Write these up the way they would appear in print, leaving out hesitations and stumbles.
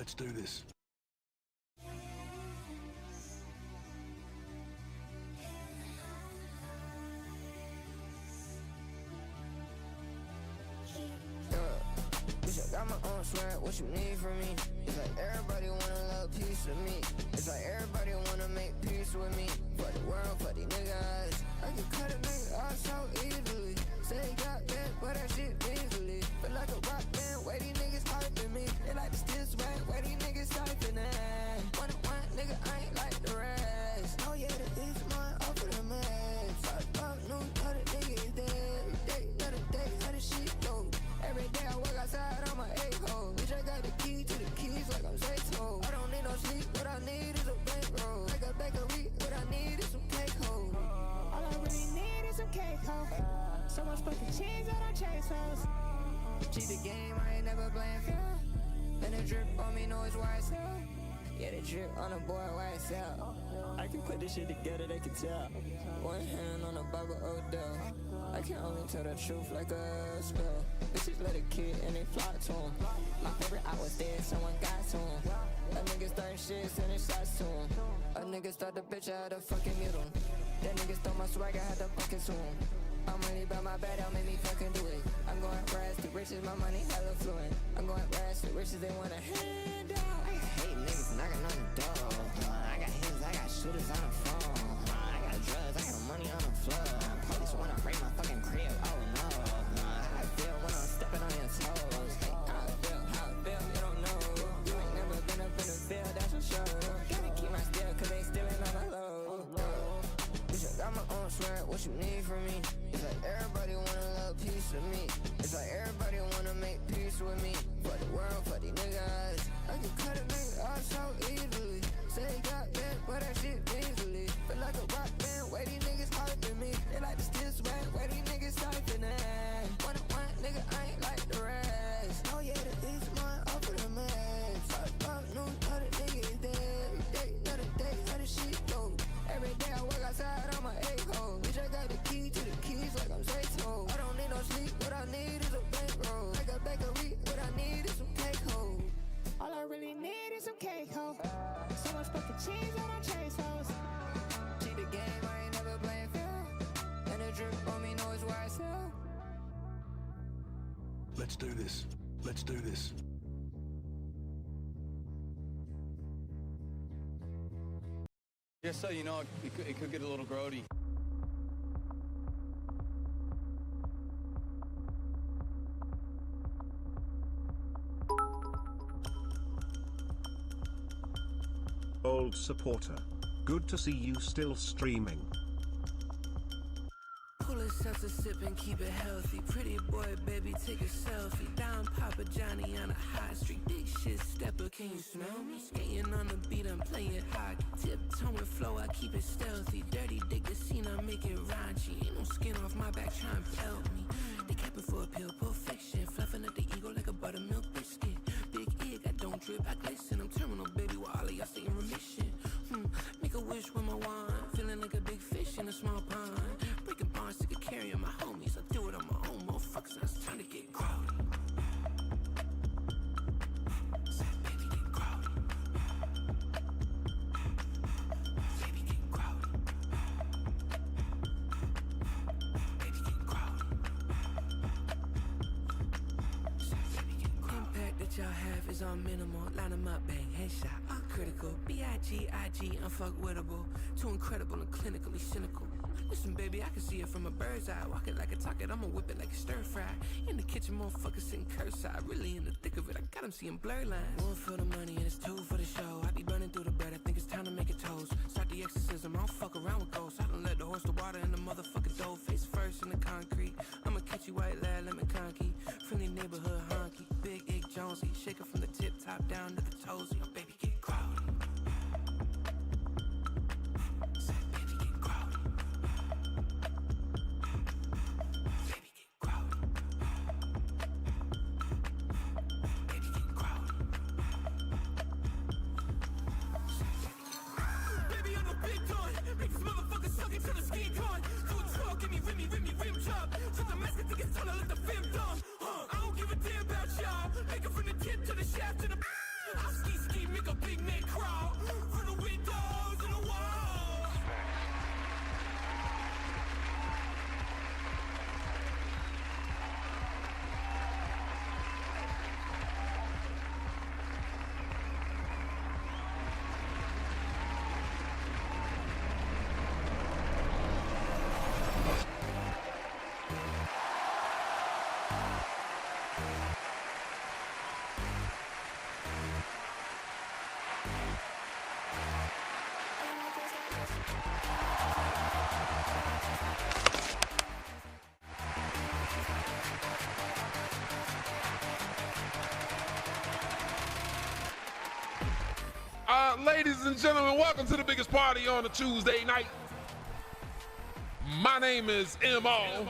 Let's do this. Bitch, I got my own swag, what you need from me? It's like everybody want a little piece of me. It's like everybody wanna make peace with me. For the world, for the niggas, I can cut a nigga off so easily. Say he got that, but that shit easily. Feel like a rock band, where these niggas hyping me. They like to steal swag, where these niggas typing at. One nigga, I ain't like the rest. Oh yeah, the is mine, off of the mess. Fuck, new, other nigga is dead. Every day, another day, how the shit go. Every day I work outside on my A-hole. Bitch, I got the key to the keys like I'm Zayto. I don't need no sleep, what I need is a bankroll. Like a bakery, what I need is some cake hoes. All I really need is some cake hoes. So much fucking cheese on our chase hoes. Cheat the game, I ain't never blame for. And the drip on me know it's why it's hell. Yeah, the drip on the boy, why it's out. I can put this shit together, they can tell. One hand on the Bible, Odell. I can only tell the truth like a spell. Bitches let a kid and they flock to him. My favorite I was dead, someone got to him. A nigga starting shit, sending shots to him. A nigga start the bitch, I had to fucking mute him. That nigga stole my swag, I had to fucking sue him. I'm really about my bad, don't make me fucking do it. I'm going rags to riches, my money hella fluent. I'm going rags to riches, they want a handout. I hate niggas knocking on the door. I got hands, I got shooters on the phone. I got drugs, I got money on the floor. Police wanna break my fucking crib, oh no. How I feel when I'm stepping on your toes. Hey, how I feel, you don't know. You ain't never been up in the field, that's for sure. Gotta keep my steel, cause they stealing on my load. Bitch, I got my own swag, what you need from me? It's like everybody want a little piece of me. It's like everybody wanna make peace with me. For the world, for the niggas, I can cut a nigga off so easily. Say he got that, but that shit easily. Feel like a rock band, where these niggas hyping me. They like to steal swag, where these niggas typing at. One nigga, I ain't like the rest. Oh yeah, the is mine, off of the mess. Fuck, new, other nigga is dead. Every day, another day, how the shit go. Every day I work outside on my A-hole. Bitch, I got the key to the keys like I'm Zayto. I don't need no sleep, what I need is a bankroll. Like a bakery, what I need is some cake hoes. All I really need is some cake hoes. So much fucking cheese on our chase hoes. Cheat the game, I ain't never blame for. And the drip on me know it's why it's hell. Let's do this. Let's do this. Just so you know, it could get a little grody. Old supporter. Good to see you still streaming. Pull a seltzer, sip and keep it healthy. Pretty boy, baby, take a selfie. Down Papa Johnny on a high street. Big shit stepper, can you smell me? Skating on the beat, I'm playing hockey. Tiptoeing flow, I keep it stealthy. Dirty dick, the scene, I make it raunchy. Ain't no skin off my back, try and pelt me. They cap it for a pill, perfection. Fluffing at the ego like a buttermilk biscuit. Big egg, I don't drip, I glisten. I'm terminal, baby, while all of y'all stay in remission. Make a wish with my wine. Feeling like a big fish in a small pond. Breaking bonds to carry on my homies. I do it on my own, motherfuckers. Now it's time to get crowded. Say, baby, get crowded. Baby, get crowded. Baby, get crowded. Say, baby, get crowded. Impact that y'all have is all minimal. Line them up, bang, headshot, all critical. B-I-G-I-G, unfuckwittable. Too incredible and clinically cynical. Listen, baby, I can see it from a bird's eye. Walk it like a talk it, I'ma whip it like a stir fry. In the kitchen, motherfuckers sitting curbside. Really in the thick of it, I got them seeing blur lines. One for the money and it's two for the show. I be burning through the bread, I think it's time to make it toast. Start the exorcism, I don't fuck around with ghosts. I don't let the horse the water in the motherfucking dough. Face first in the concrete. I'ma catch you white lad, let me conky. Friendly neighborhood honky. Big Egg Jonesy. Shake it from the tip top down to the toesy. Oh, baby, get crowded. I don't give a damn about y'all. Make it from the tip to the shaft to the. I'll ski Ladies and gentlemen, welcome to the biggest party on a Tuesday night. My name is M.O.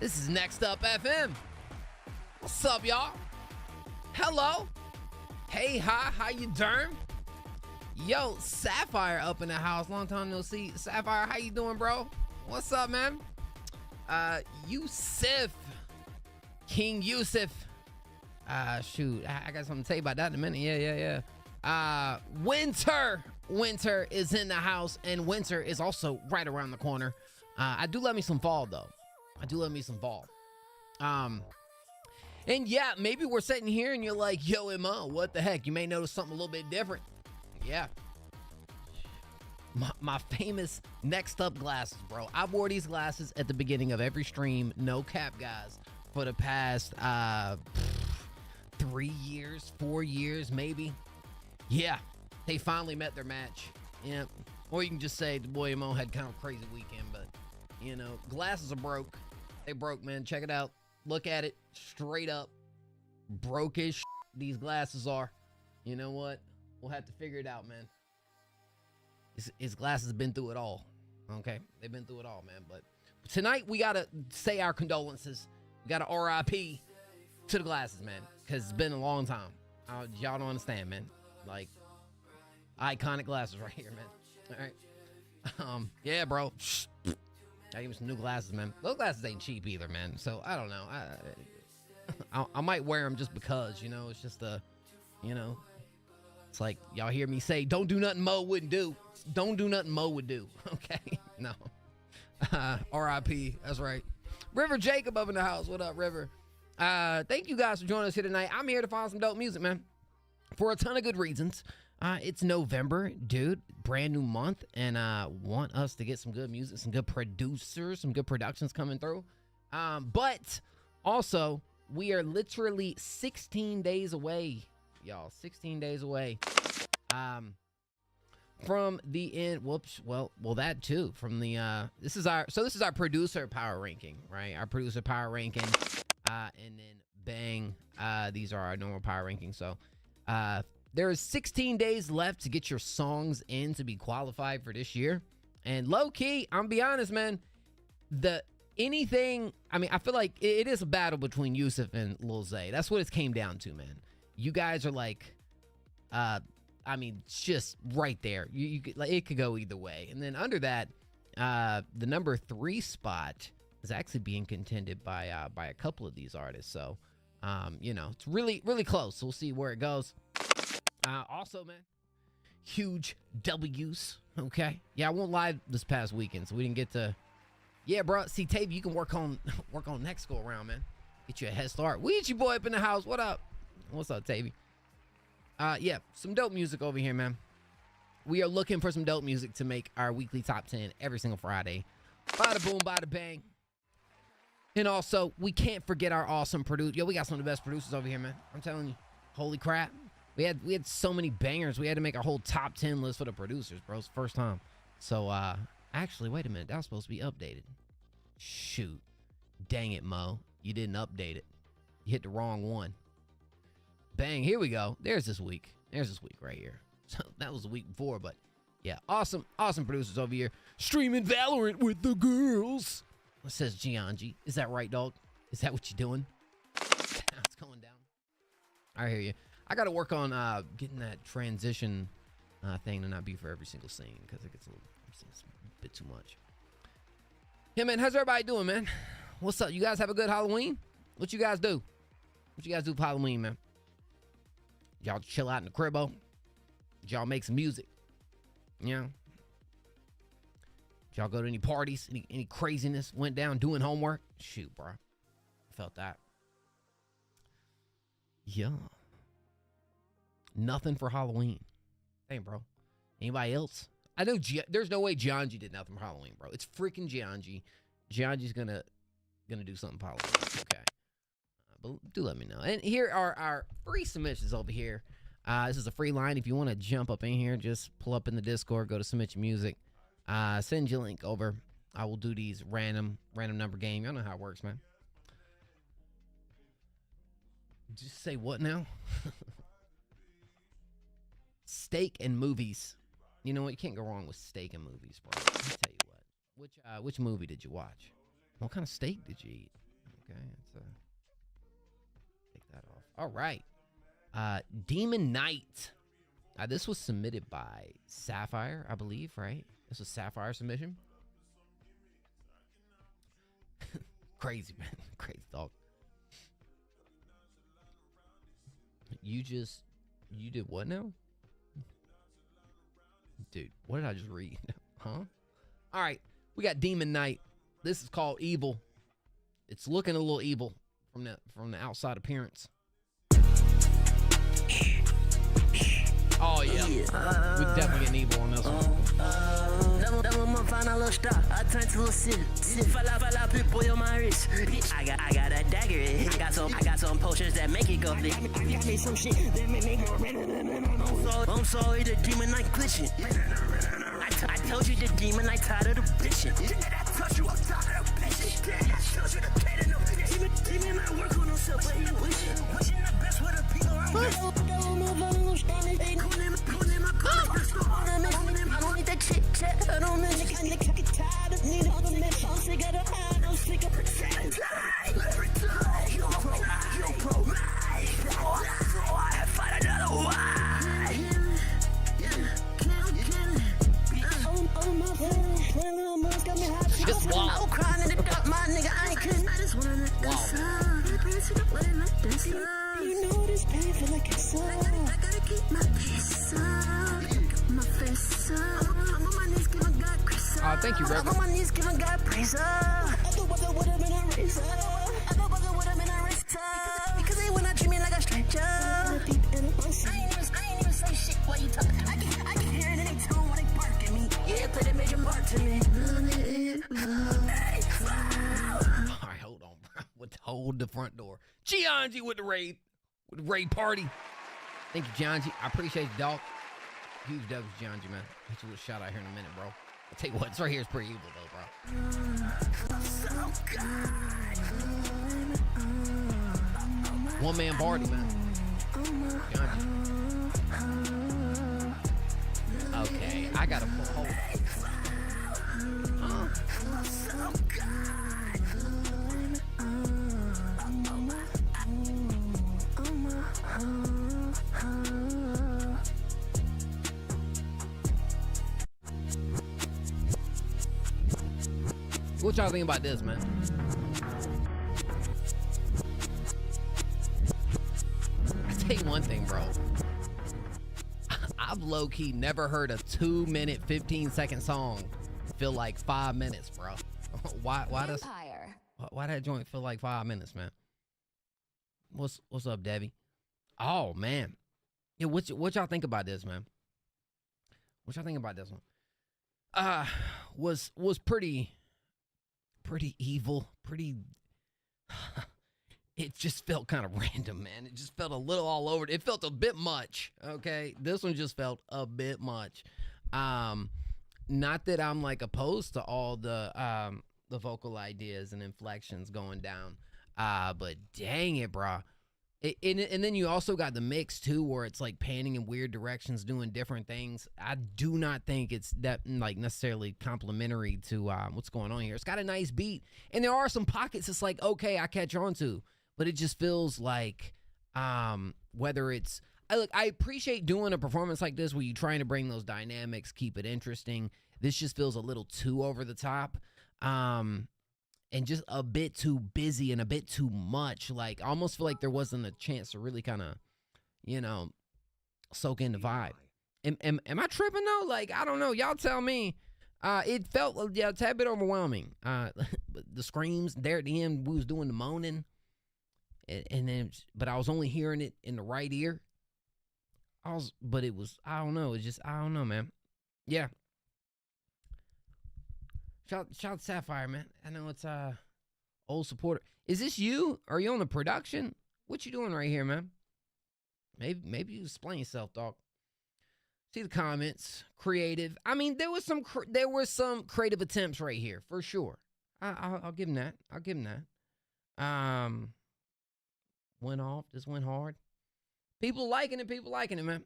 This is Next Up FM. What's up, y'all? Hello. Hey, hi, how you doing? Yo, Sapphire up in the house. Long time no see. Sapphire, how you doing, bro? What's up, man? Yusuf. King Yusuf. Shoot, I got something to tell you about that in a minute. Yeah. Winter is in the house, and winter is also right around the corner. I do love me some fall, though. And yeah, maybe we're sitting here and you're like, yo, Emma, what the heck? You may notice something a little bit different. Yeah. My famous Next Up glasses, bro. I wore these glasses at the beginning of every stream, no cap, guys, for the past 3 years, 4 years, maybe. Yeah, they finally met their match. Yeah. Or you can just say the boy Mo had kind of a crazy weekend, but, you know, glasses are broke. They broke, man. Check it out. Look at it straight up. Broke as these glasses are. You know what? We'll have to figure it out, man. His glasses have been through it all. Okay? They've been through it all, man. But tonight, we got to say our condolences. We got to RIP to the glasses, man. Because it's been a long time. Y'all don't understand, man. Like, iconic glasses right here, man. All right? Yeah, bro. I give me some new glasses, man. Those glasses ain't cheap either, man. So, I don't know. I might wear them just because, you know. It's just you know. It's like, y'all hear me say, don't do nothing Mo wouldn't do. Don't do nothing Mo would do. Okay? No. RIP. That's right. River Jacob up in the house. What up, River? Thank you guys for joining us here tonight. I'm here to find some dope music, man. For a ton of good reasons. It's November, dude. Brand new month. And want us to get some good music, some good producers, some good productions coming through. But also, we are literally 16 days away, y'all. 16 days away. From the end. Whoops. Well, that too. From the this is our producer power ranking, right? Our producer power ranking. And then bang, these are our normal power rankings. So there is 16 days left to get your songs in to be qualified for this year. And low key, I'm be honest, man, I feel like it is a battle between Yusuf and Lil Zay. That's what it came down to, man. You guys are like, just right there. You could, like, it could go either way. And then under that, the number 3 spot is actually being contended by a couple of these artists. So, it's really, really close. We'll see where it goes. Also, man, huge W's. Okay. Yeah, I went live this past weekend, so we didn't get to. Yeah, bro. See, Tape, you can work on next go around, man. Get you a head start. Ouija boy up in the house. What up? What's up, Tavy? Yeah, some dope music over here, man. We are looking for some dope music to make our weekly top 10 every single Friday. Bada boom, bada bang. And also, we can't forget our awesome producer. Yo, we got some of the best producers over here, man. I'm telling you. Holy crap. We had so many bangers. We had to make a whole top 10 list for the producers, bro. It's the first time. So, actually, wait a minute. That was supposed to be updated. Shoot. Dang it, Mo. You didn't update it. You hit the wrong one. Bang. Here we go. There's this week. There's this week right here. So, that was the week before, but yeah. Awesome producers over here. Streaming Valorant with the girls. It says Gianji. Is that right, dog? Is that what you're doing? It's going down. I hear you. I got to work on getting that transition thing to not be for every single scene because it gets a bit too much. Yeah, man. How's everybody doing, man? What's up? You guys have a good Halloween? What you guys do? What you guys do for Halloween, man? Y'all chill out in the cribbo? Y'all make some music? You know? Y'all go to any parties? Any craziness went down doing homework? Shoot, bro. I felt that. Yeah. Nothing for Halloween. Dang, bro. Anybody else? I know there's no way Gianji did nothing for Halloween, bro. It's freaking Gianji. Gianji's gonna do something for Halloween. Okay. But do let me know. And here are our free submissions over here. This is a free line. If you want to jump up in here, just pull up in the Discord, go to Submit Your Music. Send your link over. I will do these random number game. Y'all know how it works, man. Just say what now? steak and movies. You know what? You can't go wrong with steak and movies, bro. Let me tell you what. Which movie did you watch? What kind of steak did you eat? Okay, let's take that off. All right. Demon Knight. This was submitted by Sapphire, I believe, right? This was Sapphire submission. Crazy, man. Crazy dog. You did what now? Dude, what did I just read? Huh? All right, we got Demon Knight. This is called Evil. It's looking a little evil from the outside appearance. Oh yeah, we definitely getting evil on this one. Double month, find a little star. I turn to a little city. Fall out, people on my wrist. I got that dagger. I got some potions that make it go flick. I got me some shit that make me go. I'm sorry, the demon night glitching. I told you the demon night tired of the bitching. I told you I'm tired of bitching. I told you the cat in the bitch. Demon night work on himself, but he wishing the best for the people around me. I don't need that chit chat. I don't need that get tired of needing other men. I'm sick of the high. I'm sick of pretending. Yo, pro. I find another one. Just wow. I'm crying in the dark, my nigga. I ain't kidding. I just wanna dance up. You know this pain feel like it's up. I gotta keep my peace up. My face up. I'm on my knees giving God praise up. Thank you, Reverend. I'm on my knees giving God praise up. Otherwise I would've been a racer. Because they wanna treat me like a stranger. I ain't even say shit while you talking. I can hear it in their tone when they bark at me. Yeah, play that major part to me. All right, hold on, bro. Hold the front door. Gianji with the raid party. Thank you, Gianji. I appreciate you, dog. Huge dubs, Gianji, man. Hit you with a shout out here in a minute, bro. I'll tell you what, this right here is pretty evil, though, bro. So One man party, man. Gianji. Okay, I gotta pull hold. What y'all think about this, man? I tell you one thing, bro. I've low-key never heard a 2-minute, 15-second song feel like 5 minutes, bro. Why that joint feel like 5 minutes, man? What's up, Debbie? Oh man, yeah. What y'all think about this, man? What y'all think about this one? Was pretty evil. It just felt kind of random, man. It just felt a little all over. It felt a bit much. Okay, this one just felt a bit much. Not that I'm like opposed to all the vocal ideas and inflections going down. But dang it, bro. And then you also got the mix too, where it's like panning in weird directions, doing different things. I do not think it's that like necessarily complementary to what's going on here. It's got a nice beat, and there are some pockets it's like okay, I catch on to, but it just feels like whether it's I appreciate doing a performance like this where you're trying to bring those dynamics, keep it interesting. This just feels a little too over the top. And just a bit too busy and a bit too much. Like, I almost feel like there wasn't a chance to really kind of, soak in the vibe. Am I tripping, though? Like, I don't know. Y'all tell me. It felt a tad bit overwhelming. The screams there at the end, we was doing the moaning. But I was only hearing it in the right ear. I don't know. I don't know, man. Yeah. Shout Sapphire, man. I know it's old supporter. Is this you? Are you on the production? What you doing right here, man? Maybe you explain yourself, dog. See the comments. Creative. I mean, there was some creative attempts right here for sure. I'll give him that. Went off. This went hard. People liking it, man.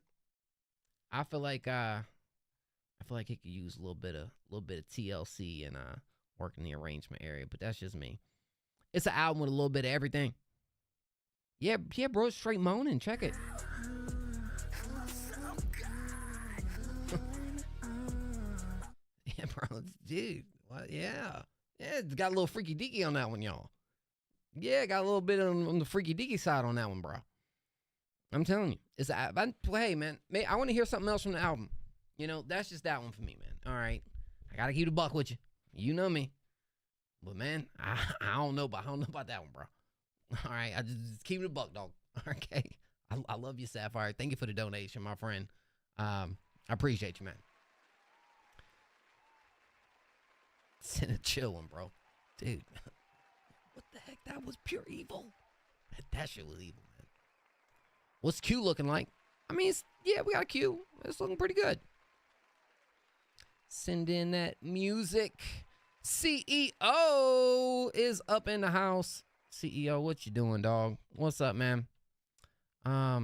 I feel like he could use a little bit of TLC and work in the arrangement area, but that's just me. It's an album with a little bit of everything. Yeah, bro, straight moaning. Check it. Yeah, bro, dude. What? Yeah, it's got a little freaky deaky on that one, y'all. Yeah, got a little bit on the freaky deaky side on that one, bro. I'm telling you, it's hey, man, I want to hear something else from the album. You know, that's just that one for me, man. All right, I gotta keep the buck with you. You know me, but man, I don't know about that one, bro. All right, I just keep it a buck, dog. Okay, I love you, Sapphire. Thank you for the donation, my friend. I appreciate you, man. Send a chill one, bro, dude. What the heck? That was pure evil. That shit was evil, man. What's Q looking like? I mean, yeah, we got a Q. It's looking pretty good. Send in that music. CEO is up in the house. CEO, what you doing, dog? What's up, man? I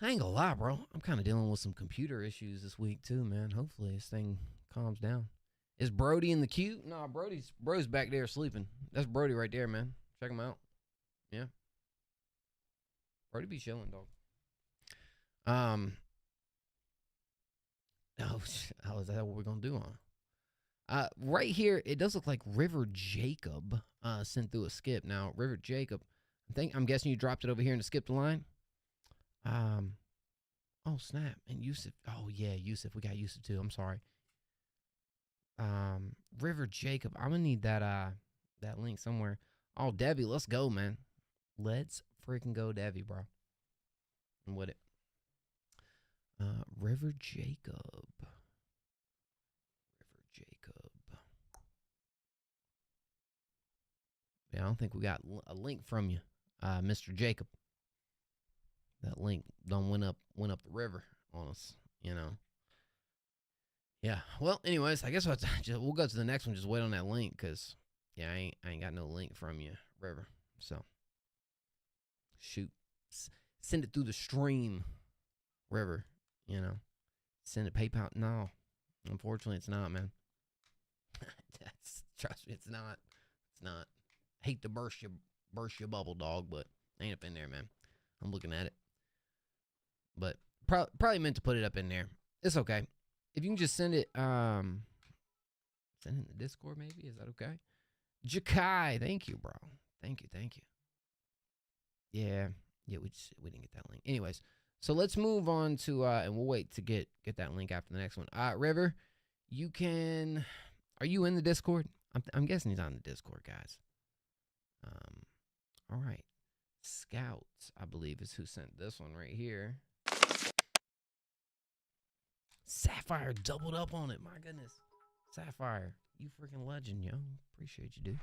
ain't gonna lie, bro. I'm kind of dealing with some computer issues this week too, man. Hopefully this thing calms down. Is Brody in the queue? No, Bro's back there sleeping. That's Brody right there, man. Check him out. Yeah. Brody be chilling, dog. Oh, is that what we're gonna do on? Right here, it does look like River Jacob sent through a skip. Now, River Jacob, I'm guessing you dropped it over here and skipped the line. Oh snap! And Yusuf. Oh yeah, Yusuf. We got Yusuf too. I'm sorry. River Jacob. I'm gonna need that link somewhere. Oh, Debbie, let's go, man. Let's freaking go, Debbie, bro. I'm with it. River Jacob. Yeah, I don't think we got a link from you, Mr. Jacob. That link done went up the river on us, you know. Yeah. Well, anyways, I guess we'll go to the next one. Just wait on that link, cause yeah, I ain't got no link from you, River. So shoot, send it through the stream, River. You know, send it PayPal. No, unfortunately, it's not, man. Trust me, it's not. It's not. Hate to burst your bubble, dog, but ain't up in there, man. I'm looking at it, but probably meant to put it up in there. It's okay. If you can just send it, send it in the Discord, maybe. Is that okay? Jakai, thank you, bro. Thank you. Yeah, we didn't get that link. Anyways, so let's move on to and we'll wait to get that link after the next one. River, you can. Are you in the Discord? I'm guessing he's on the Discord, guys. All right. Scouts, I believe, is who sent this one right here. Sapphire doubled up on it. My goodness. Sapphire, you freaking legend, yo. Appreciate you, dude.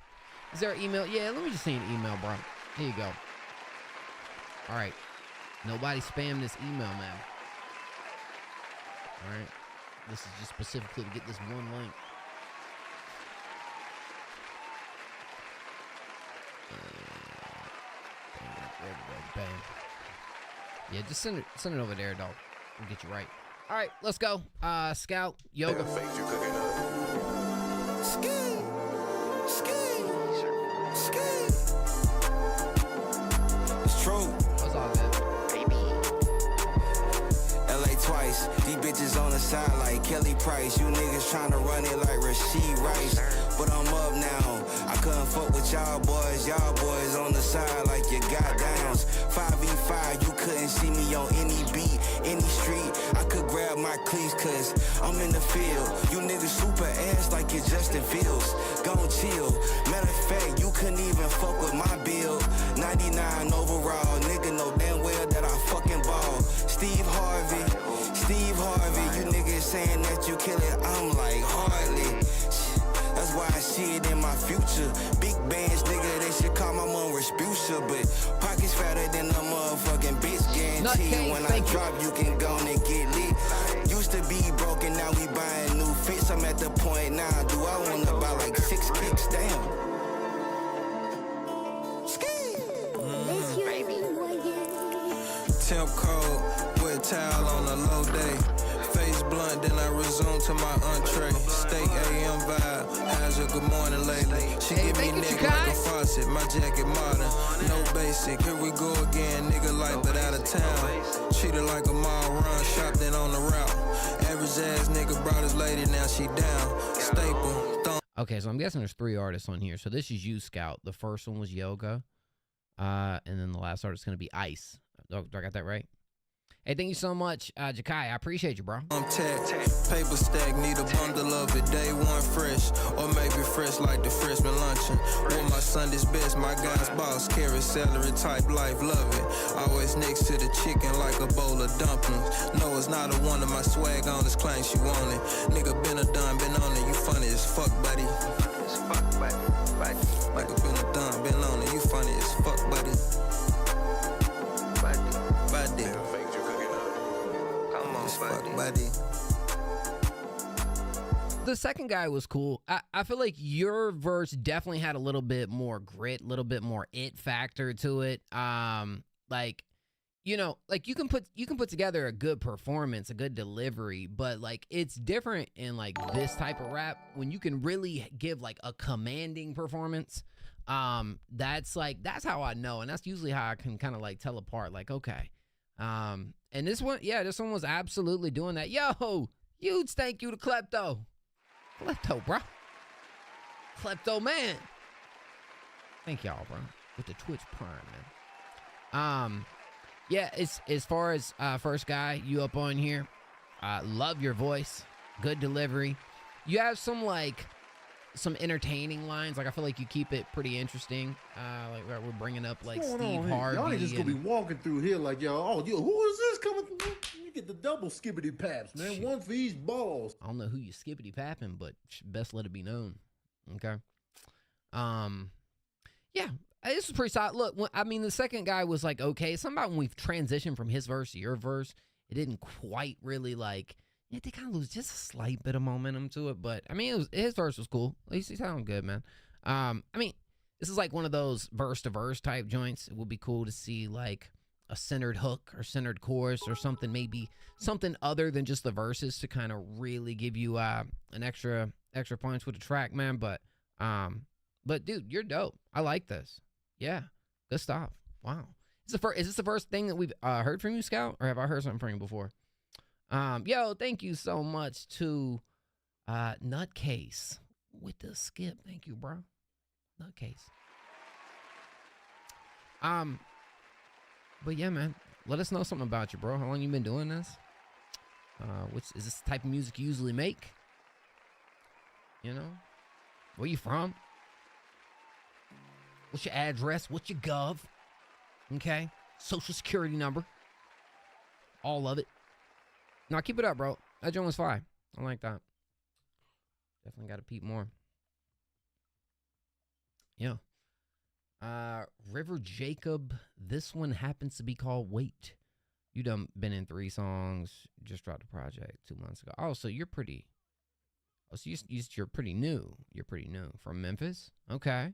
Is there an email? Yeah, let me just see an email, bro. Here you go. All right. Nobody spam this email, man. All right. This is just specifically to get this one link. Bam. Yeah, just send it over there, dog. We'll get you right. All right, let's go. Scout, yoga. It's true. What's all good? LA twice. These bitches on the side like Kelly Price. You niggas tryna run it like Rasheed Rice. But I'm up now. I couldn't fuck with y'all boys. Y'all boys on the side like you got downs. 5v5, you couldn't see me on any beat, any street. I could grab my cleats cause I'm in the field. You niggas super ass like you Justin Fields. Gon' chill. Matter of fact, you couldn't even fuck with my build. 99 overall, nigga know damn well that I fucking ball. Steve Harvey, you niggas saying that you kill it, I'm like hardly. That's why I see it in my future. Big bands, nigga, they should call my mom Respucia. But pockets fatter than a motherfucking bitch, guaranteed. When I drop, you can go and get lit. Used to be broken, now we buying new fits. I'm at the point now, do I wanna buy like 6 kicks? Damn. temp cold, put a towel on a low day. Face blunt, then I resume to my entree. Steak AM vibe, how's your good morning lately? She give me neck like a faucet, my jacket modern. No basic, here we go again, nigga like but out of town. Treated like a mall run, shopped in on the route. Average ass nigga brought his lady, now she down. Staple, Okay, so I'm guessing there's 3 artists on here. So this is You Scout. The first one was Yoga. And then the last artist is going to be Ice. Do I got that right? Hey, thank you so much, Jakai. I appreciate you, bro. Paper stack, need a bundle of it, day one fresh, or maybe fresh like the freshman luncheon. With my Sunday's best, my guy's boss, carry celery type life, love it. Always next to the chicken like a bowl of dumplings. No, it's not a one of my swag on this claim she want it. Nigga been a done, been on it, you funny as fuck, buddy. Nigga been a done, been on it, you funny as fuck, buddy. Buddy. Buddy. The second guy was cool. I feel like your verse definitely had a little bit more grit, a little bit more it factor to it. Like, you know, like you can put together a good performance, a good delivery, but like it's different in like this type of rap when you can really give like a commanding performance. That's how I know, and that's usually how I can kind of like tell apart. Like, okay. And this one was absolutely doing that. Yo, huge thank you to Klepto, bro. Klepto, man. Thank y'all, bro, with the Twitch Prime, man. Yeah, it's as far as first guy, you up on here. Love your voice, good delivery. You have some entertaining lines. Like I feel like you keep it pretty interesting. Like we're bringing up like Steve Harvey. Y'all ain't just gonna be walking through here like y'all. Oh, who is this coming through? You get the double skibbity paps, man. Shit. One for each balls. I don't know who you skibbity papping, but best let it be known. Okay. Yeah, this is pretty solid. Look, I mean, the second guy was like okay. Something about when we've transitioned from his verse to your verse, it didn't quite really like. Yeah, they kind of lose just a slight bit of momentum to it, but I mean, his verse was cool. At least he sounded good, man. I mean, this is like one of those verse to verse type joints. It would be cool to see like a centered hook or centered chorus or something, maybe something other than just the verses to kind of really give you an extra punch with the track, man. But dude, you're dope. I like this. Yeah, good stuff. Wow. Is this the first thing that we've heard from you, Scout, or have I heard something from you before? Yo, thank you so much to Nutcase with the skip. Thank you, bro. Nutcase. But yeah, man, let us know something about you, bro. How long you been doing this? Which is this the type of music you usually make? You know? Where you from? What's your address? What's your gov? Okay? Social security number. All of it. Now keep it up, bro. That joint was fine. I like that. Definitely got to peep more. Yeah. River Jacob. This one happens to be called Wait. You done been in 3 songs. Just dropped a project 2 months ago. Oh, so you're pretty. Oh, so you're pretty new. You're pretty new from Memphis. Okay.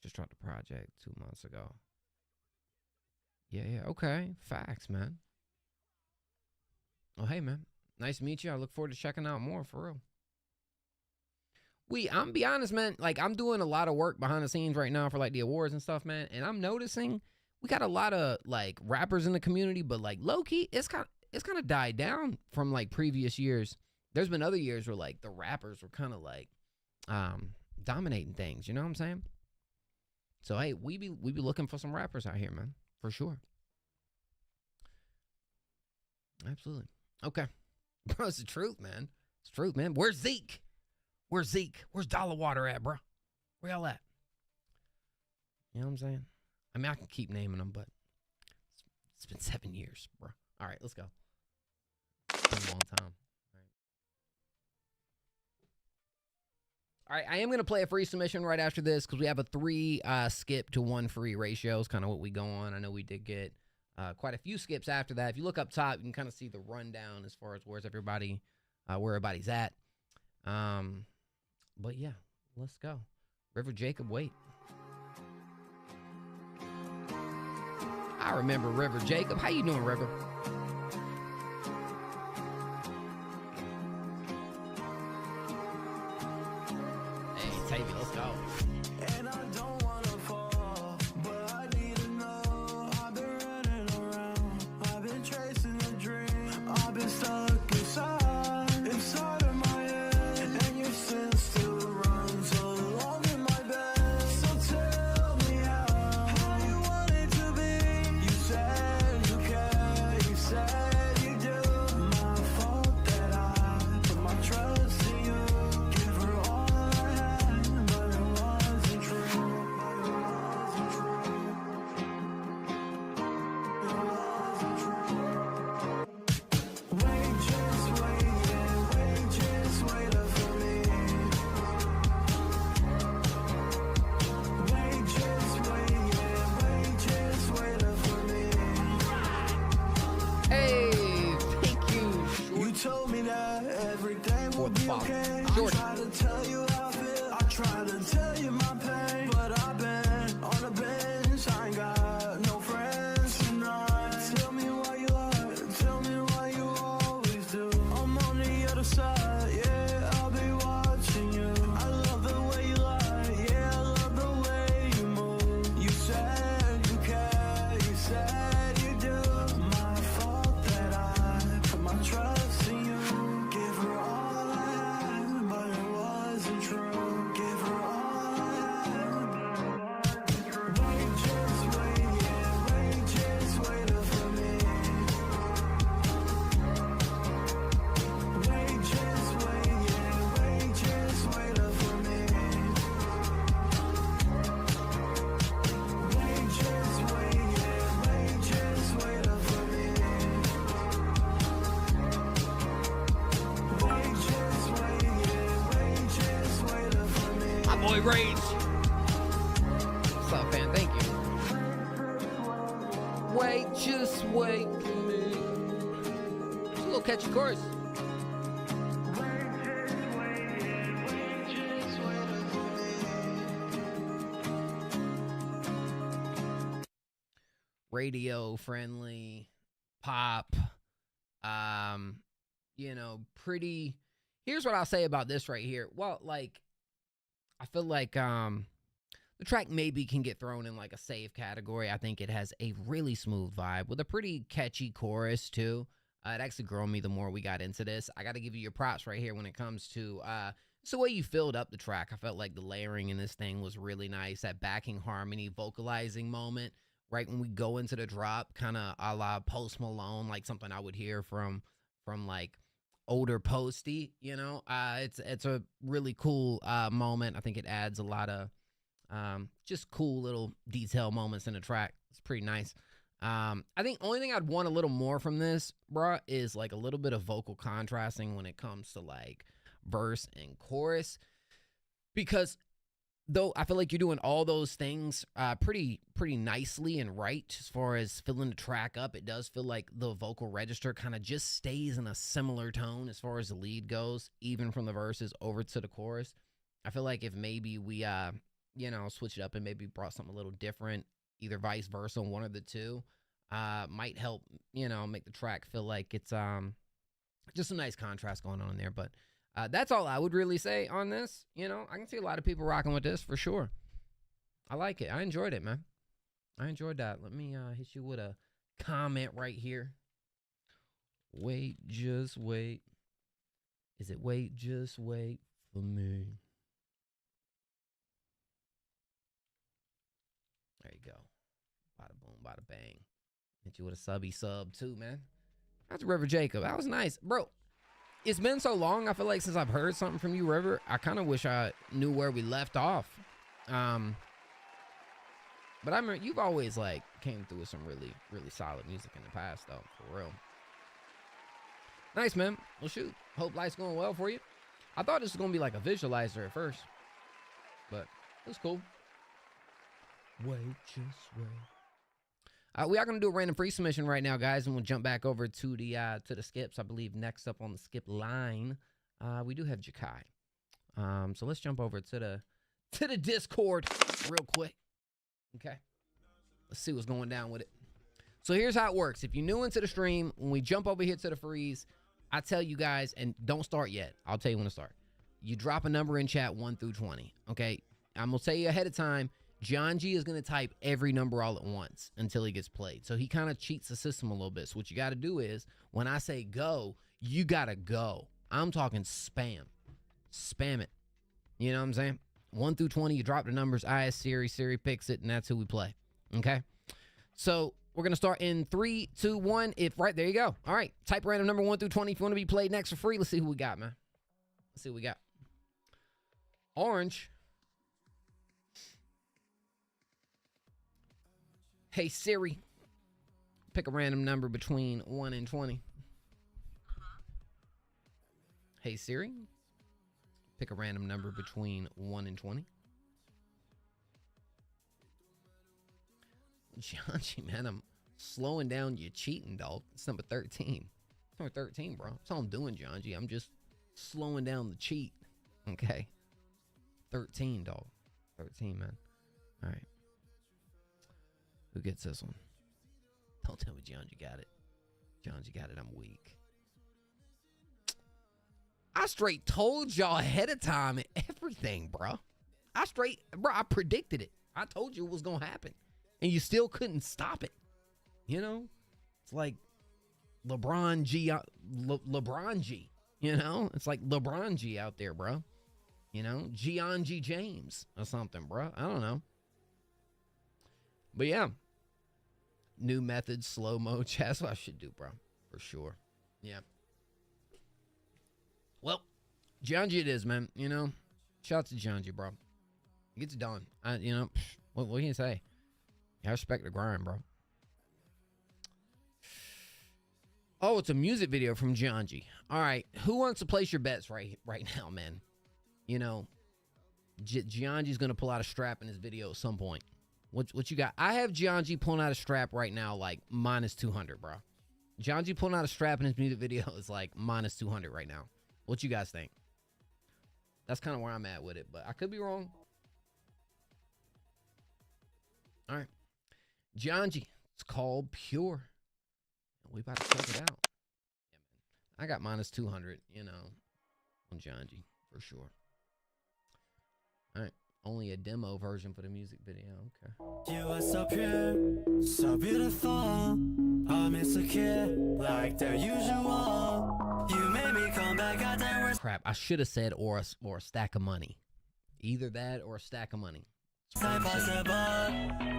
Just dropped a project 2 months ago. Yeah. Okay. Facts, man. Oh, hey, man. Nice to meet you. I look forward to checking out more, for real. I'm gonna be honest, man. Like, I'm doing a lot of work behind the scenes right now for, like, the awards and stuff, man. And I'm noticing we got a lot of, like, rappers in the community, but, like, low-key, it's kind of died down from, like, previous years. There's been other years where, like, the rappers were kind of, like, dominating things. You know what I'm saying? So, hey, we be looking for some rappers out here, man. For sure. Absolutely. Okay. Bro, it's the truth, man. It's the truth, man. Where's Zeke? Where's Dollar Water at, bro? Where y'all at? You know what I'm saying? I mean, I can keep naming them, but it's been 7 years, bro. All right, let's go. It's been a long time. All right, I am going to play a free submission right after this because we have a 3 skip to 1 free ratio. It's kind of what we go on. I know we did get quite a few skips after that. If you look up top, you can kind of see the rundown as far as where everybody's at. But yeah, let's go. River Jacob, wait. I remember River Jacob. How you doing, River? Hey, Tavy, let's go. And I don't wanna fall, but I need to know. I've been running around, I've been chasing a dream. I've been stuck inside of my head, and your sins still run so long in my bed. So tell me how you want it to be. You said you care, you said you do. My fault that I put my trust in you. Give her all I had, but it wasn't true. It wasn't true. It wasn't true. Wait, just wait, yeah, wait, just wait up for me. Wait, just wait, yeah, wait, just wait up for me. Hey, thank you. You told me that everything will be okay. I Jordan. try to tell you how I feel. I try to tell you my pain, but I've been on a bench. I ain't got no friends tonight. Tell me why you lie. Tell me why you always do. I'm on the other side. Yeah, I'll be watching you. I love the way you lie. Yeah, I love the way you move. You said you care. You said you do. My fault that I put my trust in you. Give her all I had, but it wasn't true. Give her all I had, but it wasn't true. Wait, just wait, yeah, wait, just wait up for me. Wait, just wait, yeah, wait, just wait up for me. Wait, just wait, yeah, wait, just wait up for me. Wait, just wait, yeah, wait, just wait up for me. My boy Rage. What's up, fan? Thank you. Wait, just wait for me. It's a little catchy chorus. Radio friendly, pop, you know, pretty. Here's what I'll say about this right here. Well, like, I feel like the track maybe can get thrown in like a save category. I think it has a really smooth vibe with a pretty catchy chorus too. It actually grew on me the more we got into this. I got to give you your props right here when it comes to it's the way you filled up the track. I felt like the layering in this thing was really nice. That backing harmony, vocalizing moment right when we go into the drop, kind of a la Post Malone, like something I would hear from like older Posty, you know. It's a really cool moment. I think it adds a lot of just cool little detail moments in the track. It's pretty nice. I think only thing I'd want a little more from this, bruh, is like a little bit of vocal contrasting when it comes to like verse and chorus, because though I feel like you're doing all those things pretty nicely and right as far as filling the track up, it does feel like the vocal register kind of just stays in a similar tone as far as the lead goes, even from the verses over to the chorus. I feel like if maybe we you know, switch it up and maybe brought something a little different, either vice versa, one of the two, might help, you know, make the track feel like it's just a nice contrast going on there. But that's all I would really say on this. You know, I can see a lot of people rocking with this for sure. I like it. I enjoyed it, man. I enjoyed that. Let me hit you with a comment right here. Wait, just wait. Is it wait, just wait for me? There you go. Bada boom, bada bang. Hit you with a subby sub too, man. That's River Jacob. That was nice. Bro, it's been so long, I feel like, since I've heard something from you, River. I kind of wish I knew where we left off. But I remember you've always, like, came through with some really, really solid music in the past, though, for real. Nice, man. Well, shoot. Hope life's going well for you. I thought this was going to be like a visualizer at first, but it was cool. Wait, just wait. We are going to do a random free submission right now, guys, and we'll jump back over to the skips. I believe next up on the skip line, we do have Jakai. So let's jump over to the Discord real quick. Okay. Let's see what's going down with it. So here's how it works. If you're new into the stream, when we jump over here to the freeze, I tell you guys, and don't start yet. I'll tell you when to start. You drop a number in chat 1 through 20. Okay. I'm going to tell you ahead of time. John G is going to type every number all at once until he gets played. So he kind of cheats the system a little bit. So what you got to do is when I say go, you got to go. I'm talking spam. Spam it. You know what I'm saying? 1 through 20, you drop the numbers. I ask Siri, Siri picks it, and that's who we play. Okay? So we're going to start in 3, 2, 1. Right, there you go. All right. Type random number 1 through 20 if you want to be played next for free. Let's see who we got, man. Let's see what we got. Orange. Hey, Siri, pick a random number between 1 and 20. Hey, Siri, pick a random number between 1 and 20. Janji, man, I'm slowing down your cheating, dog. It's number 13. It's number 13, bro. That's all I'm doing, Janji. I'm just slowing down the cheat. Okay. 13, dog. 13, man. All right. Who gets this one? Don't tell me Janji got it. Janji got it. I'm weak. I straight told y'all ahead of time and everything, bro. I predicted it. I told you it was going to happen. And you still couldn't stop it. You know? It's like LeBron G. LeBron G. You know? It's like LeBron G out there, bro. You know? Gianji James or something, bro. I don't know. But yeah. New methods, slow-mo. That's what I should do, bro. For sure. Yeah. Well, Gianji it is, man. You know? Shout out to Gianji, bro. It gets done. You know? What can you say? I respect the grind, bro. Oh, it's a music video from Gianji. All right. Who wants to place your bets right now, man? You know, Gianji's going to pull out a strap in his video at some point. What you got? I have Gianji pulling out a strap right now, like minus 200, bro. Gianji pulling out a strap in his music video is like minus 200 right now. What you guys think? That's kind of where I'm at with it, but I could be wrong. All right. Gianji, it's called Pure. We about to check it out. Yeah, man. I got minus 200, you know, on Gianji for sure. All right. Only a demo version for the music video. Okay. You are so pure, so beautiful. I'm insecure, like the usual. You made me come back out there. Crap, I should have said or a stack of money. Either that or a stack of money. Impossible.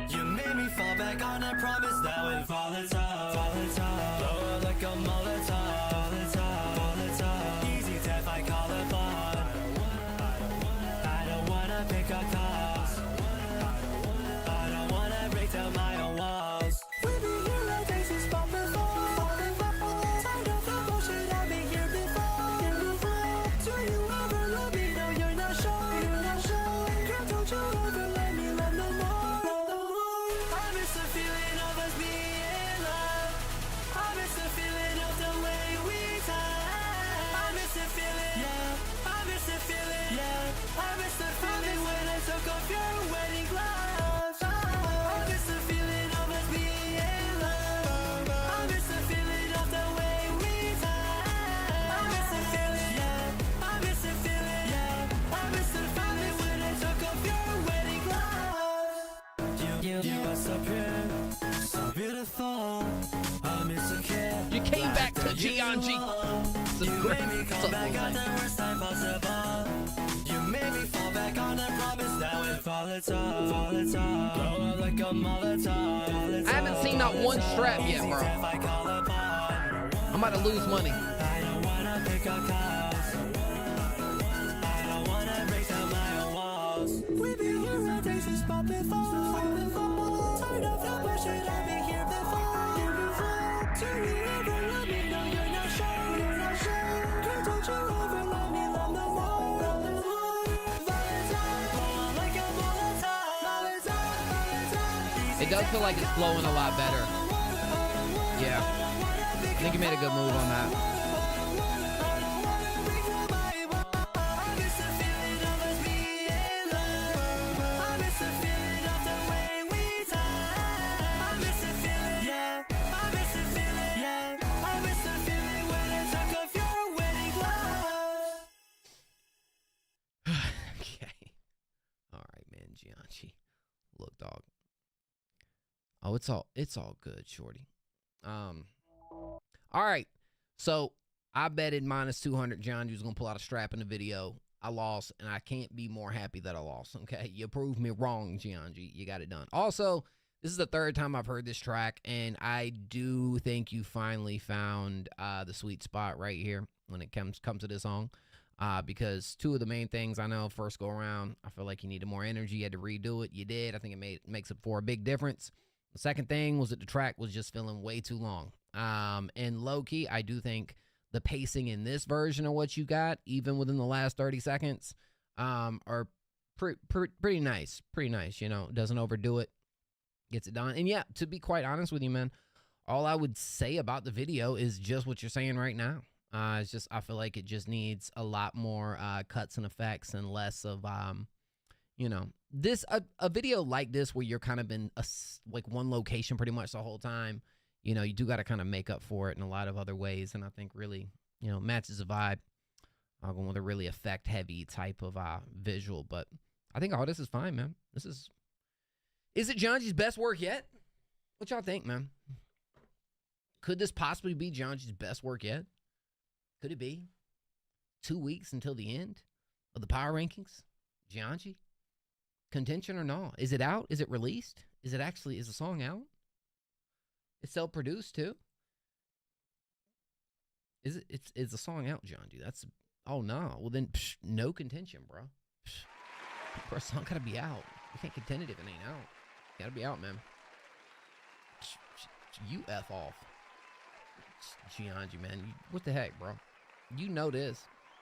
You made me fall back on a promise that would fall at all. Blow like a Molotov. Easy death, I call it bond. I don't wanna pick up calls. I don't wanna break down my own walls. We be here like daisies fall before. Tired of the bullshit, I've been here before. Do you ever love me? No, you're not sure. Girl, don't you ever let me love no more. I miss the feeling of us being loved. I miss the feeling of the way we touch. I miss the feeling, yeah. I miss the feeling, yeah. I miss the feeling when I took off your wedding gloves. I miss the feeling of us being loved. I miss the feeling of the way we touch. I miss the feeling, yeah. I miss the feeling, yeah. I miss the feeling when I took off your wedding gloves. You are so pure, so beautiful. I'm insecure. You came back to Gianji. You made me come back at the worst time possible. You made me fall back on a promise that would fall at all. Blow up like a Molotov. I haven't seen not one strap yet, bro. I'm about to lose money. I don't wanna pick up calls. I don't wanna break down my own walls. We be here all days, it's pop before. Tired of the bullshit, I've been here before. Do you ever love me? No, you're not sure. Girl, don't you ever let me love no more. Valentine, like a Molotov. It does feel like it's flowing a lot better. Yeah. I think you made a good move on that. Gianchi. Look, dog. Oh, it's all good, shorty. All right. So I betted -200 Gianchi was gonna pull out a strap in the video. I lost, and I can't be more happy that I lost. Okay, you proved me wrong, Gianchi. You got it done. Also, this is the third time I've heard this track, and I do think you finally found the sweet spot right here when it comes to this song. Because two of the main things I know, first go around, I feel like you needed more energy. You had to redo it. You did. I think it makes it for a big difference. The second thing was that the track was just feeling way too long. And low-key, I do think the pacing in this version of what you got, even within the last 30 seconds, are pretty nice. Pretty nice, you know. Doesn't overdo it. Gets it done. And yeah, to be quite honest with you, man, all I would say about the video is just what you're saying right now. It's just, I feel like it just needs a lot more cuts and effects and less of, you know, a video like this where you're kind of in like one location pretty much the whole time. You know, you do got to kind of make up for it in a lot of other ways. And I think really, you know, matches the vibe going with a really effect heavy type of visual. But I think all this is fine, man. Is it Gianchi's best work yet? What y'all think, man? Could this possibly be Gianchi's best work yet? Could it be 2 weeks until the end of the power rankings? Gianchi? Contention or not? Is it out? Is it released? Is the song out? It's self-produced too? Is the song out, Gianchi? Oh no. Well then, no contention, bro. Bro, a song gotta be out. You can't contend it if it ain't out. Gotta be out, man. You F off. Gianchi, man. What the heck, bro? You know this.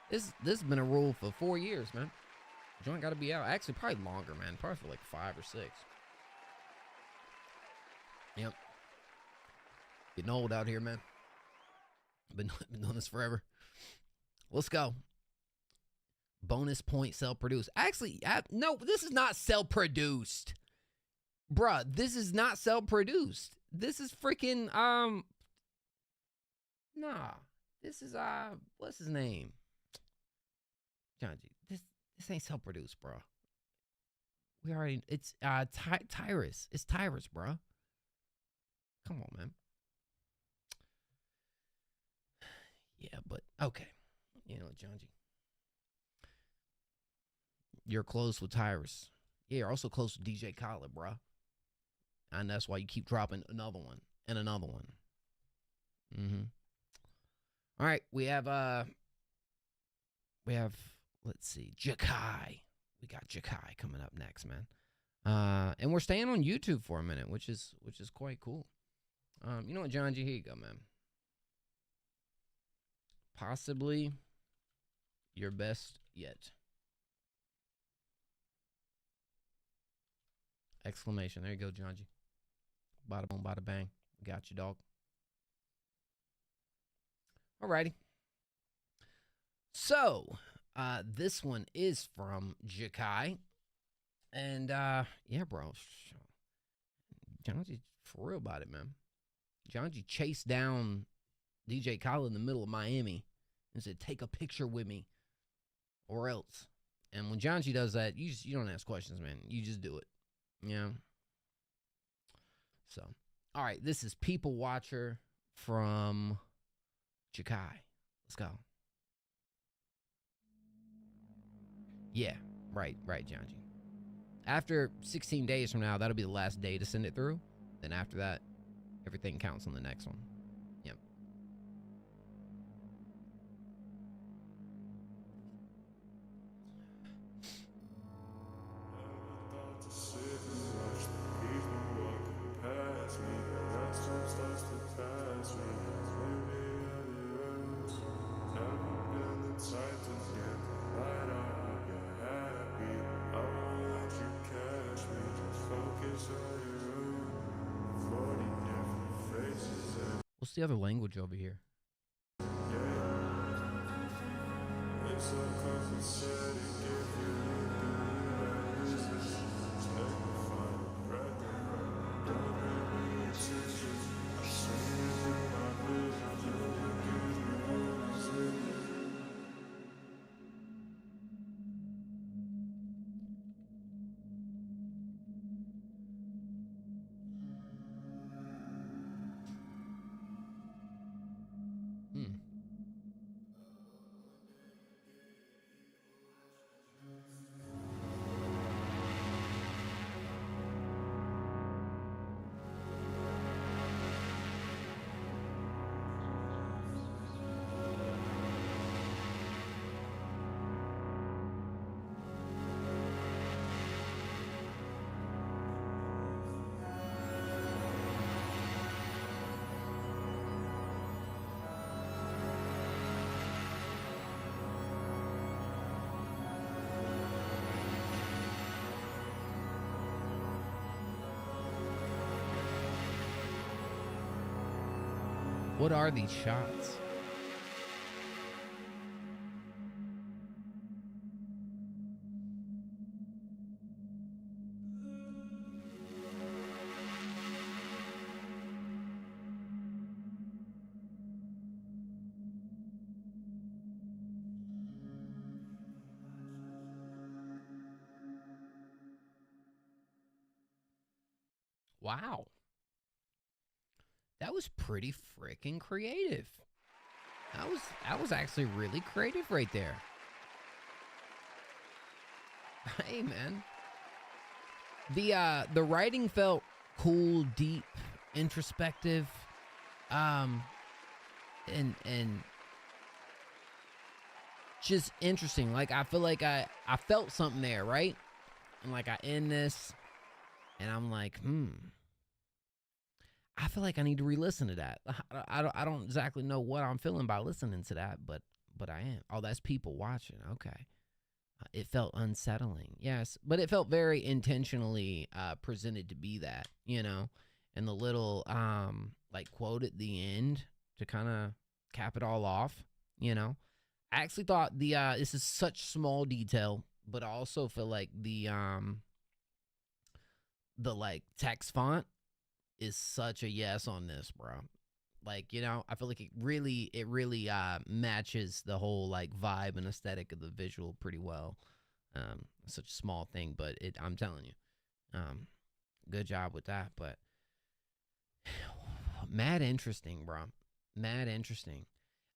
This has been a rule for 4 years, man. Joint gotta be out. Actually, probably longer, man. Probably for like 5 or 6. Yep. Getting old out here, man. Been doing this forever. Let's go. Bonus point self-produced. Actually, no, this is not self-produced. Bruh, this is not self-produced. This is freaking, nah. This is, what's his name? Gianchi, this ain't self-produced, bro. It's, Tyrus. It's Tyrus, bro. Come on, man. Yeah, but, okay. You know, Gianchi. You're close with Tyrus. Yeah, you're also close with DJ Khaled, bro. And that's why you keep dropping another one and another one. All right, we have, let's see, Jakai. We got Jakai coming up next, man. And we're staying on YouTube for a minute, which is quite cool. You know what, Gianchi? Here you go, man. Possibly your best yet. Exclamation. There you go, Gianchi. Bada boom, bada bang. Got you, dog. Alrighty. So, this one is from Jakai. And, yeah, bro. Gianchi, for real about it, man. Gianchi chased down DJ Khaled in the middle of Miami and said, take a picture with me or else. And when Gianchi does that, you don't ask questions, man. You just do it. Yeah. So, all right. This is People Watcher from Jakai. Let's go. Yeah. Right, Gianchi. After 16 days from now, that'll be the last day to send it through. Then after that, everything counts on the next one. Yep. What's the other language over here? What are these shots? Wow. That was pretty freaking creative. That was actually really creative right there. Hey man. The writing felt cool, deep, introspective, and just interesting. Like I feel like I felt something there, right? And like I end this and I'm like, I feel like I need to re-listen to that. I don't exactly know what I'm feeling by listening to that, but I am. Oh, that's people watching. Okay. It felt unsettling. Yes, but it felt very intentionally presented to be that, you know, and the little like quote at the end to kind of cap it all off, you know. I actually thought the this is such small detail, but I also feel like the like text font is such a yes on this, bro. Like, you know, I feel like it really matches the whole like vibe and aesthetic of the visual pretty well. Such a small thing, but I'm telling you, good job with that. But mad interesting, bro. Mad interesting.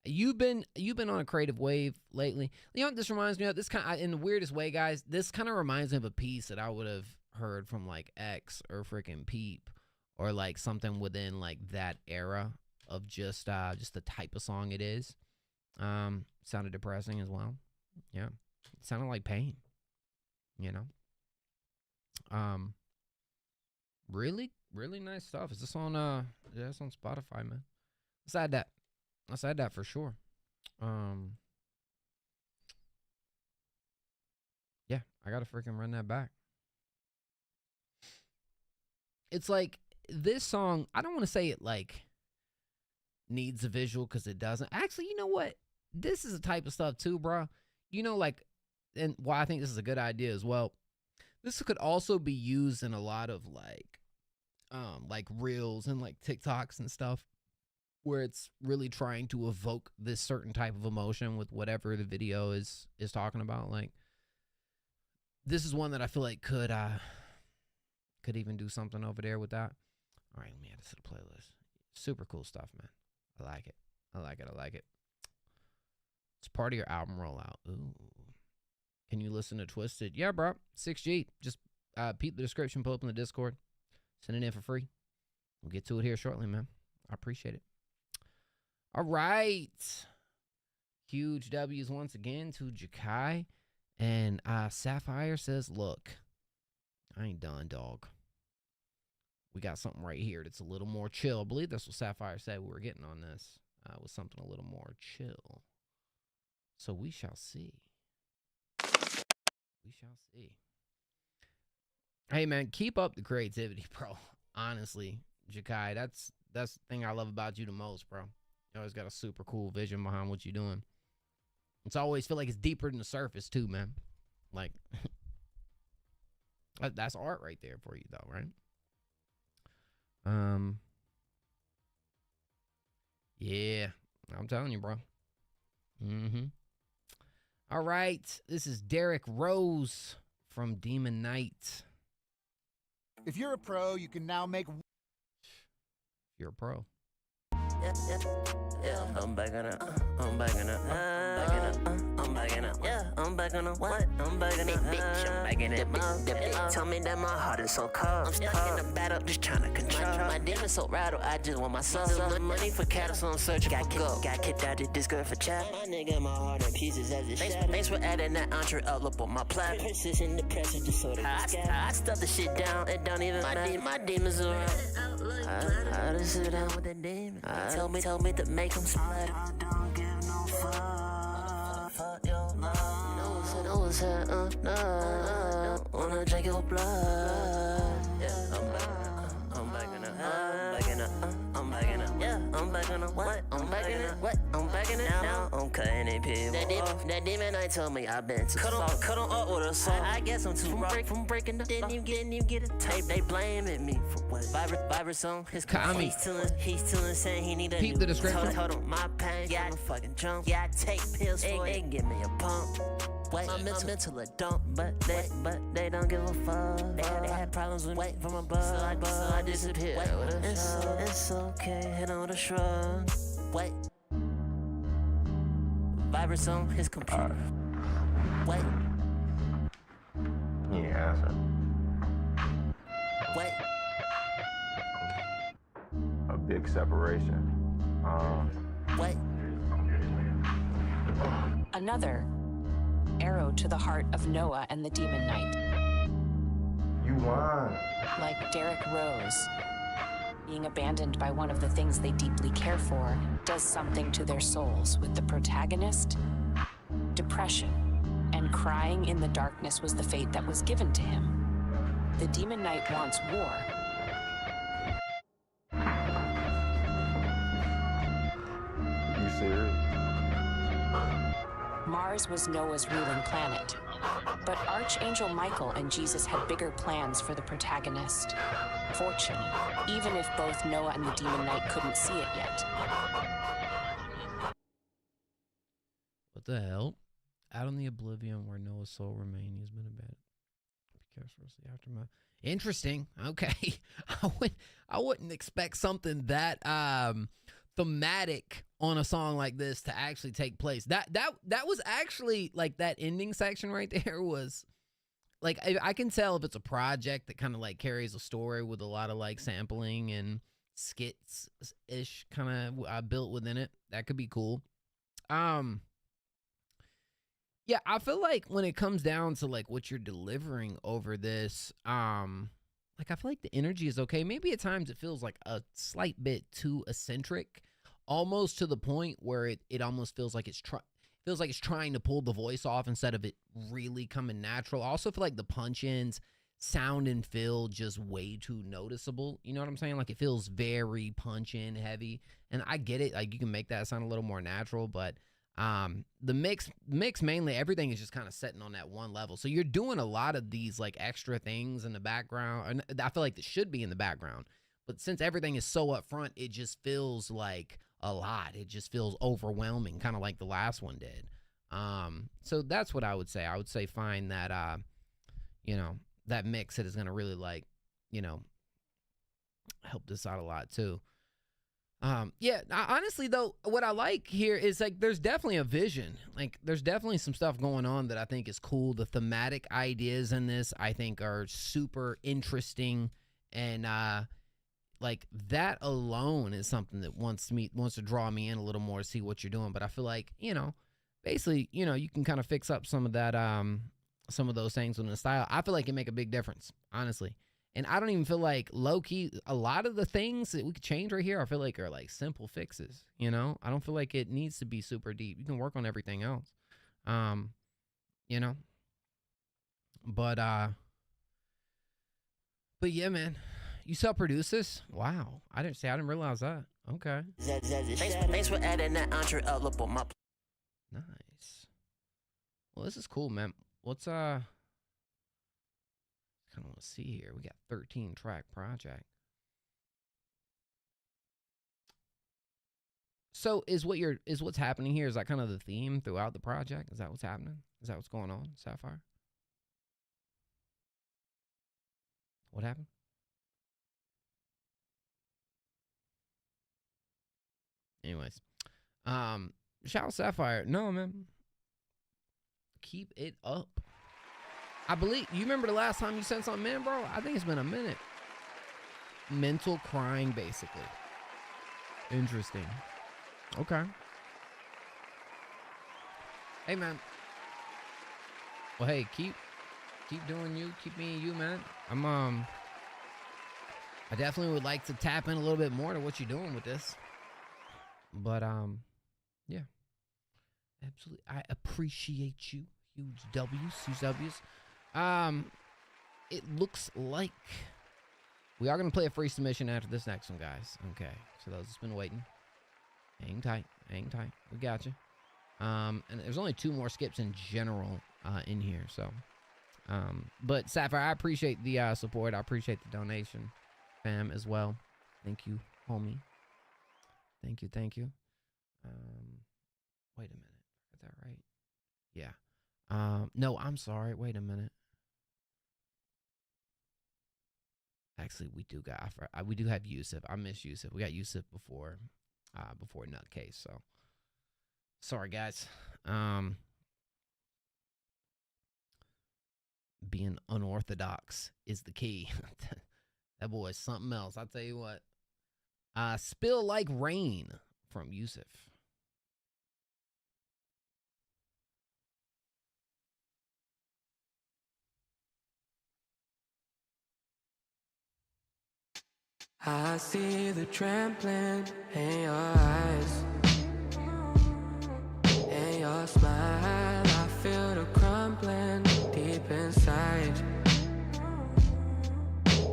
You've been on a creative wave lately. You know what this reminds me of? This kind of, in the weirdest way, guys. This kind of reminds me of a piece that I would have heard from like X or freaking Peep, or like something within like that era of just the type of song it is. Sounded depressing as well. Yeah, it sounded like pain. You know. Really nice stuff. Is this on yeah, it's on Spotify, man. Let's add that for sure. Yeah, I gotta freaking run that back. It's like this song, I don't want to say it like needs a visual, because it doesn't. Actually, you know what? This is the type of stuff too, bro. You know, like, and why I think this is a good idea as well. This could also be used in a lot of like reels and like TikToks and stuff, where it's really trying to evoke this certain type of emotion with whatever the video is talking about. Like, this is one that I feel like could even do something over there with that. All right, let me add this to the playlist. Super cool stuff, man. I like it. I like it. It's part of your album rollout. Ooh. Can you listen to Twisted? Yeah, bro. 6G. Just peep the description, pull up in the Discord. Send it in for free. We'll get to it here shortly, man. I appreciate it. All right. Huge W's once again to Jakai. And Sapphire says, look, I ain't done, dog. We got something right here that's a little more chill. I believe that's what Sapphire said we were getting on this. Was something a little more chill. So we shall see. We shall see. Hey, man, keep up the creativity, bro. Honestly, Jakai, that's the thing I love about you the most, bro. You always got a super cool vision behind what you're doing. It's always feel like it's deeper than the surface, too, man. Like, that's art right there for you, though, right? Yeah, I'm telling you, bro. All right, this is Derek Rose from Demon Knight. If you're a pro, you can now make... You're a pro. Yeah, I'm back on it. I'm back on it. I'm back on it. Yeah, I'm back on it. What? I'm back on it. Bitch, I'm back in it. The bitch tell me that my heart is so cold. I'm stuck in the battle, just trying to control. My demons so rattled, I just want my soul. The money for cattle, so I'm searching for gold. Got kicked out of this girl for chat. My nigga, my heart in pieces as it shattered. Thanks for adding that entree up on my platter. Persistent depression, just so that I stuff the shit down, it don't even matter. My demons around. I just sit down with the demon. Tell me to make them splatter. I don't give no fuck. Fuck your love. No, it's her, no. Wanna drink your blood. Yeah, I'm back in it. I'm back in it. I'm back in it. Yeah, I'm back in the what? I'm back in it. What? I'm back in it now. I'm cutting it people. That demon I told me I've been too soft. Cut on up with a song. I guess I'm too rough. From breaking the didn't even get a tape. They blaming me for what? Vibrate song. His he's telling saying he need a Peep new. the description. Told him my pain. Yeah, I fucking jump. Yeah, I take pills for it. They give me a pump. Wait, my mental a dump, but they don't give a fuck. They had problems with me from above, so I disappeared. It's okay, hit on with a shrug. Wait, virus on his computer. Wait, he ain't answer. Wait, a big separation. Wait, another arrow to the heart of Noah and the Demon Knight. You won. Like Derek Rose, being abandoned by one of the things they deeply care for does something to their souls. With the protagonist, depression and crying in the darkness was the fate that was given to him. The Demon Knight wants war. You serious? Mars was Noah's ruling planet, but Archangel Michael and Jesus had bigger plans for the protagonist. Fortune, even if both Noah and the Demon Knight couldn't see it yet. What the hell? Out in the oblivion where Noah's soul remained, he's been abandoned. Be careful of the aftermath. Interesting. Okay. I wouldn't expect something that thematic on a song like this to actually take place. That was actually like that ending section right there was like I can tell if it's a project that kind of like carries a story with a lot of like sampling and skits ish kind of built within it. That could be cool. Yeah, I feel like when it comes down to like what you're delivering over this, like I feel like the energy is okay. Maybe at times it feels like a slight bit too eccentric, almost to the point where it almost feels like it's trying to pull the voice off instead of it really coming natural. I also feel like the punch-ins sound and feel just way too noticeable. You know what I'm saying? Like it feels very punch-in heavy, and I get it. Like you can make that sound a little more natural, but the mix mainly everything is just kind of setting on that one level. So you're doing a lot of these like extra things in the background, and I feel like this should be in the background, but since everything is so up front, it just feels like a lot. It just feels overwhelming, kind of like the last one did. So that's what I would say. I would say find that you know, that mix that is going to really like, you know, help this out a lot too. Yeah, honestly though, what I like here is like there's definitely a vision. Like there's definitely some stuff going on that I think is cool. The thematic ideas in this I think are super interesting, and like that alone is something that wants to draw me in a little more to see what you're doing. But I feel like, you know, basically, you know, you can kind of fix up some of that some of those things with the style. I feel like it make a big difference, honestly. And I don't even feel like low-key, a lot of the things that we could change right here, I feel like are like simple fixes, you know? I don't feel like it needs to be super deep. You can work on everything else, you know? But yeah, man. You self-produce this? Wow. I didn't realize that. Okay. Thanks for adding that entree up on my... Nice. Well, this is cool, man. What's, kind of want to see here. We got 13 track project. So is what's happening here? Is that kind of the theme throughout the project? Is that what's happening? Is that what's going on, Sapphire? What happened? Anyways, shout out Sapphire. No, man. Keep it up. I believe, you remember the last time you sent something in, bro? I think it's been a minute. Mental crying, basically. Interesting. Okay. Hey, man. Well, hey, keep doing you. Keep being you, man. I definitely would like to tap in a little bit more to what you're doing with this. But, yeah. Absolutely. I appreciate you. Huge W's, huge W's. It looks like we are going to play a free submission after this next one, guys. Okay, so those that's been waiting. Hang tight. Hang tight. We got you. And there's only 2 more skips in general in here. So, but Sapphire, I appreciate the support. I appreciate the donation, fam, as well. Thank you, homie. Thank you. Thank you. Wait a minute. Is that right? Yeah. No, I'm sorry. Wait a minute. Actually, we do have Yusuf. I miss Yusuf. We got Yusuf before Nutcase. So sorry, guys. Being unorthodox is the key. That boy is something else. I'll tell you what. Spill Like Rain from Yusuf. I see the trampling in your eyes, in your smile. I feel the crumbling deep inside.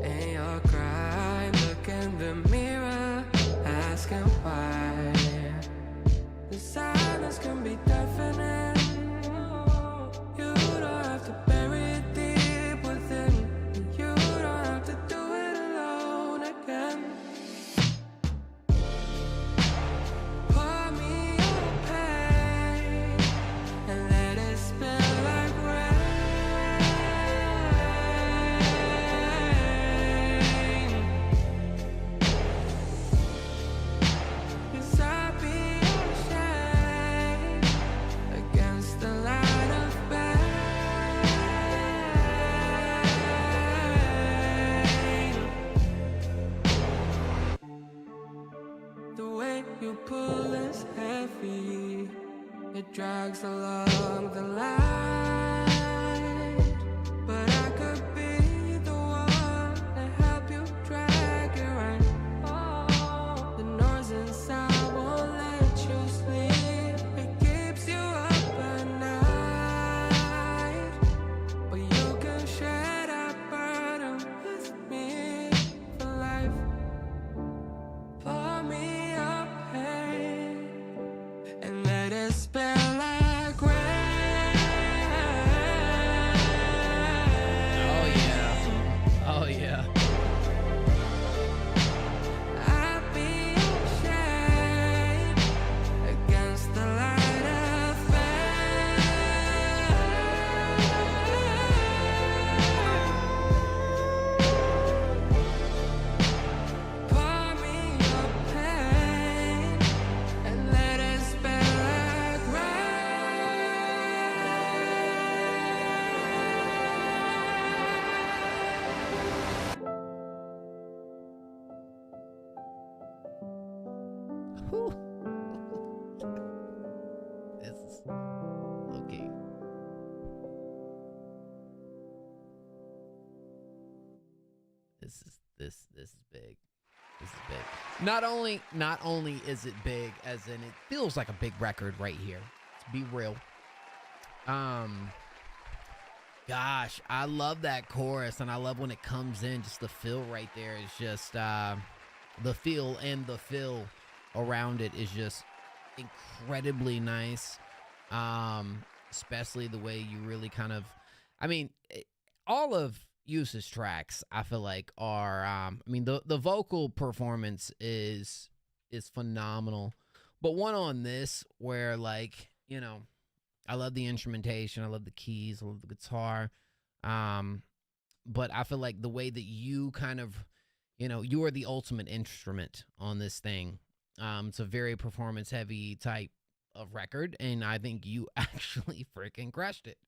In your cry, look in the mirror, asking why. The silence can be deafening. You don't have to bury it deep within. You don't have to do it alone again. Pour me your pain and let it spill like rain. 'Cause I'd be ashamed against the light of pain. The weight you pull is heavy. It drags along the line. But I could be the one to help you drag it right. The noise inside won't let you sleep. It keeps you up at night. But you can share that burden with me for life. Pour me your pain and let it spill like rain. Oh yeah. Oh yeah. I'd be ashamed against the light of faith. Pour me your pain and let it spill like Whew. This is okay. This is big. This is big. Not only is it big, as in it feels like a big record right here. To be real. Gosh, I love that chorus, and I love when it comes in. Just the feel right there is just the feel and the fill around it is just incredibly nice. Especially the way you really kind of, all of Use's tracks, I feel like are, the vocal performance is phenomenal, but one on this where, like, you know, I love the instrumentation, I love the keys, I love the guitar, but I feel like the way that you kind of, you know, you are the ultimate instrument on this thing. It's a very performance heavy type of record, and I think you actually freaking crushed it.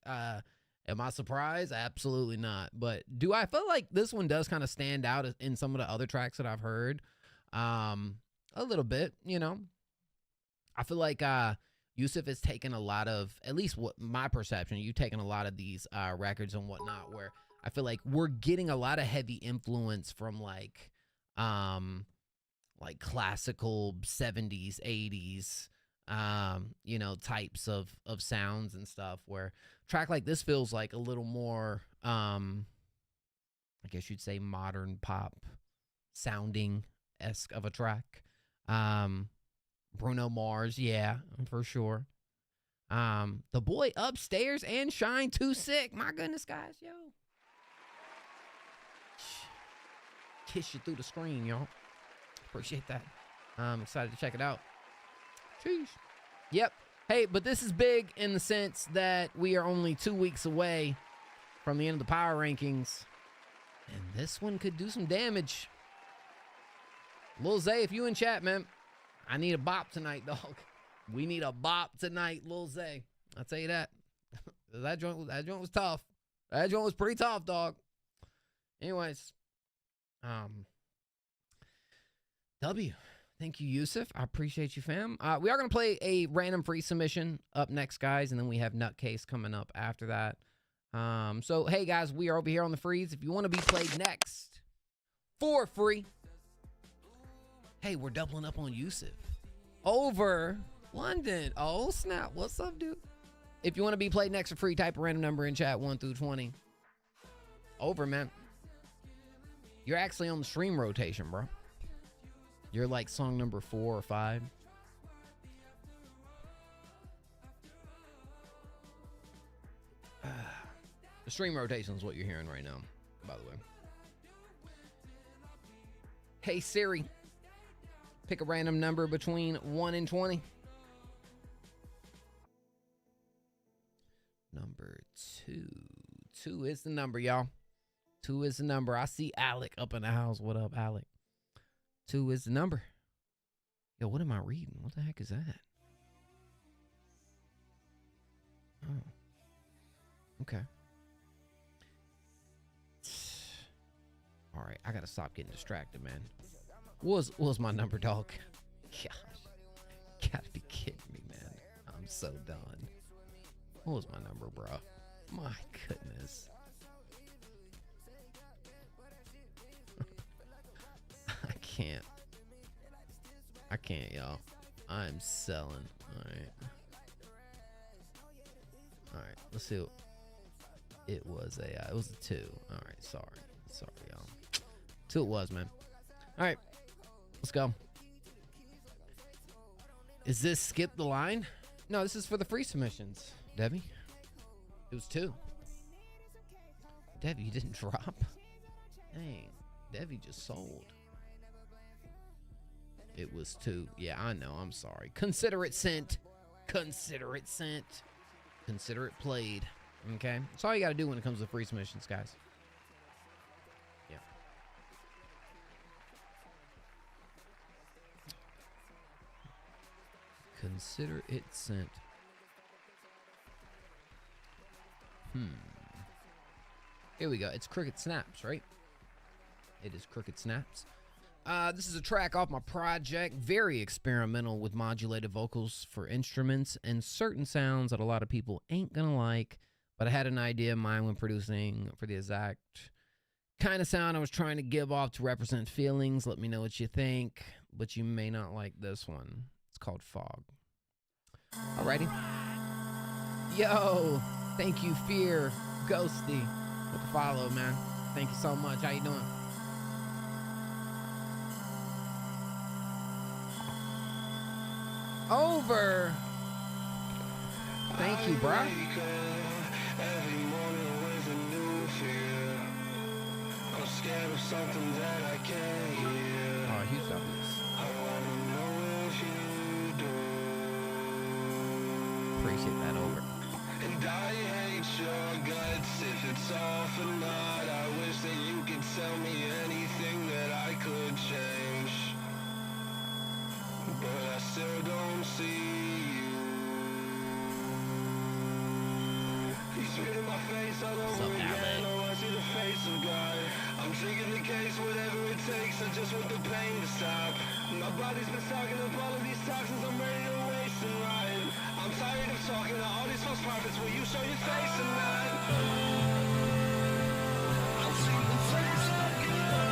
Am I surprised? Absolutely not. But do I feel like this one does kind of stand out in some of the other tracks that I've heard? A little bit, you know. I feel like Yusuf has taken a lot of, at least what my perception, you've taken a lot of these records and whatnot, where I feel like we're getting a lot of heavy influence from like classical 70s, 80s, you know, types of sounds and stuff, where a track like this feels like a little more, I guess you'd say modern pop sounding esque of a track. Bruno Mars, yeah, for sure. The Boy Upstairs and Shine Too Sick. My goodness, guys, yo. Kiss you through the screen, y'all. Appreciate that. I'm excited to check it out. Sheesh. Yep. Hey, but this is big in the sense that we are only 2 weeks away from the end of the power rankings. And this one could do some damage. Lil Zay, if you in chat, man, I need a bop tonight, dog. We need a bop tonight, Lil Zay. I'll tell you that. That joint was tough. That joint was pretty tough, dog. Anyways. W. Thank you, Yusuf. I appreciate you, fam. We are going to play a random free submission up next, guys, and then we have Nutcase coming up after that. So, hey, guys, we are over here on the freeze. If you want to be played next for free, hey, we're doubling up on Yusuf over London. Oh, snap. What's up, dude? If you want to be played next for free, type a random number in chat, 1 through 20. Over, man. You're actually on the stream rotation, bro. You're like song number 4 or 5. The stream rotation is what you're hearing right now, by the way. Hey, Siri. Pick a random number between 1 and 20. Number 2. 2 is the number, y'all. 2 is the number. I see Alec up in the house. What up, Alec? 2 is the number. Yo, what am I reading? What the heck is that? Oh. Okay. All right, I gotta stop getting distracted, man. What was my number, dog? Gosh. Gotta be kidding me, man. I'm so done. What was my number, bro? My goodness. I can't, y'all. I'm selling. All right. Let's see. It was a 2. All right. Sorry, y'all. 2 it was, man. All right. Let's go. Is this skip the line? No, this is for the free submissions, Debbie. It was 2. Debbie, you didn't drop? Dang. Debbie just sold. It was 2. Yeah, I know. I'm sorry. Consider it sent. Consider it sent. Consider it played. Okay? That's all you got to do when it comes to free submissions, guys. Yeah. Consider it sent. Here we go. It's Crooked Snaps, right? It is Crooked Snaps. This is a track off my project. Very experimental with modulated vocals for instruments and certain sounds that a lot of people ain't gonna like. But I had an idea in mind when producing for the exact kind of sound I was trying to give off to represent feelings. Let me know what you think, but you may not like this one. It's called Fog. Alrighty. Yo, thank you, Fear Ghosty, with the follow, man. Thank you so much. How you doing? Over. Thank you, bro. Every morning with a new fear. I'm scared of something that I can't hear. Oh, he's obvious. I wanna know if you do. Appreciate that, Over. And I hate your guts if it's off or not. I wish that you could tell me anything that I could change. But I still don't see you. You spit in my face all over again. Oh, I see the face of God. I'm drinking the case, whatever it takes. I just want the pain to stop. My body's been stocking up all of these toxins. I'm ready to waste and ride. I'm tired of talking to all these false prophets. Will you show your face or not? I'm seeing the face of God.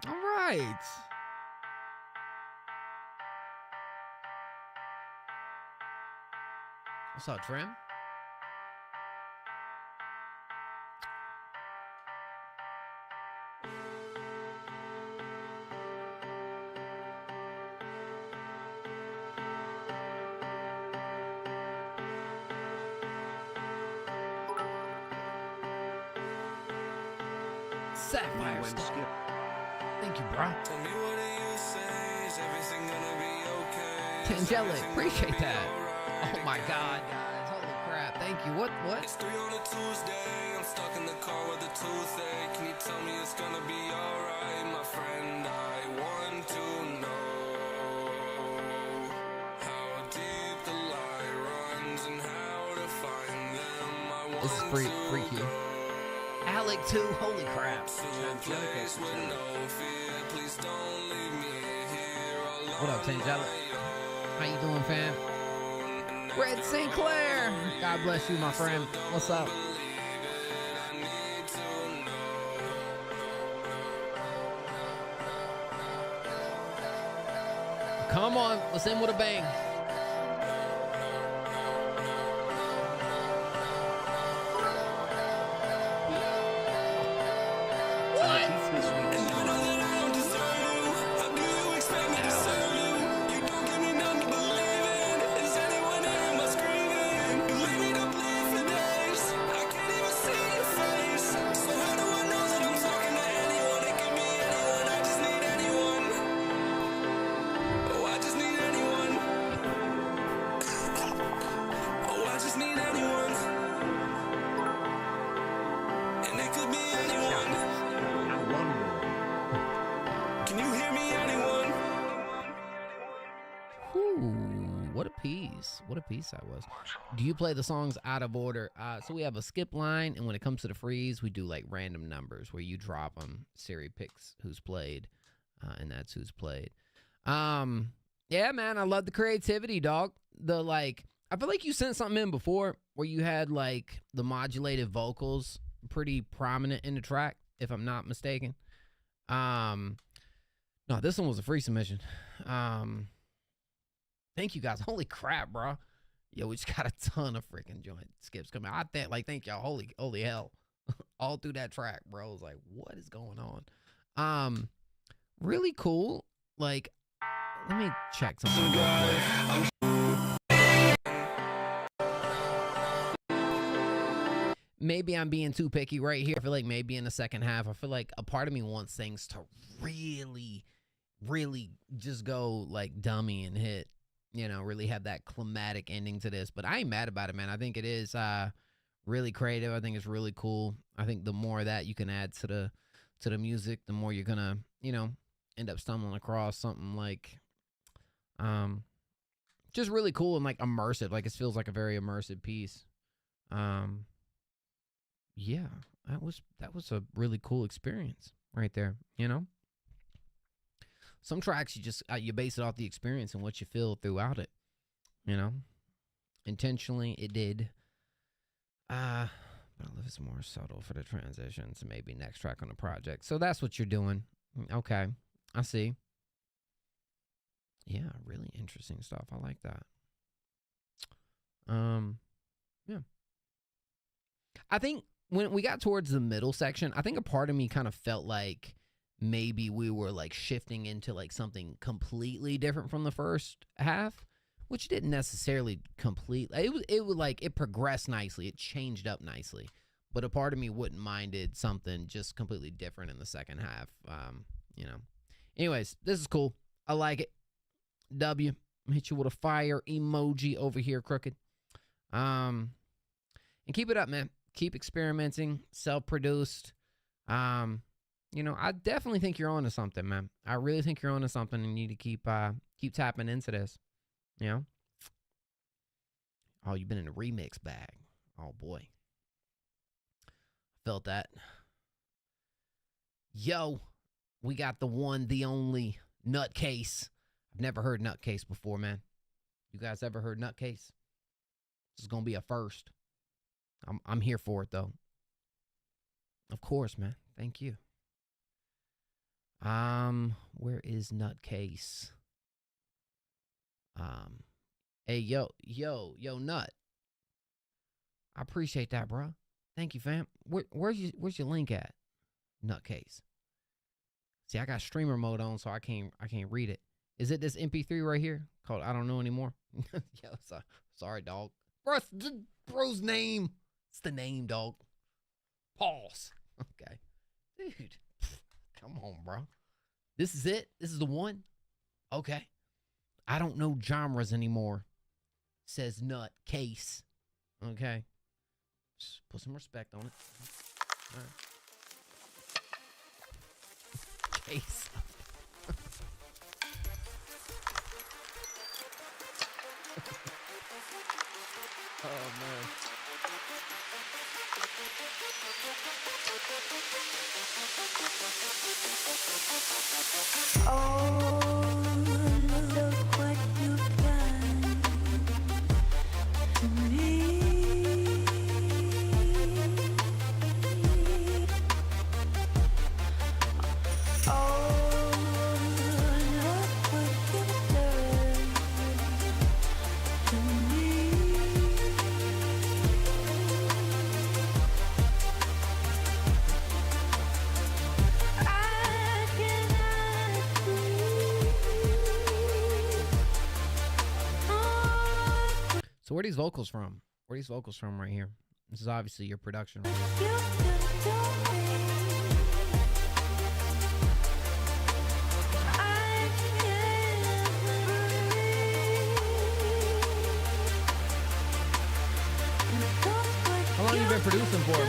All right. What's up, Trim? Sapphire Skip. Thank you, bro. Tangelic, appreciate that. Oh my God, guys. Holy crap. Thank you. What? It's 3 on a Tuesday. I'm stuck in the car with a toothache. Can you tell me it's gonna be alright, my friend? I want to know how deep the lie runs and how to find them. I want This is freaky. Alec too. Holy crap. What up, Tangelic? How you doing, fam? Red St. Clair. God bless you, my friend. What's up? Come on, let's end with a bang. What a piece that was. Do you play the songs out of order? So we have a skip line, and when it comes to the freeze, we do like random numbers where you drop them. Siri picks who's played, and that's who's played. Yeah, man, I love the creativity, dog. I feel like you sent something in before where you had like the modulated vocals pretty prominent in the track, if I'm not mistaken. No, this one was a free submission. Thank you guys. Holy crap, bro. Yo, we just got a ton of freaking joint skips coming. I think, thank y'all. Holy hell. All through that track, bro. I was like, what is going on? Really cool. Like, let me check something real quick. Maybe I'm being too picky right here. I feel like maybe in the second half, I feel like a part of me wants things to really just go like dummy and hit. You know, really have that climatic ending to this. But I ain't mad about it, man. I think it is really creative. I think it's really cool. I think the more that you can add to the music, the more you're gonna, you know, end up stumbling across something like just really cool and like immersive. Like it feels like a very immersive piece. Yeah, that was a really cool experience right there, you know? Some tracks you just you base it off the experience and what you feel throughout it, you know. Intentionally, it did. But I love it's more subtle for the transitions. Maybe next track on the project. So that's what you're doing. Okay, I see. Yeah, really interesting stuff. I like that. Yeah. I think when we got towards the middle section, I think a part of me kind of felt like maybe we were like shifting into like something completely different from the first half, which didn't necessarily complete. It was like it progressed nicely. It changed up nicely, but a part of me wouldn't minded something just completely different in the second half. You know. Anyways, this is cool. I like it. W, hit you with a fire emoji over here, crooked. And keep it up, man. Keep experimenting. Self-produced. You know, I definitely think you're onto something, man. I really think you're onto something, and you need to keep tapping into this. You know? Oh, you've been in a remix bag. Oh boy. Felt that. Yo, we got the one, the only Nutcase. I've never heard Nutcase before, man. You guys ever heard Nutcase? This is gonna be a first. I'm here for it though. Of course, man. Thank you. Where is Nutcase? Hey, yo, Nut. I appreciate that, bro. Thank you, fam. Where's your link at? Nutcase. See, I got streamer mode on, so I can't read it. Is it this MP3 right here called I Don't Know Anymore? Yo, sorry, dog. Bro's name. It's the name, dog. Pause. Okay. Dude, come on, bro. This is it? This is the one? Okay. I don't know genres anymore. Says Nutcase. Okay. Just put some respect on it. All right. Case. Oh, man. Look what you've done to me. So where are these vocals from? Where are these vocals from right here? This is obviously your production. Right? How long you been producing for?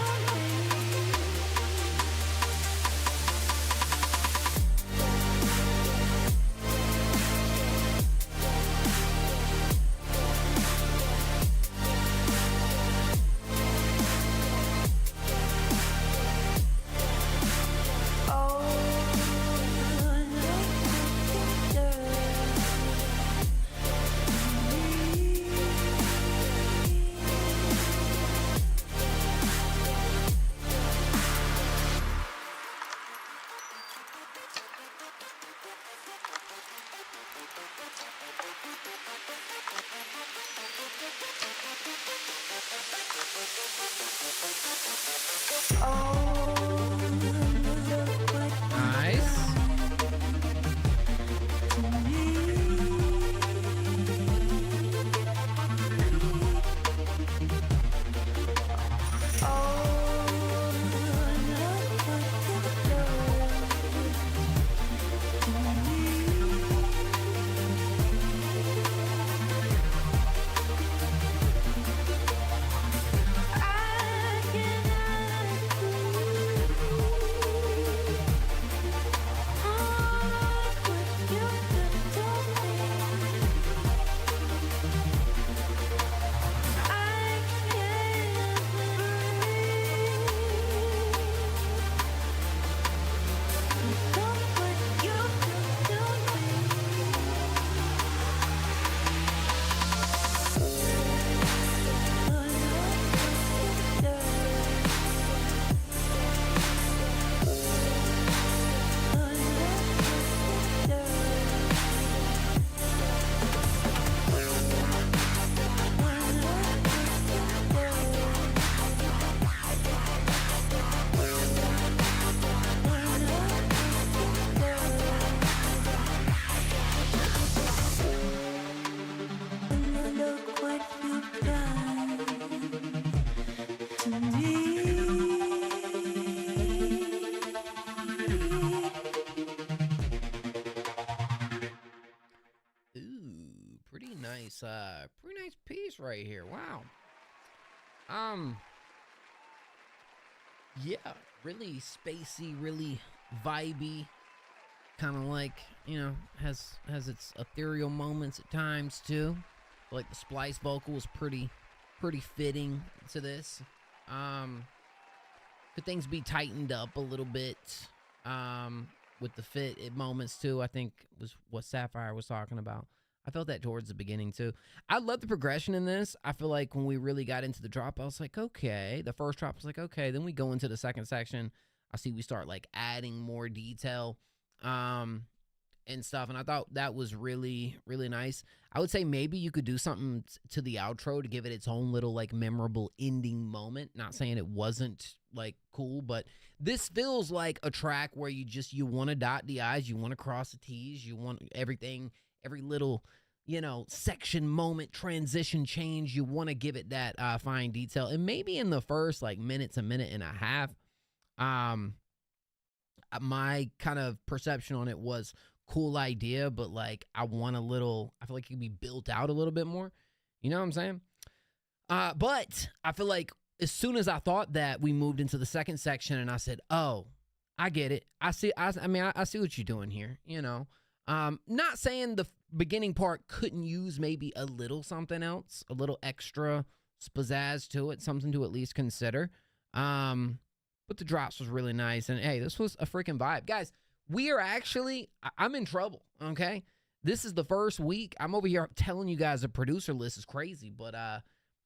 Pretty nice piece right here. Wow. Yeah, really spacey, really vibey. Kind of like, you know, has its ethereal moments at times too. Like the splice vocal was pretty fitting to this. Could things be tightened up a little bit with the fit at moments too? I think was what Sapphire was talking about. I felt that towards the beginning too. I love the progression in this. I feel like when we really got into the drop, I was like, okay. The first drop was like, okay. Then we go into the second section. I see we start like adding more detail. and stuff. And I thought that was really, really nice. I would say maybe you could do something to the outro to give it its own little like memorable ending moment. Not saying it wasn't like cool, but this feels like a track where you want to dot the I's, you want to cross the T's, you want everything, every little, section, moment, transition, change. You want to give it that fine detail. And maybe in the first like minute and a half, my kind of perception on it was cool idea, but like I feel like it could be built out a little bit more. You know what I'm saying? But I feel like as soon as I thought that, we moved into the second section and I said, oh, I get it. I see what you're doing here, Not saying the beginning part couldn't use maybe a little something else, a little extra pizzazz to it, something to at least consider. But the drops was really nice. And hey, this was a freaking vibe. Guys, I'm in trouble, okay? This is the first week. I'm over here telling you guys the producer list is crazy, but,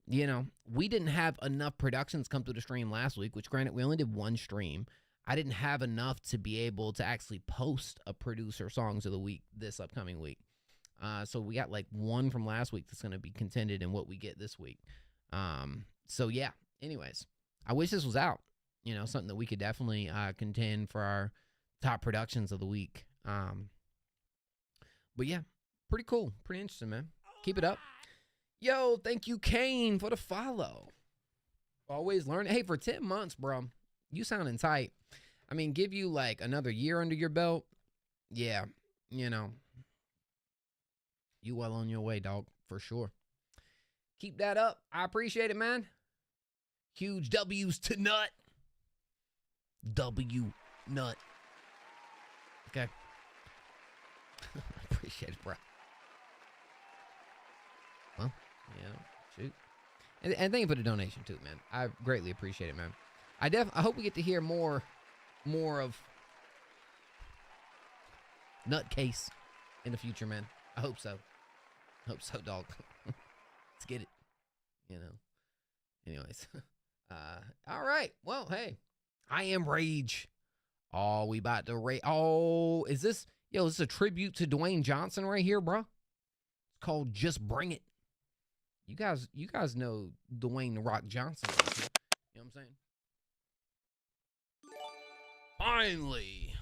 we didn't have enough productions come through the stream last week, which granted, we only did one stream. I didn't have enough to be able to actually post a producer songs of the week this upcoming week. So we got like one from last week that's going to be contended in what we get this week. So yeah, anyways, I wish this was out, something that we could definitely contend for our top productions of the week. But yeah, pretty cool. Pretty interesting, man. Keep it up. Yo, thank you, Kane, for the follow. Always learning. Hey, for 10 months, bro, you sounding tight. I mean, give you like another year under your belt. Yeah, you well on your way, dog, for sure. Keep that up. I appreciate it, man. Huge W's to Nut. W Nut. Okay. Appreciate it, bro. Well, shoot. And thank you for the donation too, man. I greatly appreciate it, man. I hope we get to hear more of Nutcase in the future, man. I hope so. Dog. Let's get it. Anyways. All right. Well, hey. I am Rage. Oh, we about to rage. Oh, is this a tribute to Dwayne Johnson right here, bro? It's called Just Bring It. You guys know Dwayne The Rock Johnson. You know what I'm saying? Finally,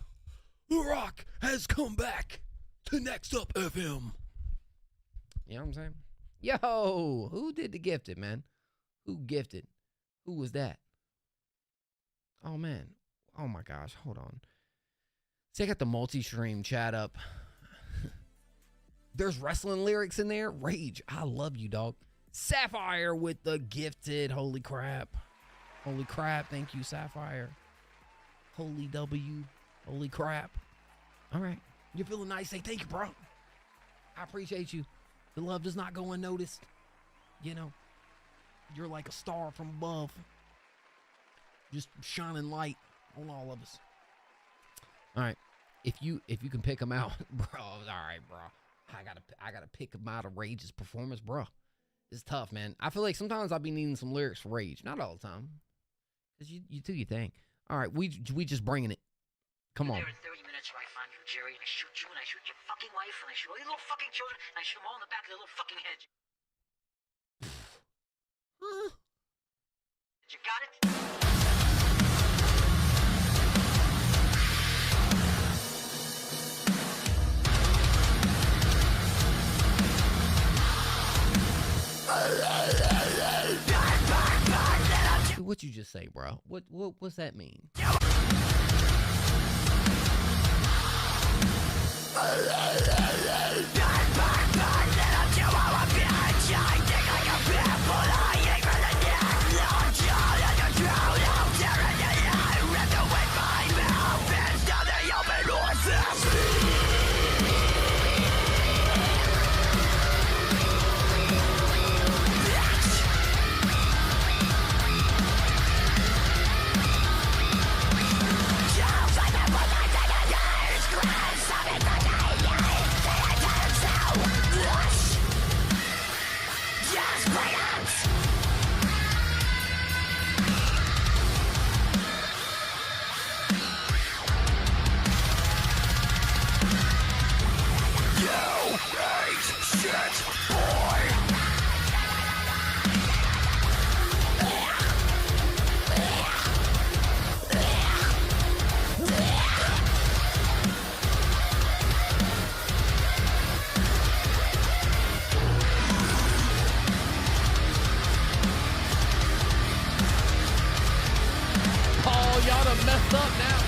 The Rock has come back to Next Up FM. You know what I'm saying? Yo, who did the gifted, man? Who gifted? Who was that? Oh, man. Oh, my gosh. Hold on. See, I got the multi-stream chat up. There's wrestling lyrics in there. Rage. I love you, dog. Sapphire with the gifted. Holy crap. Holy crap. Thank you, Sapphire. Holy W. Holy crap. All right. You're feeling nice. Say thank you, bro. I appreciate you. The love does not go unnoticed. You're like a star from above. Just shining light on all of us. All right. If you can pick them out, bro. All right, bro. I gotta pick them out of Rage's performance, bro. It's tough, man. I feel like sometimes I'll be needing some lyrics for Rage. Not all the time. Because you do your thing. All right, we just bringing it. Come on. There in 30 minutes, or I find you, Jerry, and I shoot you, and I shoot your fucking wife, and I shoot all your little fucking children, and I shoot them all in the back of their little fucking heads. Huh? You got it? What you just say, bro? What's that mean? y'all done messed up now.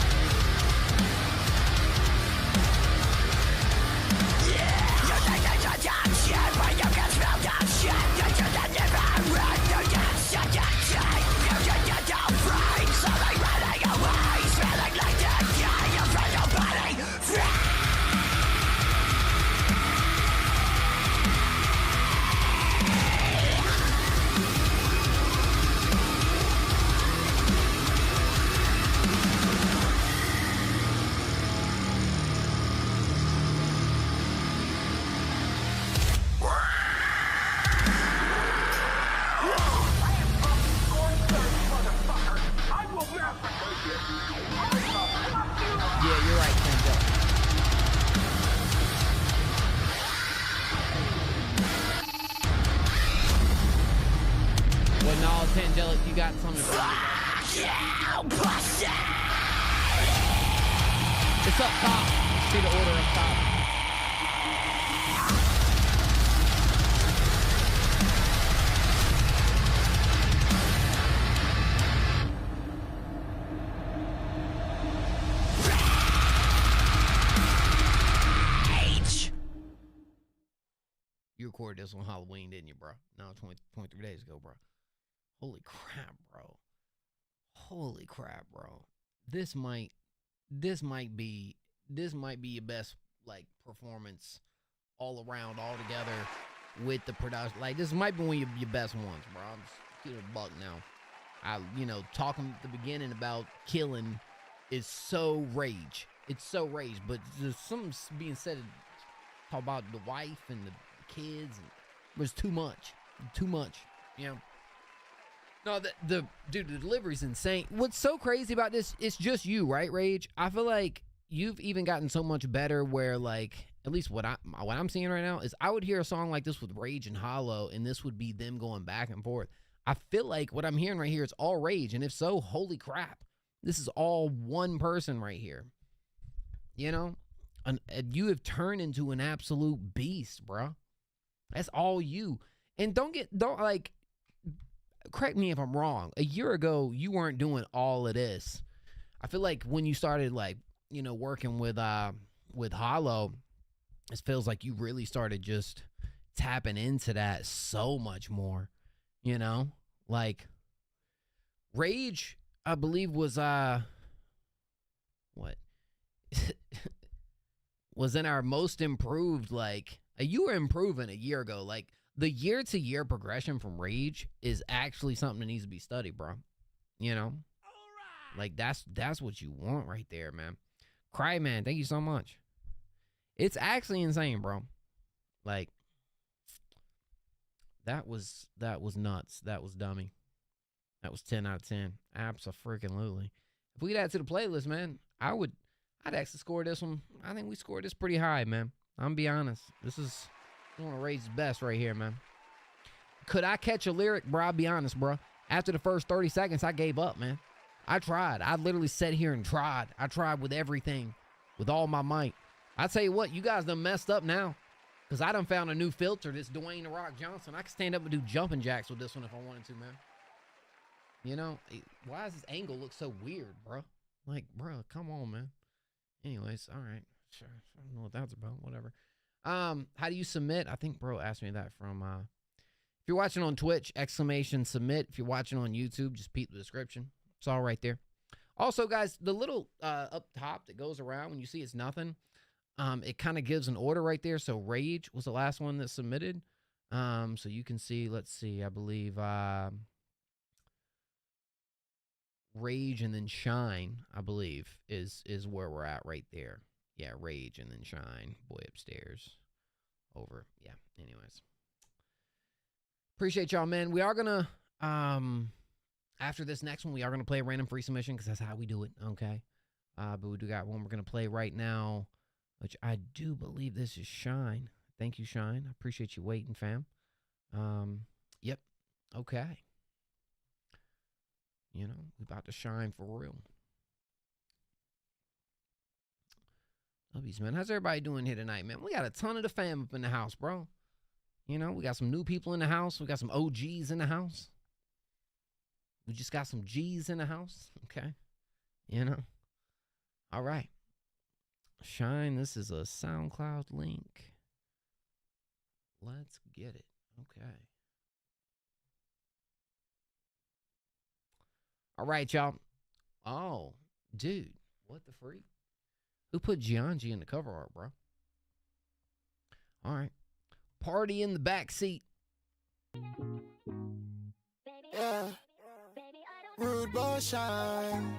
Yeah, you're right, Tangel. Well, no, Tangelic, you got something. It's up top. See the order up top. You recorded this on Halloween, didn't you, bro? No, 23 days ago, bro. Holy crap, bro. Holy crap, bro. This might be your best like performance all around, all together with the production. Like this might be one of your best ones, bro. I'm just keeping a buck now. Talking at the beginning about killing is so rage. It's so rage, but there's something being said talk about the wife and the kids, and it was too much, you know. No, the delivery's insane. What's so crazy about this? It's just you, right, Rage? I feel like you've even gotten so much better. Where like, at least what I'm seeing right now is, I would hear a song like this with Rage and Hollow, and this would be them going back and forth. I feel like what I'm hearing right here is all Rage, and if so, holy crap, this is all one person right here. You know, you have turned into an absolute beast, bro. That's all you. And don't like, correct me if I'm wrong. A year ago, you weren't doing all of this. I feel like when you started, like, you know, working with Hollow, it feels like you really started just tapping into that so much more. You know, like Rage, I believe was what was in our most improved. Like, you were improving a year ago. Like, the year-to-year progression from Rage is actually something that needs to be studied, bro. You know? Like, that's what you want right there, man. Cry, man, thank you so much. It's actually insane, bro. Like, that was nuts. That was dummy. That was 10 out of 10. Abso-freaking-lutely. If we add to the playlist, man, I'd actually score this one. I think we scored this pretty high, man. I'm gonna be honest. This is one of Rage's best right here, man. Could I catch a lyric, bro? I'll be honest, bro. After the first 30 seconds, I gave up, man. I tried. I literally sat here and tried. I tried with everything, with all my might. I tell you what, you guys done messed up now, because I done found a new filter, this Dwayne The Rock Johnson. I can stand up and do jumping jacks with this one if I wanted to, man. You know, why does this angle look so weird, bro? Like, bro, come on, man. Anyways, all right. Sure. I don't know what that's about. Whatever. How do you submit? I think bro asked me that from if you're watching on Twitch, _submit. If you're watching on YouTube, just peep the description. It's all right there. Also, guys, the little up top that goes around when you see it's nothing, it kind of gives an order right there. So Rage was the last one that submitted. So you can see, let's see, I believe Rage and then Shine, I believe, is where we're at right there. Yeah, Rage and then Shine. Boy upstairs. Over. Yeah, anyways. Appreciate y'all, man. We are going to, after this next one, we are going to play a random free submission because that's how we do it, okay? But we do got one we're going to play right now, which I do believe this is Shine. Thank you, Shine. I appreciate you waiting, fam. Yep. Okay. You know, we about to shine for real. Man, how's everybody doing here tonight, man? We got a ton of the fam up in the house, bro. You know, we got some new people in the house. We got some OGs in the house. We just got some G's in the house. Okay. You know? All right. Shine, this is a SoundCloud link. Let's get it. Okay. All right, y'all. Oh, dude. What the freak? Who put Gianji in the cover art, bro? All right. Party in the back seat. Yeah. Rude boy shine.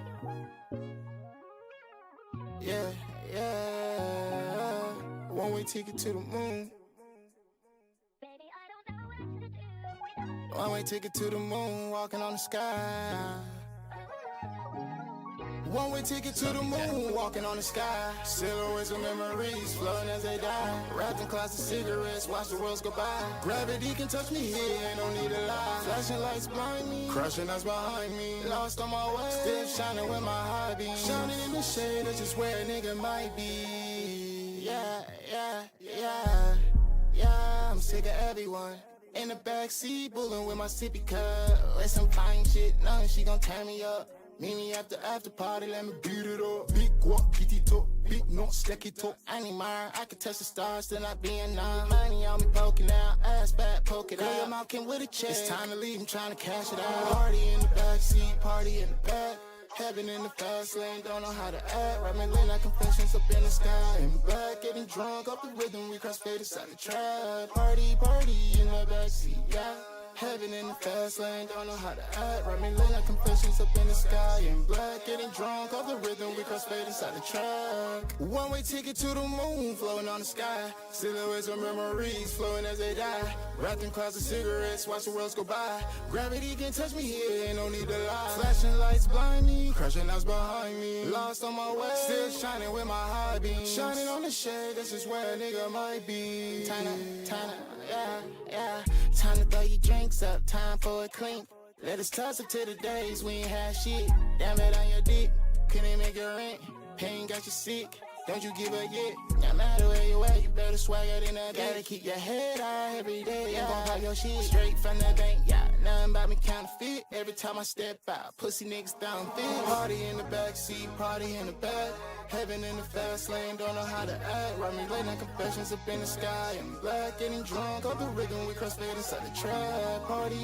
Yeah, yeah. One-way ticket to the moon. One-way ticket to the moon, walking on the sky. One-way ticket to the moon, walking on the sky. Silhouettes of memories, floating as they die. Wrapped in clouds of cigarettes, watch the worlds go by. Gravity can touch me here, ain't no need to lie. Flashing lights blind me, crushing us behind me. Lost on my way, still shining with my high beam. Shining in the shade, that's just where a nigga might be. Yeah, yeah, yeah, yeah. I'm sick of everyone. In the backseat, bullin' with my sippy cup. With some fine shit, nothing she gon' turn me up. Meet me after party, let me beat it up. Big guap, kitty top, big not stacky top. I need mine, I can touch the stars, still not being none. Money on me poking out, ass back, poke it out. Your mouth came with a check. It's time to leave, I'm trying to cash it out. Party in the backseat, party in the back. Heaven in the fast lane, don't know how to act. Right, man, late night confessions up in the sky. In black, getting drunk off the rhythm, we cross fade inside the trap. Party in the backseat, yeah. Heaven in the fast lane, don't know how to act. Right, me late night confessions up in the sky. In black, getting drunk off the rhythm, we cross fade inside the track. One-way ticket to the moon, floating on the sky. Silhouettes of memories, flowing as they die. Wrapped in clouds of cigarettes, watch the worlds go by. Gravity can touch me here, ain't no need to lie. Flashing lights blind me, crushing us behind me. Lost on my way, still shining with my high beam. Shining on the shade, this is where a nigga might be. Time, yeah, yeah. Time to throw your drinks up, time for a clink. Let us toss up to the days we ain't had shit. Damn it on your dick, couldn't make your rent. Pain got you sick, don't you give a yet. No matter where you at, you better swag out in that. Gotta keep your head high every day. Yeah, gon' pop your shit straight from the bank. Yeah, nothing about me counterfeit. Every time I step out, pussy niggas down fit. Party in the backseat, party in the back. Heaven in the fast lane, don't know how to act. Right, me late night confessions up in the sky. In black, getting drunk off the rhythm, we cross fade inside the trap. Party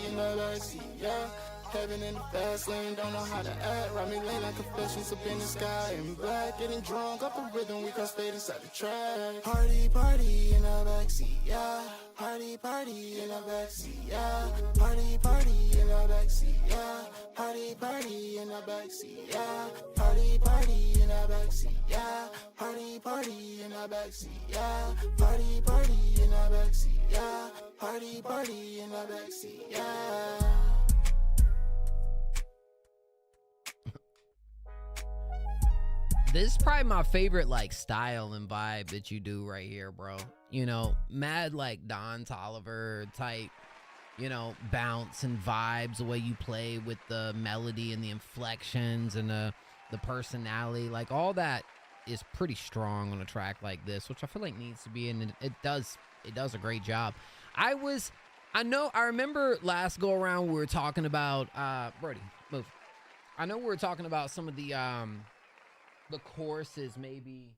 in the backseat, yeah. Heaven in the fast lane, don't know how to act. Right, me late night confessions up in the sky. In black, getting drunk off the rhythm, we cross fade inside the trap. Party in the backseat, yeah. Party in the backseat, yeah. Party in the backseat, yeah. Party in the backseat, yeah. Party in the backseat, yeah. Party in the backseat, yeah. Party in the backseat, yeah. Party in the backseat, yeah. This is probably my favorite like style and vibe that you do right here, bro. You know, mad like Don Toliver type, you know, bounce and vibes, the way you play with the melody and the inflections and the personality, like all that is pretty strong on a track like this, which I feel like needs to be, and it does a great job. I remember last go around we were talking about Brody, move. I know we were talking about some of the choruses maybe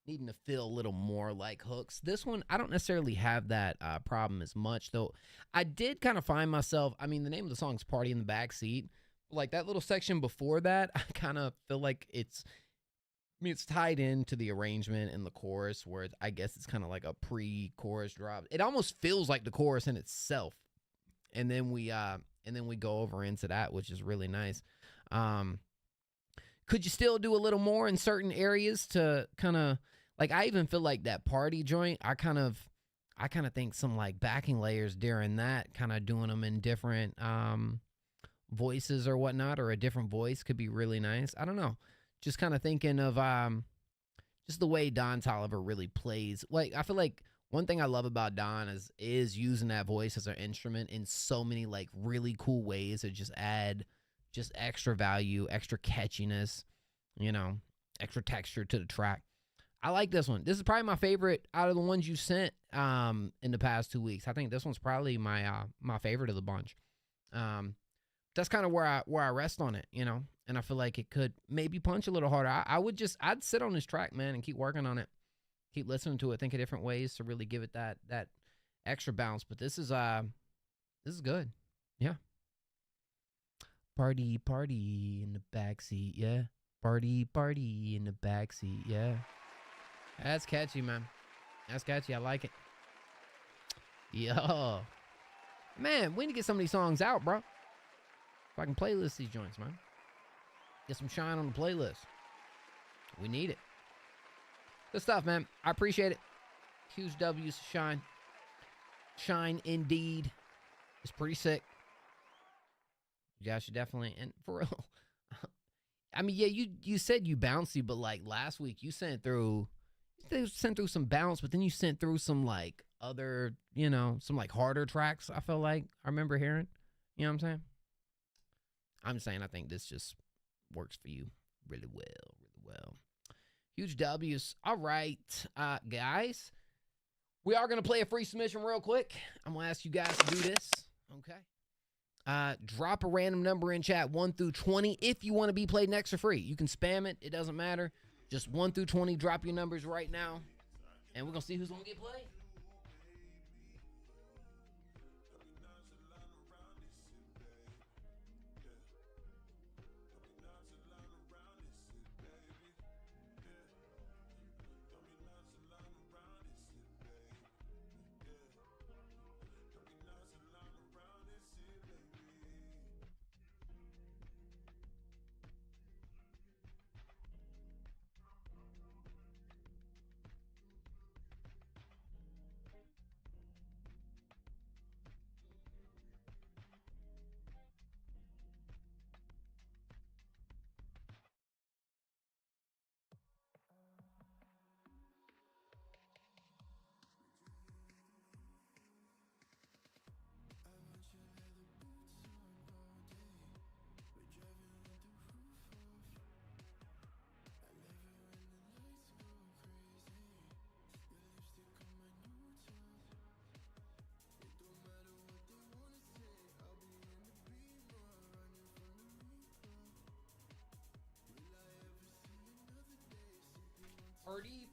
needing to feel a little more like hooks. This one, I don't necessarily have that problem as much, though. I did kind of find myself, I mean, the name of the song is Party in the Backseat. Like that little section before that, I kind of feel like it's tied into the arrangement and the chorus, where I guess it's kind of like a pre-chorus drop. It almost feels like the chorus in itself. And then we go over into that, which is really nice. Could you still do a little more in certain areas to kind of, like, I even feel like that party joint, I kind of think some like backing layers during that, kind of doing them in different voices or whatnot, or a different voice could be really nice. I don't know. Just kind of thinking of just the way Don Toliver really plays. Like, I feel like one thing I love about Don is using that voice as an instrument in so many like really cool ways that just add just extra value, extra catchiness, you know, extra texture to the track. I like this one. This is probably my favorite out of the ones you sent in the past 2 weeks. I think this one's probably my my favorite of the bunch. that's kind of where I rest on it, you know. And I feel like it could maybe punch a little harder. I'd sit on this track, man, and keep working on it, keep listening to it, think of different ways to really give it that extra bounce. But this is good, yeah. Party in the backseat, yeah. Party in the backseat, yeah. That's catchy, man. That's catchy. I like it. Yo, man, we need to get some of these songs out, bro. If I can playlist these joints, man. Get some shine on the playlist. We need it. Good stuff, man. I appreciate it. Huge W's to Shine. Shine indeed. It's pretty sick. You guys should definitely, and for real. I mean, yeah, you said you bouncy, but like last week you sent through some bounce, but then you sent through some like other, you know, some like harder tracks. I felt like I remember hearing. You know what I'm saying? I'm saying I think this just works for you really well. Huge W's. All right, guys. We are going to play a free submission real quick. I'm going to ask you guys to do this, okay? Drop a random number in chat, 1 through 20, if you want to be played next for free. You can spam it. It doesn't matter. Just 1 through 20. Drop your numbers right now, and we're going to see who's going to get played.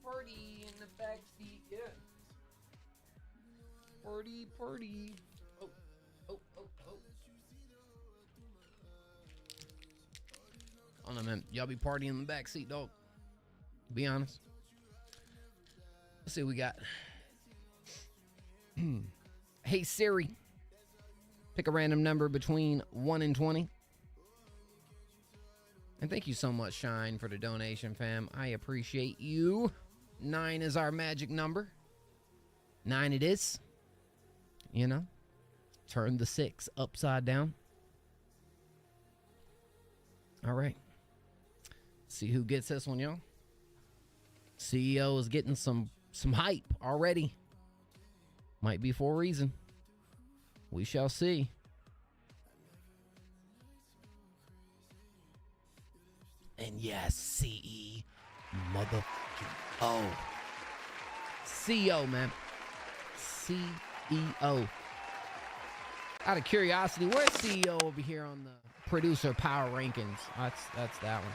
Party in the backseat, yeah. Party. Oh. Oh no, man. Y'all be partying in the backseat, dog. Be honest. Let's see what we got. Hey Siri, pick a random number between 1 and 20. And thank you so much, Shine, for the donation, fam. I appreciate you. 9 is our magic number. 9 it is. You know, turn the 6 upside down. All right. See who gets this one, y'all. CEO is getting some hype already. Might be for a reason. We shall see. And yes, CE, motherfucking O. CEO, man. CEO. Out of curiosity, where's CEO over here on the producer power rankings? That's that one.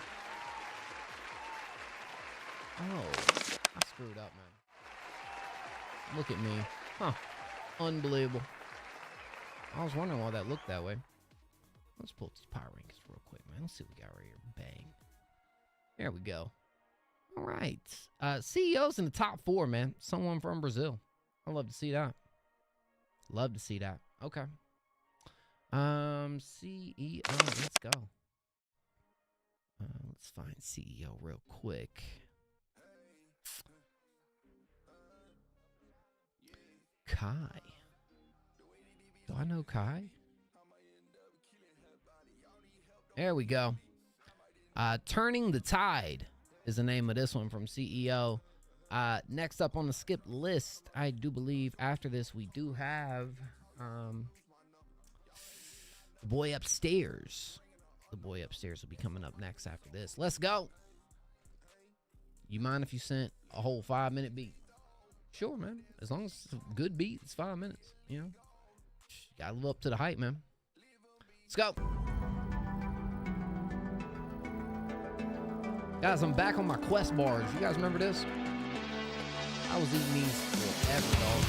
Oh, I screwed up, man. Look at me. Huh. Unbelievable. I was wondering why that looked that way. Let's pull up these power rankings real quick, man. Let's see what we got right here. Bang. There we go. All right. CEO's in the top 4, man. Someone from Brazil. I'd love to see that. Love to see that. Okay. CEO. Let's go. Let's find CEO real quick. Kai. Do I know Kai? There we go. Turning the Tide is the name of this one from CEO. Next up on the skipped list, I do believe after this we do have The Boy Upstairs. The Boy Upstairs will be coming up next after this. Let's go. You mind if you sent a whole 5-minute beat? Sure, man. As long as it's a good beat, it's 5 minutes. You know, gotta live up to the hype, man. Let's go. Guys, I'm back on my Quest bars. You guys remember this? I was eating these forever, dog.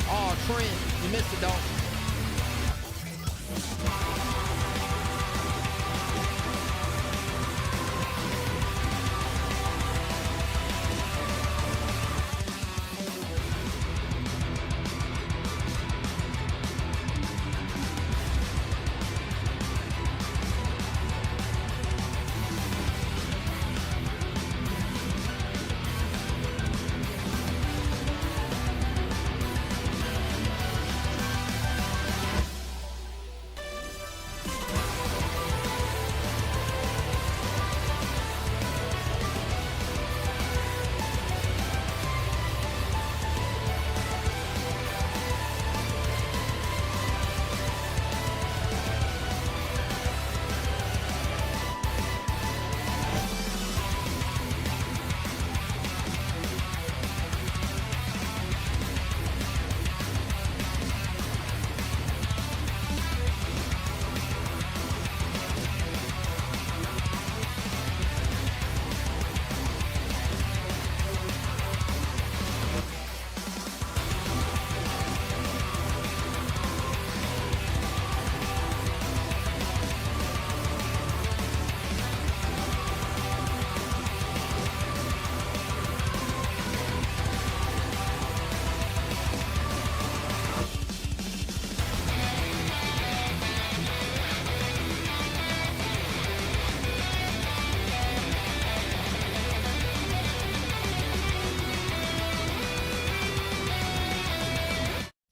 Oh, Trent, you missed it, dog.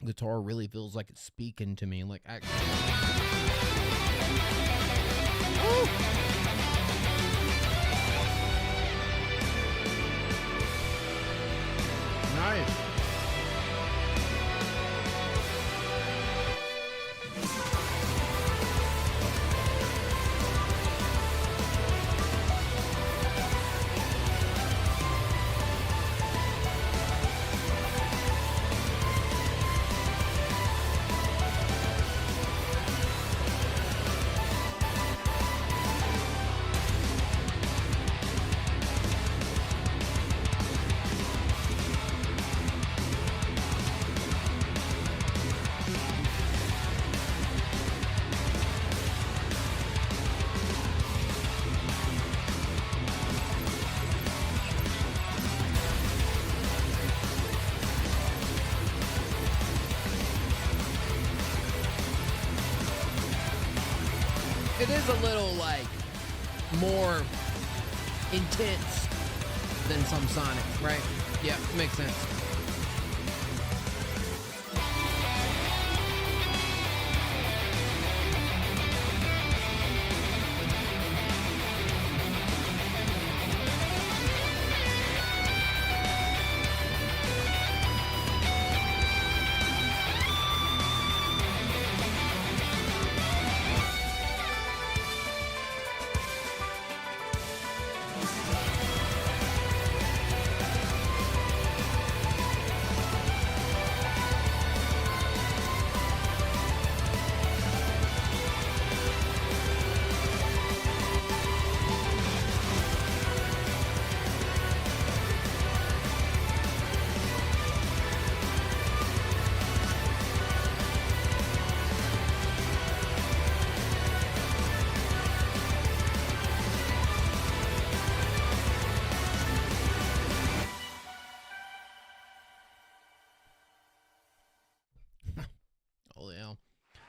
Guitar really feels like it's speaking to me, like actually. Woo! Nice. It is a little, like, more intense than some Sonic, right? Yeah, makes sense.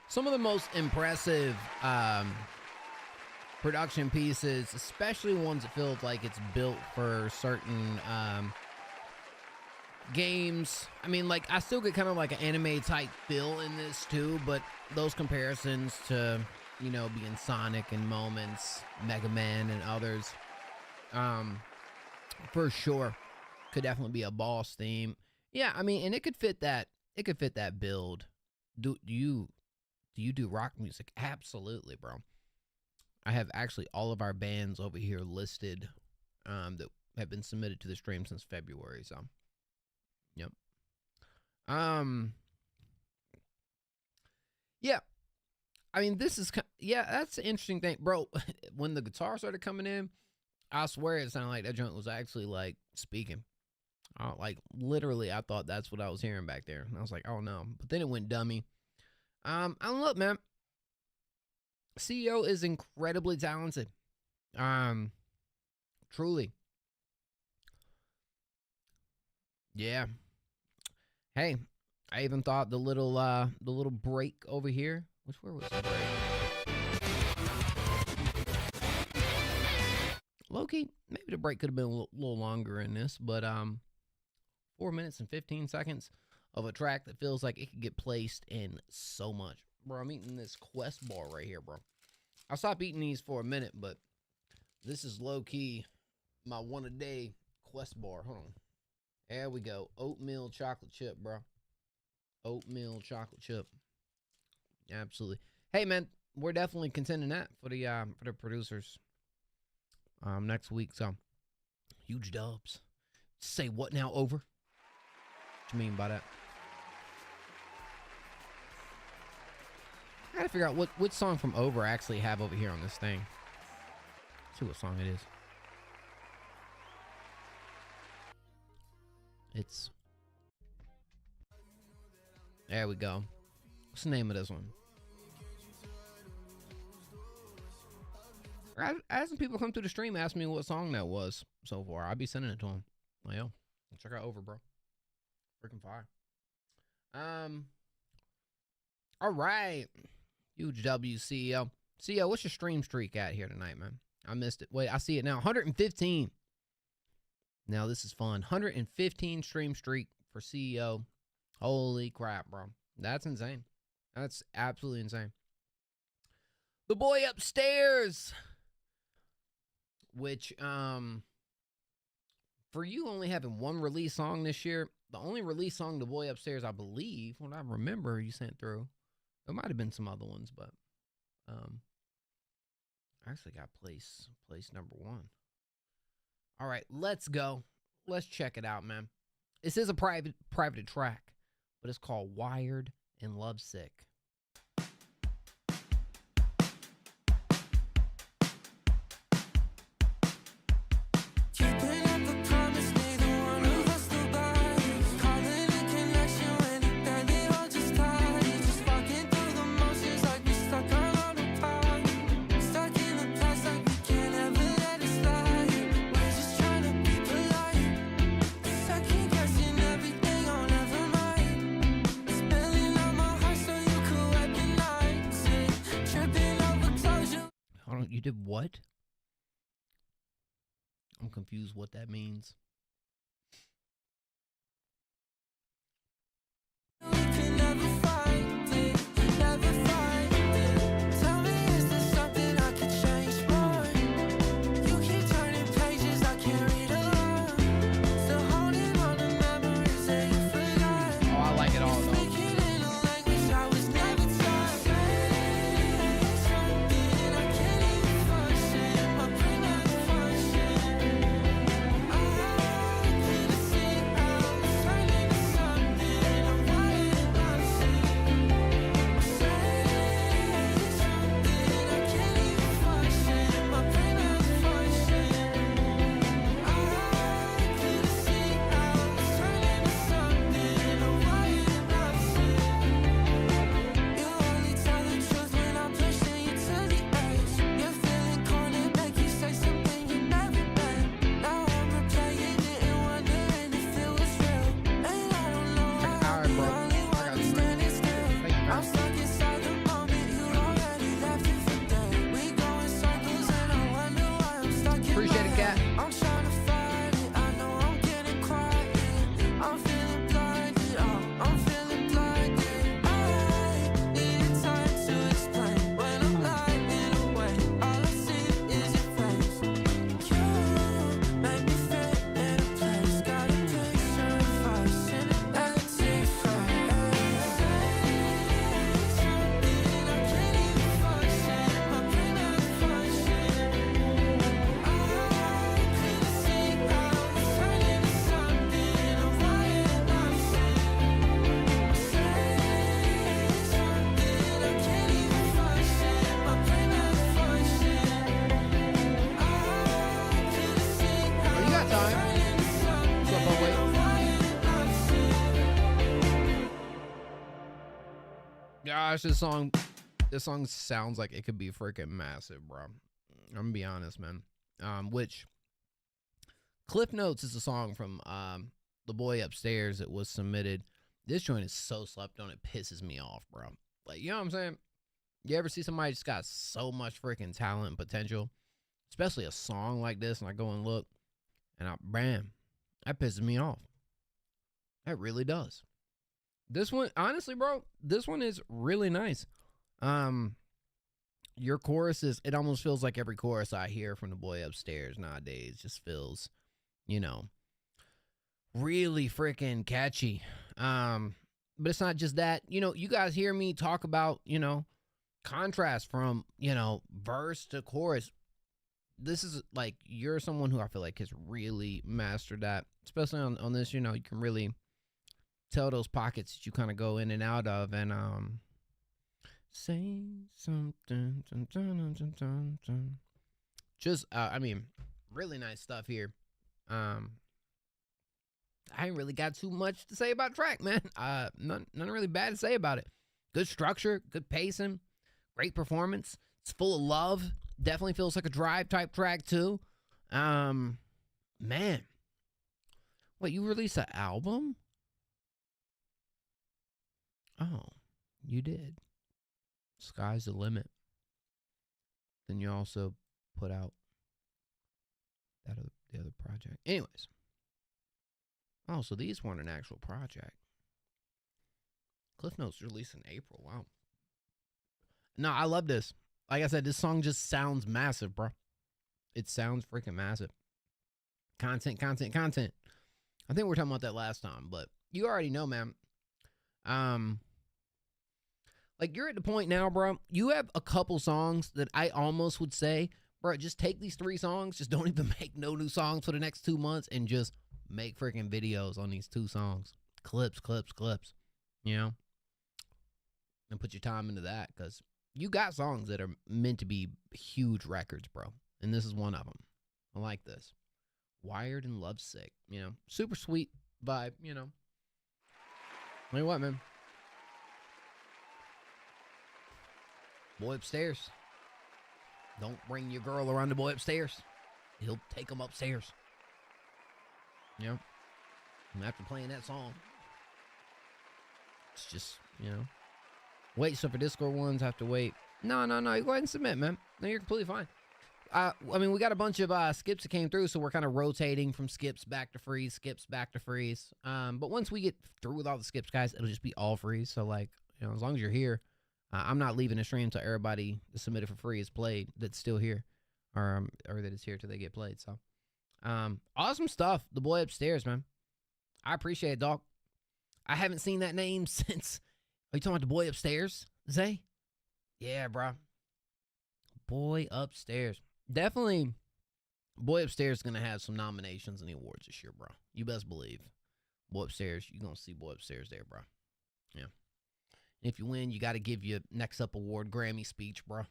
Some of the most impressive production pieces, especially ones that feel like it's built for certain games. I mean, like, I still get kind of like an anime type feel in this too, but those comparisons to, you know, being Sonic and moments, Mega Man and others, for sure could definitely be a boss theme. Yeah, I mean, and it could fit that build. Do you do rock music? Absolutely, bro. I have actually all of our bands over here listed that have been submitted to the stream since February. So, yep. Yeah. I mean, this is, yeah, that's an interesting thing. Bro, when the guitar started coming in, I swear it sounded like that joint was actually, like, speaking. Like, literally, I thought that's what I was hearing back there. And I was like, oh, no. But then it went dummy. And look, man. CEO is incredibly talented. Truly. Yeah. Hey, I even thought the little break over here. Where was the break? Low-key, maybe the break could have been a little longer in this, but 4 minutes and 15 seconds of a track that feels like it could get placed in so much. Bro, I'm eating this Quest bar right here, bro. I'll stop eating these for a minute, but this is low-key my one-a-day Quest bar. Hold on. There we go. Oatmeal chocolate chip, bro. Oatmeal chocolate chip. Absolutely. Hey, man, we're definitely contending that for the producers next week. So, huge dubs. Say what now, Over? What you mean by that? I gotta figure out which song from Over I actually have over here on this thing. Let's see what song it is. It's... There we go. What's the name of this one? I had some people come through the stream ask me what song that was so far. I'll be sending it to them. Like, yo, check out Over, bro. Freaking fire. All right. Huge W, CEO. CEO, what's your stream streak at here tonight, man? I missed it. Wait, I see it now. 115. Now, this is fun. 115 stream streak for CEO. Holy crap, bro. That's insane. That's absolutely insane. The Boy Upstairs. Which, for you only having one release song this year, the only release song, The Boy Upstairs, I believe, when I remember you sent through, there might have been some other ones, but, I actually got place number 1. All right, let's go. Let's check it out, man. This is a private track, but it's called Wired and Lovesick. You did what? I'm confused what that means. gosh, this song sounds like it could be freaking massive, bro. I'm gonna be honest, man. Which Cliff Notes is a song from The Boy Upstairs that was submitted. This joint is so slept on, it pisses me off, bro. Like, you know what I'm saying? You ever see somebody just got so much freaking talent and potential, especially a song like this, and I go and look, and bam, that pisses me off. That really does. This one, honestly, bro, this one is really nice. Your choruses, it almost feels like every chorus I hear from The Boy Upstairs nowadays just feels, you know, really freaking catchy. But it's not just that. You know, you guys hear me talk about, you know, contrast from, you know, verse to chorus. This is like, you're someone who I feel like has really mastered that, especially on this. You know, you can really tell those pockets that you kind of go in and out of, and say something, dun, dun, dun, dun, dun, dun. Just I mean, really nice stuff here. I ain't really got too much to say about the track, man. Nothing really bad to say about it. Good structure, good pacing, great performance. It's full of love. Definitely feels like a drive type track too. Man, wait, you released an album? Oh, you did. Sky's the limit. Then you also put out the other project. Anyways. Oh, so these weren't an actual project. Cliff Notes released in April. Wow. No, I love this. Like I said, this song just sounds massive, bro. It sounds freaking massive. Content. I think we were talking about that last time, but you already know, man. Like, you're at the point now, bro. You have a couple songs that I almost would say, bro, just take these 3 songs. Just don't even make no new songs for the next 2 months and just make freaking videos on these 2 songs. Clips. You know? And put your time into that, because you got songs that are meant to be huge records, bro. And this is one of them. I like this. Wired and Lovesick. You know? Super sweet vibe, you know? Tell you what, man. Boy Upstairs. Don't bring your girl around the Boy Upstairs. He'll take them upstairs. You know? And after playing that song, it's just, you know. Wait, so for Discord ones, I have to wait. No. You go ahead and submit, man. No, you're completely fine. I mean, we got a bunch of skips that came through, so we're kind of rotating from skips back to freeze. But once we get through with all the skips, guys, it'll just be all freeze. So, like, you know, as long as you're here, I'm not leaving the stream until everybody that submitted for free is played that's still here, or that is here till they get played. So, awesome stuff. The Boy Upstairs, man. I appreciate it, dog. I haven't seen that name since. Are you talking about The Boy Upstairs, Zay? Yeah, bro. Boy Upstairs. Definitely, Boy Upstairs is going to have some nominations in the awards this year, bro. You best believe. Boy Upstairs, you're going to see Boy Upstairs there, bro. Yeah. If you win, you got to give your next up award Grammy speech, bro.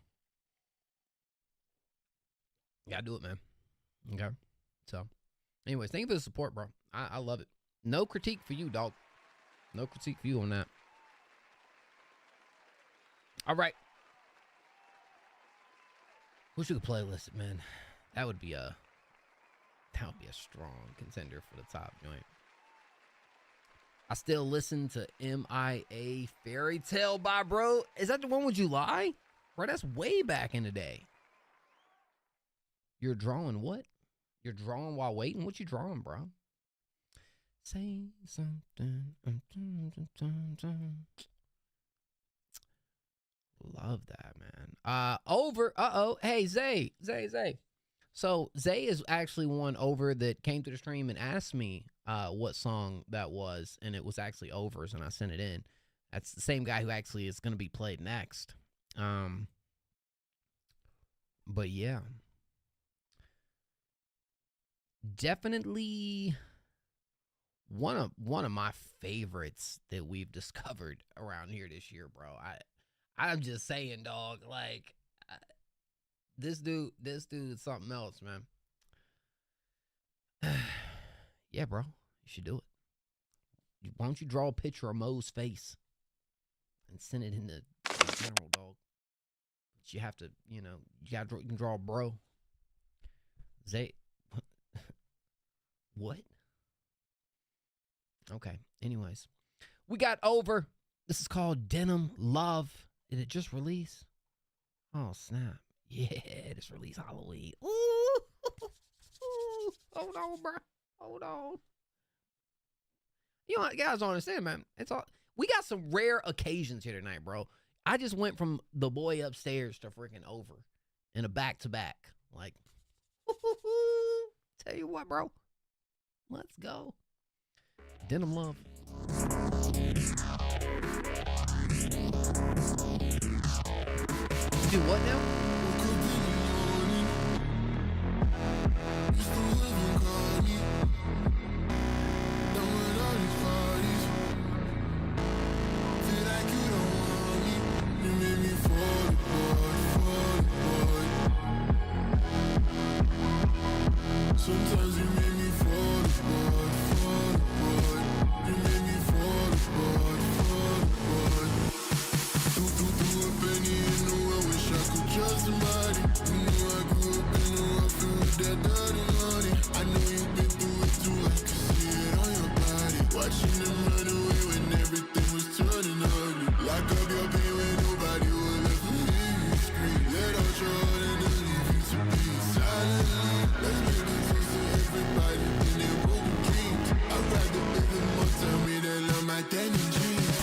You got to do it, man. Okay? So, anyways, thank you for the support, bro. I love it. No critique for you, dog. No critique for you on that. All right. Who should playlist it, man? That would be a strong contender for the top joint. I still listen to MIA Fairy Tale by Bro. Is that the one with July? Bro, that's way back in the day. You're drawing what? You're drawing while waiting? What you drawing, bro? Say something. Love that, man. Hey, Zay. So Zay is actually one over that came to the stream and asked me what song that was, and it was actually Overs, and I sent it in. That's the same guy who actually is going to be played next. But yeah. Definitely one of my favorites that we've discovered around here this year, bro. I'm just saying, dog, like, this dude is something else, man. Yeah, bro, you should do it. Why don't you draw a picture of Mo's face and send it in the in general, dog. But you have to, you know, you can draw bro. What? Okay. Anyways, we got Over. This is called Denim Love. Did it just release? Oh, snap. Yeah, this release Halloween. Ooh. Hold on, bro. Hold on. You know, guys don't understand, man. It's all we got some rare occasions here tonight, bro. I just went from the boy upstairs to freaking Over in a back-to-back. Like, tell you what, bro. Let's go. Denim Love. Do what now? Sometimes you make me fall apart. You make me fall apart. Do a penny in the world, wish I could trust somebody. You know I grew up in the welfare with that dirty money. I know you've been through it too, I can see it on your body. Watching them run away when everything was turning ugly. Lock up your pain when nobody will ever hear you scream. Let out your heart and then leave you to be silently. Let's make this everybody in their broken dreams. I'd rather live in more, tell me they love my denim jeans.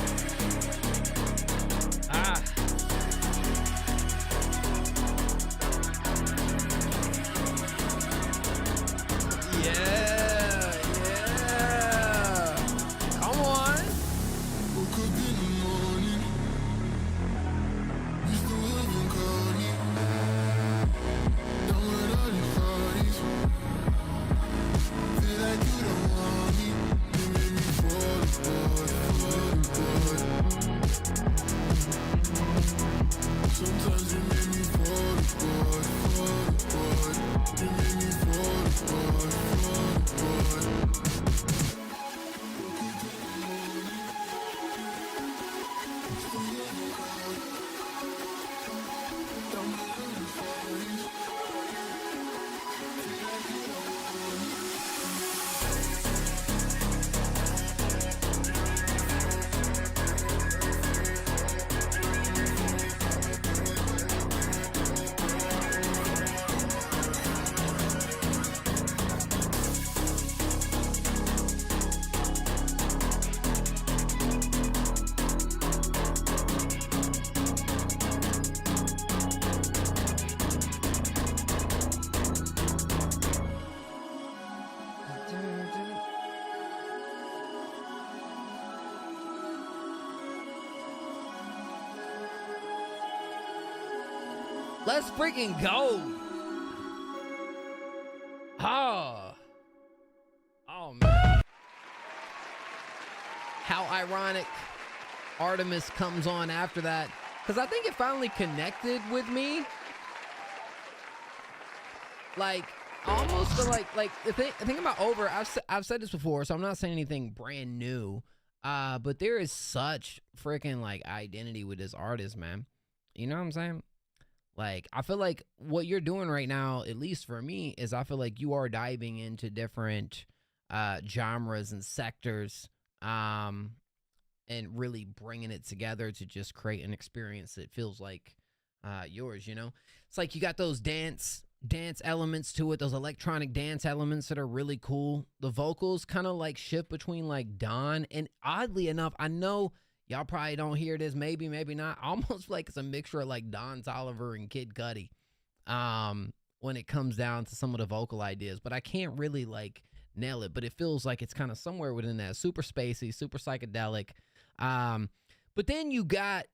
Yeah. Come on. Woke up in the morning. You still haven't called me. Done with all these parties. Feel like you don't want me. You made me fall apart. Sometimes you make me fall apart. You make me fall apart. Let's freaking go. Oh man. How ironic Artemis comes on after that. Because I think it finally connected with me. Like, almost to like the thing about Over, I've said this before, so I'm not saying anything brand new. But there is such freaking like identity with this artist, man. You know what I'm saying? Like, I feel like what you're doing right now, at least for me, is I feel like you are diving into different genres and sectors and really bringing it together to just create an experience that feels like yours, you know? It's like you got those dance elements to it, those electronic dance elements that are really cool. The vocals kind of like shift between like Dawn, and oddly enough, I know y'all probably don't hear this, maybe not. Almost like it's a mixture of like Don Toliver and Kid Cudi when it comes down to some of the vocal ideas. But I can't really like nail it. But it feels like it's kind of somewhere within that super spacey, super psychedelic. But then you got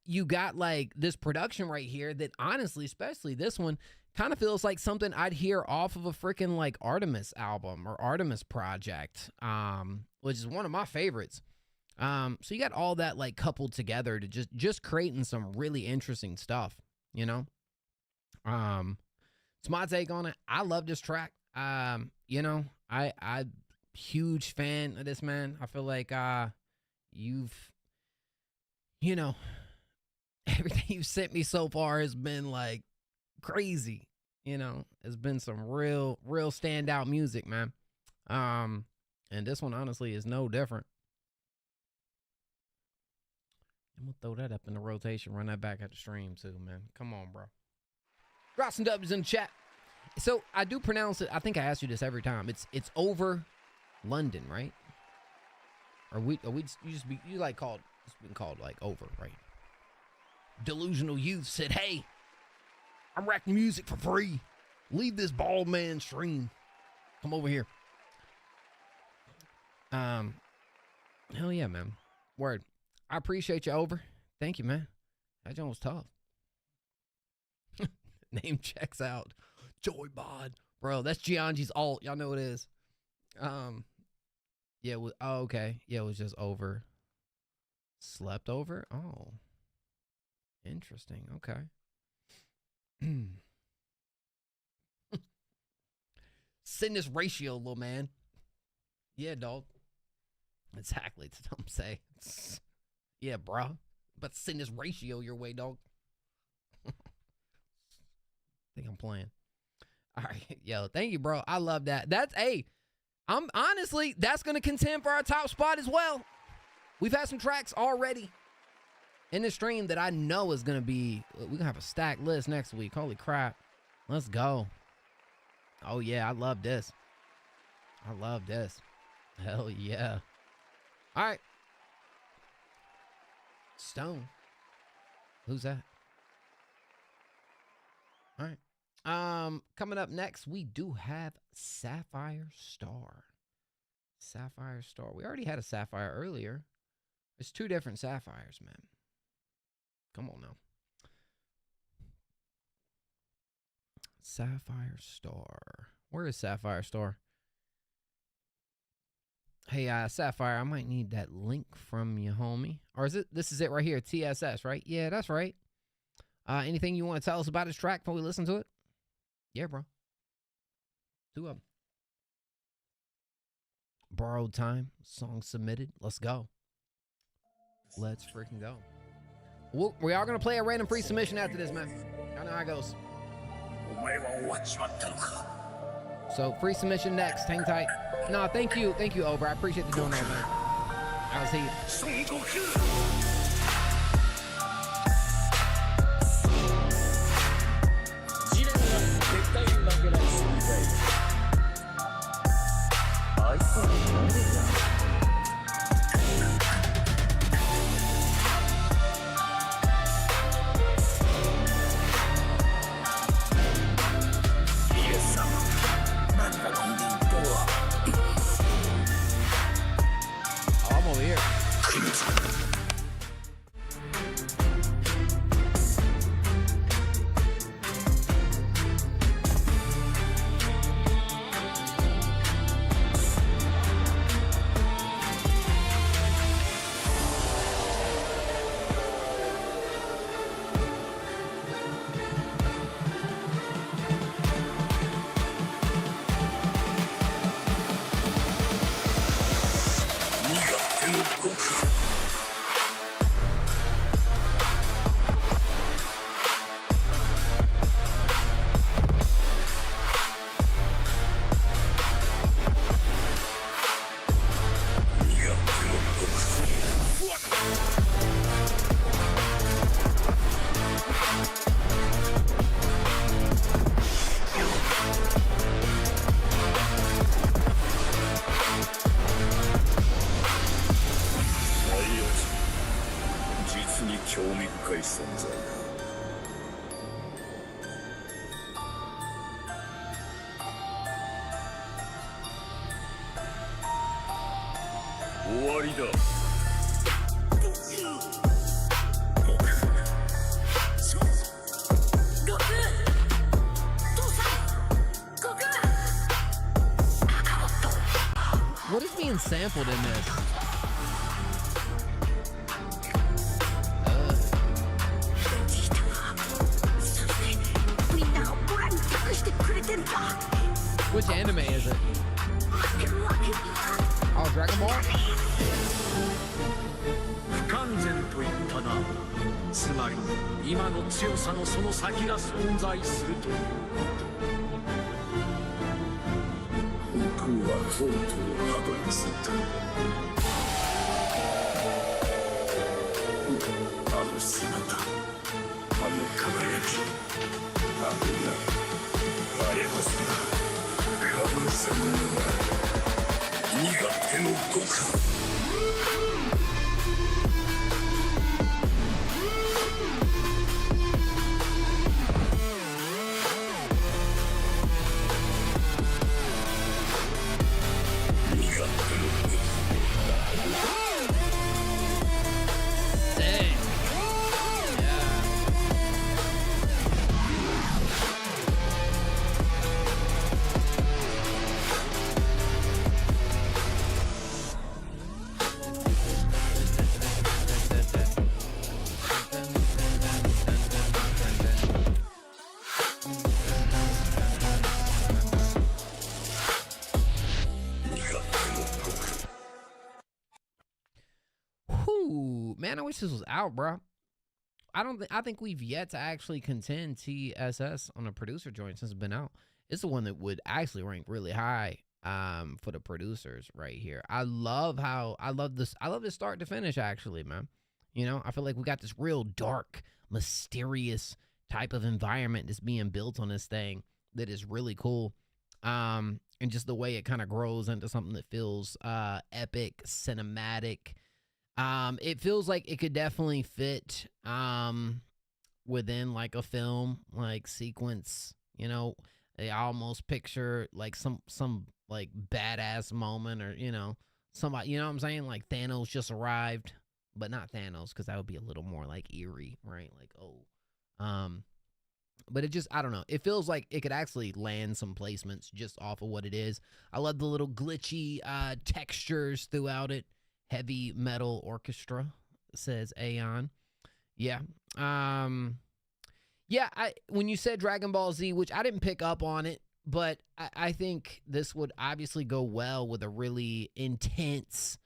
like this production right here that honestly, especially this one, kind of feels like something I'd hear off of a freaking like Artemis album or Artemis project, which is one of my favorites. So you got all that like coupled together to just creating some really interesting stuff, you know? It's my take on it. I love this track. You know, I huge fan of this, man. I feel like you've, you know, everything you've sent me so far has been like crazy. You know, it's been some real standout music, man. And this one honestly is no different. I'm gonna throw that up in the rotation, run that back at the stream too, man. Come on, bro. Drop some W's in the chat. So I do pronounce it. I think I ask you this every time. It's over London, right? Or you like called, it's been called like over, right? Delusional Youth said, hey, I'm racking music for free. Leave this bald man stream. Come over here. Hell yeah, man. Word. I appreciate you, Over. Thank you, man. That joint was tough. Name checks out. Joy Bod. Bro, that's Gianji's alt. Y'all know what it is. Yeah, it was, oh, okay. Yeah, it was just over. Slept over? Oh. Interesting. Okay. Send this ratio, little man. Yeah, dog. Exactly. That's what I'm saying. Yeah, bro. But send this ratio your way, dog. Think I'm playing. All right. Yo, thank you, bro. I love that. That's, hey, I'm honestly, that's going to contend for our top spot as well. We've had some tracks already in the stream that I know is going to be, we're going to have a stacked list next week. Holy crap. Let's go. Oh, yeah. I love this. I love this. Hell yeah. All right. Stone. Who's that? All right. Coming up next, we do have Sapphire Star. Sapphire Star. We already had a Sapphire earlier. There's two different Sapphires, man. Come on now. Sapphire Star. Where is Sapphire Star? Hey, Sapphire, I might need that link from you, homie. Or is it, this is it right here, TSS, right? Yeah, that's right. Anything you want to tell us about this track before we listen to it? Yeah, bro. Two of them. Borrowed Time, song submitted. Let's go. Let's freaking go. We are going to play a random free submission after this, man. I know how it goes. So, free submission next. Hang tight. No, thank you. Thank you, Over. I appreciate the donut, man. I'll see you. I'm over here. What is being sampled in this? Which anime is it? Oh, Dragon Ball? ったな。つまり今の強さのその先が存在すると。僕はとうとう肌についた。あの姿、あの輝き、あれこそが神様の苦手の極意。Man, I wish this was out, bro. I think we've yet to actually contend TSS on a producer joint since it's been out. It's the one that would actually rank really high for the producers right here. I love this start to finish, actually, man. You know, I feel like we got this real dark, mysterious type of environment that's being built on this thing that is really cool. And just the way it kind of grows into something that feels epic, cinematic. It feels like it could definitely fit within like a film like sequence, you know. I almost picture like some like badass moment, or you know, somebody, you know what I'm saying, like Thanos just arrived, but not Thanos, because that would be a little more like eerie, right? Like, oh, but it just, I don't know, it feels like it could actually land some placements just off of what it is. I love the little glitchy textures throughout it. Heavy metal orchestra, says Aeon. Yeah. Yeah, when you said Dragon Ball Z, which I didn't pick up on it, but I think this would obviously go well with a really intense,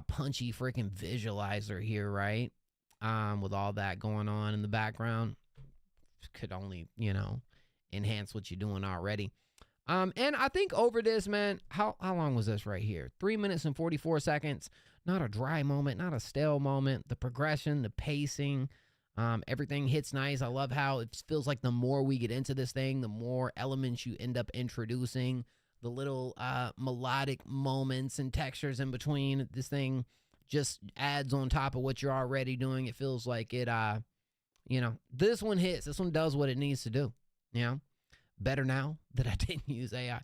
punchy freaking visualizer here, right? With all that going on in the background. Could only, you know, enhance what you're doing already. And I think over this, man, how long was this right here? 3 minutes and 44 seconds. Not a dry moment, not a stale moment. The progression, the pacing, everything hits nice. I love how it feels like the more we get into this thing, the more elements you end up introducing. The little melodic moments and textures in between. This thing just adds on top of what you're already doing. It feels like it, you know, this one hits. This one does what it needs to do, you know? Better now that I didn't use AI.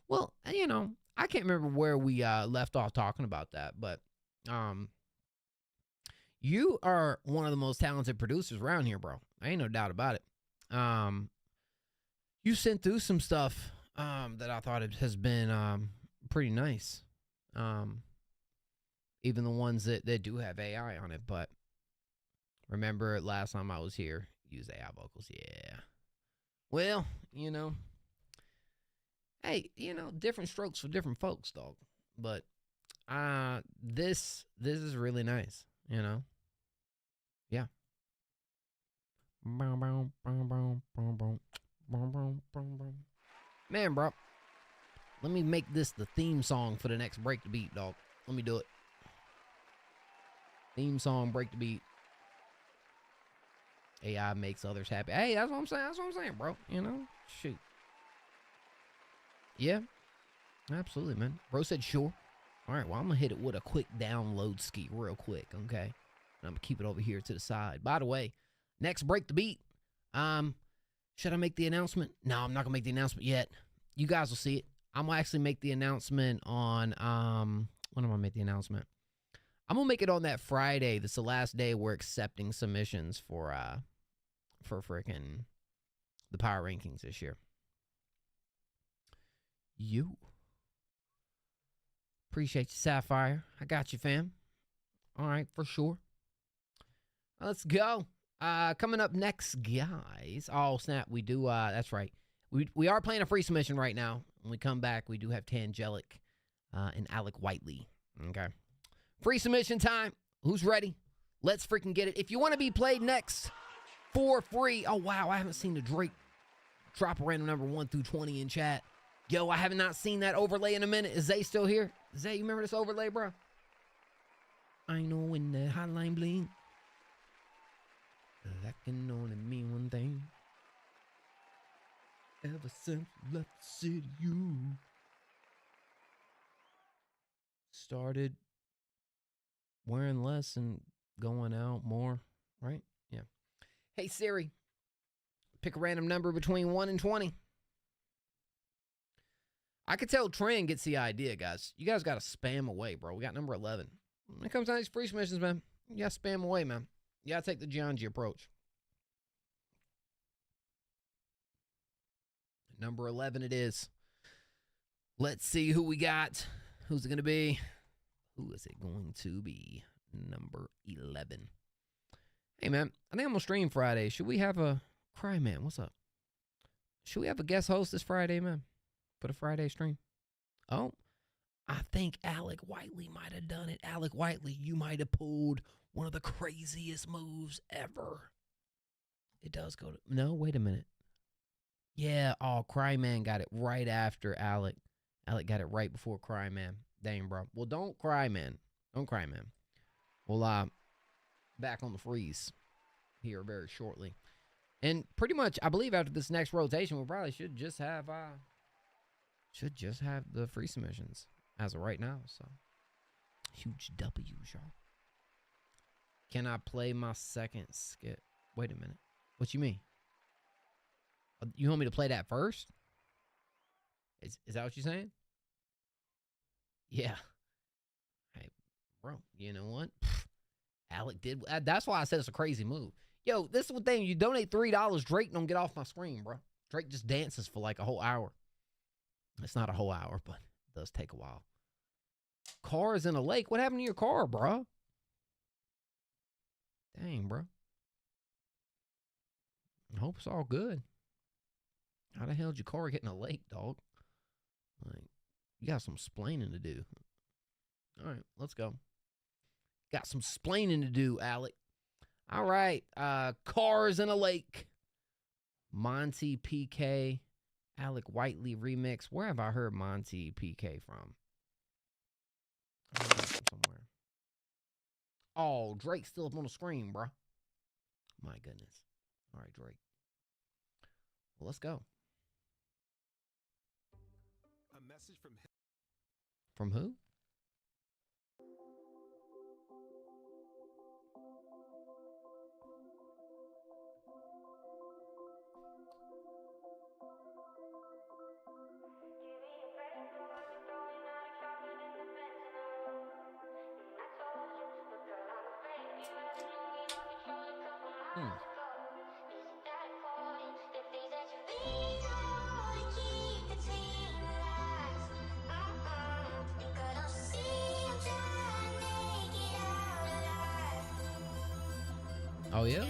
Well, you know, I can't remember where we left off talking about that, but you are one of the most talented producers around here, bro. I ain't no doubt about it. You sent through some stuff that I thought it has been pretty nice. Even the ones that do have AI on it, but remember last time I was here, use AI vocals. Yeah. Well, you know, hey, you know, different strokes for different folks, dog. But this is really nice, you know. Yeah. Man, bro, let me make this the theme song for the next Break the Beat, dog. Let me do it. Theme song, Break the Beat. AI makes others happy. Hey, that's what I'm saying. That's what I'm saying, bro. You know? Shoot. Yeah. Absolutely, man. Bro said sure. All right, well, I'm going to hit it with a quick download ski real quick, okay? And I'm going to keep it over here to the side. By the way, next Break the Beat. Should I make the announcement? No, I'm not going to make the announcement yet. You guys will see it. I'm going to actually make the announcement on, when am I going to make the announcement? I'm going to make it on that Friday. That's the last day we're accepting submissions for freaking the power rankings this year. You. Appreciate you, Sapphire. I got you, fam. All right, for sure. Let's go. Coming up next, guys. Oh, snap. We do, that's right. We are playing a free submission right now. When we come back, we do have Tangelic and Alec Whiteley. Okay. Free submission time. Who's ready? Let's freaking get it. If you want to be played next for free. Oh, wow. I haven't seen the Drake drop a random number 1 through 20 in chat. Yo, I have not seen that overlay in a minute. Is Zay still here? Zay, you remember this overlay, bro? I know when the hotline bling. That can only mean one thing. Ever since you left the city, you started wearing less and going out more, right? Yeah. Hey, Siri, pick a random number between 1 and 20. I could tell Trent gets the idea, guys. You guys got to spam away, bro. We got number 11. When it comes to these free submissions, man, you got to spam away, man. You got to take the Gianji approach. Number 11 it is. Let's see who we got. Who's it going to be? Who is it going to be? Number 11. Hey, man, I think I'm going to stream Friday. Should we have a... Cry, man, what's up? Should we have a guest host this Friday, man? For the Friday stream? Oh, I think Alec Whiteley might have done it. Alec Whiteley, you might have pulled one of the craziest moves ever. It does go to... No, wait a minute. Yeah, oh, Cryman got it right after Alec. Alec got it right before Cryman. Dang, bro. Well, don't cry, man. Don't cry, man. We'll back on the freeze here very shortly. And pretty much, I believe after this next rotation, we probably should just have the free submissions as of right now. So, huge W's, y'all. Can I play my second skit? Wait a minute. What you mean? You want me to play that first? Is that what you're saying? Yeah. Hey, bro, you know what? Alec did. That's why I said it's a crazy move. Yo, this is the thing. You donate $3, Drake don't get off my screen, bro. Drake just dances for like a whole hour. It's not a whole hour, but it does take a while. Cars in a lake. What happened to your car, bro? Dang, bro. I hope it's all good. How the hell did your car get in a lake, dog? Like, you got some splaining to do. All right, let's go. Got some splaining to do, Alec. All right, Cars in a Lake. Monty PK, Alec Whiteley remix. Where have I heard Monty PK from? I heard from somewhere. Oh, Drake's still up on the screen, bro. My goodness. All right, Drake. Well, let's go. A message from him. From who? Oh, yeah?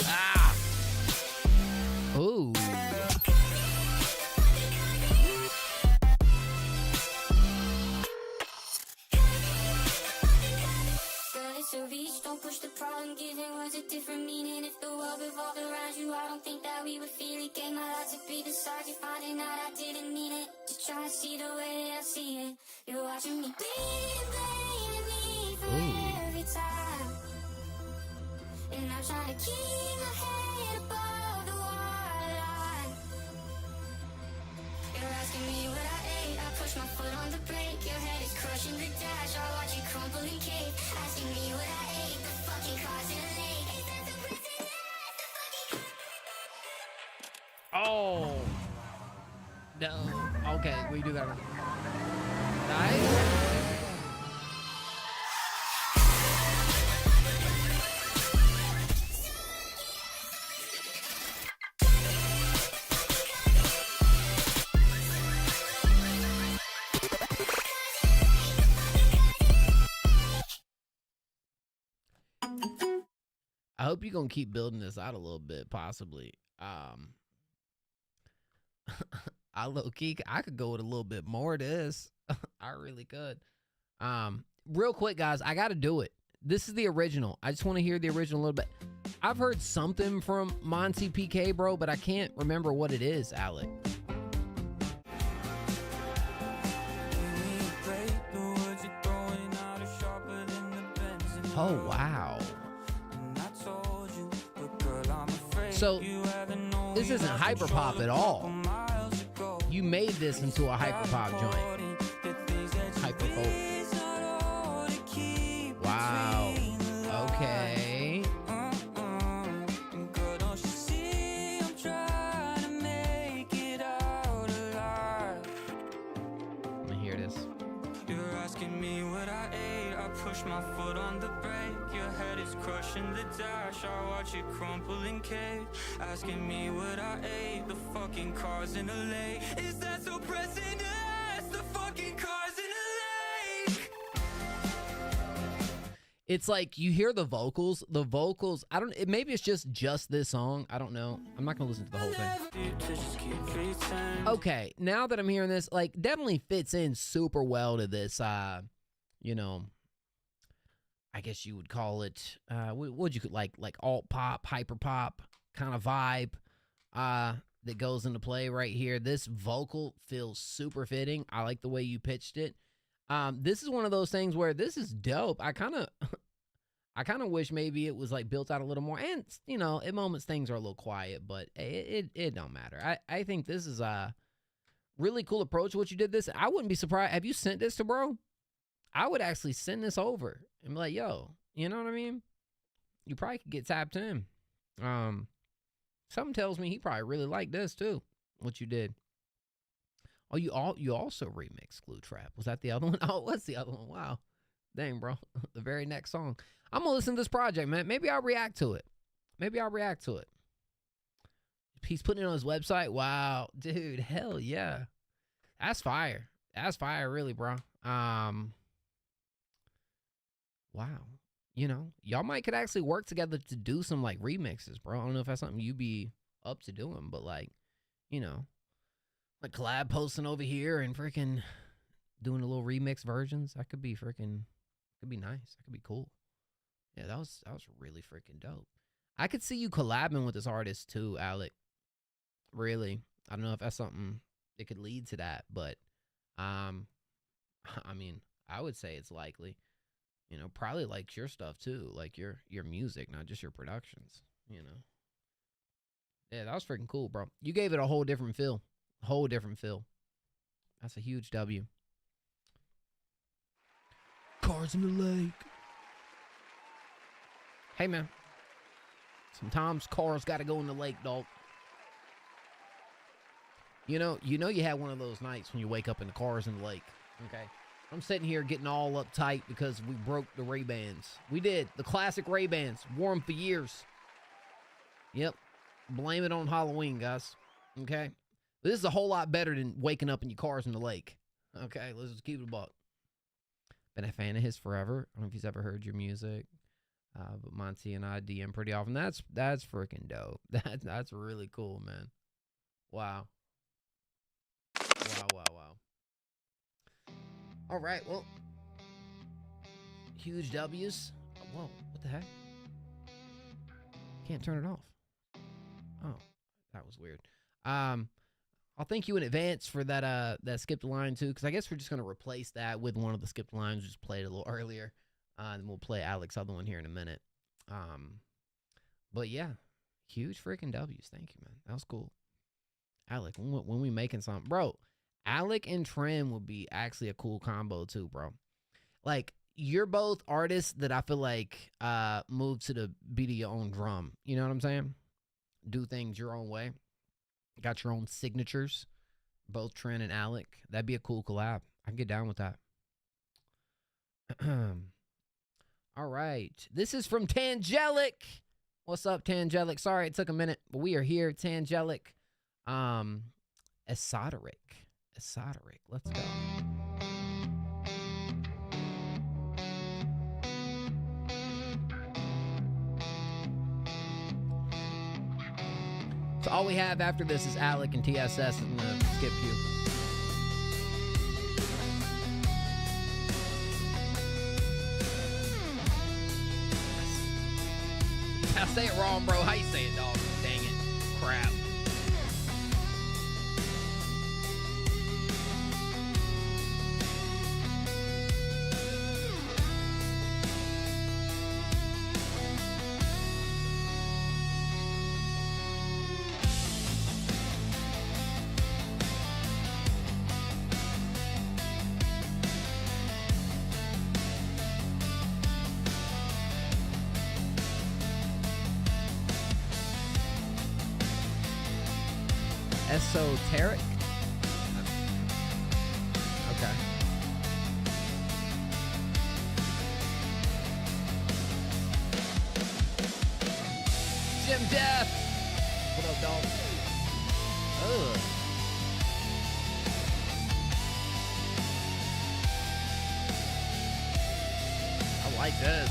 Ah! Ooh. To reach, don't push the problem, giving words a different meaning. If the world revolved around you, I don't think that we would feel it. Gave my life to be beside you, finding out I didn't mean it. Just trying to see the way I see it. You're watching me bleed, blaming me for every time. And I'm trying to keep my head above the waterline. You're asking me what I ate, I push my foot on the brake. Your head is crushing the dash, I watch it crumble and cave. Asking me what I ate, the fucking cars in a lake. Is that the president? The fucking... Oh. No. Okay, we do gotta... Nice. I hope you're going to keep building this out a little bit, possibly. I low key, I could go with a little bit more of this. I really could. Real quick, guys, I got to do it. This is the original. I just want to hear the original a little bit. I've heard something from Monty PK, bro, but I can't remember what it is, Alec. Oh, wow. So, this isn't hyperpop at all. You made this into a hyperpop joint. Hyperpop. Wow. Okay. Let me hear this. You're asking me what I ate. I push my foot on the brake. Your head is crushing the dash. I watch it crumple and cave. Asking me what I ate. The fucking car's in a lake. Is that so pressing to ask? The fucking car's in a lake. It's like you hear the vocals. The vocals, I don't, maybe it's just this song. I don't know. I'm not gonna listen to the whole thing. Okay, now that I'm hearing this, like, definitely fits in super well to this, you know, I guess you would call it, what you could like alt pop, hyper pop kind of vibe, that goes into play right here. This vocal feels super fitting. I like the way you pitched it. This is one of those things where this is dope. I kind of wish maybe it was like built out a little more. And, you know, at moments things are a little quiet, but it don't matter. I think this is a really cool approach to what you did this. I wouldn't be surprised. Have you sent this to bro? I would actually send this over and be like, yo, you know what I mean? You probably could get tapped in. Something tells me he probably really liked this too, what you did. Oh, you also remixed Glue Trap. Was that the other one? Oh, what's the other one? Wow. Dang, bro. The very next song. I'm going to listen to this project, man. Maybe I'll react to it. He's putting it on his website. Wow. Dude, hell yeah. That's fire. That's fire, really, bro. Wow. You know, y'all might could actually work together to do some, like, remixes, bro. I don't know if that's something you'd be up to doing, but, like, you know, like collab posting over here and freaking doing a little remix versions. That could be freaking, could be nice. That could be cool. Yeah, that was really freaking dope. I could see you collabing with this artist too, Alec. Really. I don't know if that's something that could lead to that, but I mean, I would say it's likely. You know, probably likes your stuff too, like your music, not just your productions, you know. Yeah, that was freaking cool, bro. You gave it a whole different feel. That's a huge W. Cars in the lake. Hey, man. Sometimes cars got to go in the lake, dog. You know you had one of those nights when you wake up and the car's in the lake, okay? I'm sitting here getting all uptight because we broke the Ray-Bans. We did. The classic Ray-Bans. Wore them for years. Yep. Blame it on Halloween, guys. Okay? This is a whole lot better than waking up and your car's in the lake. Okay? Let's just keep it a buck. Been a fan of his forever. I don't know if he's ever heard your music. But Monty and I DM pretty often. That's freaking dope. That's really cool, man. Wow. Wow. All right, well, huge W's. Whoa, what the heck? Can't turn it off. Oh, that was weird. I'll thank you in advance for that skipped line too, because I guess we're just gonna replace that with one of the skipped lines. Just played a little earlier, and we'll play Alec's other one here in a minute. But yeah, huge freaking W's. Thank you, man. That was cool. Alec, when we making something, bro. Alec and Trim would be actually a cool combo too, bro. Like, you're both artists that I feel like move to the beat of your own drum. You know what I'm saying? Do things your own way. Got your own signatures. Both Trin and Alec. That'd be a cool collab. I can get down with that. All right. This is from Tangelic. What's up, Tangelic? Sorry it took a minute, but we are here. Tangelic. Esoteric. Let's go. So all we have after this is Alec and TSS and the skip you. I say it wrong, bro. How you say it, dog? Dang it. Crap. Esoteric? Okay. Jim Death! What up, dog? Ugh. I like this.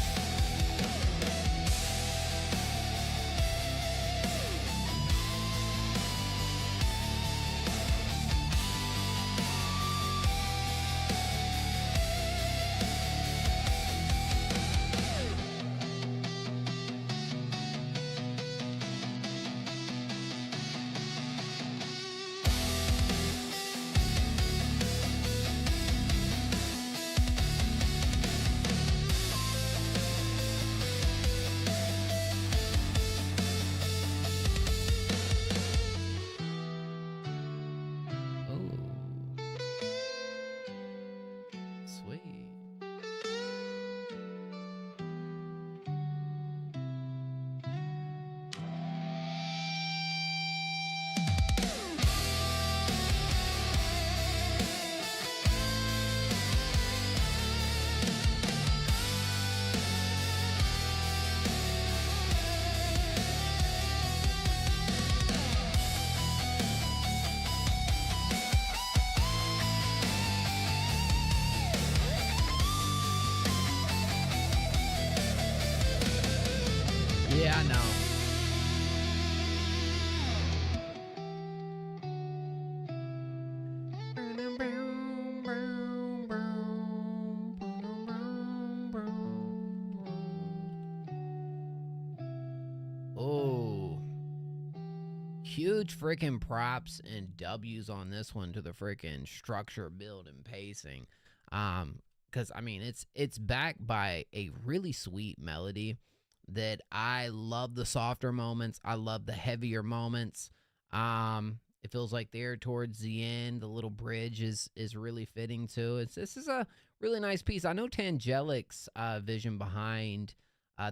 Yeah, I know. Oh, huge freaking props and W's on this one to the freaking structure, build, and pacing. Because I mean, it's backed by a really sweet melody that I love. The softer moments, I love the heavier moments. It feels like there towards the end, the little bridge is really fitting too. This is a really nice piece. I know Tangelic's vision behind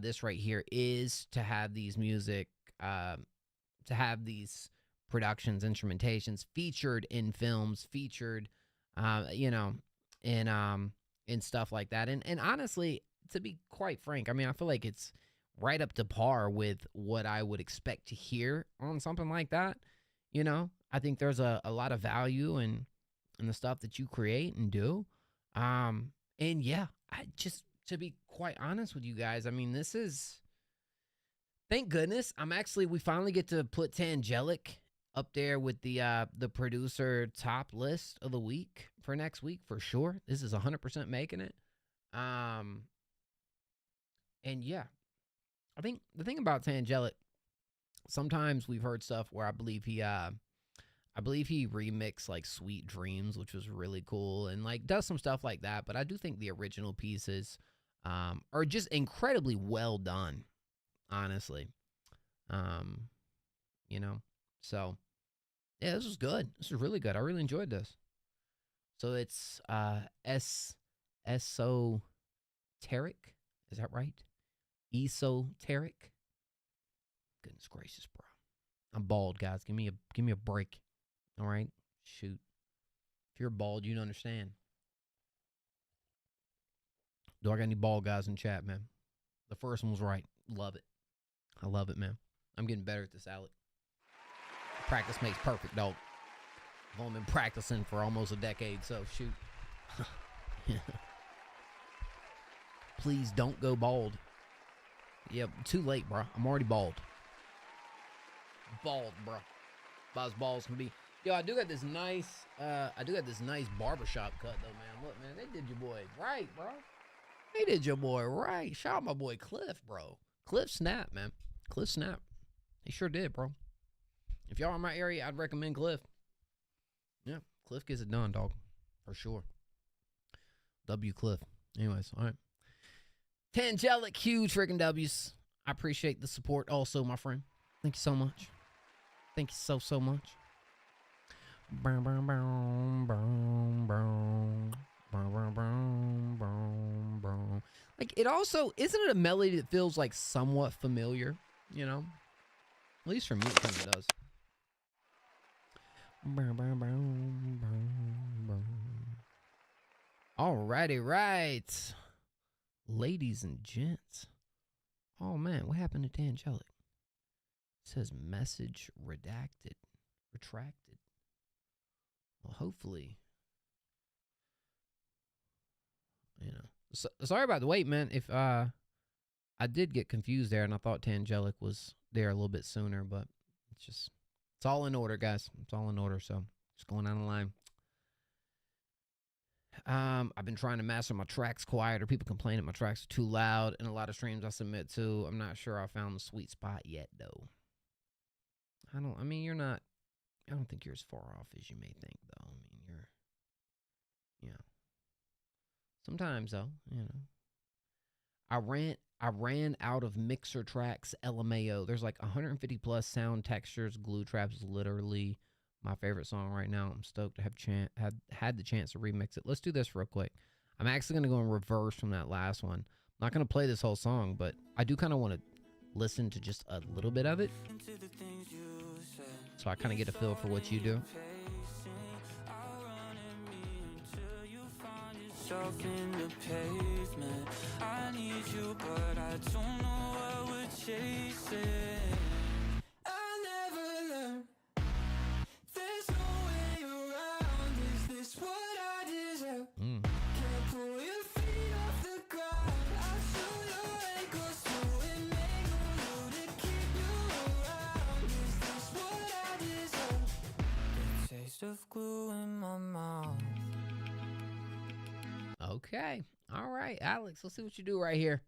this right here is to have these to have these productions, instrumentations featured in films, featured, in stuff like that. And honestly, to be quite frank, I mean, I feel like it's right up to par with what I would expect to hear on something like that. You know, I think there's a lot of value in the stuff that you create and do. And yeah, to be quite honest with you guys, I mean, this is, thank goodness, we finally get to put Tangelic up there with the producer top list of the week for next week for sure. This is 100% making it. And yeah, I think the thing about Tangelic, sometimes we've heard stuff where I believe he remixed like Sweet Dreams, which was really cool, and like does some stuff like that. But I do think the original pieces are just incredibly well done, honestly. So yeah, this was good. This was really good. I really enjoyed this. So it's esoteric. Is that right? Esoteric. Goodness gracious, bro. I'm bald, guys. Give me a break. All right? Shoot. If you're bald, you don't understand. Do I got any bald guys in chat, man? The first one was right. Love it. I love it, man. I'm getting better at this, Alec. Practice makes perfect, dog. I've only been practicing for almost a decade, so shoot. Please don't go bald. Yeah, too late, bro. I'm already bald. Bald, bro. About as bald as can be. Yo, I do got this nice barbershop cut though, man. Look, man, they did your boy right, bro. They did your boy right. Shout out my boy Cliff, bro. Cliff Snap, man. Cliff Snap. He sure did, bro. If y'all in my area, I'd recommend Cliff. Yeah, Cliff gets it done, dog. For sure. W Cliff. Anyways, all right. Tangelic, huge freaking W's. I appreciate the support also, my friend. Thank you so much. Thank you so much. Boom, boom, boom, boom, boom, boom, boom, boom, boom. Like, it also, isn't it a melody that feels like somewhat familiar, you know? At least for me, it kind of does. Boom, boom, boom, boom, boom. Alrighty, right. Ladies and gents. Oh, man, what happened to Tangelic? It says message retracted. Well, hopefully, you know. So, sorry about the wait, man. If I did get confused there, and I thought Tangelic was there a little bit sooner, but it's all in order, guys. It's all in order. So just going down the line. I've been trying to master my tracks quieter. People complain that my tracks are too loud in a lot of streams I submit to. I'm not sure I found the sweet spot yet, though. I don't think you're as far off as you may think, though. I mean, sometimes, though, you know. I ran out of mixer tracks, LMAO. There's like 150 plus sound textures. Glue Traps is literally my favorite song right now. I'm stoked to have had the chance to remix it. Let's do this real quick. I'm actually going to go in reverse from that last one. I'm not going to play this whole song, but I do kind of want to listen to just a little bit of it, so I kind of get a feel for what you do. In the pavement, I need you, but I don't know what we're chasing. I'll never learn. There's no way around. Is this what I deserve? Can't pull your feet off the ground. I'll show your ankles through and make a move to keep you around. Is this what I deserve? The taste of glue in my mouth. Okay. All right, Alex, let's see what you do right here.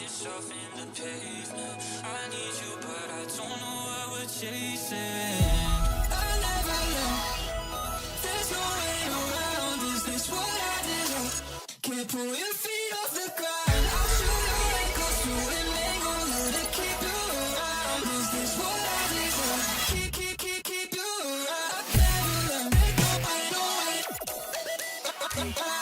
Yourself in the pavement. I need you, but I don't know what we're chasing. I never learned. There's no way around. Is this what I deserve? Can't pull your feet off the ground. I'll show your ankles through and make a move to keep you around. Is this what I deserve? Keep you around. I never learned. Ain't no way.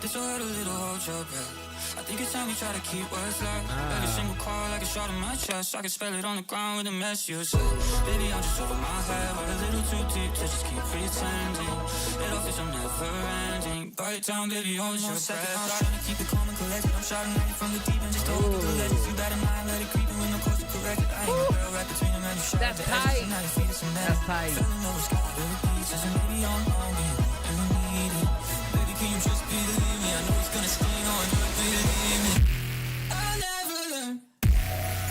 This will hurt a little, hold your breath. I think it's time we try to keep what's left. Like a single call, like a shot in my chest. I can spell it on the ground with a mess you said. Baby, I'm just over my head. We're a little too deep to just keep pretending. It all feels so never ending. Bite down, baby, hold your breath. I'm trying to keep it calm and collected. I'm shouting at you from the deep end, just to hold the legends. You better not let it creep in when the course is corrected. I ain't gonna barrel right between them and you shot the edges. And now your feet are cemented. Feeling no sky, little pieces, and maybe I'm hungry. You need it. Baby, can you just believe me? I know it's gonna sting on you, believe me. I'll never learn.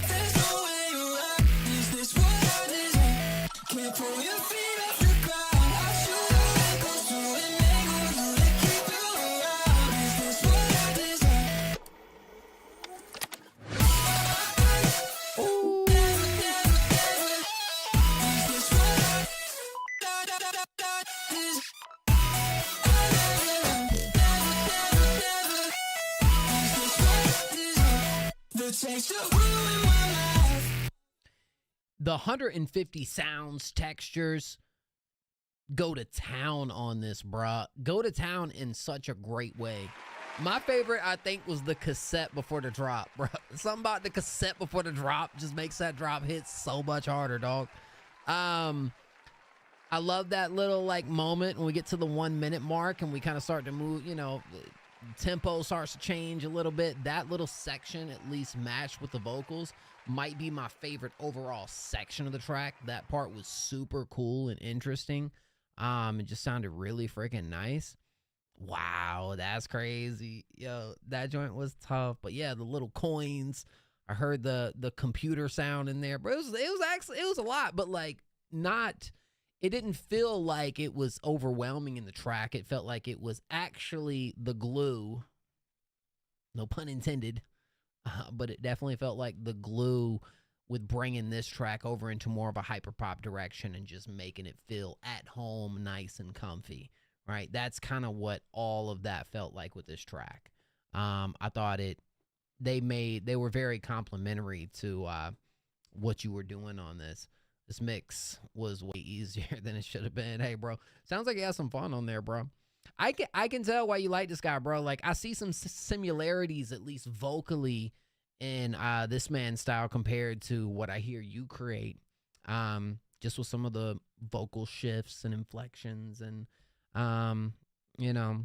There's no way around. Is this what I deserve? Can't pull your feet off the ground. I'll shoot your ankles through and make a move to keep you around. Is this what I deserve? Ooh. Never. Is this what I deserve? The 150 sounds, textures, go to town on this, bruh. Go to town in such a great way. My favorite, I think, was the cassette before the drop, bruh. Something about the cassette before the drop just makes that drop hit so much harder, dog. I I love that little like moment when we get to the 1 minute mark and we kind of start to move, you know, the tempo starts to change a little bit. That little section, at least matched with the vocals, might be my favorite overall section of the track. That part was super cool and interesting. It just sounded really freaking nice. Wow, that's crazy. Yo, that joint was tough. But yeah, the little coins. I heard the computer sound in there. But it was a lot, but like not, it didn't feel like it was overwhelming in the track. It felt like it was actually the glue. No pun intended. But it definitely felt like the glue with bringing this track over into more of a hyperpop direction and just making it feel at home, nice and comfy, right? That's kind of what all of that felt like with this track. I thought they were very complimentary to what you were doing on this. This mix was way easier than it should have been. Hey, bro, sounds like you had some fun on there, bro. I can tell why you like this guy, bro. Like, I see some similarities, at least vocally, in this man's style compared to what I hear you create. Just with some of the vocal shifts and inflections and, you know,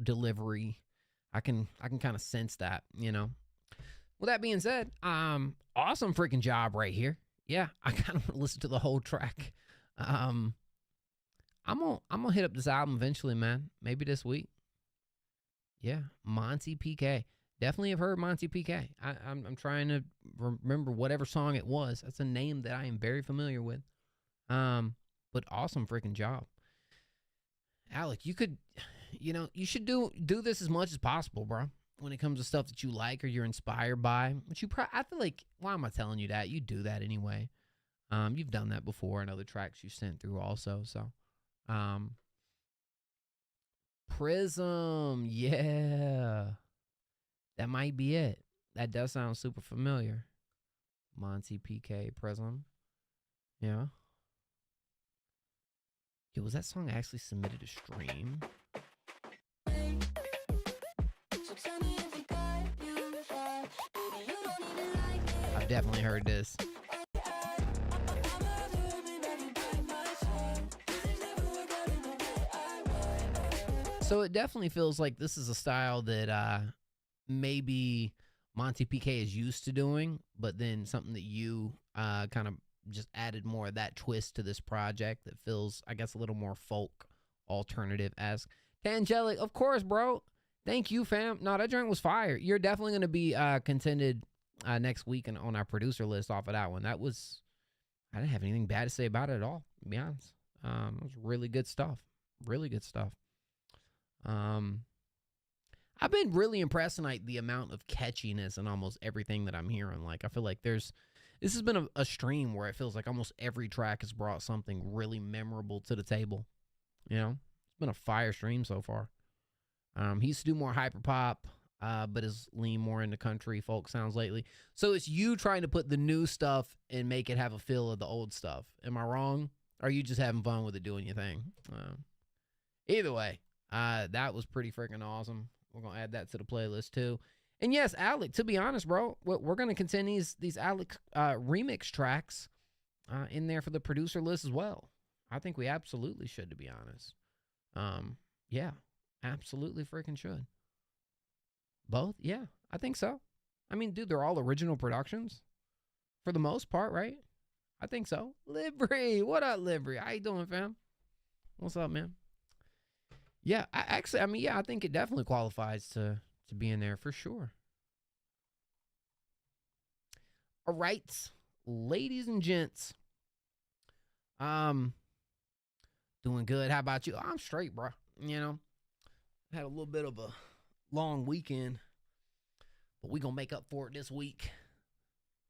delivery. I can kind of sense that, you know. With that being said, awesome freaking job right here. Yeah, I kind of want to listen to the whole track. I'm gonna hit up this album eventually, man. Maybe this week. Yeah, Monty PK. Definitely have heard Monty PK. I'm trying to remember whatever song it was. That's a name that I am very familiar with. But awesome freaking job, Alec. You could, you know, you should do this as much as possible, bro. When it comes to stuff that you like or you're inspired by, which I feel like, why am I telling you that? You do that anyway. You've done that before in other tracks you sent through also. So, Prism, yeah, that might be it. That does sound super familiar. Monty PK Prism, yeah. Yo, was that song actually submitted to stream? I've definitely heard this. So it definitely feels like this is a style that maybe Monty PK is used to doing, but then something that you kind of just added more of that twist to this project that feels, I guess, a little more folk alternative-esque. Tangelic, of course, bro. Thank you, fam. No, that joint was fire. You're definitely going to be contended next week on our producer list off of that one. That was, I didn't have anything bad to say about it at all, to be honest. It was really good stuff. Really good stuff. I've been really impressed tonight, the amount of catchiness in almost everything that I'm hearing. Like, I feel like this has been a stream where it feels like almost every track has brought something really memorable to the table. You know, it's been a fire stream so far. He used to do more hyperpop, but has leaned more into country folk sounds lately. So it's you trying to put the new stuff and make it have a feel of the old stuff. Am I wrong? Or are you just having fun with it, doing your thing? Either way, that was pretty freaking awesome. We're going to add that to the playlist too. And yes, Alec, to be honest, bro, we're going to continue these Alec remix tracks in there for the producer list as well. I think we absolutely should, to be honest. Yeah, absolutely freaking should. Both? Yeah, I think so. I mean, dude, they're all original productions for the most part, right? I think so. Libri, what up, Libri? How you doing, fam? What's up, man? Yeah, I think it definitely qualifies to be in there for sure. All right, ladies and gents. Doing good. How about you? I'm straight, bro. You know, had a little bit of a long weekend, but we gonna make up for it this week.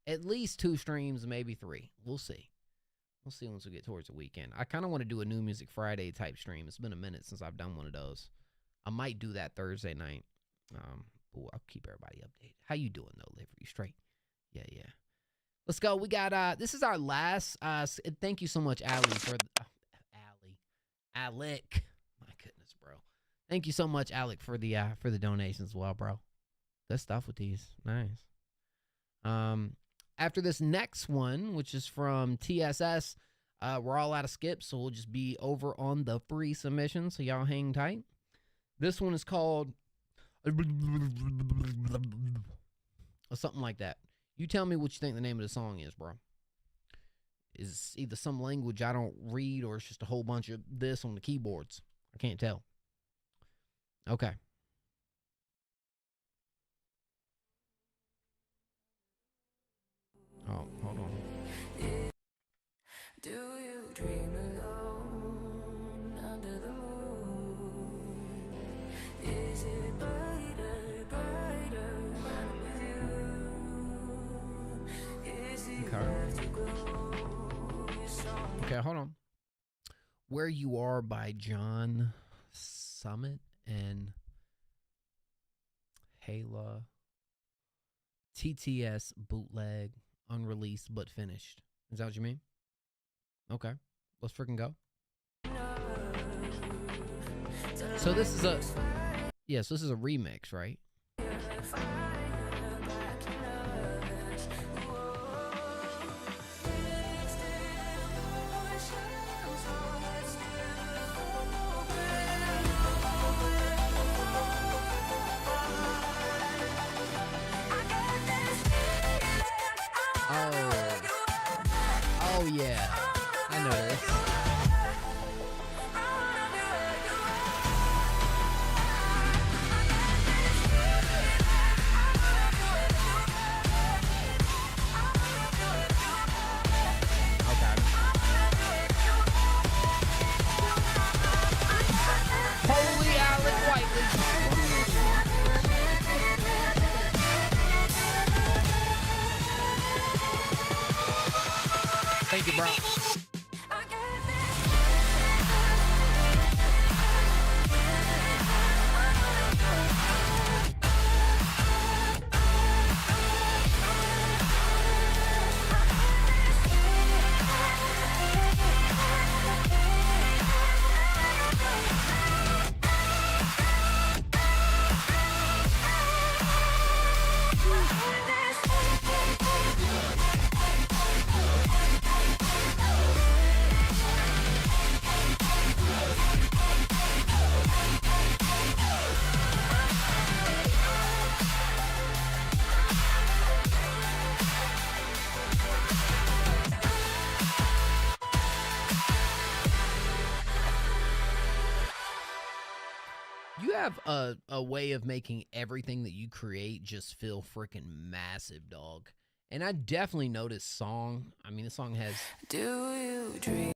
At least 2 streams, maybe 3. We'll see. We'll see once we get towards the weekend. I kind of want to do a New Music Friday type stream. It's been a minute since I've done one of those. I might do that Thursday night. I'll keep everybody updated. How you doing though, Liv? Are you straight? Yeah. Let's go. We got this is our last. Thank you so much, Allie, for Alec. My goodness, bro. Thank you so much, Alec, for the donations as well, bro. Good stuff with these. Nice. After this next one, which is from TSS, We're all out of skips, so we'll just be over on the free submission, so y'all hang tight. This one is called or something like that. You tell me what you think the name of the song is, bro. Is either some language I don't read or it's just a whole bunch of this on the keyboards. I can't tell. Okay. Oh, hold on. Do you dream alone under the moon? Is it brighter, brighter when I'm with you? Is it left to glow? Okay, hold on. Where You Are by John Summit and Hala. TTS bootleg, unreleased but finished. Is that what you mean? Okay, let's freaking go. So this is a, yes, this is a remix, right? Oh yeah, I know this. Holy Alec Whiteley. Thank you, bro. You have a way of making everything that you create just feel freaking massive, dog. And I definitely know this song. I mean, this song has... Do you dream?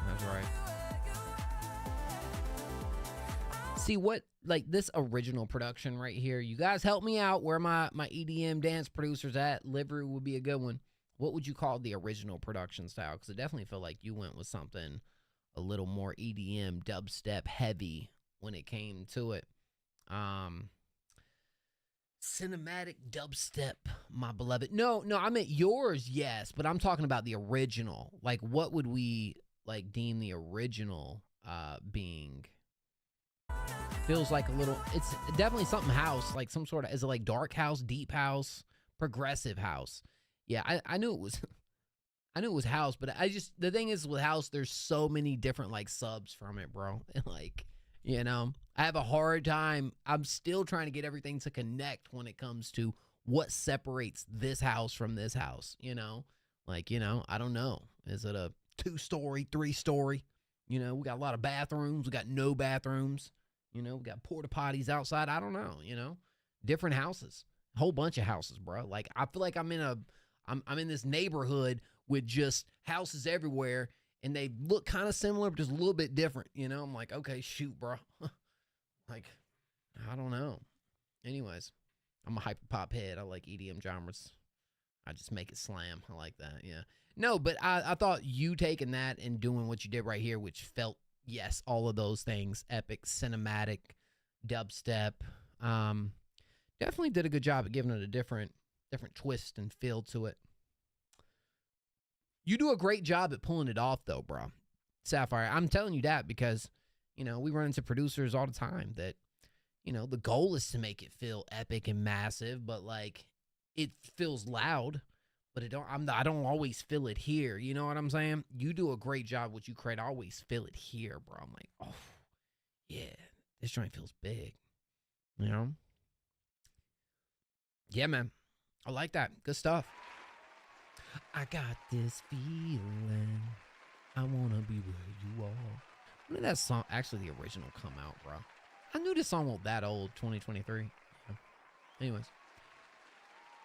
That's right. See what, like this original production right here. You guys help me out where my EDM dance producers at. Livery would be a good one. What would you call the original production style? Because I definitely feel like you went with something a little more EDM, dubstep heavy when it came to it. Cinematic dubstep, my beloved. No, I meant yours, yes, but I'm talking about the original. Like, what would we like deem the original being? Feels like a little. It's definitely something house, like some sort of. Is it like dark house, deep house, progressive house? Yeah, I knew it was. I knew it was house, but the thing is with house, there's so many different like subs from it, bro. And like, you know, I have a hard time. I'm still trying to get everything to connect when it comes to what separates this house from this house, you know? Like, you know, I don't know. Is it a 2-story, 3-story? You know, we got a lot of bathrooms. We got no bathrooms. You know, we got porta potties outside. I don't know, you know? Different houses. A whole bunch of houses, bro. Like, I feel like I'm in this neighborhood with just houses everywhere, and they look kind of similar, but just a little bit different, you know? I'm like, okay, shoot, bro. Like, I don't know. Anyways, I'm a hyper pop head. I like EDM genres. I just make it slam. I like that, yeah. No, but I thought you taking that and doing what you did right here, which felt, yes, all of those things, epic, cinematic, dubstep, definitely did a good job at giving it a different twist and feel to it. You do a great job at pulling it off, though, bro. Sapphire, I'm telling you that because, you know, we run into producers all the time that, you know, the goal is to make it feel epic and massive, but like it feels loud, but I don't always feel it here. You know what I'm saying? You do a great job what you create. I always feel it here, bro. I'm like, oh yeah, this joint feels big. You know? Yeah, man. I like that. Good stuff. I got this feeling. I wanna be where you are. When did that song, actually the original, come out, bro? I knew this song wasn't that old, 2023. Yeah. Anyways.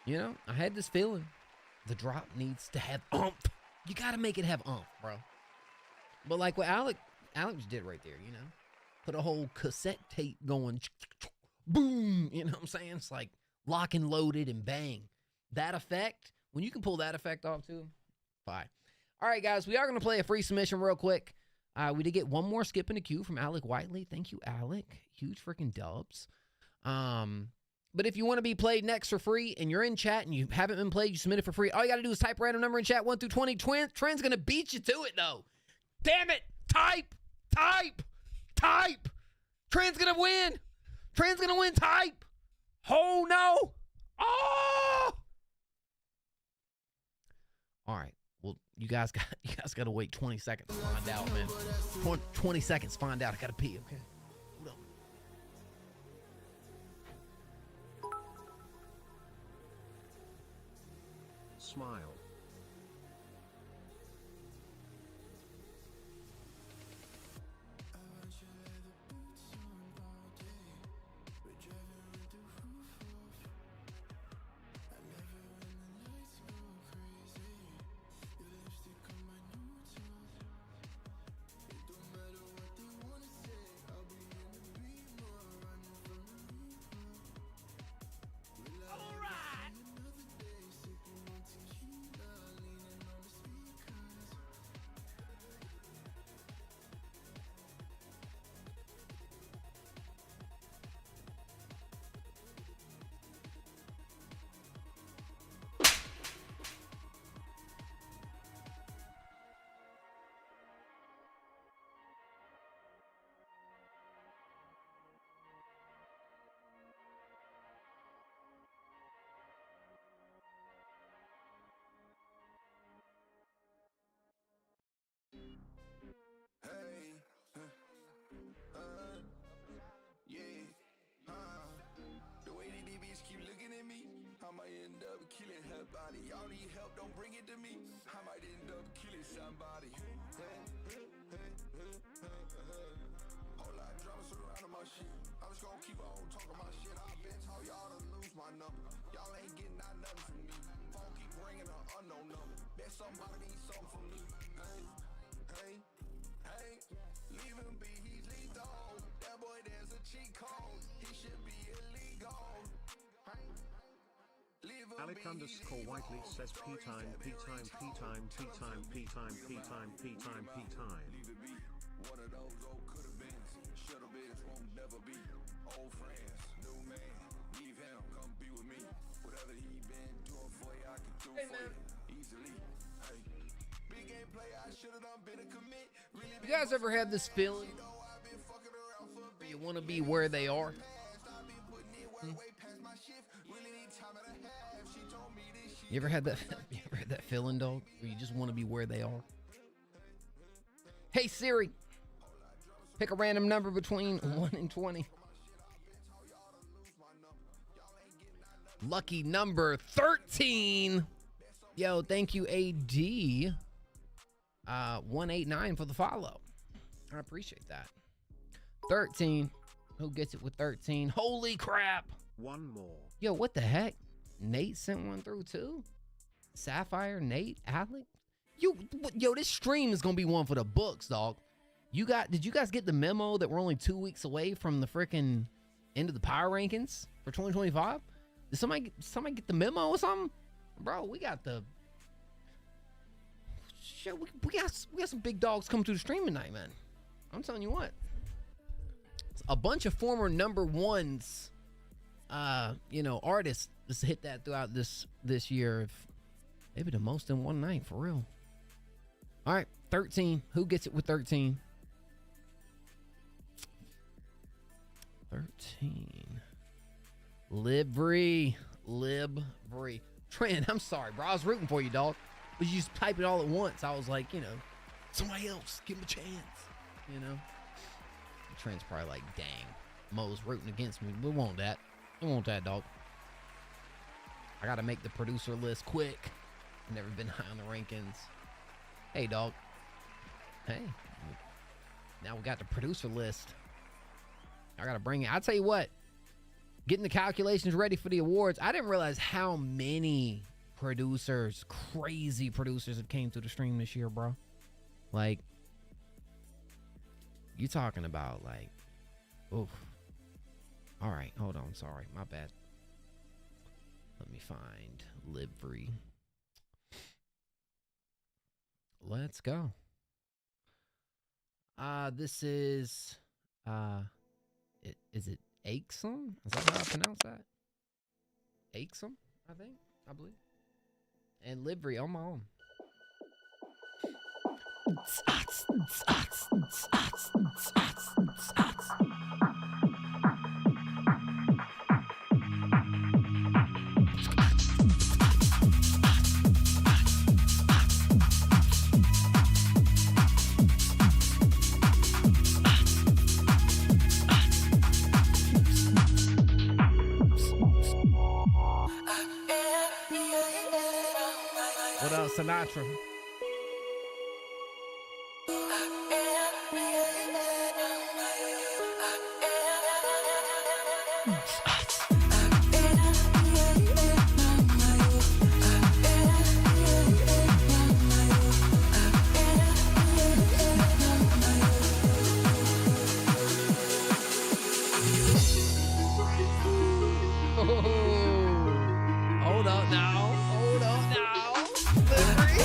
You know, I had this feeling. The drop needs to have oomph. You gotta make it have oomph, bro. But like what Alex did right there, you know? Put a whole cassette tape going, boom, you know what I'm saying? It's like lock and loaded and bang. That effect, when you can pull that effect off too, fine. All right, guys, we are going to play a free submission real quick. We did get one more skip in the queue from Alec Whiteley. Thank you, Alec. Huge freaking dubs. But if you want to be played next for free and you're in chat and you haven't been played, you submit it for free. All you got to do is type random number in chat 1 through 20. Trent's going to beat you to it, though. Damn it. Type. Trent's going to win. Type. Oh, no. Oh. All right. Well, you guys got to wait 20 seconds to find out, man. 20 seconds, find out. I got to pee, okay? Hold on. Smile. The way these DBs keep looking at me, I might end up killing her body. Y'all need help, don't bring it to me. I might end up killing somebody. Whole lot of drama surrounding my shit. I'm just gonna keep on talking my shit. I've been told y'all to lose my number. Y'all ain't getting out nothing from me. Phone keep ringing an unknown number. Bet somebody needs something from me. Hey, leave him be, he's lethal. That boy, there's a cheat code. He should be illegal. Alec underscore Whiteley says P time. Leave it be. One of those old could've been. Should've been, won't never be. Old friends, new man. Leave him, come be with me. Whatever he been doing for you, I can do for you. Easily. Hey. Big game play, I should've done been a commit. Really You guys ever had this feeling where you want to be where they are? You ever had that? You ever had that feeling, dog, where you just want to be where they are? Hey Siri, pick a random number between 1 and 20. Lucky number 13. Yo, thank you, AD. 189 for the follow. I appreciate that. 13. Who gets it with 13? Holy crap. One more. Yo, what the heck? Nate sent one through too? Sapphire, Nate, Alec? Yo, this stream is gonna be one for the books, dog. Did you guys get the memo that we're only 2 weeks away from the freaking end of the power rankings for 2025? Did somebody get the memo or something? Bro, we got the shit. We got some big dogs coming through the stream tonight, man. I'm telling you what. A bunch of former number ones, artists just hit that throughout this year. Maybe the most in one night, for real. All right, 13. Who gets it with 13? 13. Livery. Trent, I'm sorry, bro. I was rooting for you, dog. But you just type it all at once. I was like, you know, somebody else, give him a chance. You know? Trent's probably like, dang, Mo's rooting against me. We want that. We want that, dog. I gotta make the producer list quick. Never been high on the rankings. Hey, dog. Hey. Now we got the producer list. I gotta bring it. I'll tell you what. Getting the calculations ready for the awards. I didn't realize how many producers, crazy producers, have came to the stream this year, bro. Like, you talking about like, oof. All right, hold on. Sorry, my bad. Let me find Livery. Let's go. This is, is it Akesum? Is that how I pronounce that? Akesum, I believe. And Livery on my own. What up, Sinatra? Hold up now. Hold up now. Livery.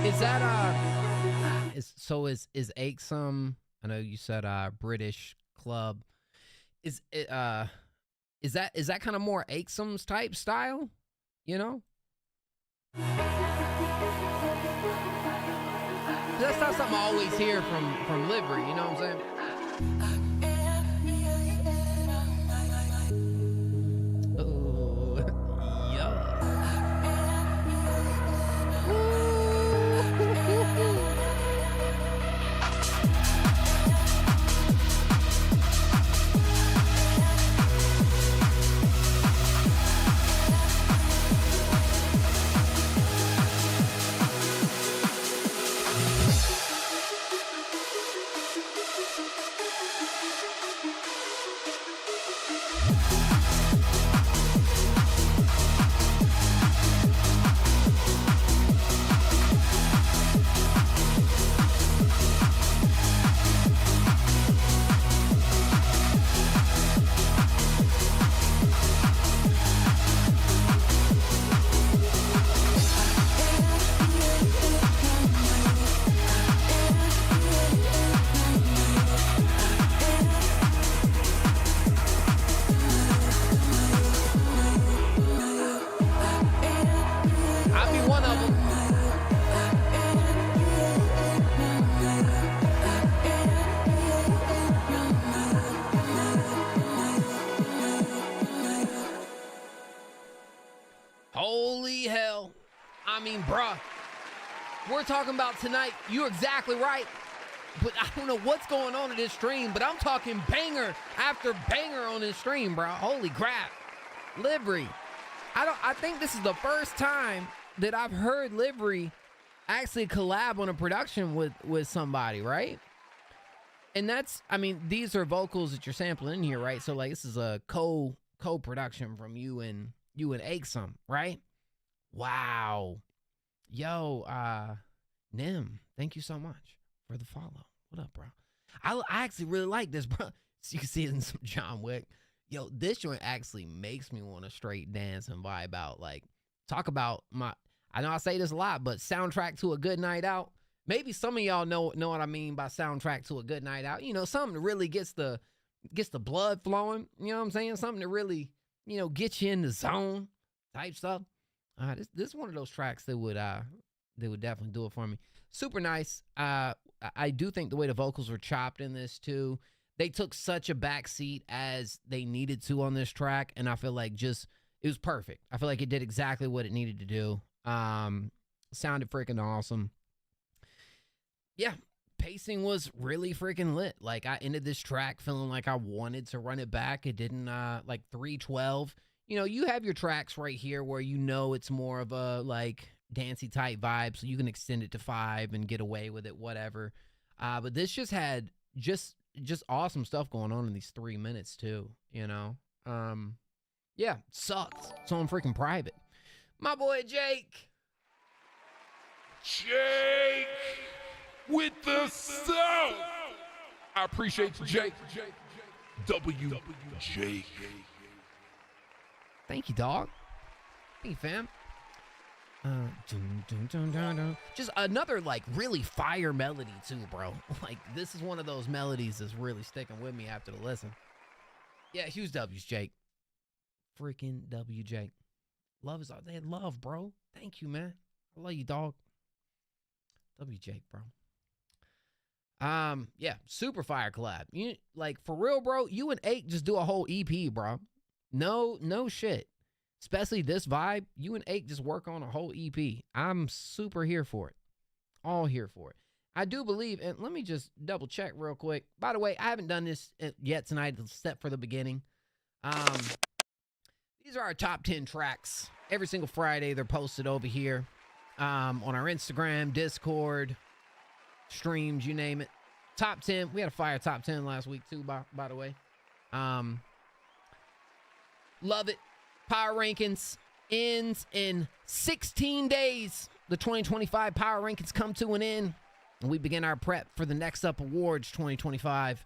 Is that is Akesum? I know you said British club. Is that kind of more Akesum's type style? You know? That's not something I always hear from Livery, you know what I'm saying? Holy hell. I mean, bruh. We're talking about tonight. You're exactly right. But I don't know what's going on in this stream, but I'm talking banger after banger on this stream, bro. Holy crap. Livery. I think this is the first time that I've heard Livery actually collab on a production with somebody, right? And that's, I mean, these are vocals that you're sampling in here, right? So like this is a co-production from you and Akesum, right? Wow. Yo, Nim, thank you so much for the follow. What up, bro? I actually really like this, bro. So you can see it in some John Wick. Yo, this joint actually makes me want to straight dance and vibe out. Like, talk about my, I know I say this a lot, but soundtrack to a good night out. Maybe some of y'all know what I mean by soundtrack to a good night out. You know, something that really gets the blood flowing. You know what I'm saying? Something that really, you know, gets you in the zone type stuff. This is one of those tracks that would definitely do it for me. Super nice. I do think the way the vocals were chopped in this too, they took such a backseat as they needed to on this track, and I feel like it was perfect. I feel like it did exactly what it needed to do. Sounded freaking awesome. Yeah, pacing was really freaking lit. Like, I ended this track feeling like I wanted to run it back. It didn't, like 3:12. You know, you have your tracks right here where you know it's more of a, like, dancey type vibe, so you can extend it to 5 and get away with it, whatever. But this just had just awesome stuff going on in these 3 minutes, too, you know? Yeah, sucks. So I'm freaking private. My boy, Jake. Jake with the sound. I appreciate you, Jake. W. Jake. Thank you, dog. Thank you, fam. Just another, like, really fire melody, too, bro. Like, this is one of those melodies that's really sticking with me after the listen. Yeah, huge W's, Jake. Freaking W, Jake. Love is all they had. Love, bro. Thank you, man. I love you, dog. W, Jake, bro. Yeah, super fire collab. You, like, for real, bro, you and Ake just do a whole EP, bro. No shit. Especially this vibe, you and Ake just work on a whole EP. I'm super here for it. All here for it. I do believe, and let me just double check real quick. By the way, I haven't done this yet tonight, except for the beginning. These are our top 10 tracks. Every single Friday, they're posted over here on our Instagram, Discord, streams, you name it. Top 10. We had a fire top 10 last week, too, by the way. Love it. Power Rankings ends in 16 days. The 2025 Power Rankings come to an end, and we begin our prep for the Next Up Awards 2025,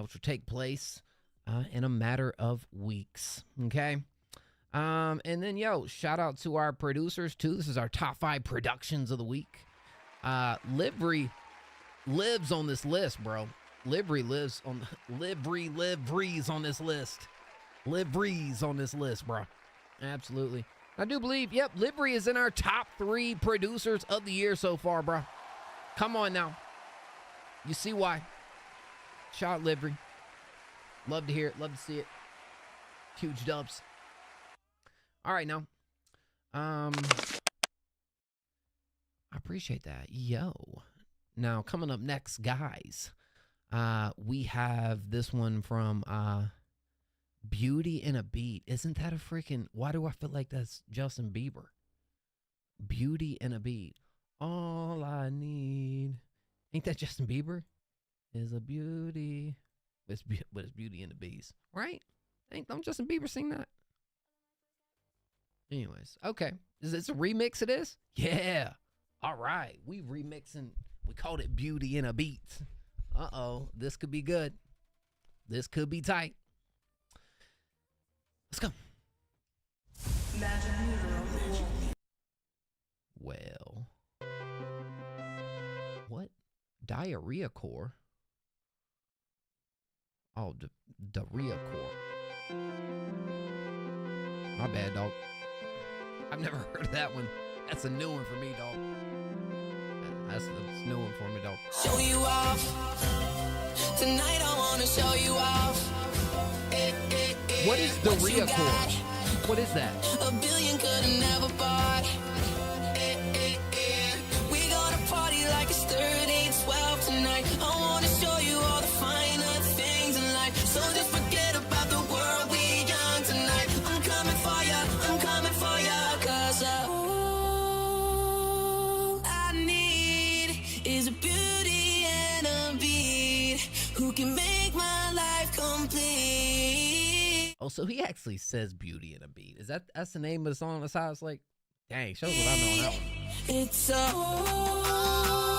which will take place in a matter of weeks. Okay. And then, yo, shout out to our producers, too. This is our top 5 productions of the week. Livery lives on this list, bro. Livery's on this list. Livery's on this list, bro. Absolutely. I do believe, yep, Livery is in our top 3 producers of the year so far, bro. Come on now. You see why. Shout out Livery. Love to hear it. Love to see it. Huge dubs. All right, now. I appreciate that. Yo. Now, coming up next, guys, we have this one from Beauty and a Beat. Isn't that a freaking... Why do I feel like that's Justin Bieber? Beauty and a Beat. All I need... Ain't that Justin Bieber? Is a beauty... But it's Beauty and the Beast. Right? Don't Justin Bieber sing that? Anyways. Okay. Is this a remix of this? Yeah. All right. We remixing... We called it Beauty and a Beat. Uh-oh. This could be good. This could be tight. Let's go. Well. What? Diarrhea core? Oh, diarrhea core. My bad, dog. I've never heard of that one. That's a new one for me, dog. That's a new one for me, dog. Show you off. Tonight I wanna show you off. What is diarrhea core? What is that? A billion could've never bought. We gonna party like it's 3812 tonight. I wanna show you all the finer things in life. So just forget about the world, we young tonight. I'm coming for ya, cause all I need is a beauty and a beat who can make my life complete. Oh, so he actually says Beauty and a Beat. That's the name of the song on the side? It's like, dang, shows what I know on that one. It's all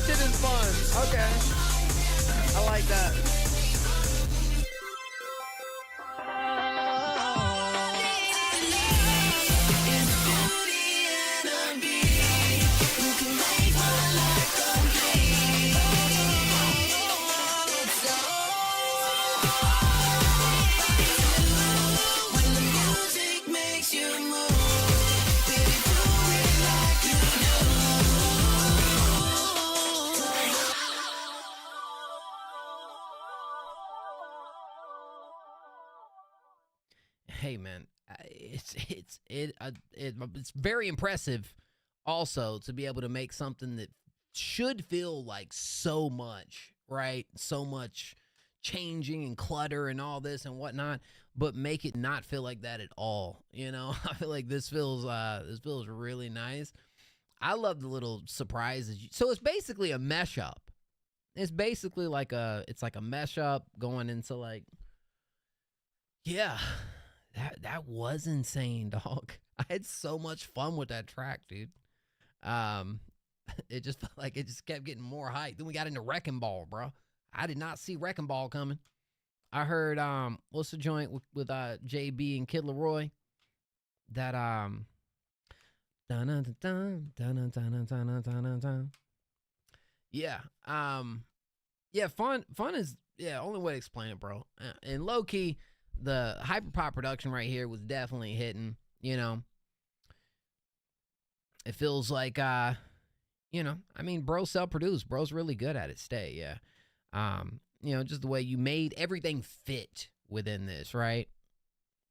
shit is fun. Okay. I like that. Hey man, it's very impressive also to be able to make something that should feel like so much, right? So much changing and clutter and all this and whatnot, but make it not feel like that at all. You know, I feel like this feels really nice. I love the little surprises. So it's basically a mesh up. It's basically like a mesh up going into like, yeah. That was insane, dog. I had so much fun with that track, dude. It just felt like it just kept getting more hype. Then we got into Wrecking Ball, bro. I did not see Wrecking Ball coming. I heard what's the joint with JB and Kid Leroy? That yeah. Yeah, fun is only way to explain it, bro. And low key, the hyperpop production right here was definitely hitting, you know. It feels like, you know, I mean, bro self-produced. Bro's really good at it. Yeah. You know, just the way you made everything fit within this, right?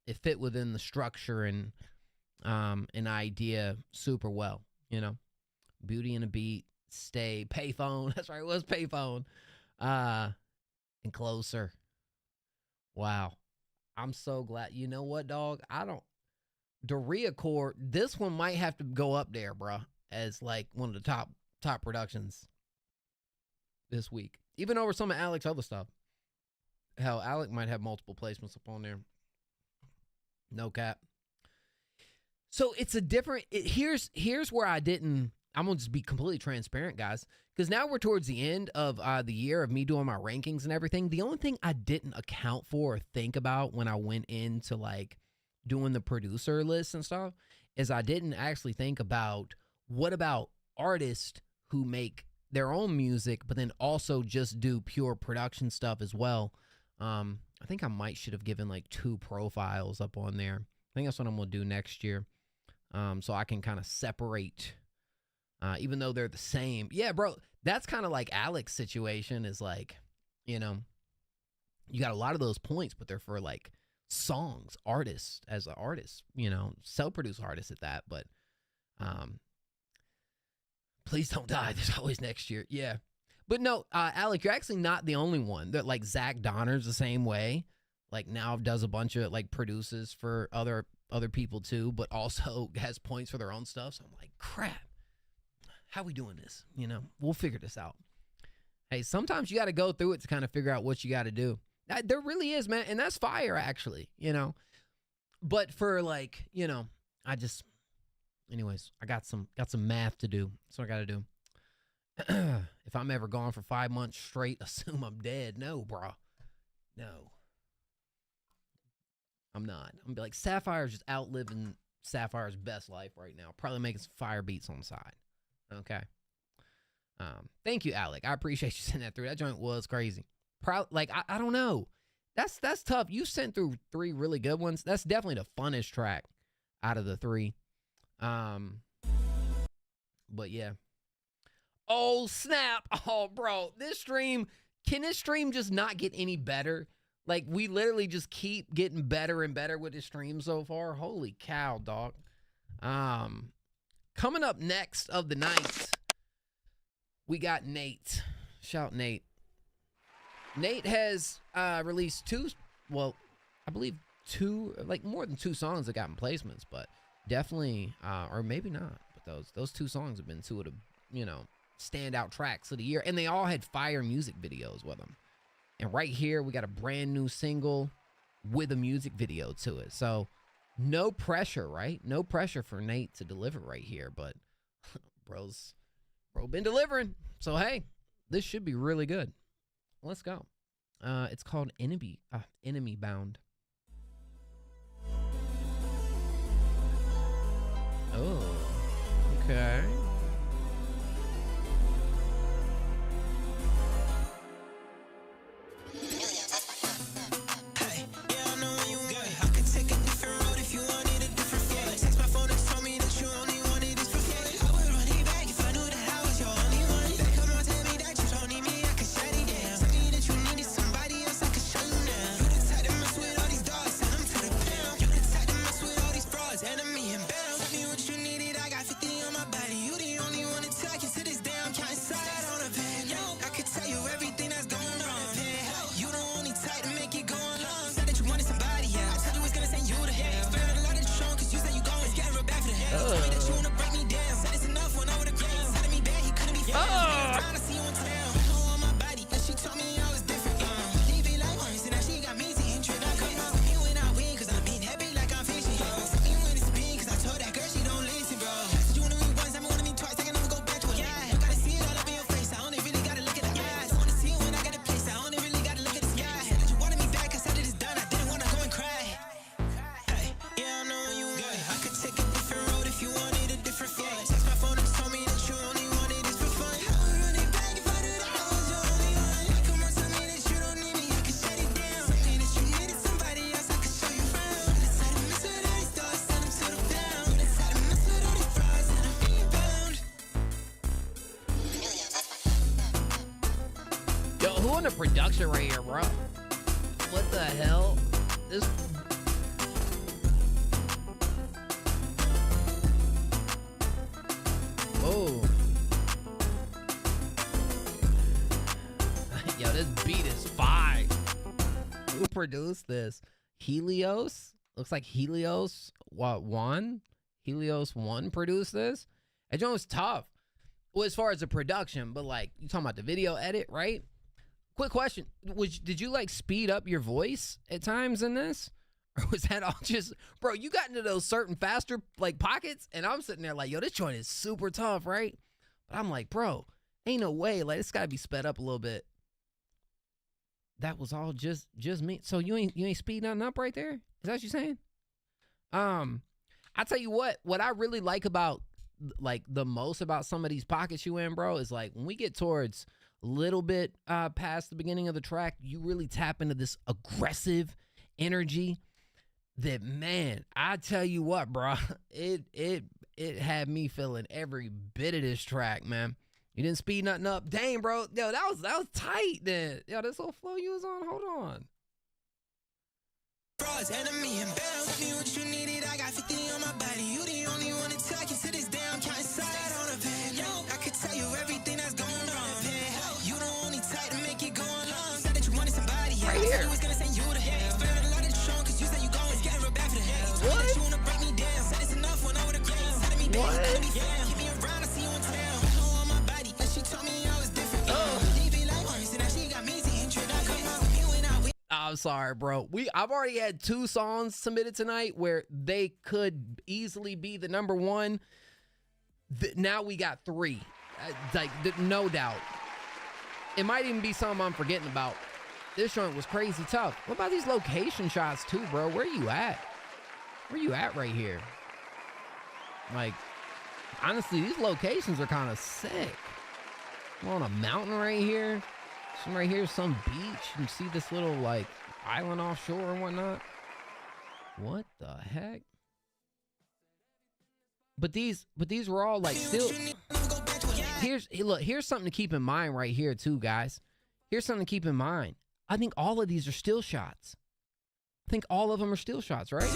It fit within the structure and an idea super well, you know. Beauty and a Beat, Stay, Payphone. That's right, it was Payphone. And Closer. Wow. I'm so glad. You know what, dog? The reaccord, this one might have to go up there, bro, as like one of the top productions this week. Even over some of Alec's other stuff. Hell, Alec might have multiple placements up on there. No cap. So it's a different, here's where I'm going to just be completely transparent, guys. Because now we're towards the end of the year of me doing my rankings and everything. The only thing I didn't account for or think about when I went into like doing the producer list and stuff is I didn't actually think about what about artists who make their own music, but then also just do pure production stuff as well. I think I should have given like 2 profiles up on there. I think that's what I'm going to do next year. So I can kind of separate, even though they're the same. Yeah, bro, that's kind of like Alec's situation is like, you know, you got a lot of those points, but they're for like songs, artists as an artist, you know, self-produced artists at that. But please don't die. There's always next year. Yeah. But no, Alec, you're actually not the only one. That like Zach Donner's the same way. Like now does a bunch of like produces for other people too, but also has points for their own stuff. So I'm like, crap. How we doing this? You know, we'll figure this out. Hey, sometimes you got to go through it to kind of figure out what you got to do. There really is, man. And that's fire, actually, you know. But for like, you know, anyways, I got some math to do. That's what I got to do. If I'm ever gone for 5 months straight, assume I'm dead. No, bro. No. I'm not. I'm gonna be like, Sapphire's just outliving Sapphire's best life right now. Probably making some fire beats on the side. Okay. Thank you, Alec. I appreciate you sending that through. That joint was crazy. Like, I don't know. That's tough. You sent through 3 really good ones. That's definitely the funnest track out of the 3. But yeah. Oh, snap. Oh, bro. Can this stream just not get any better? Like, we literally just keep getting better and better with this stream so far. Holy cow, dog. Coming up next of the night, we got Nate. Shout Nate. Nate has released 2, well, I believe 2, like more than 2 songs that got in placements, but definitely, or maybe not, but those 2 songs have been 2 of the, you know, standout tracks of the year, and they all had fire music videos with them. And right here, we got a brand new single with a music video to it. So no pressure, right? No pressure for Nate to deliver right here, but bro's Bro, been delivering. So hey, this should be really good. Let's go. It's called Enemy Bound. Oh, okay. Production right here, bro. What the hell? This. Oh. Yo, this beat is fire. Who produced this? Helios? Looks like Helios. What, one? Helios 1 produced this? That joint was tough. Well, as far as the production, but like, you talking about the video edit, right? Quick question. Did you like speed up your voice at times in this? Or was that all just, bro, you got into those certain faster like pockets and I'm sitting there like, yo, this joint is super tough, right? But I'm like, bro, ain't no way. Like, it's gotta be sped up a little bit. That was all just me. So you ain't speeding nothing up right there? Is that what you're saying? I tell you what I really like about like the most about some of these pockets you in, bro, is like when we get towards little bit past the beginning of the track, you really tap into this aggressive energy that, man, I tell you what, bro, it had me feeling every bit of this track, man. You didn't speed nothing up. Dang, bro. Yo, that was tight then. Yo, this little flow you was on, hold on. Enemy and bound. Tell me what you needed. I got 50 on my body. You the only one to talk. You sit this down, counting sides on a pen. Yo, I could tell you everything that's going wrong. You the only type to make it go along. Said that you wanted somebody. Right here. You was gonna send you to hell. Spend a lot of the trunk, cause you said you going. It's getting real bad for the hell. What? That you wanna break me down. Said it's enough when I would've grown. Said to me, baby, What? let me down. Keep me around, I see you in town. Hello on my body, and she told me I was different. Leave it like once, and now she got me to introduction. I'm sorry, bro. I've already had 2 songs submitted tonight where they could easily be the number 1. Now we got 3. No doubt. It might even be something I'm forgetting about. This joint was crazy tough. What about these location shots too, bro? Where you at? Where you at right here? Like, honestly, these locations are kind of sick. I'm on a mountain right here. Some right here, some beach. You see this little like island offshore and whatnot. What the heck? But these were all like still. Here's something to keep in mind right here too, guys. Here's something to keep in mind. I think all of these are still shots. I think all of them are still shots, right?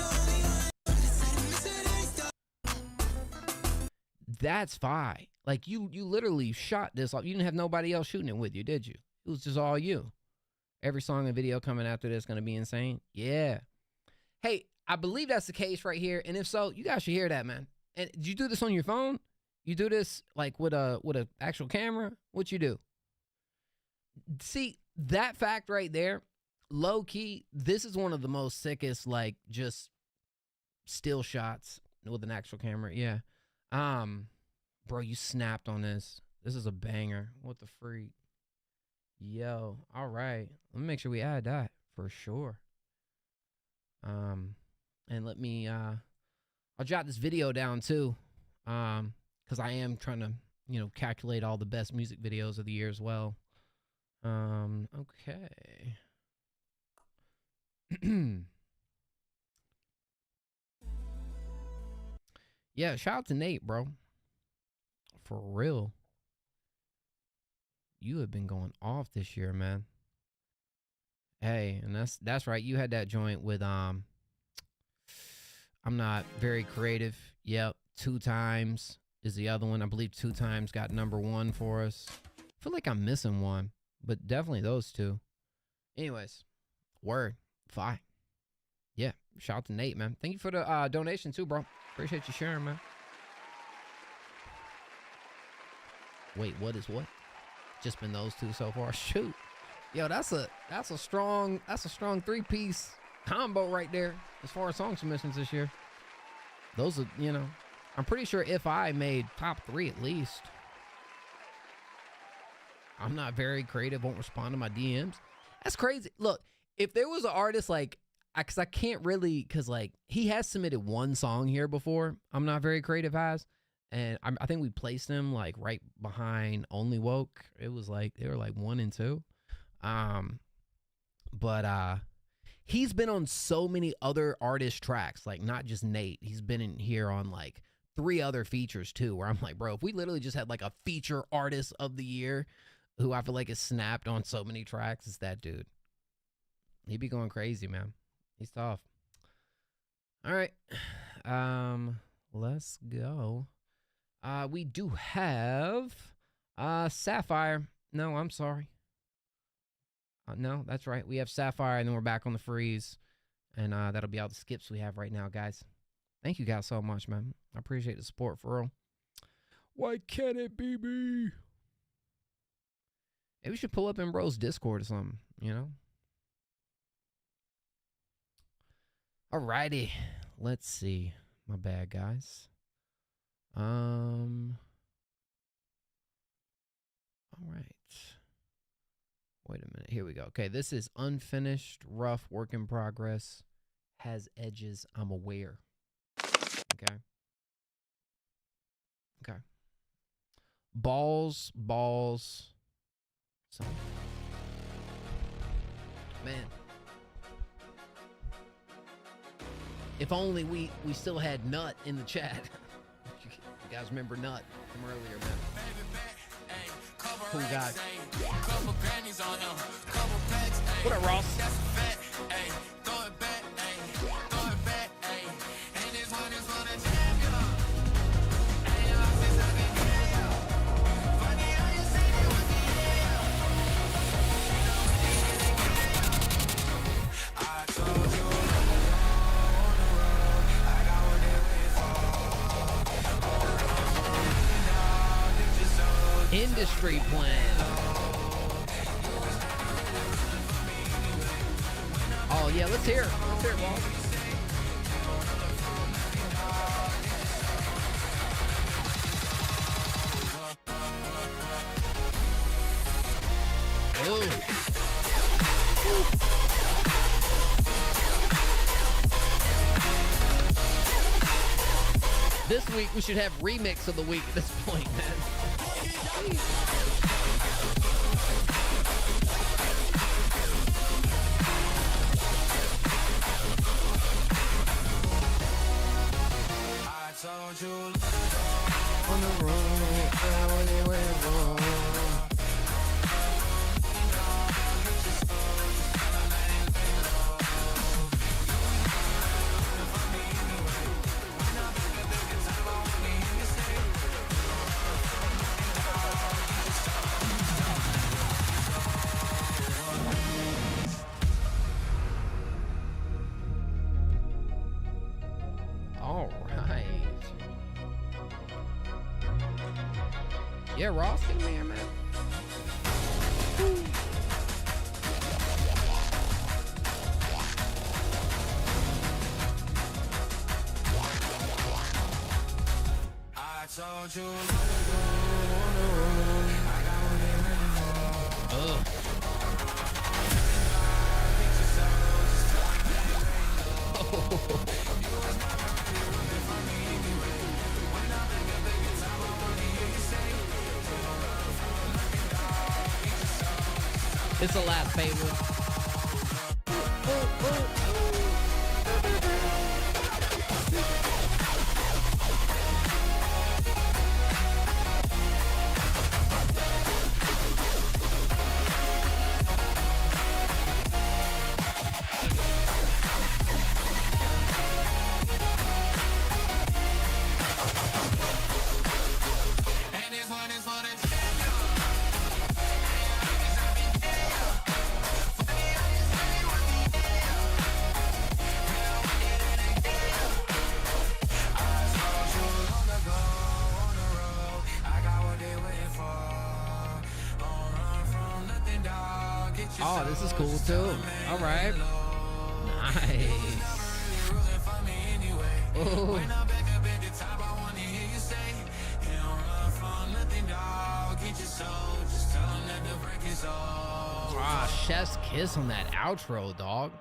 That's fine. Like you literally shot this off. You didn't have nobody else shooting it with you, did you? It was just all you. Every song and video coming after this is going to be insane. Yeah. Hey, I believe that's the case right here. And if so, you guys should hear that, man. And did you do this on your phone? You do this like with a actual camera? What you do? See, that fact right there, low key, this is one of the most sickest, like, just still shots with an actual camera. Yeah. Bro, you snapped on this. This is a banger. What the freak? Yo, all right. Let me make sure we add that for sure. And let me I'll jot this video down too. Because I am trying to, you know, calculate all the best music videos of the year as well. Okay. Yeah, shout out to Nate, bro. For real. You have been going off this year, man. Hey, and that's right. You had that joint with I'm Not Very Creative. Yep, 2 Times is the other one. I believe 2 Times got #1 for us. I feel like I'm missing one, but definitely those 2. Anyways, word, fine. Yeah, shout out to Nate, man. Thank you for the donation too, bro. Appreciate you sharing, man. Wait, what is what? Just been those 2 so far. Shoot. Yo, that's a strong 3-piece combo right there as far as song submissions this year. Those are, you know, I'm pretty sure If I made top 3 at least. I'm Not Very Creative, won't respond to my DMs. That's crazy. Look, if there was an artist like, because I can't really, because like he has submitted 1 song here before, I'm Not Very Creative has, and I think we placed him like right behind Only Woke. It was like they were like 1 and 2. But he's been on so many other artist tracks, like not just Nate. He's been in here on like 3 other features too, where I'm like, bro, if we literally just had like a feature artist of the year who I feel like is snapped on so many tracks, it's that dude. He'd be going crazy, man. He's tough. All right. Let's go. We do have Sapphire. No, I'm sorry. No, that's right. We have Sapphire, and then we're back on the freeze. And that'll be all the skips we have right now, guys. Thank you guys so much, man. I appreciate the support, for real. Why can't it be me? Maybe we should pull up in bro's Discord or something, you know? Alrighty. Let's see. My bad, guys. All right. Wait a minute. Here we go. Okay, this is unfinished, rough, work in progress. Has edges, I'm aware. Okay. Okay. Balls. So, man. If only we still had Nut in the chat. You guys remember Nut from earlier, man? Cool guy. What up, Ross? Industry plan. Oh yeah, let's hear it. Let's hear it, Walt. This week we should have remix of the week at this point, man. I told you on the road, I only went wrong. Yeah, Ross, get him here, man. I told you It's a lap favorite. Oh, this is cool too. All right. Nice. Oh. Ah, chef's kiss on that outro, dog.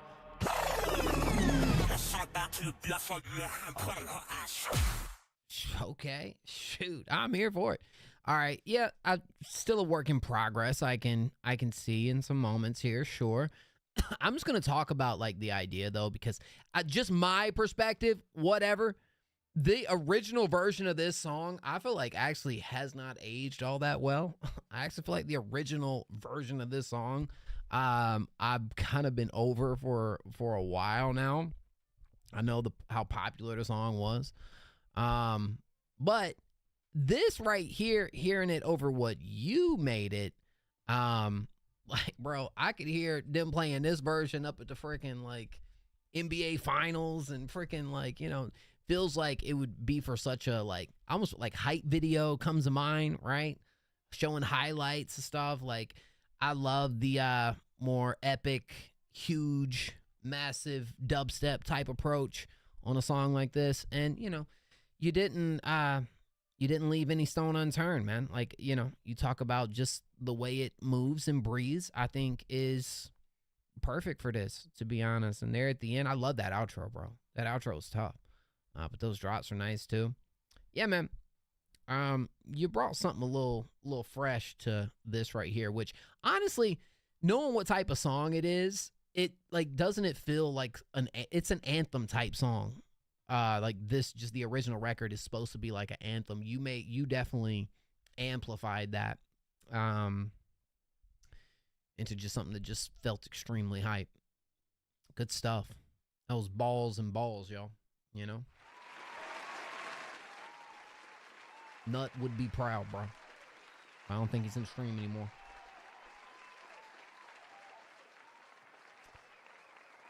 Okay, shoot, I'm here for it. All right, yeah, I'm still a work in progress. I can see in some moments here, sure. I'm just gonna talk about like the idea though, because just my perspective, whatever. The original version of this song, I feel like actually has not aged all that well. I actually feel like the original version of this song, I've kind of been over for a while now. I know how popular the song was, but this right here, hearing it over what you made it, like, bro, I could hear them playing this version up at the freaking like NBA finals and freaking like, feels like it would be for such a like almost like hype video comes to mind, right? Showing highlights and stuff. Like, I love the more epic, huge, massive dubstep type approach on a song like this. And you didn't leave any stone unturned, man. Like, you talk about just the way it moves and breathes, I think is perfect for this, to be honest. And there at the end, I love that outro, bro. That outro is tough. But those drops are nice too. Yeah, man. You brought something a little fresh to this right here, which honestly, knowing what type of song it is, it like doesn't it feel like it's an anthem type song. Like this, just the original record is supposed to be like an anthem. You definitely amplified that into just something that just felt extremely hype. Good stuff. That was balls and balls, y'all. Nut would be proud, bro. I don't think he's in the stream anymore.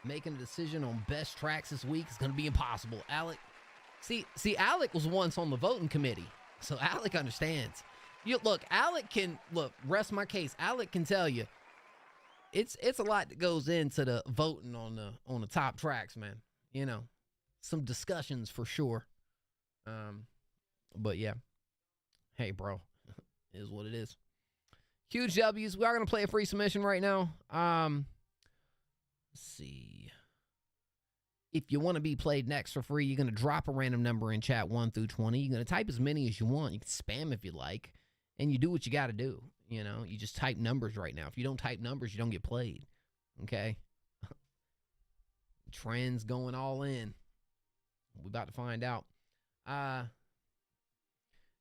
Making a decision on best tracks this week is going to be impossible. Alec, see, Alec was once on the voting committee, so Alec understands. Alec can rest my case. Alec can tell you, it's a lot that goes into the voting on the top tracks, man. Some discussions for sure. But yeah, hey, bro, it is what it is. Huge W's. We are gonna play a free submission right now. Let's see. If you want to be played next for free, you're going to drop a random number in chat 1 through 20. You're going to type as many as you want. You can spam if you like. And you do what you got to do. You just type numbers right now. If you don't type numbers, you don't get played. Okay? Trends going all in. We're about to find out.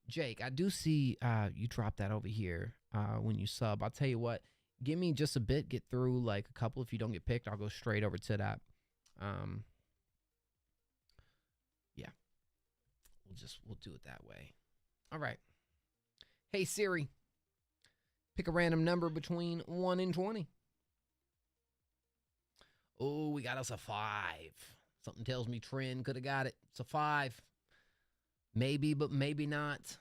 Jake, I do see you drop that over here when you sub. I'll tell you what. Give me just a bit, get through like a couple. If you don't get picked, I'll go straight over to that. Yeah. We'll do it that way. All right. Hey Siri, pick a random number between 1 and 20. Oh, we got us a 5. Something tells me Trend could have got it. It's a 5. Maybe, but maybe not.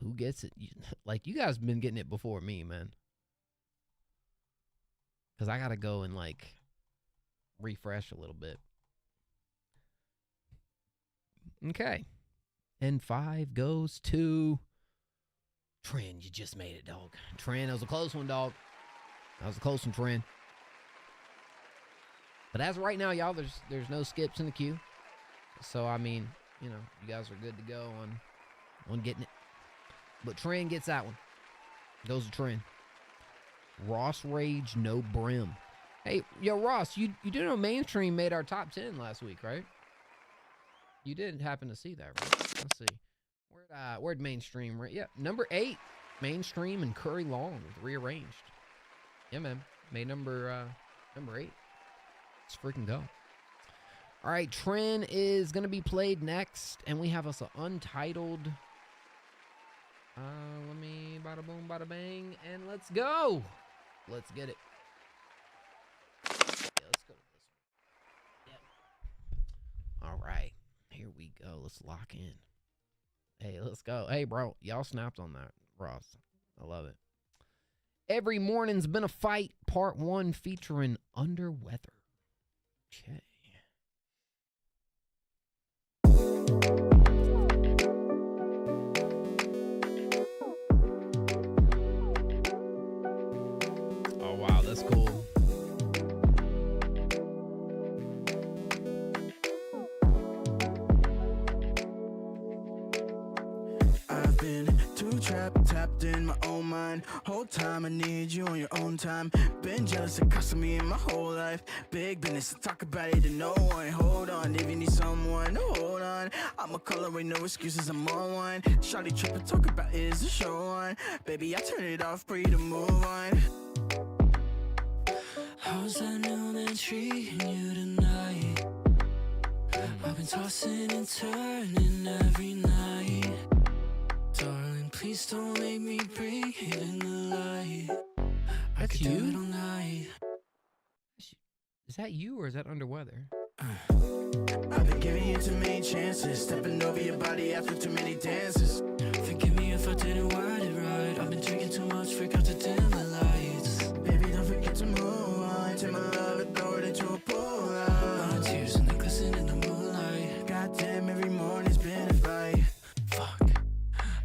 Who gets it? Like, you guys been getting it before me, man. Because I got to go and, like, refresh a little bit. Okay. And 5 goes to Trend, you just made it, dog. Trend, that was a close one, dog. That was a close one, Trend. But as of right now, y'all, there's no skips in the queue. So, I mean, you know, you guys are good to go on getting it. But Trend gets that one. Goes to Trend. Ross Rage, no brim. Hey, yo, Ross, you did know Mainstream made our top 10 last week, right? You didn't happen to see that, right? Let's see. Where'd Mainstream? Right? Yeah, number 8, Mainstream and Curry Long, rearranged. Yeah, man. Made number 8. Let's freaking go. All right, Trend is going to be played next, and we have us an untitled. Let me bada boom, bada bang, and let's go. Let's get it. Yeah, let's go with this one. Yep. All right, here we go. Let's lock in. Hey, let's go. Hey, bro, y'all snapped on that, Ross. I love it. Every morning's been a fight, part 1 featuring Under Weather. Okay. Oh, wow, that's cool. I've been too tapped in my own mind. Whole time I need you on your own time. Been jealous of costing me in my whole life. Big business, talk about it to no one. Hold on, if you need someone, hold on. I'ma call away, no excuses, I'm on one. Shawty trippin', talk about it, is the show on. Baby, I turn it off, free to move on. How's that new man treating you tonight? I've been tossing and turning every night. Darling, please don't make me bring it in the light. I could do it all night. Is that you or is that Under Weather? I've been giving you too many chances, stepping over your body after too many dances. Forgive me if I didn't word it right. I've been drinking too much, forgot to dim the lights. Baby, don't forget to move on. Take my love and throw it into a pool out. My tears and they glisten in the moonlight. Goddamn, every morning's been a fight. Fuck,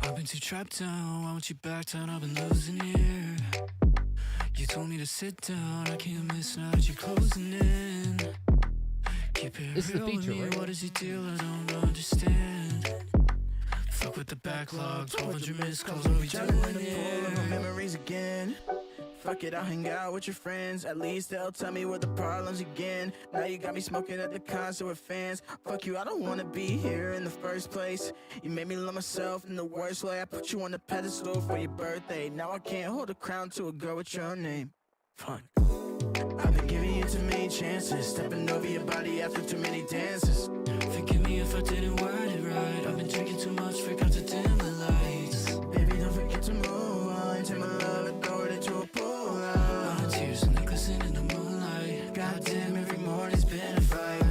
I've been too trapped down. I want you back down, I've been losing here. You told me to sit down, I can't miss now that you're closing in. Keep it This is the real with feature, me, right? what is your deal? I don't understand. Fuck with the backlog, 1,200 missed calls, what we Juggling doing the pool of here? my memories again. Fuck it, I'll hang out with your friends. At least they'll tell me what the problems again. Now you got me smoking at the concert with fans. Fuck you, I don't wanna be here in the first place. You made me love myself in the worst way. I put you on the pedestal for your birthday. Now I can't hold a crown to a girl with your name. Fuck. I've been giving you too many chances, stepping over your body after too many dances. Forgive me if I didn't word it right. I've been drinking too much, forgot to dim the lights. Baby, don't forget to move on. Take my love and throw it into a pool out. My tears and they glisten in the moonlight. Goddamn, every morning's been a fight.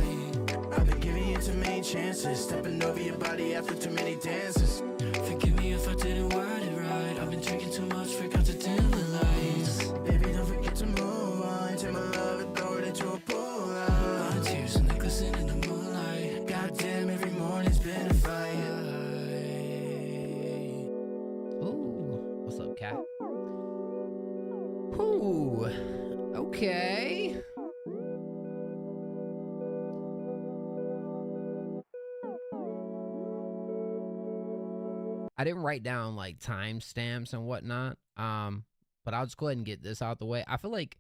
I've been giving you too many chances, stepping over your body after too many dances. Forgive me if I didn't word it right. I've been drinking too much, forgot to dim the lights. Baby, don't forget to move on. Take my love and throw it into a pool out. My tears and they glisten in the moonlight. Goddamn, every morning's been a fight. Ooh, what's up, cat? Ooh, okay. I didn't write down like timestamps and whatnot, but I'll just go ahead and get this out the way. I feel like,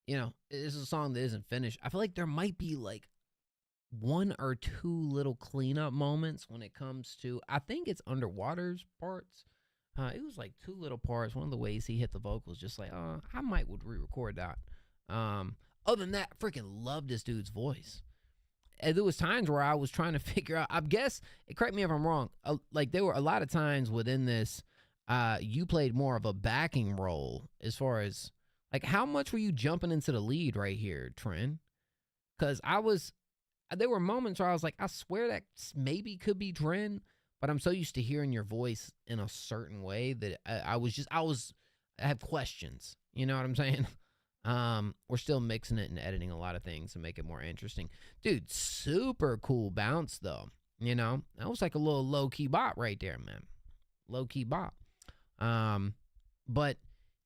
you know, this is a song that isn't finished. I feel like there might be like 1 or 2 little cleanup moments when it comes to, I think it's Underwater's parts. It was like 2 little parts. One of the ways he hit the vocals, just like, I might would re-record that. Other than that, I freaking love this dude's voice. And there was times where I was trying to figure out, I guess, correct me if I'm wrong, like there were a lot of times within this, you played more of a backing role as far as, like, how much were you jumping into the lead right here, Trent? Because there were moments where I was like, I swear that maybe could be Trent, but I'm so used to hearing your voice in a certain way that I have questions. You know what I'm saying? We're still mixing it and editing a lot of things to make it more interesting. Dude, super cool bounce though. You know, that was like a little low-key bop right there, man. Low-key bop. But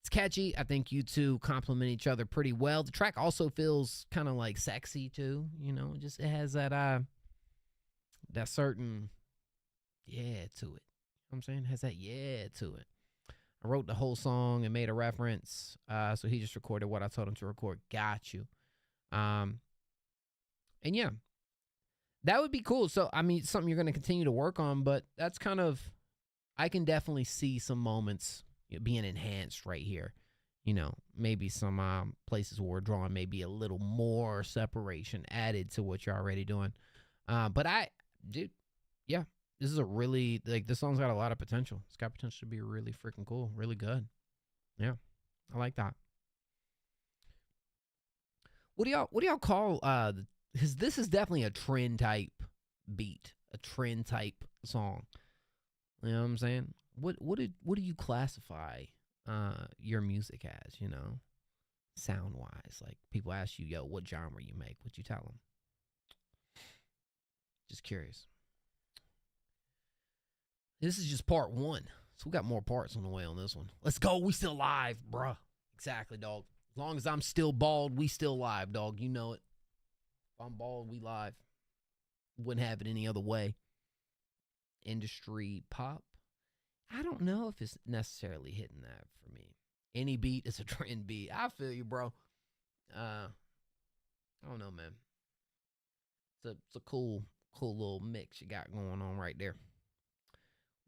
it's catchy. I think you two complement each other pretty well. The track also feels kind of like sexy too. You know, just it has that certain yeah to it. You know what I'm saying? It has that yeah to it. I wrote the whole song and made a reference. So he just recorded what I told him to record. Got you. And yeah, that would be cool. So, I mean, something you're going to continue to work on, but that's kind of, I can definitely see some moments being enhanced right here. You know, maybe some places where we're drawing maybe a little more separation added to what you're already doing. But dude, yeah, this is a really, like, this song's got a lot of potential. It's got potential to be really freaking cool, really good. Yeah, I like that. What do y'all call this is definitely a trend type beat, a trend type song. You know what I'm saying? What do you classify your music as, you know? Sound wise. Like people ask you, yo, what genre you make? What you tell them? Just curious. This is just part 1. So we got more parts on the way on this one. Let's go. We still live, bruh. Exactly, dog. As long as I'm still bald, we still live, dog. You know it. If I'm bald, we live. Wouldn't have it any other way. Industry pop. I don't know if it's necessarily hitting that for me. Any beat is a trend beat. I feel you, bro. I don't know, man. It's a cool little mix you got going on right there.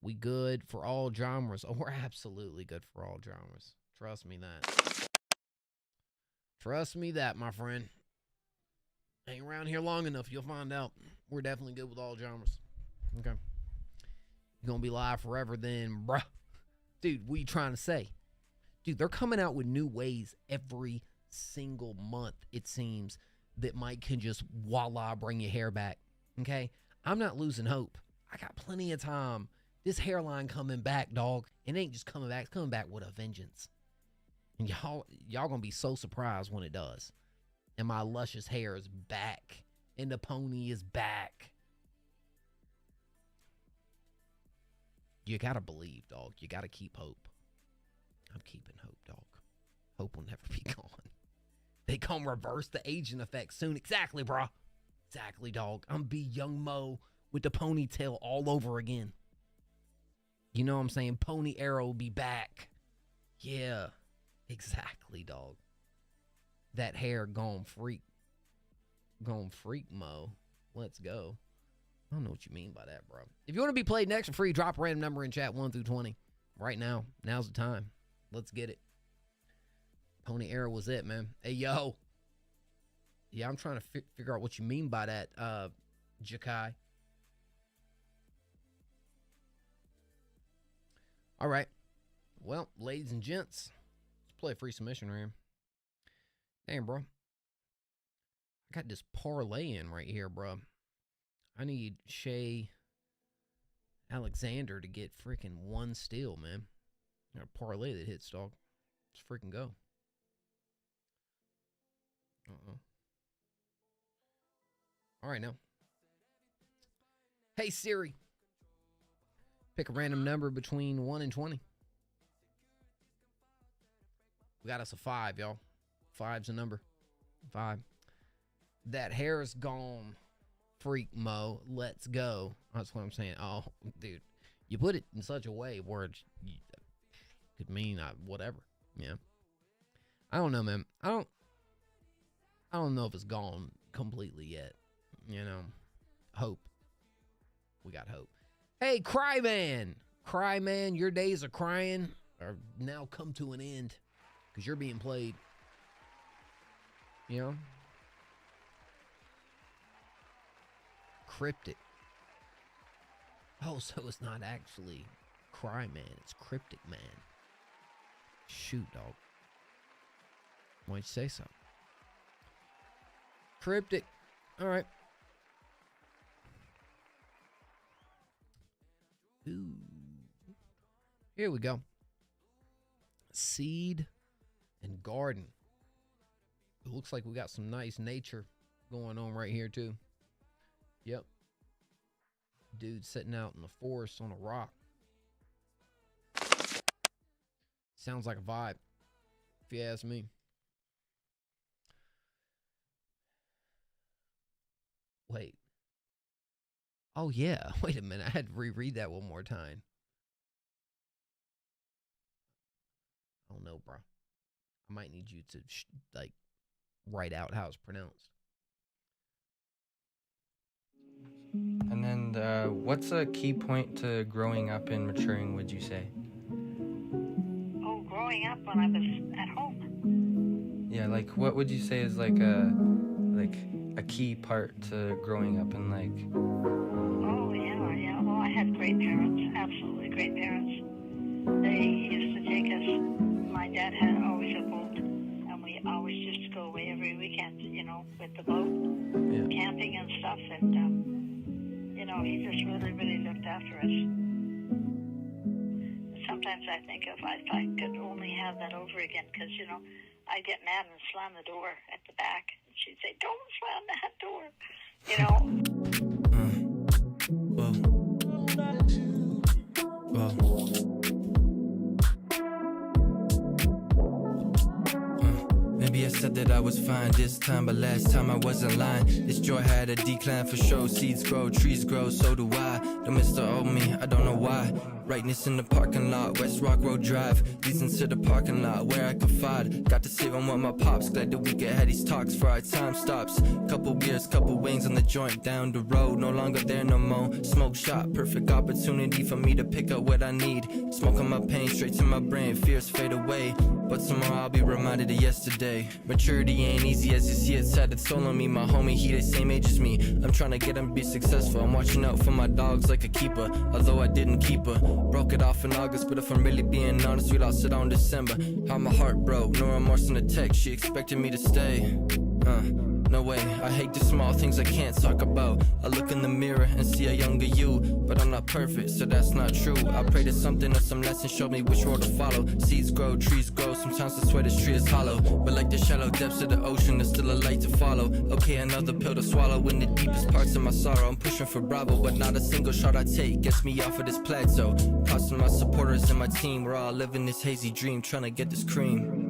We good for all genres. Oh, we're absolutely good for all genres. Trust me that. Trust me that, my friend. Hang around here long enough, you'll find out. We're definitely good with all genres. Okay. You're gonna be live forever then, bruh. Dude, what are you trying to say? Dude, they're coming out with new ways every single month, it seems, that Mike can just voila bring your hair back. Okay? I'm not losing hope. I got plenty of time. This hairline coming back, dog. It ain't just coming back. It's coming back with a vengeance. And y'all gonna be so surprised when it does. And my luscious hair is back. And the pony is back. You gotta believe, dog. You gotta keep hope. I'm keeping hope, dog. Hope will never be gone. They come reverse the aging effect soon. Exactly, bro. Exactly, dog. I'm be young Mo with the ponytail all over again. You know what I'm saying? Pony Arrow will be back. Yeah. Exactly, dog. That hair gone freak. Gone freak, Mo. Let's go. I don't know what you mean by that, bro. If you want to be played next for free, drop a random number in chat 1 through 20. Right now. Now's the time. Let's get it. Pony Arrow was it, man. Hey, yo. Yeah, I'm trying to figure out what you mean by that, Jakai. All right. Well, ladies and gents, let's play a free submission right here. Damn, bro. I got this parlay in right here, bro. I need Shea Alexander to get freaking 1 steal, man. Got a parlay that hits, dog. Let's freaking go. All right, now. Hey, Siri. Pick a random number between 1 and 20. We got us a 5, y'all. 5's a number. 5. That hair is gone. Freak, Mo. Let's go. That's what I'm saying. Oh, dude. You put it in such a way where it could mean whatever. Yeah. I don't know, man. I don't know if it's gone completely yet. You know. Hope. We got hope. Hey, Cryman. Cryman, your days of crying are now come to an end. Because you're being played. You know? Cryptic. Oh, so it's not actually Cryman. It's Cryptic Man. Shoot, dog. Why'd you say so? Cryptic. All right. Ooh. Here we go. Seed and garden. It looks like we got some nice nature going on right here too. Yep. Dude sitting out in the forest on a rock. Sounds like a vibe, if you ask me. Wait. Oh, yeah. Wait a minute. I had to reread that one more time. Oh, no, bro. I might need you to, like, write out how it's pronounced. And then what's a key point to growing up and maturing, would you say? Oh, growing up when I was at home. Yeah, like what would you say is like a key part to growing up and like Oh, yeah. Well, I had great parents, absolutely great parents. They used to take us, my dad had always a boat, and we always used to go away every weekend, you know, with the boat, camping and stuff, and you know, he just really, really looked after us. Sometimes I think if I could only have that over again, because, you know, I'd get mad and slam the door at the back. And she'd say, don't slam that door, you know? Maybe I said that I was fine this time, but last time I wasn't lying. This joy had a decline for sure. Seeds grow, trees grow, so do I. Don't miss the old me, I don't know why. Rightness in the parking lot, West Rock Road Drive leads into the parking lot where I confide. Got to sit on with my pops, glad that we could have these talks for our time stops. Couple beers, couple wings on the joint down the road, no longer there no more. Smoke shot, perfect opportunity for me to pick up what I need. Smoking my pain straight to my brain, fears fade away. But tomorrow I'll be reminded of yesterday. Maturity ain't easy as you see, it's had its toll on me. My homie, he the same age as me. I'm trying to get him to be successful. I'm watching out for my dogs like a keeper, although I didn't keep her. Broke it off in August, but if I'm really being honest, we lost it on December. How my heart broke, no remorse in the text. She expected me to stay. No way, I hate the small things I can't talk about. I look in the mirror and see a younger you, but I'm not perfect, so that's not true. I pray that something or some lesson showed me which road to follow. Seeds grow, trees grow, sometimes I swear this tree is hollow. But like the shallow depths of the ocean, there's still a light to follow. Okay, another pill to swallow in the deepest parts of my sorrow. I'm pushing for Bravo, but not a single shot I take gets me off of this plateau. Props to my supporters and my team, we're all living this hazy dream, trying to get this cream.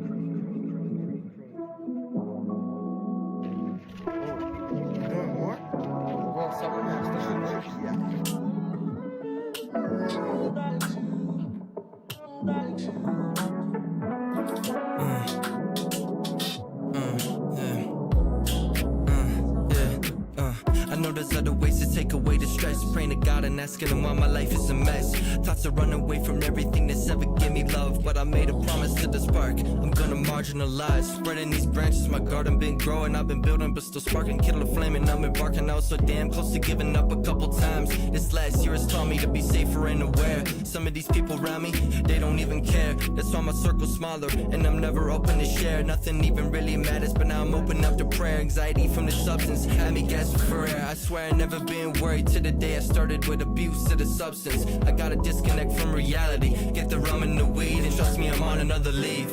I know there's other ways to take away the stress. Praying to God and asking him why my life is a mess. Thoughts of running away from everything that's ever give me love, but I made a promise to the spark. I'm gonna marginalize, spreading these branches. My garden been growing, I've been building, but still sparking. Kindle a flame and I'm embarking. I was so damn close to giving up a couple times. This last year has taught me to be safer and aware. Some of these people around me, they don't even care. That's why my circle's smaller and I'm never open to share. Nothing even really matters, but now I'm open up to prayer. Anxiety from the substance had me gasping for air. I swear I never been worried till the day I started with abuse of the substance. I gotta disconnect from reality, get the rum and the weed, and trust me, I'm on another leave.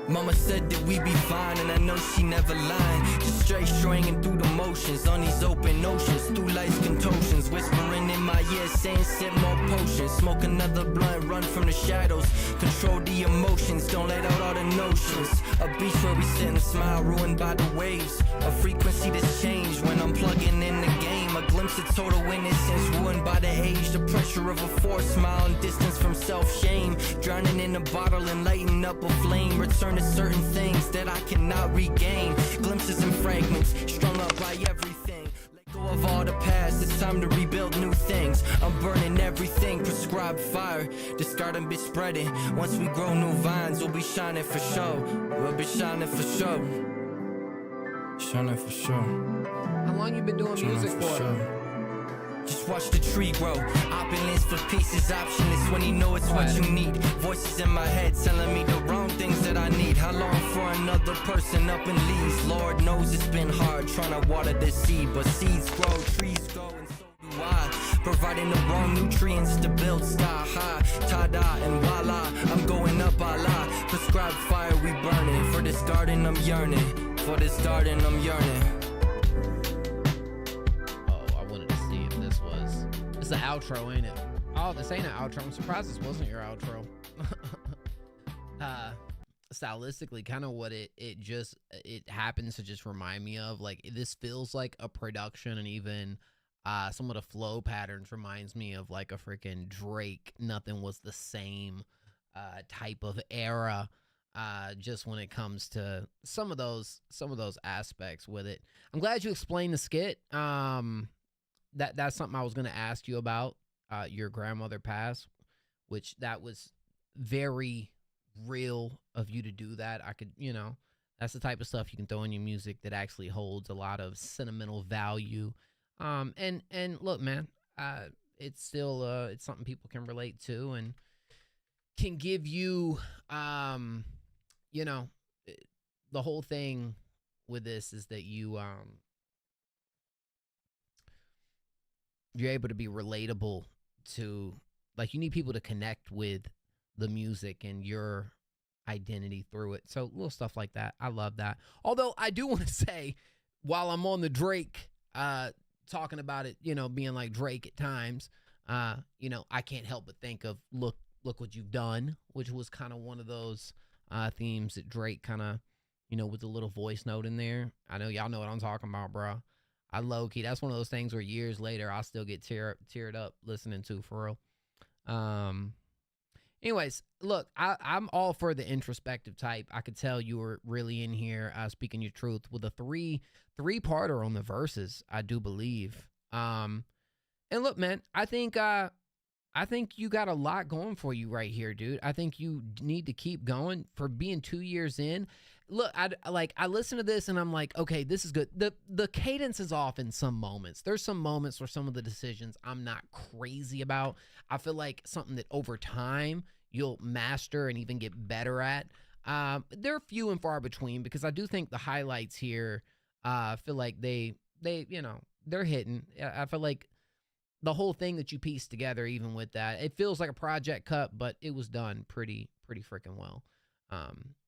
Mama said that we be fine, and I know she never lying. Just straight straying through the motions on these open oceans, through life's contortions, whispering in my ear, saying sip more potions, smoke another blunt, run from the shadows, control the emotions, don't let out all the notions. A beach where we sit and smile, ruined by the waves, a frequency that's changed when I'm plugging in the game. A glimpse of total innocence, ruined by the age, the pressure of a forced smile and distance from self-shame, drowning in a bottle and lighting up a flame. Return to certain things that I cannot regain, glimpses and fragments strung up by everything. Let go of all the past, it's time to rebuild new things. I'm burning everything, prescribed fire, discard and be spreading. Once we grow new vines, we'll be shining for sure. We'll be shining for sure. Shining for sure. How long you been doing music for? Sure. Just watch the tree grow. Opulence for peace is optionless when you know it's what you need. Voices in my head telling me the wrong things that I need. How long for another person up in leaves? Lord knows it's been hard trying to water this seed, but seeds grow, trees grow, and so do I. Providing the wrong nutrients to build sky high. Ta-da and voila, I'm going up Allah. Prescribed fire we burning for the this garden I'm yearning. For this garden I'm yearning. Oh, I wanted to see if this was. It's an outro, ain't it? Oh, this ain't an outro. I'm surprised this wasn't your outro. Stylistically, kind of what it happens to just remind me of. Like, this feels like a production, and even some of the flow patterns reminds me of like a freaking Drake Nothing Was the Same type of era. Just when it comes to some of those aspects with it. I'm glad you explained the skit. That's something I was gonna ask you about. Your grandmother passed, which that was very real of you to do that. I could, that's the type of stuff you can throw in your music that actually holds a lot of sentimental value. And look, man, it's still it's something people can relate to and can give you, the whole thing with this is that you're able to be relatable to, like, you need people to connect with the music and your identity through it. So little stuff like that. I love that. Although I do want to say, while I'm on the Drake, talking about it, being like Drake at times, I can't help but think of look what you've done, which was kind of one of those themes that Drake kind of, with a little voice note in there. I know y'all know what I'm talking about, bro. I low-key, that's one of those things where years later I'll still get teared up listening to, for real. Anyways, look, I'm all for the introspective type. I could tell you were really in here speaking your truth with a three-parter on the verses, I do believe. And look, man, I think you got a lot going for you right here, dude. I think you need to keep going. For being 2 years in. Look, I listen to this and I'm like, okay, this is good. The cadence is off in some moments. There's some moments where some of the decisions I'm not crazy about. I feel like something that over time you'll master and even get better at. They're few and far between, because I do think the highlights here, I feel like they're hitting. I feel like the whole thing that you pieced together, even with that, it feels like a project cut, but it was done pretty freaking well.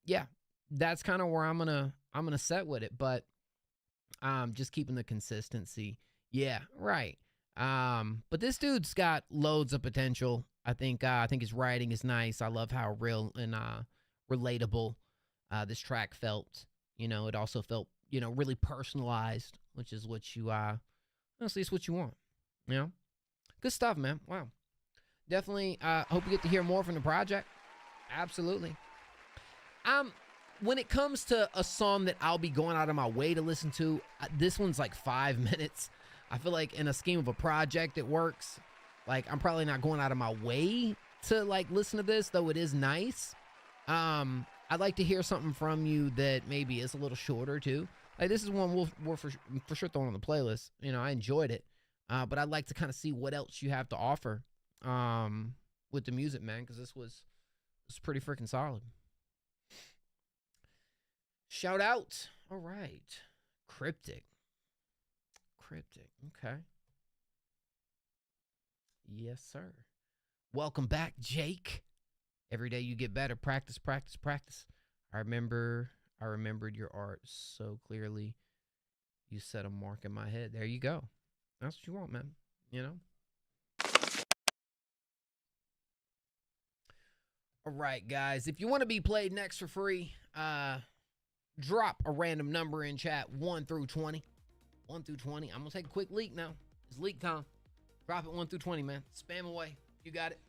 Yeah, that's kind of where I'm gonna set with it, but just keeping the consistency. Yeah, right. But this dude's got loads of potential. I think his writing is nice. I love how real and relatable this track felt. It also felt, really personalized, which is what you honestly, it's what you want. Good stuff, man. Wow. Definitely hope you get to hear more from the project. Absolutely. When it comes to a song that I'll be going out of my way to listen to, this one's like 5 minutes. I feel like in a scheme of a project, it works. Like, I'm probably not going out of my way to like listen to this, though it is nice. I'd like to hear something from you that maybe is a little shorter too. Like, this is one we'll for sure throw on the playlist. I enjoyed it. But I'd like to kind of see what else you have to offer with the music, man, because this was pretty freaking solid. Shout out. All right. Cryptic. Okay. Yes, sir. Welcome back, Jake. Every day you get better. Practice. I remembered your art so clearly. You set a mark in my head. There you go. That's what you want, man. All right, guys. If you want to be played next for free, drop a random number in chat, 1 through 20. 1 through 20. I'm going to take a quick leak now. It's leak time. Drop it 1 through 20, man. Spam away. You got it.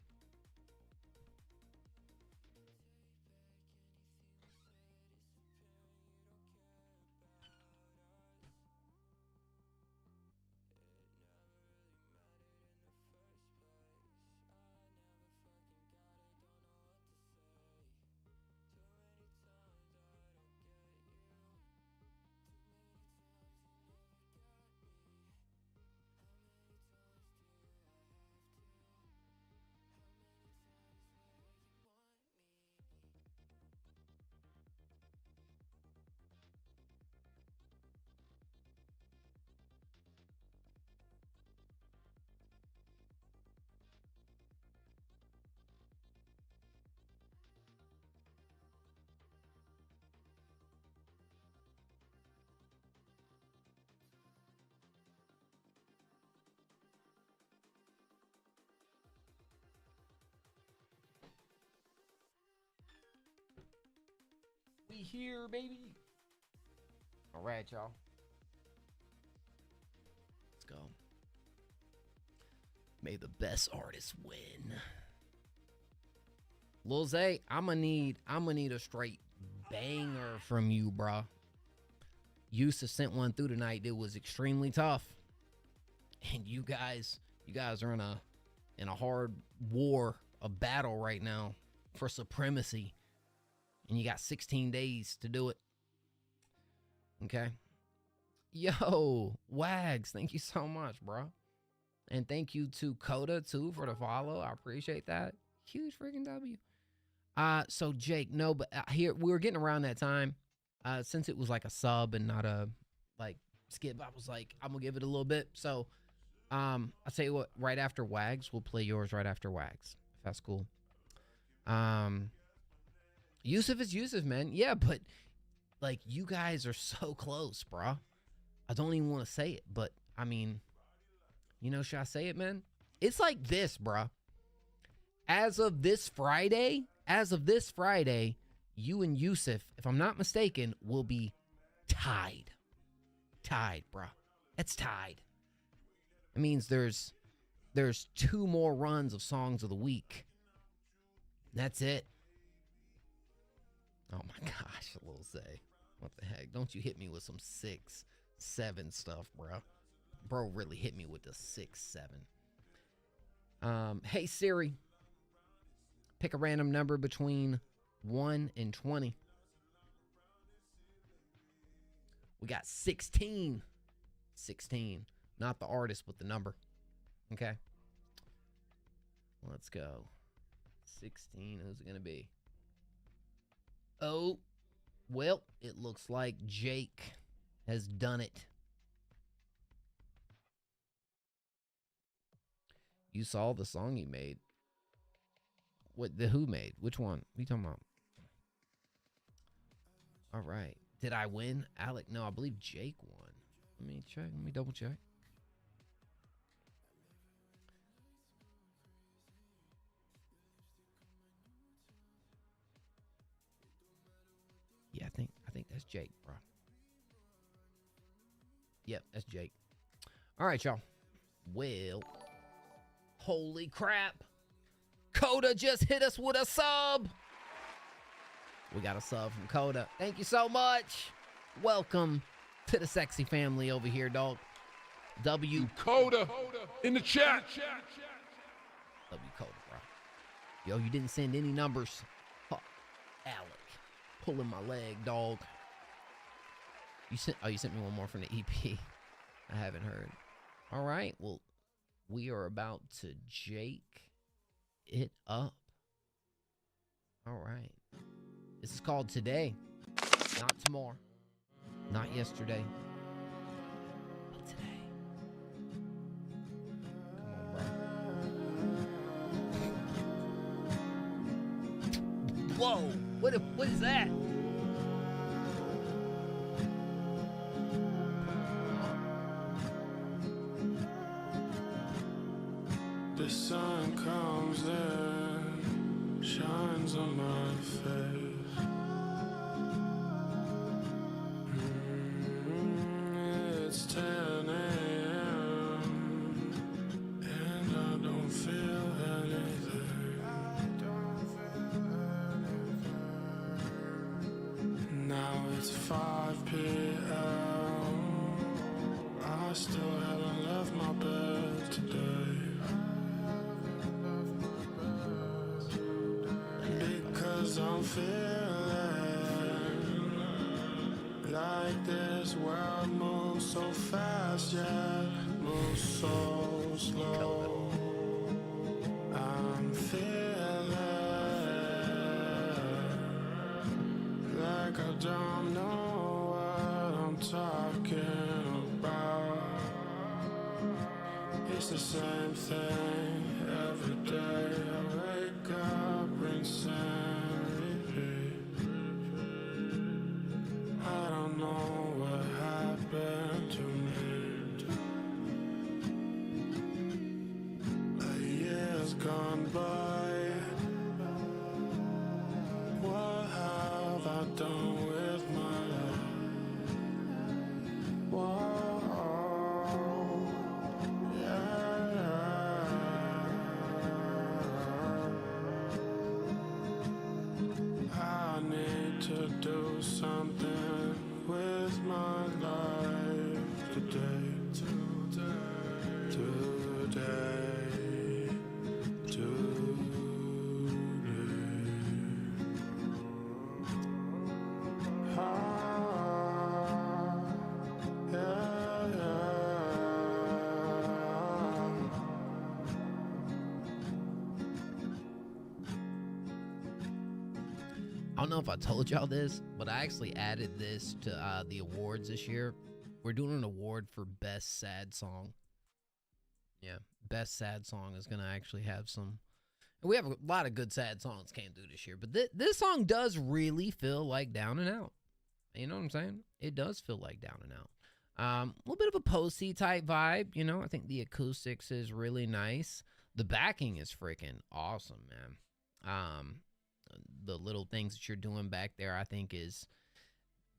here, baby. All right, y'all. Let's go. May the best artist win. Lil Zay, I'm gonna need a straight banger from you, bruh. Yusuf sent one through tonight that was extremely tough. And you guys are in a hard war, a battle right now for supremacy. And you got 16 days to do it. Okay. Yo, Wags, thank you so much, bro. And thank you to Coda too for the follow. I appreciate that. Huge freaking W. So Jake, no, but here we were getting around that time. Since it was like a sub and not a like skip, I was like, I'm gonna give it a little bit. So I'll tell you what, right after Wags, we'll play yours right after Wags. If that's cool. Yusuf is Yusuf, man. Yeah, but like you guys are so close, bro. I don't even want to say it, but I mean, you know, should I say it, man? It's like this, bro. As of this Friday, you and Yusuf, if I'm not mistaken, will be tied. Tied, bro. It's tied. It means there's 2 more runs of Songs of the Week. That's it. Oh my gosh, Lil Zay. What the heck? Don't you hit me with some 6, 7 stuff, bro. Bro really hit me with the 6, 7. Hey Siri. Pick a random number between 1 and 20. We got 16. 16. Not the artist, but the number. Okay. Let's go. 16. Who's it going to be? Oh, well, it looks like Jake has done it. You saw the song he made. What the who made? Which one? What are you talking about? All right. Did I win? Alec? No, I believe Jake won. Let me check. Let me double check. Yeah, I think that's Jake, bro. Yep, that's Jake. All right, y'all. Well, holy crap. Coda just hit us with a sub. We got a sub from Coda. Thank you so much. Welcome to the sexy family over here, dog. W Coda in the chat. W Coda, bro. Yo, you didn't send any numbers. Huh. Alec, pulling my leg, dog. You sent me one more from the EP. I haven't heard. All right, well, we are about to Jake it up. All right. This is called Today, not tomorrow, not yesterday, but today. Come on, bro. Whoa, what is that? The sun comes in, shines on my face. It's 10 a.m. and I don't feel anything. Now it's 5 p.m. I still haven't left my bed today. Because I'm feeling like this world moves so fast, yet moves so slow. I'm feeling like I don't know what I'm talking about. It's the same thing every day. I wake up, rinse and repeat. I don't know what happened to me. A year's gone by. What have I done with I don't know if I told y'all this, but I actually added this to the awards this year. We're doing an award for best sad song. Yeah, best sad song is gonna actually have some. We have a lot of good sad songs came through this year, but this song does really feel like Down and Out. You know what I'm saying? It does feel like Down and Out. A little bit of a posty type vibe, you know. I think the acoustics is really nice. The backing is freaking awesome, man. The little things that you're doing back there, I think, is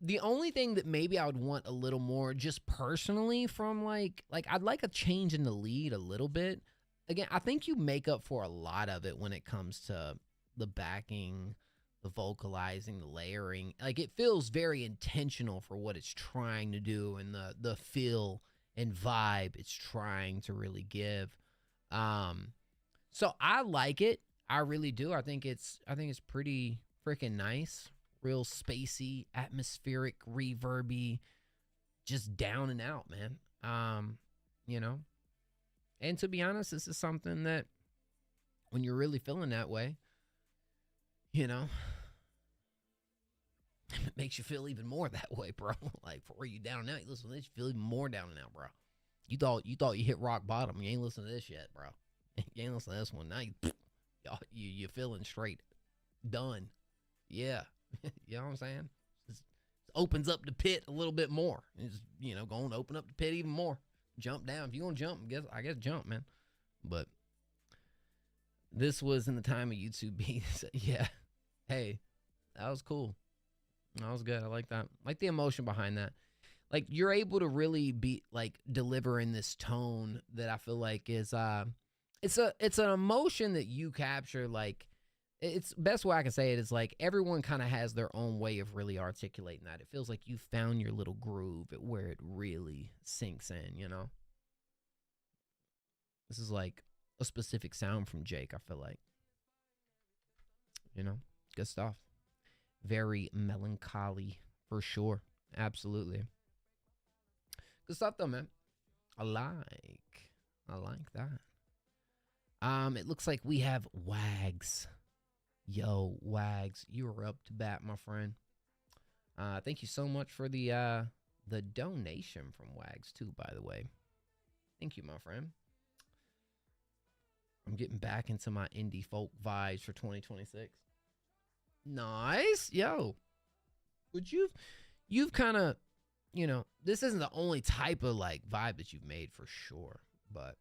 the only thing that maybe I would want a little more, just personally, from like I'd like a change in the lead a little bit. Again, I think you make up for a lot of it when it comes to the backing, the vocalizing, the layering. Like, it feels very intentional for what it's trying to do and the feel and vibe it's trying to really give. So I like it. I really do. I think it's pretty freaking nice. Real spacey, atmospheric, reverby, just down and out, man. You know. And to be honest, this is something that when you're really feeling that way, you know, it makes you feel even more that way, bro. Like, for you down and out, you listen to this, you feel even more down and out, bro. You thought you hit rock bottom. You ain't listening to this yet, bro. You ain't listening to this one. Now you're feeling straight done. Yeah. You know what I'm saying? It opens up the pit a little bit more. It's, you know, going to open up the pit even more. Jump down. If you're going to jump, I guess jump, man. But this was in the time of YouTube beats. Yeah. Hey, that was cool. That was good. I like that. I like the emotion behind that. Like, you're able to really be, like, delivering this tone that I feel like is, it's an emotion that you capture. Like, it's best way I can say it is, like, everyone kind of has their own way of really articulating that. It feels like you found your little groove at where it really sinks in, you know? This is like a specific sound from Jake, I feel like. You know? Good stuff. Very melancholy, for sure. Absolutely. Good stuff, though, man. I like that. It looks like we have Wags. Yo, Wags, you are up to bat, my friend. Thank you so much for the donation from Wags, too, by the way. Thank you, my friend. I'm getting back into my indie folk vibes for 2026. Nice. Yo. But you've kind of, you know, this isn't the only type of, like, vibe that you've made for sure. But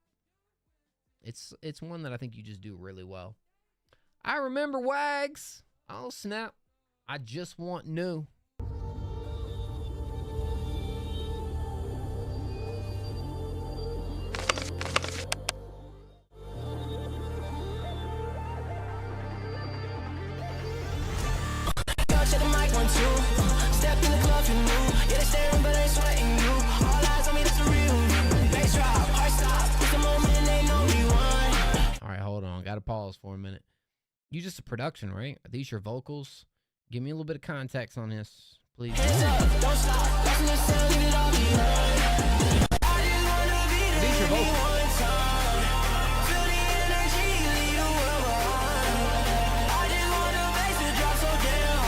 it's one that I think you just do really well. I remember Wags. Oh, snap. I just want new. Check the mic 1, 2. Step in the club, you knew. Yeah, they staring, but ain't sweating you. All eyes on me, that's a real. Bass drop, heart stop. It's the moment, ain't no rewind. All right, hold on. Got to pause for a minute. You just a production, right? Are these your vocals? Give me a little bit of context on this, please. Hands up, don't stop. Listen to the sound, leave it all behind. I just wanna be the these your vocals? one time. Feel the energy, leave the world behind. I just want the bass to drop so damn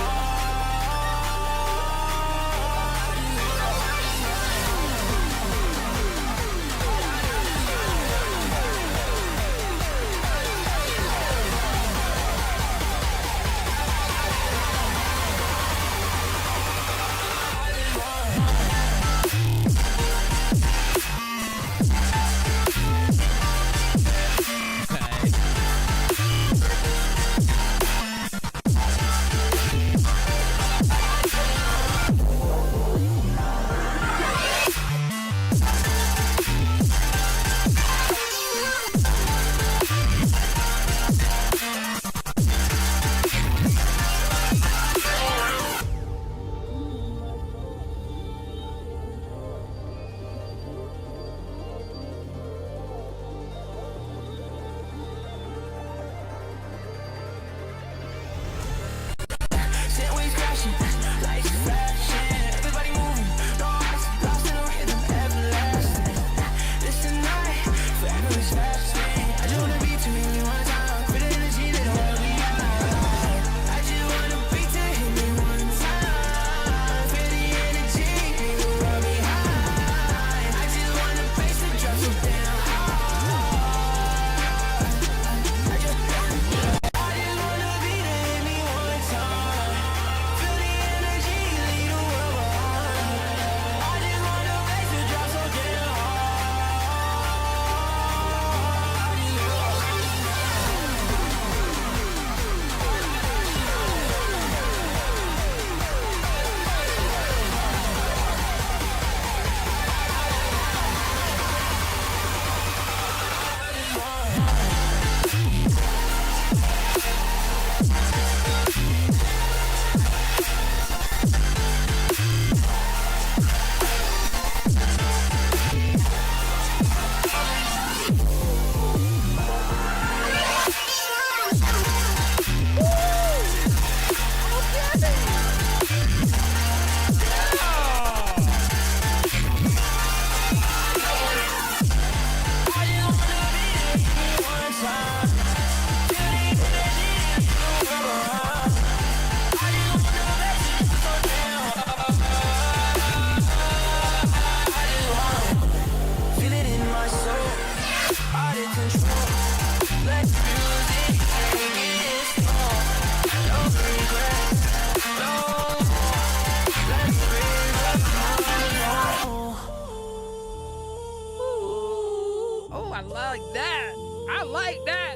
like that. I like that.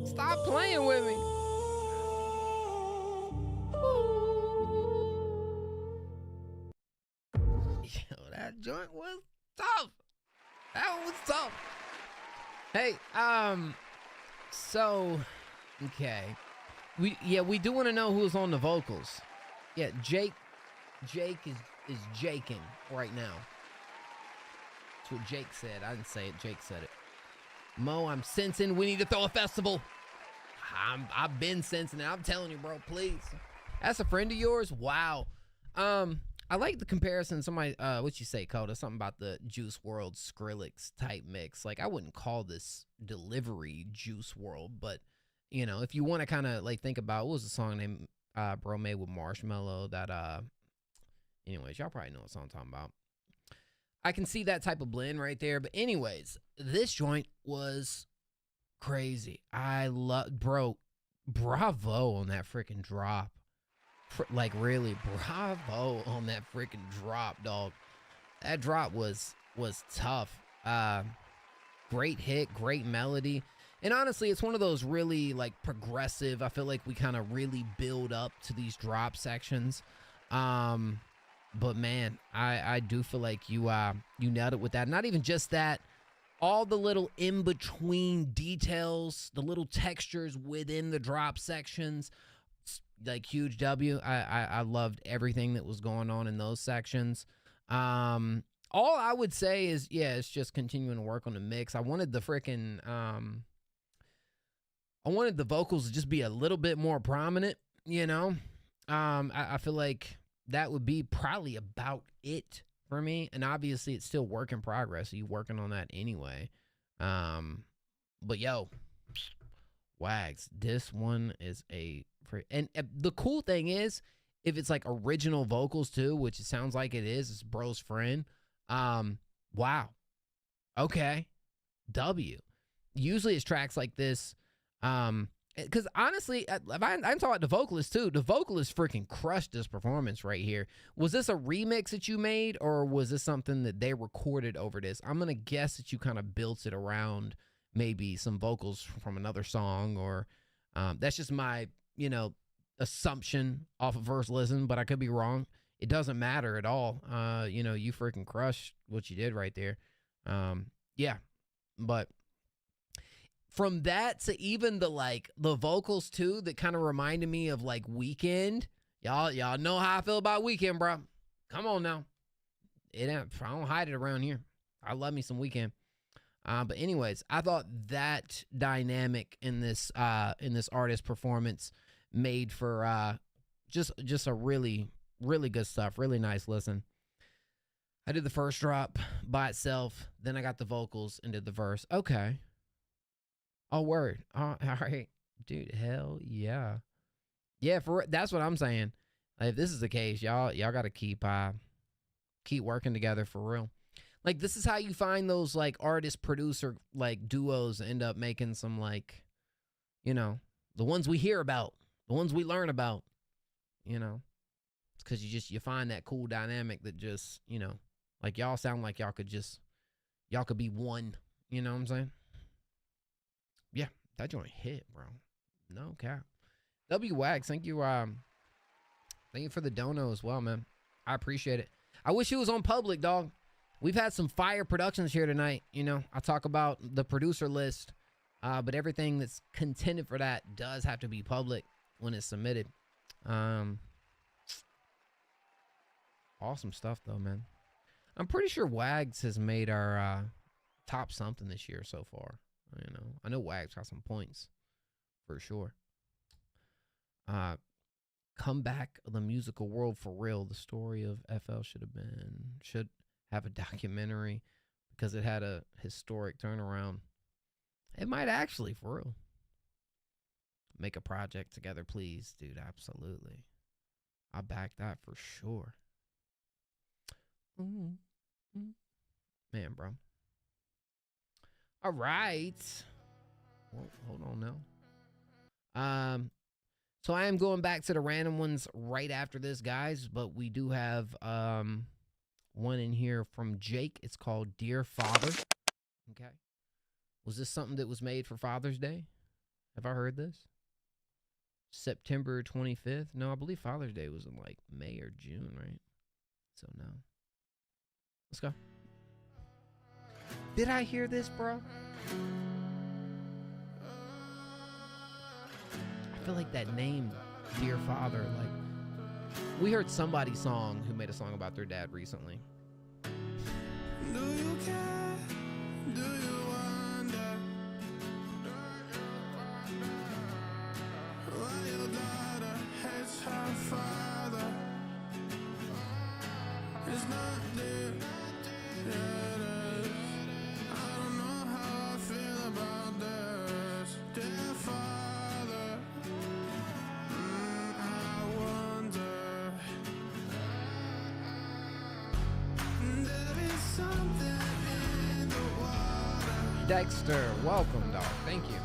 Stop playing with me. Yo, that joint was tough. That one was tough. Hey, so, okay. We do want to know who's on the vocals. Yeah, Jake is Jaking right now. That's what Jake said. I didn't say it. Jake said it. Mo, I'm sensing we need to throw a festival. I've been sensing it. I'm telling you, bro, please. That's a friend of yours? Wow. I like the comparison. Somebody, what you say, Coda? Something about the Juice WRLD Skrillex type mix. Like, I wouldn't call this delivery Juice WRLD, but, you know, if you want to kind of, like, think about, what was the song name bro made with Marshmello that, anyways, y'all probably know what song I'm talking about. I can see that type of blend right there. But anyways, this joint was crazy. I love, bro, bravo on that freaking drop. Like, really, bravo on that freaking drop, dog. That drop was tough. Great hit, great melody. And honestly, it's one of those really, like, progressive, I feel like we kind of really build up to these drop sections. But man, I do feel like you nailed it with that. Not even just that, all the little in-between details, the little textures within the drop sections, like huge W. I loved everything that was going on in those sections. All I would say is, yeah, it's just continuing to work on the mix. I wanted the freaking, I wanted the vocals to just be a little bit more prominent, you know? I feel like that would be probably about it for me. And obviously it's still work in progress. So you're working on that anyway. But yo, Wags, this one is and the cool thing is, if it's like original vocals too, which it sounds like it is, it's bro's friend. Wow. Okay. W. Usually it's tracks like this. Because honestly, I'm talking about the vocalist too. The vocalist freaking crushed this performance right here. Was this a remix that you made, or was this something that they recorded over this? I'm gonna guess that you kind of built it around maybe some vocals from another song, or that's just my, you know, assumption off of first listen, but I could be wrong. It doesn't matter at all. You know, you freaking crushed what you did right there. Yeah, but from that to even the vocals too, that kind of reminded me of like Weeknd. Y'all know how I feel about Weeknd, bro. Come on now. I don't hide it around here. I love me some Weeknd. But anyways, I thought that dynamic in this artist performance made for just a really, really good stuff. Really nice listen. I did the first drop by itself, then I got the vocals and did the verse. Okay. Oh, word. All right. Dude, hell yeah. Yeah, that's what I'm saying. If this is the case, y'all got to keep working together for real. Like, this is how you find those, like, artist-producer, like, duos end up making some, like, you know, the ones we hear about, the ones we learn about, you know. It's because you find that cool dynamic that just, you know, like, y'all sound like y'all could be one, you know what I'm saying? Yeah, that joint hit, bro. No cap. W Wags, thank you for the dono as well, man. I appreciate it. I wish it was on public, dog. We've had some fire productions here tonight. You know, I talk about the producer list, but everything that's contended for that does have to be public when it's submitted. Awesome stuff, though, man. I'm pretty sure Wags has made our top something this year so far. You know, I know Wags got some points for sure. Come Back of the Musical World for Real. The story of FL should have a documentary because it had a historic turnaround. It might actually, for real. Make a project together, please, dude. Absolutely. I back that for sure. Man, bro. All right. Well, hold on now. So I am going back to the random ones right after this, guys, but we do have one in here from Jake. It's called Dear Father. Okay. Was this something that was made for Father's Day? Have I heard this? September 25th? No, I believe Father's Day was in like May or June, right? So no. Let's go. Did I hear this, bro? I feel like that name, Dear Father, like, we heard somebody's song who made a song about their dad recently. Do you care? Do you wonder why your daughter hates her father? It's not there. I don't know how I feel about this. Dear father, I wonder. There is something in the water. Dexter, welcome, dog. Thank you.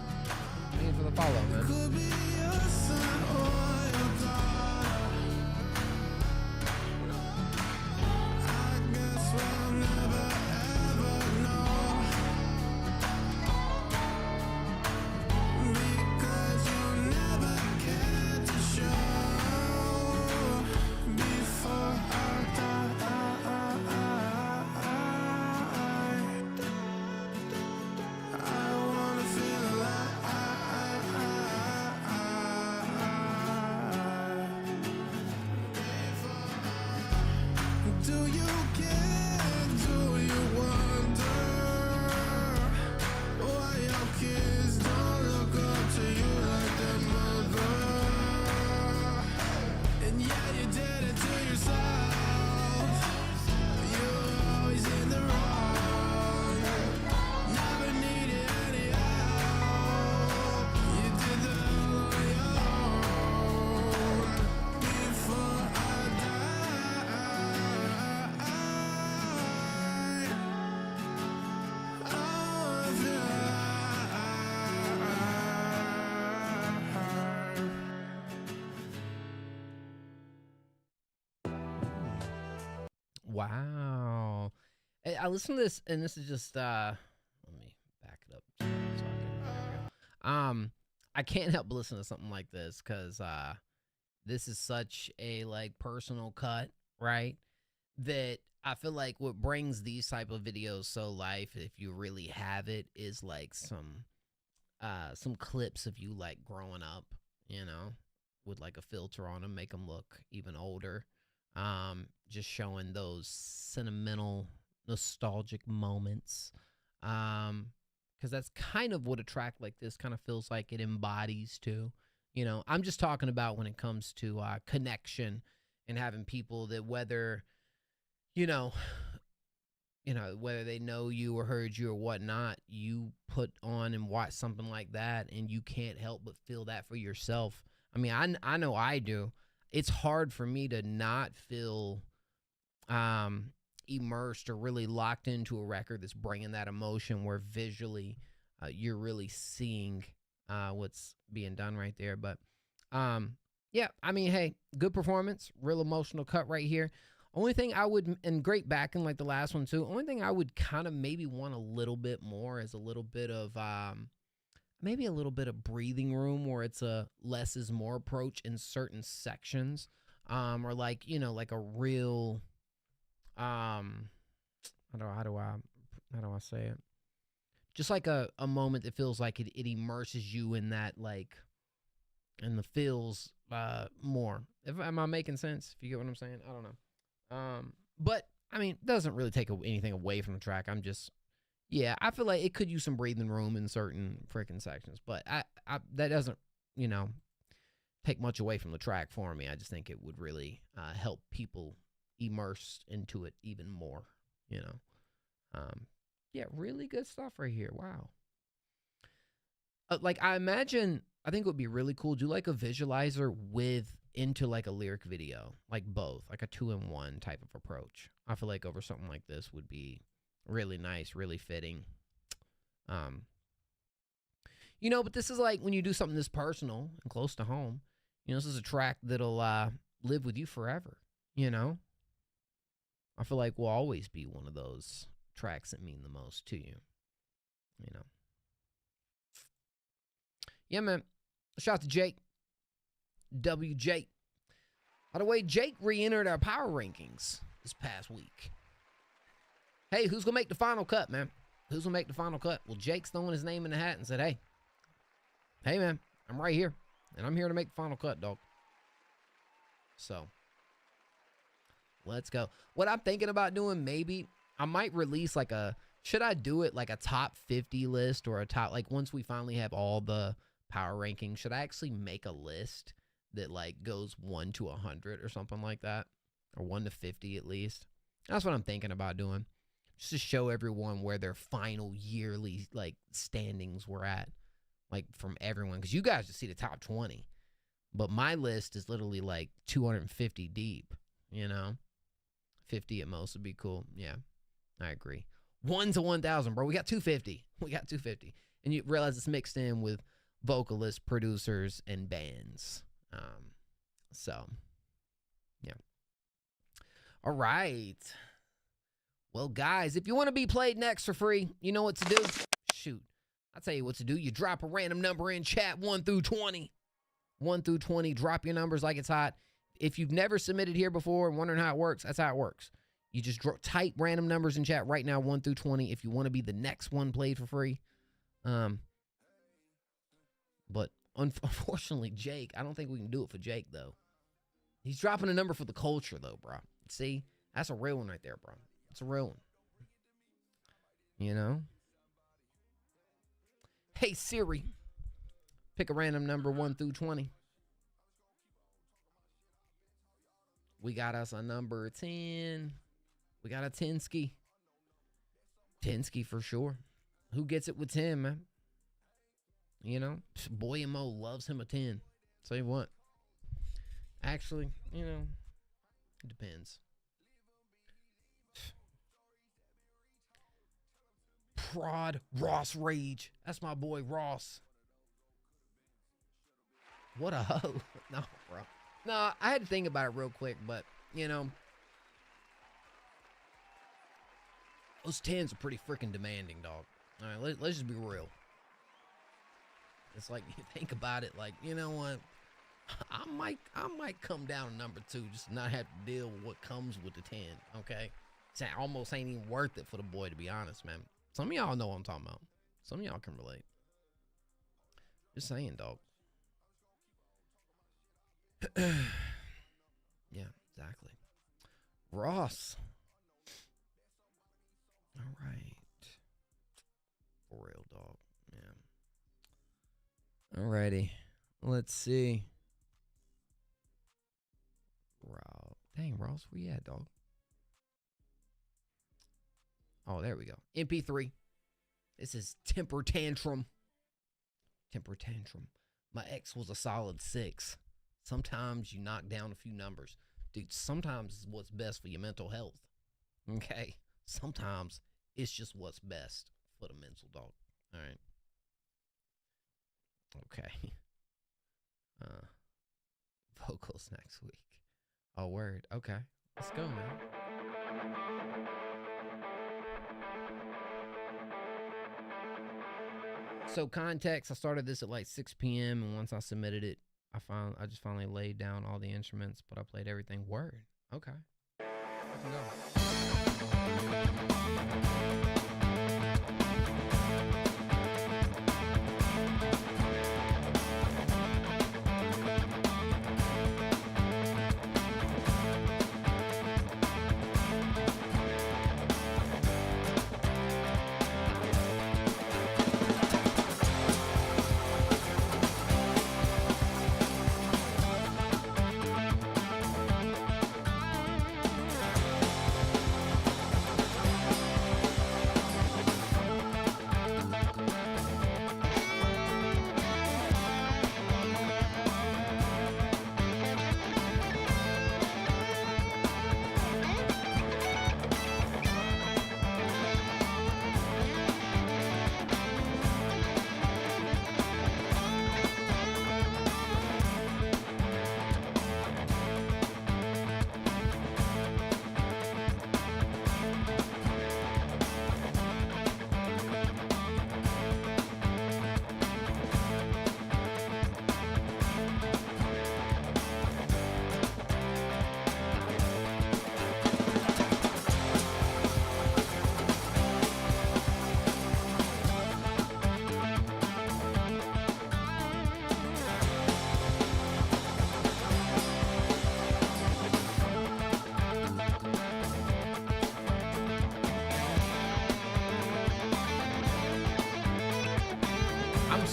Thank you for the follow, man. Could be your son or your daughter. I guess we'll never ever know, because you never cared to show before I die. I wanna feel alive. Do you care? Do you wonder why your kids don't look up to you like their mother? And yeah, you did it to yourself. You were always in the wrong. Never needed any help. You did that all on your own. Before I Wow. I listened to this, and this is just let me back it up. So there we go. I can't help but listen to something like this because this is such a like personal cut, right? That I feel like what brings these type of videos so life, if you really have it, is like some clips of you like growing up, you know, with like a filter on them, make them look even older. Just showing those sentimental, nostalgic moments. Because that's kind of what a track like this kind of feels like it embodies too. You know, I'm just talking about when it comes to connection and having people that whether, you know, whether they know you or heard you or whatnot, you put on and watch something like that and you can't help but feel that for yourself. I mean, I know I do. It's hard for me to not feel immersed or really locked into a record that's bringing that emotion where visually you're really seeing what's being done right there. But yeah, I mean, hey, good performance, real emotional cut right here. Only thing I would, and great backing like the last one too, only thing I would kind of maybe want a little bit more is a little bit of maybe a little bit of breathing room where it's a less is more approach in certain sections, or like, you know, like a real how do I say it? Just like a moment that feels like it immerses you in that, like, in the feels more. Am I making sense? If you get what I'm saying? I don't know. But I mean, it doesn't really take anything away from the track. I'm just, yeah, I feel like it could use some breathing room in certain freaking sections, but I that doesn't, you know, take much away from the track for me. I just think it would really help people immerse into it even more, you know. Yeah, really good stuff right here. Wow. Like, I imagine, I think it would be really cool. Do like a visualizer into like a lyric video, like both, like a 2-in-1 type of approach. I feel like over something like this would be really nice, really fitting. You know, but this is like when you do something this personal and close to home, you know, this is a track that'll live with you forever, you know? I feel like will always be one of those tracks that mean the most to you, you know? Yeah, man. Shout out to Jake. WJ. By the way, Jake re-entered our power rankings this past week. Hey, who's going to make the final cut, man? Who's going to make the final cut? Well, Jake's throwing his name in the hat and said, hey, man, I'm right here. And I'm here to make the final cut, dog. So, let's go. What I'm thinking about doing, maybe, I might release like a, should I do it like a top 50 list or a top, like once we finally have all the power rankings, should I actually make a list that like goes 1 to 100 or something like that? Or 1 to 50 at least? That's what I'm thinking about doing. Just to show everyone where their final yearly like standings were at. Like from everyone. Because you guys just see the top 20. But my list is literally like 250 deep. You know? 50 at most would be cool. Yeah. I agree. 1 to 1,000, bro. We got 250. We got 250. And you realize it's mixed in with vocalists, producers, and bands. So, yeah. All right. Well, guys, if you want to be played next for free, you know what to do. Shoot. I'll tell you what to do. You drop a random number in chat, 1 through 20. 1 through 20. Drop your numbers like it's hot. If you've never submitted here before and wondering how it works, that's how it works. You just type random numbers in chat right now, 1 through 20, if you want to be the next one played for free. But unfortunately, Jake, I don't think we can do it for Jake, though. He's dropping a number for the culture, though, bro. See? That's a real one right there, bro. It's a real one. You know? Hey, Siri. Pick a random number 1 through 20. We got us a number 10. We got a 10-ski. 10-ski for sure. Who gets it with 10, man? You know? Boy and Mo loves him a 10. Tell you what. Actually, you know, it depends. Prod Ross Rage. That's my boy Ross. What a hoe. No, bro. No, I had to think about it real quick, but, you know, those 10s are pretty freaking demanding, dog. All right, let's just be real. It's like, you think about it, like, you know what? I might come down to number 2, just not have to deal with what comes with the 10, okay? It almost ain't even worth it for the boy, to be honest, man. Some of y'all know what I'm talking about. Some of y'all can relate. Just saying, dog. Yeah, exactly. Ross. All right. For real, dog. Yeah. Alrighty. Let's see. Dang, Ross, where you at, dog? Oh, there we go. MP3. This is Temper Tantrum. Temper Tantrum. My ex was a solid 6. Sometimes you knock down a few numbers. Dude, sometimes it's what's best for your mental health. Okay? Sometimes it's just what's best for the mental, dog. All right? Okay. Vocals next week. Oh, word. Okay. Let's go, man. So context, I started this at like 6 p.m. and once I submitted it, I just finally laid down all the instruments, but I played everything. Word. Okay. I can go.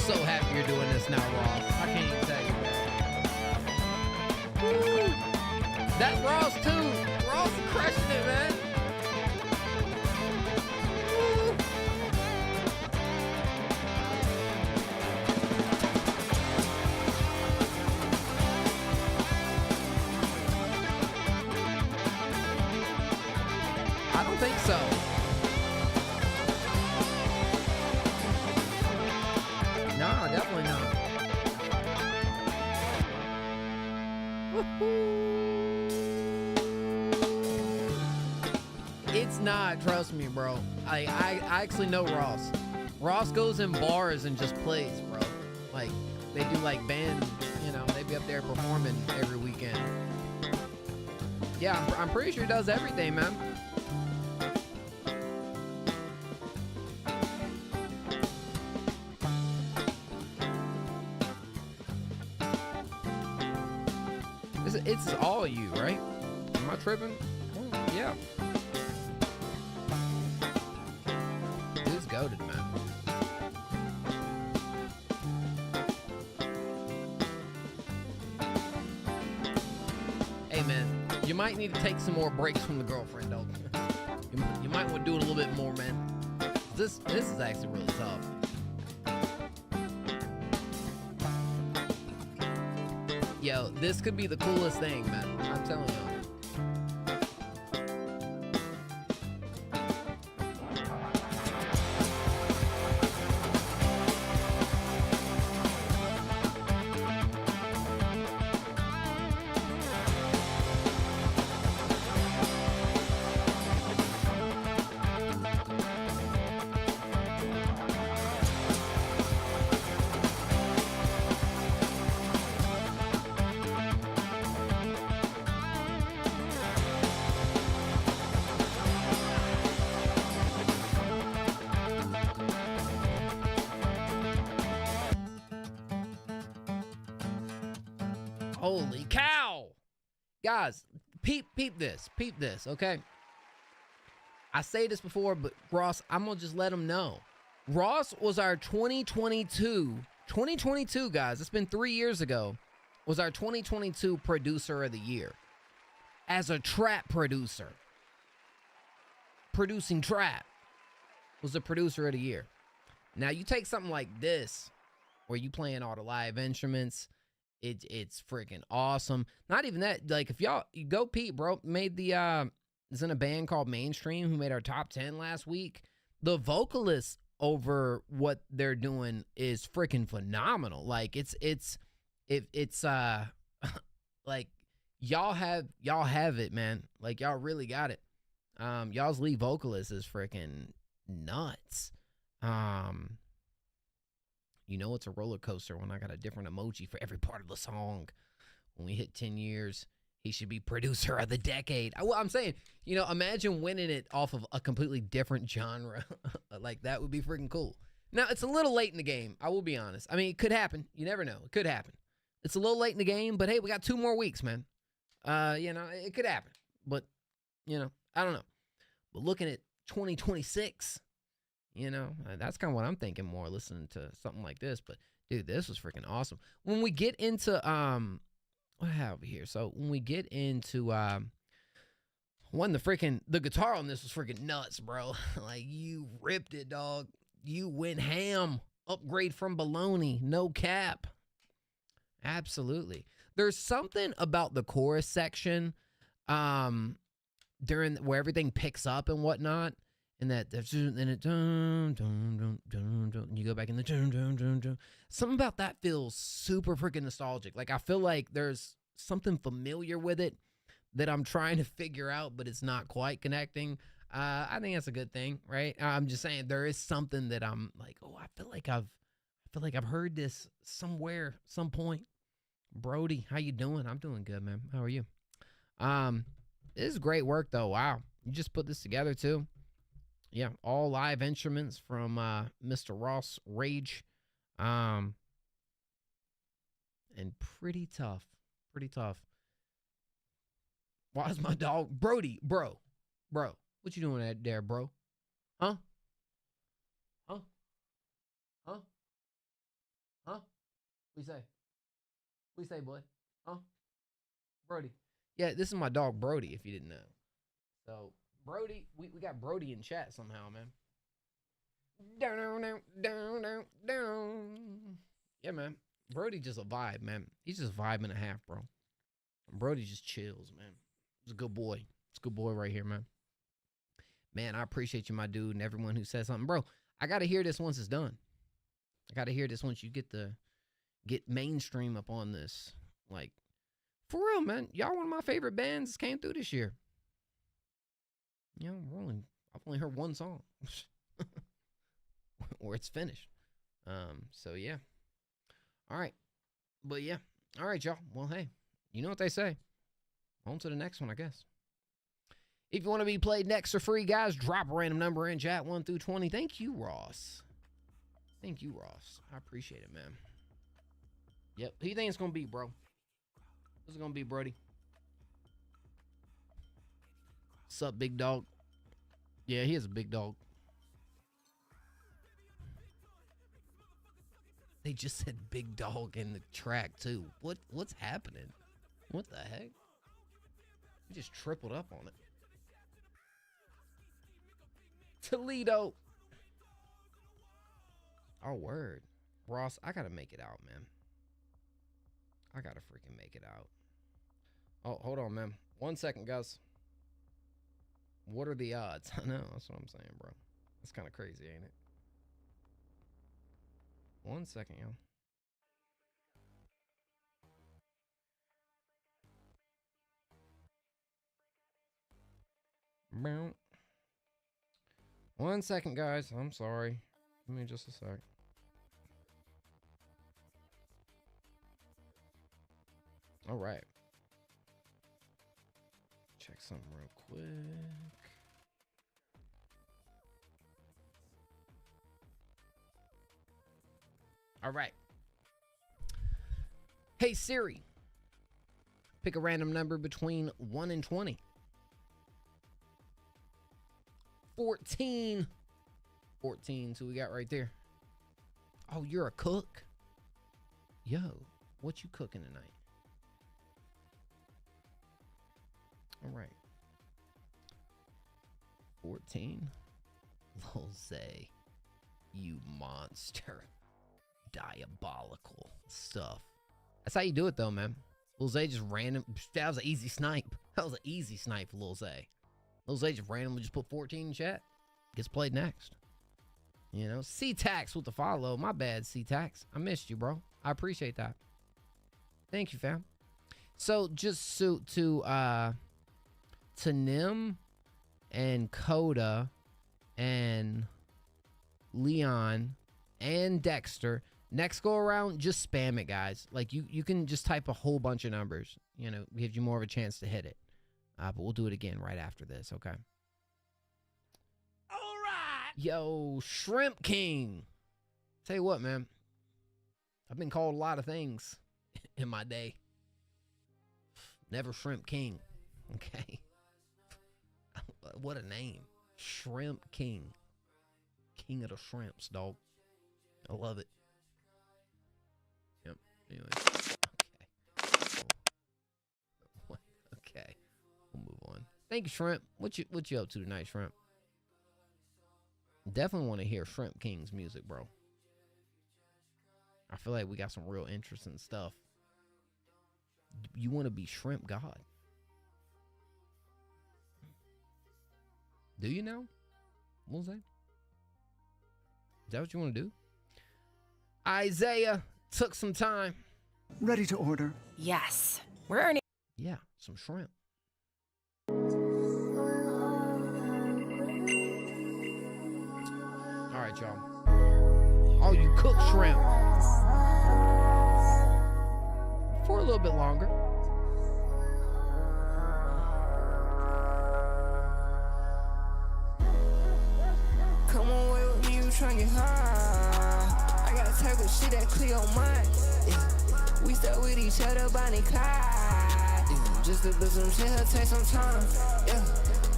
so happy you're doing this now, Ross. I can't even tell you, man. Woo. That's Ross too. Ross is crushing it, man. Woo. I don't think so. No, definitely not. It's not, trust me, bro. I actually know Ross. Ross goes in bars and just plays, bro. Like, they do like band, you know, they be up there performing every weekend. Yeah, I'm pretty sure he does everything, man. It's all you, right? Am I tripping? Yeah. Dude's goated, man. Hey, man, you might need to take some more breaks from the girlfriend, though. You might want to do it a little bit more, man. This is actually really tough. Yo, this could be the coolest thing, man. I'm telling you. Holy cow! Guys, peep this, okay? I say this before, but Ross, I'm gonna just let him know. Ross was our 2022, guys, it's been 3 years ago, was our 2022 Producer of the Year. As a trap producer. Producing trap. Was the Producer of the Year. Now, you take something like this, where you playing all the live instruments, it's freaking awesome. Not even that, like, if y'all, you go Pete, bro, made the, is in a band called Mainstream, who made our top 10 last week. The vocalists over what they're doing is freaking phenomenal. Like, it's like, y'all have it, man. Like, y'all really got it. Y'all's lead vocalist is freaking nuts. You know it's a roller coaster when I got a different emoji for every part of the song. When we hit 10 years, he should be Producer of the Decade. I'm saying, you know, imagine winning it off of a completely different genre. Like, that would be freaking cool. Now, it's a little late in the game, I will be honest. I mean, it could happen. You never know. It could happen. It's a little late in the game, but hey, we got 2 more weeks, man. You know, it could happen. But, you know, I don't know. But looking at 2026... You know, that's kind of what I'm thinking more, listening to something like this. But, dude, this was freaking awesome. When we get into, what I have here? So, when we get into, the guitar on this was freaking nuts, bro. Like, you ripped it, dog. You went ham. Upgrade from baloney. No cap. Absolutely. There's something about the chorus section, during where everything picks up and whatnot. And then it and you go back in the something about that feels super freaking nostalgic. Like, I feel like there's something familiar with it that I'm trying to figure out, but it's not quite connecting. I think that's a good thing, right? I'm just saying there is something that I'm like, oh, I feel like I've heard this somewhere, some point. Brody, how you doing? I'm doing good, man. How are you? This is great work though. Wow, you just put this together too. Yeah, all live instruments from Mr. Ross Rage. And pretty tough. Why is my dog Brody, bro, what you doing out there, bro? Huh? What you say, boy? Huh? Brody. Yeah, this is my dog Brody, if you didn't know. So, Brody, we got Brody in chat somehow, man. Yeah, man. Brody just a vibe, man. He's just a vibe and a half, bro. Brody just chills, man. He's a good boy. It's a good boy right here, man. Man, I appreciate you, my dude, and everyone who says something. Bro, I got to hear this once it's done. I got to hear this once you get mainstream up on this. Like, for real, man. Y'all one of my favorite bands came through this year. You know, I've only heard one song. Or it's finished. So, yeah. All right. But, yeah. All right, y'all. Well, hey. You know what they say. On to the next one, I guess. If you want to be played next for free, guys, drop a random number in chat 1 through 20. Thank you, Ross. Thank you, Ross. I appreciate it, man. Yep. Who you think it's going to be, bro? What's it going to be, Brody? What's up, big dog? Yeah, he is a big dog. They just said big dog in the track, too. What's happening? What the heck? He just tripled up on it. Toledo. Oh, word. Ross, I gotta make it out, man. I gotta freaking make it out. Oh, hold on, man. 1 second, guys. What are the odds? I know, that's what I'm saying, bro. That's kind of crazy, ain't it? 1 second, yo. Bow. 1 second, guys. I'm sorry. Give me just a sec. All right. Check something real quick. All right. Hey, Siri. Pick a random number between 1 and 20. 14. 14. So we got right there. Oh, you're a cook? Yo, what you cooking tonight? All right. 14. Lil Zay, you monster. Diabolical stuff. That's how you do it, though, man. Lil Zay just random. That was an easy snipe. That was an easy snipe for Lil Zay. Lil Zay just randomly just put 14 in chat. Gets played next. You know, C-Tax with the follow. My bad, C-Tax. I missed you, bro. I appreciate that. Thank you, fam. So just to Nim and Coda and Leon and Dexter. Next go around, just spam it, guys. Like you can just type a whole bunch of numbers. You know, gives you more of a chance to hit it. But we'll do it again right after this, okay? All right. Yo, Shrimp King. Tell you what, man. I've been called a lot of things in my day. Never Shrimp King. Okay. What a name. Shrimp King. King of the shrimps, dog. I love it. Yep. Anyway. Okay. Cool. Okay. We'll move on. Thank you, Shrimp. What you up to tonight, Shrimp? Definitely want to hear Shrimp King's music, bro. I feel like we got some real interesting stuff. You want to be Shrimp God? Do you know? What was that? Is that what you want to do? Isaiah took some time. Ready to order? Yes. We're earning. Yeah, some shrimp. All right, y'all. Oh, you cook shrimp. For a little bit longer. Come on, wait with me, you tryna get high. I got a type of shit that clear on mine. Yeah. We stuck with each other, Bonnie Clyde. Yeah. Just to build some shit, it'll take some time. Yeah.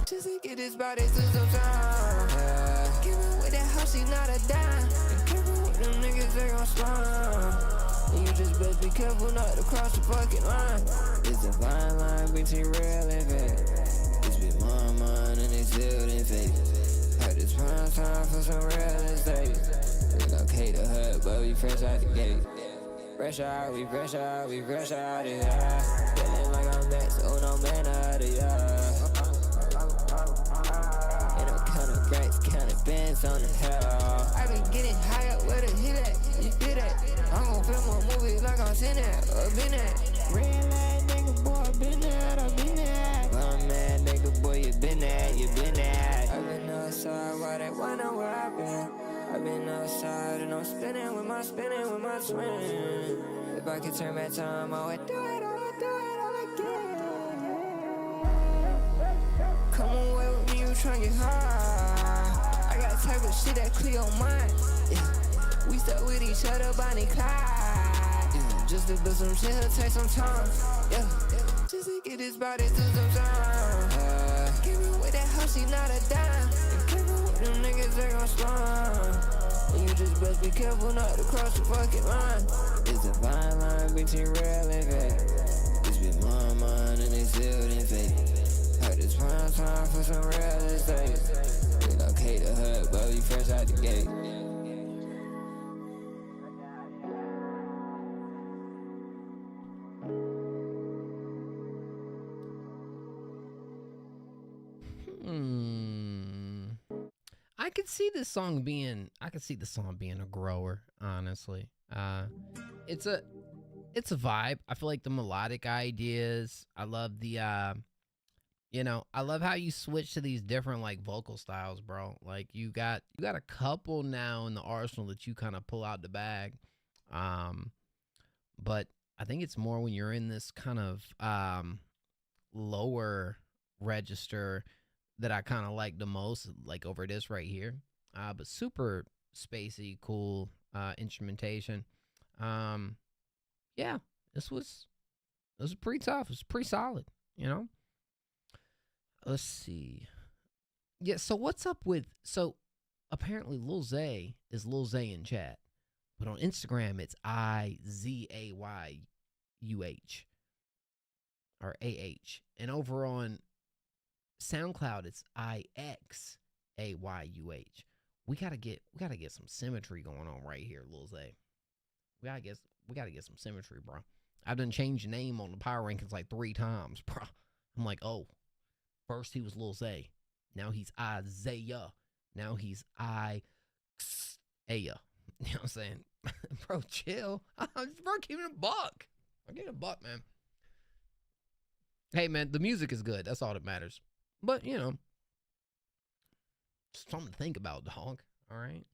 Just to get this body to some time. Yeah. Give her with that hoe, she not a dime. And give her with them niggas, they gon' slime. And you just best be careful not to cross the fucking line. It's a fine line between real and fake. It's been my mind and it's sealed in fate. Heard it's prime time for some real estate. Relocate the hood, but we fresh out the gate. Fresh out, we fresh out, we fresh out, yeah. Feeling like I'm next, oh no man out of yeah. And I'm counting racks, counting bands on the hell. I been getting high up where the hit at, you did that. I'm gon' film a movie like I'm seen that, or been that. Real ass nigga, boy, been that, I been that. Bum man, nigga, boy, you been that, you been that. I been outside, why they wanna where I been? I been outside and I'm spinning with my twin. If I could turn back time, I would do it all again. Come away with me, you tryna get high. I got type of shit that clear your mind. Yeah. We stuck with each other, Bonnie Clyde. Yeah. Just to build some shit, it'll take some time. Yeah. Just to get this body through some time. Give me with that hoe, she not a dime. Them niggas, they gon' slime. And you just best be careful not to cross the fucking line. It's a fine line between real and fake. It's been my mind and it's sealed in fate. Heard it's prime time for some real estate. Relocate the hood, but we fresh out the gate. I could see this song being a grower, honestly. It's a vibe. I feel like the melodic ideas. I love the I love how you switch to these different like vocal styles, bro. Like you got a couple now in the arsenal that you kind of pull out the bag. But I think it's more when you're in this kind of lower register that I kind of like the most, like over this right here. But super spacey, cool instrumentation. Yeah, this was pretty tough. It was pretty solid, you know? Let's see. Yeah, so what's up with, so apparently Lil Zay is Lil Zay in chat, but on Instagram it's IZAYUH or AH. And over on SoundCloud it's IXAYUH. We gotta get some symmetry going on right here, Lil Zay. We gotta get some symmetry, bro. I've done changed the name on the power rankings like 3 times, bro. I'm like, oh, first he was Lil Zay, now he's Isaiah, now he's Aya. You know what I'm saying? Bro, chill. Bro, keep it a buck. I'm getting a buck, man. Hey, man, the music is good. That's all that matters. But, you know, something to think about, dog. All right?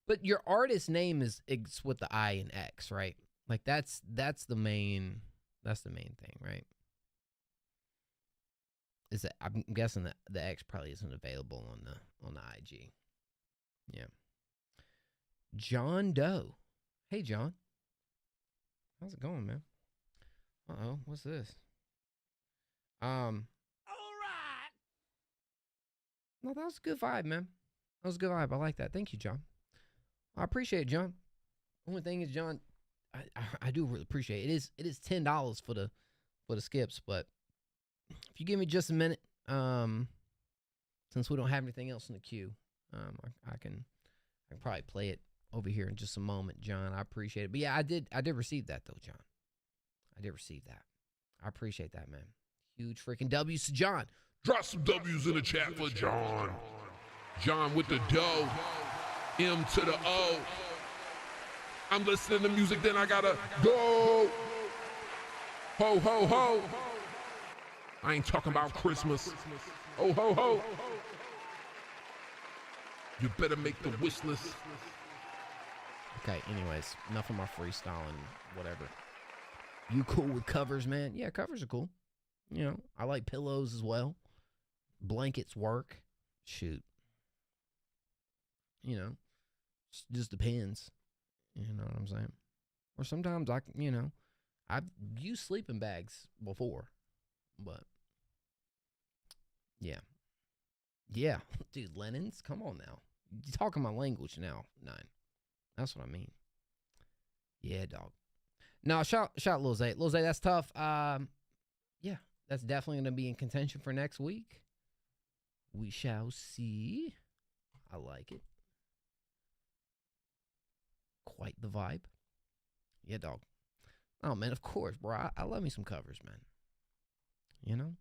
But your artist name is with the I and X, right? Like that's the main thing, right? Is that I'm guessing that the X probably isn't available on the IG. Yeah. John Doe. Hey, John. How's it going, man? Uh-oh, what's this? All right. No, that was a good vibe, man. That was a good vibe. I like that. Thank you, John. I appreciate it, John. Only thing is, John, I do really appreciate it. It is $10 for the skips, but if you give me just a minute, since we don't have anything else in the queue, I can probably play it over here in just a moment, John. I appreciate it. But yeah, I did receive that though, John. I did receive that. I appreciate that, man. Huge freaking W's to John. Drop some W's in the chat for John. John with the dough. M to the O. I'm listening to music, then I gotta go. Ho, ho, ho. I ain't talking about Christmas. Ho, ho, ho. You better make the wish list. Okay, anyways, enough of my freestyling, whatever. You cool with covers, man? Yeah, covers are cool. You know, I like pillows as well. Blankets work. Shoot. You know, just depends. You know what I'm saying? Or sometimes I've used sleeping bags before, but yeah. Yeah, dude, linens, come on now. You're talking my language now, 9. That's what I mean. Yeah, dog. No, shout Lil Zay. Lil Zay, that's tough. Yeah, that's definitely going to be in contention for next week. We shall see. I like it. Quite the vibe. Yeah, dog. Oh, man, of course, bro. I love me some covers, man. You know?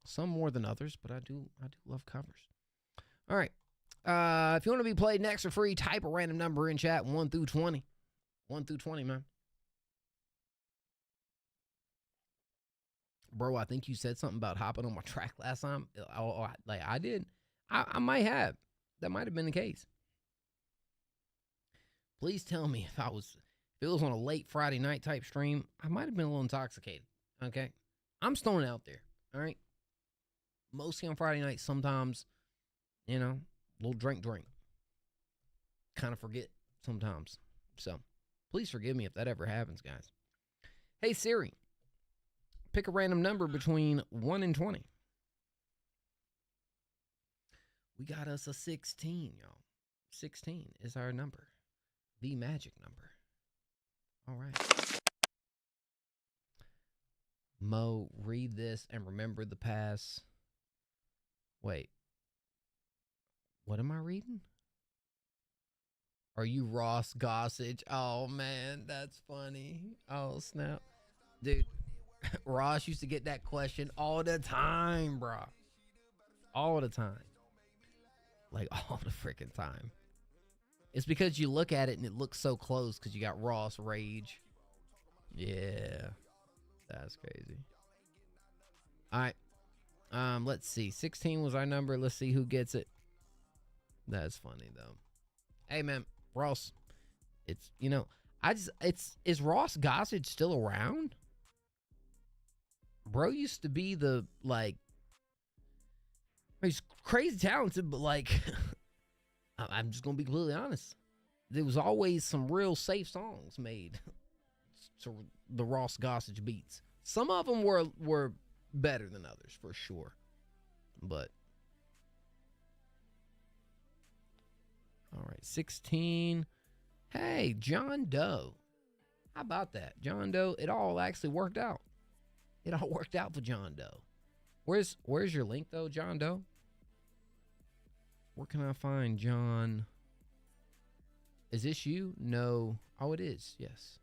Some more than others, but I do love covers. All right. If you want to be played next for free, type a random number in chat, 1 through 20. 1 through 20, man. Bro, I think you said something about hopping on my track last time. Like I did. I might have. That might have been the case. Please tell me if it was on a late Friday night type stream, I might have been a little intoxicated. Okay? I'm stoned out there. All right? Mostly on Friday night, sometimes, you know, a little drink. Kind of forget sometimes. So, please forgive me if that ever happens, guys. Hey, Siri. Pick a random number between 1 and 20. We got us a 16, y'all. 16 is our number. The magic number. All right. Mo, read this and remember the pass. Wait. What am I reading? Are you Ross Gossage? Oh, man, that's funny. Oh, snap. Dude. Ross used to get that question all the time, bro. All the time. Like, all the freaking time. It's because you look at it and it looks so close because you got Ross Rage. Yeah. That's crazy. All right. Let's see. 16 was our number. Let's see who gets it. That's funny, though. Hey, man. Ross. It's, you know, is Ross Gossage still around? Bro used to be he's crazy talented, but like, I'm just going to be completely honest. There was always some real safe songs made to the Ross Gossage beats. Some of them were better than others, for sure. But, all right, 16. Hey, John Doe. How about that? John Doe, it all actually worked out. It all worked out for John Doe. Where's your link, though, John Doe? Where can I find John? Is this you? No. Oh, it is. Yes.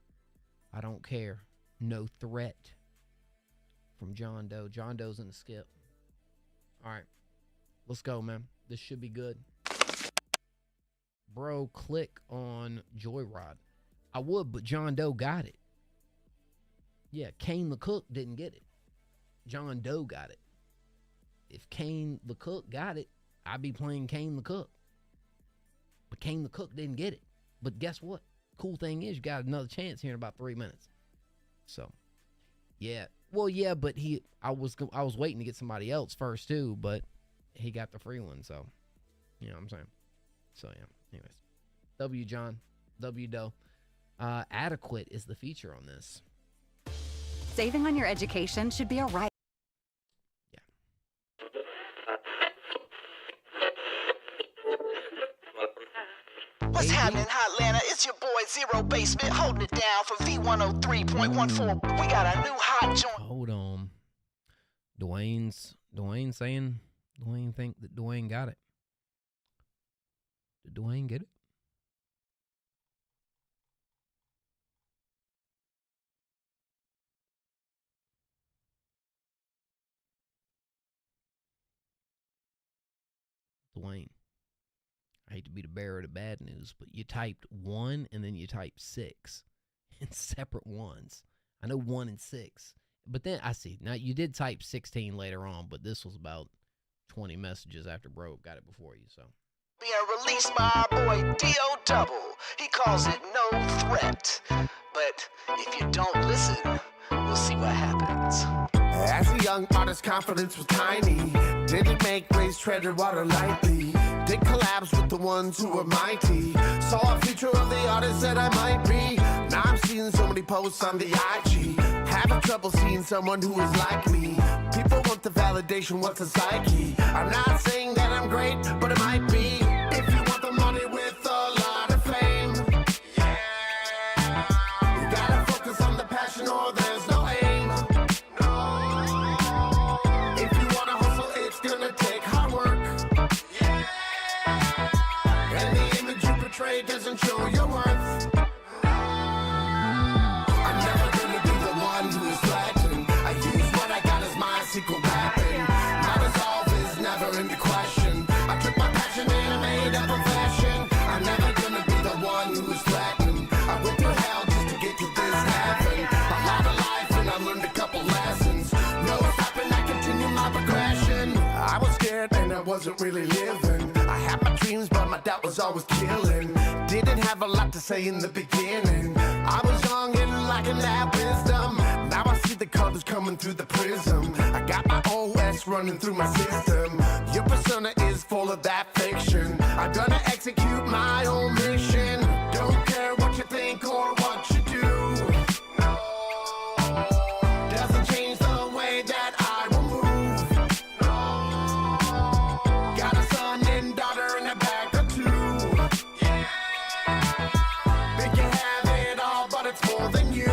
I don't care. No threat. From John Doe. John Doe's in the skip. All right. Let's go, man. This should be good. Bro, click on Joyride. I would, but John Doe got it. Yeah, Kane the Cook didn't get it. John Doe got it. If Kane the Cook got it, I'd be playing Kane the Cook. But Kane the Cook didn't get it. But guess what? Cool thing is you got another chance here in about 3 minutes. So, yeah. Well, yeah, but I was waiting to get somebody else first too, but he got the free one, so you know what I'm saying. So yeah. Anyways. W John. W Doe. Adequate is the feature on this. Saving on your education should be a right. What's happening, Hotlanta? It's your boy Zero Basement holding it down for V103.14. We got a new hot joint. Hold on. Dwayne think that Dwayne got it. Did Dwayne get it? Dwayne. I hate to be the bearer of the bad news, but you typed 1 and then you typed 6 in separate ones. I know 1 and 6, but then I see. Now, you did type 16 later on, but this was about 20 messages after bro got it before you, so. Being released by our boy D.O. Double. He calls it No Threat. But if you don't listen, we'll see what happens. As a young artist, confidence was tiny. Didn't make raise treaded water lightly. Did collabs with the ones who were mighty. Saw a future of the artist that I might be. Now I'm seeing so many posts on the IG. Having trouble seeing someone who is like me. People want the validation, what's the psyche? I'm not saying that I'm great, but it might be. If you want the money with a lot of fame, yeah. wasn't really living. I had my dreams, but my doubt was always killing. Didn't have a lot to say in the beginning. I was young and lacking that wisdom. Now I see the colors coming through the prism. I got my OS running through my system. Your persona is full of that fiction. I'm gonna execute my own mission. Don't care what you think or what you do. No, doesn't change the way that I will move. No, got a son and daughter and a bag or two. Yeah, think you have it all, but it's more than you.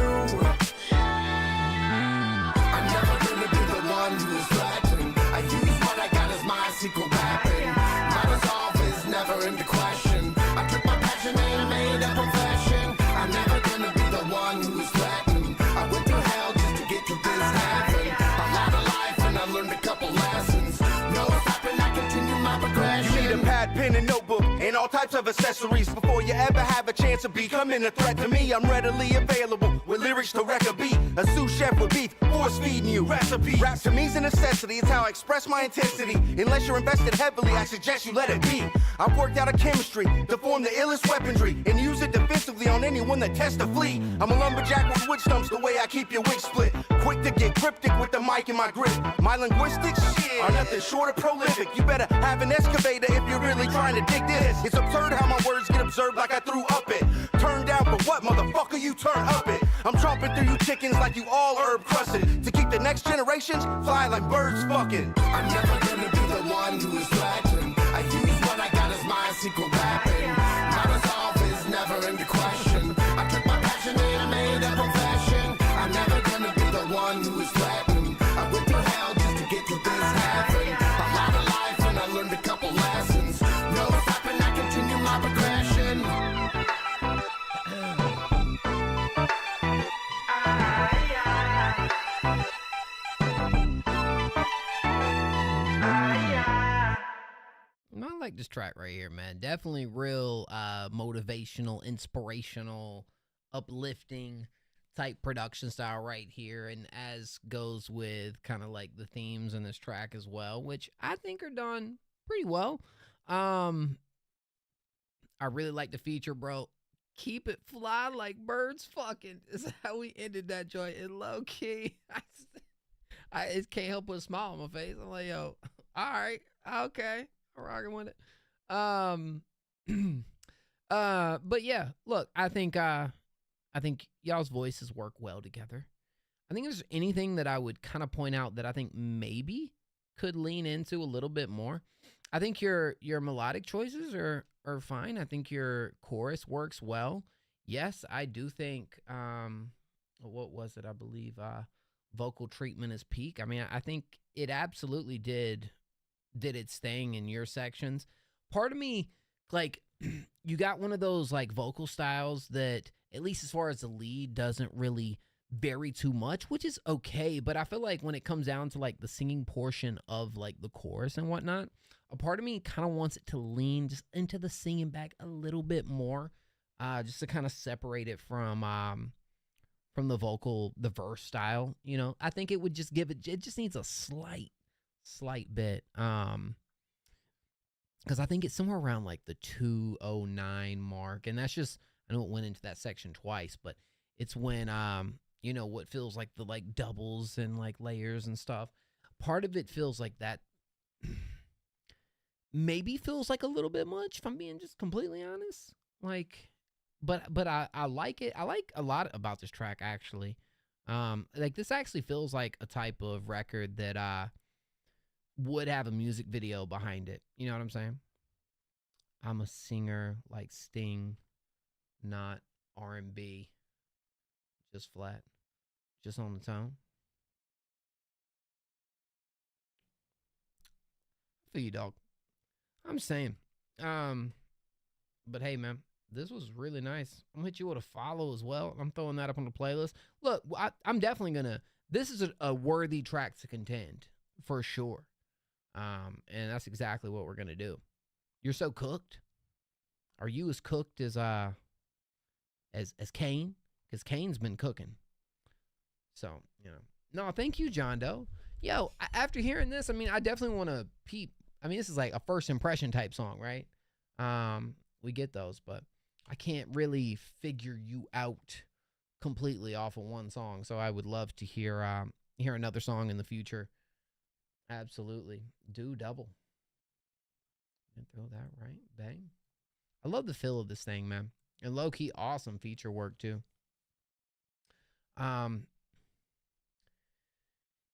I'm never gonna be the one who's threatened. I use what I got as my secret weapon. My resolve is never into question. I took my passion and made a profession. I'm never gonna be the one who's threatened. I went through hell just to get to this heaven. A lot of life and I learned a couple lessons. No stopping, I continue my progression. You need a pad, pen, and notebook, and all types of accessories before you ever have a chance of becoming a threat to me. I'm readily available with lyrics to wreck a beat. A sous chef with beef, force feeding you recipes. Rap to me's a necessity, it's how I express my intensity. Unless you're invested heavily, I suggest you let it be. I've worked out a chemistry to form the illest weaponry and use it defensively on anyone that tests to flee. I'm a lumberjack with wood stumps, the way I keep your wig split. Quick to get cryptic with the mic in my grip. My linguistics are nothing short of prolific. You better have an excavator if you're really trying to dig this. It's absurd how my words get observed like I threw up it. Turn down for what, motherfucker? You turn up it. I'm tromping through you chickens like you all herb crusted. To keep the next generations fly like birds fucking. I'm never gonna be the one who is threatened. I use what I got as my secret weapon. My resolve is never into question. I took my passion and I made a profession. I'm never gonna be the one who is threatened. I went through hell just to get to this heaven. A lot of life and I learned a couple lessons. No stopping, I continue my progression. I like this track right here, man. Definitely real motivational, inspirational, uplifting type production style right here. And as goes with kind of like the themes in this track as well, which I think are done pretty well. I really like the feature, bro. Keep it fly like birds fucking is how we ended that joint in low key. I can't help but smile on my face. I'm like, yo, all right, okay. Rocking with it. But yeah, look, I think y'all's voices work well together. I think if there's anything that I would kind of point out that I think maybe could lean into a little bit more, I think your melodic choices are fine. I think your chorus works well. Yes, I do think what was it? I believe vocal treatment is peak. I mean, I think it absolutely did its thing in your sections. Part of me, like, you got one of those like vocal styles that, at least as far as the lead, doesn't really vary too much, which is okay. But I feel like when it comes down to like the singing portion of like the chorus and whatnot, a part of me kind of wants it to lean just into the singing back a little bit more, just to kind of separate it from the verse style. You know, I think it would just give it just needs a slight bit, because I think it's somewhere around like the 209 mark, and that's just, I know it went into that section twice, but it's when you know, what feels like the like doubles and like layers and stuff. Part of it feels like that maybe feels like a little bit much, if I'm being just completely honest. Like, but I like it. I like a lot about this track actually. Like this actually feels like a type of record that would have a music video behind it. You know what I'm saying? I'm a singer like Sting, not R&B. Just flat. Just on the tone. For you, dog. I'm saying. But hey, man, this was really nice. I'm gonna hit you with a follow as well. I'm throwing that up on the playlist. Look, I'm definitely gonna. This is a worthy track to contend for sure. And that's exactly what we're gonna do. You're so cooked. Are you as cooked as Kane? Because Kane's been cooking. So, you know. No, thank you, John Doe. Yo, after hearing this, I mean, I definitely want to peep I mean, this is like a first impression type song, right? We get those, but I can't really figure you out completely off of one song. So I would love to hear another song in the future. Absolutely. Do double. And throw that right. Bang. I love the feel of this thing, man. And low-key awesome feature work too.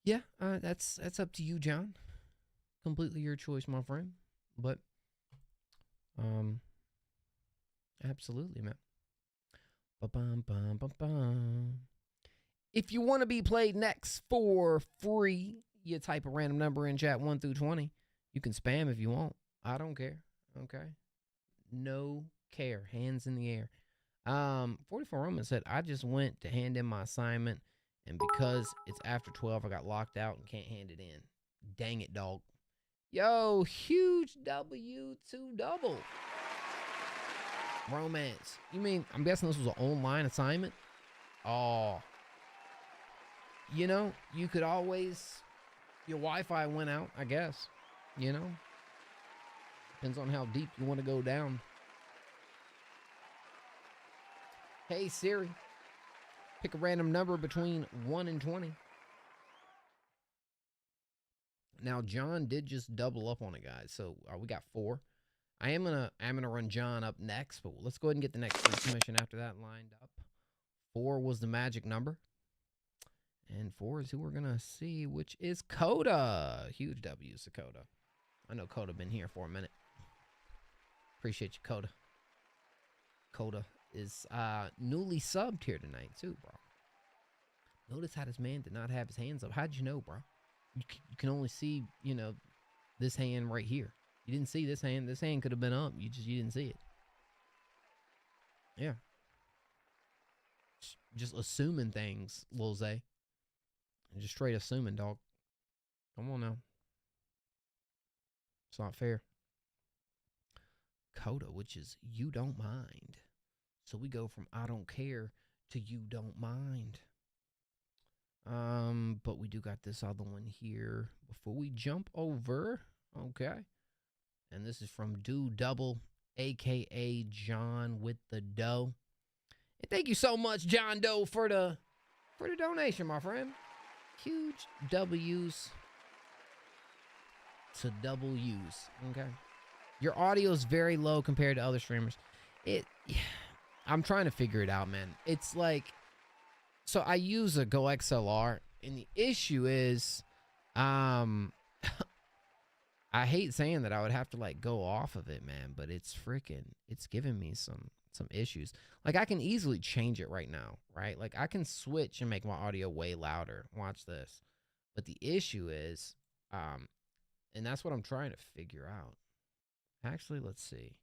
Yeah, that's up to you, John. Completely your choice, my friend. But absolutely, man. Ba-bum-bum-bum-bum. If you want to be played next for free, you type a random number in chat 1 through 20. You can spam if you want. I don't care. Okay. No care. Hands in the air. 44 Roman said, I just went to hand in my assignment, and because it's after 12, I got locked out and can't hand it in. Dang it, dog. Yo, huge W2 double. Romance. You mean, I'm guessing this was an online assignment? Oh. You know, you could always, your Wi-Fi went out, I guess. You know? Depends on how deep you want to go down. Hey, Siri. Pick a random number between 1 and 20. Now, John did just double up on it, guys. So we got 4. I'm gonna run John up next, but let's go ahead and get the next submission after that lined up. 4 was the magic number. And 4 is who we're gonna see, which is Coda. Huge W to Coda. I know Coda been here for a minute. Appreciate you, Coda. Coda is newly subbed here tonight too, bro. Notice how this man did not have his hands up. How'd you know, bro? You can only see, you know, this hand right here. You didn't see this hand. This hand could have been up. You didn't see it. Yeah. Just assuming things, Lil Zay. Just straight assuming, dog. Come on now. It's not fair. Coda, which is you don't mind. So we go from I don't care to you don't mind. But we do got this other one here before we jump over. Okay. And this is from Do Double, aka John with the Dough. And thank you so much, John Doe, for the donation, my friend. Huge W's to double U's. Okay. Your audio is very low compared to other streamers. I'm trying to figure it out, man. It's like, so I use a Go XLR, and the issue is, I hate saying that I would have to like go off of it, man, but it's giving me some issues. Like I can easily change it right now, right? Like I can switch and make my audio way louder. Watch this. But the issue is, and that's what I'm trying to figure out. Actually, let's see.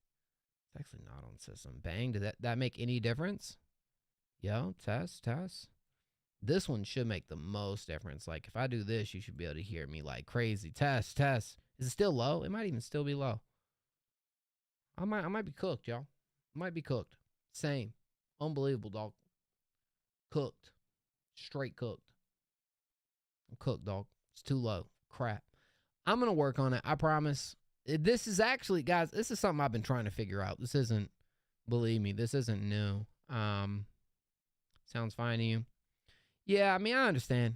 It's actually not on system. Bang, did that make any difference? Yo, test. This one should make the most difference. Like if I do this, you should be able to hear me like crazy. Test. Is it still low? It might even still be low. I might be cooked, y'all. Might be cooked. Same. Unbelievable, dog. Cooked. Straight cooked. I'm cooked, dog. It's too low. Crap. I'm going to work on it. I promise. This is actually, guys, this is something I've been trying to figure out. This isn't, believe me, this isn't new. Sounds fine to you? Yeah, I mean, I understand.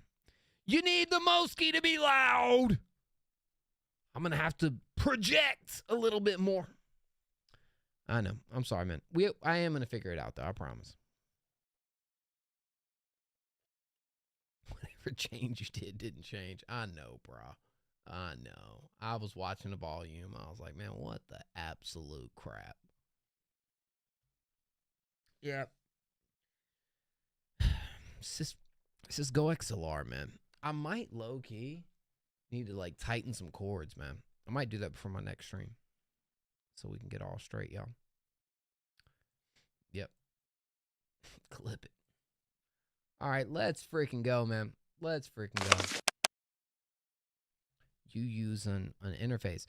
You need the Mosky to be loud. I'm going to have to project a little bit more. I know. I'm sorry, man. I am going to figure it out, though. I promise. Whatever change you didn't change. I know, bro. I know. I was watching the volume. I was like, man, what the absolute crap? Yeah. It's just Go XLR, man. I might low-key need to, like, tighten some cords, man. I might do that before my next stream. So we can get all straight, y'all. Yep. Clip it. All right, let's freaking go, man. Let's freaking go. You use an interface.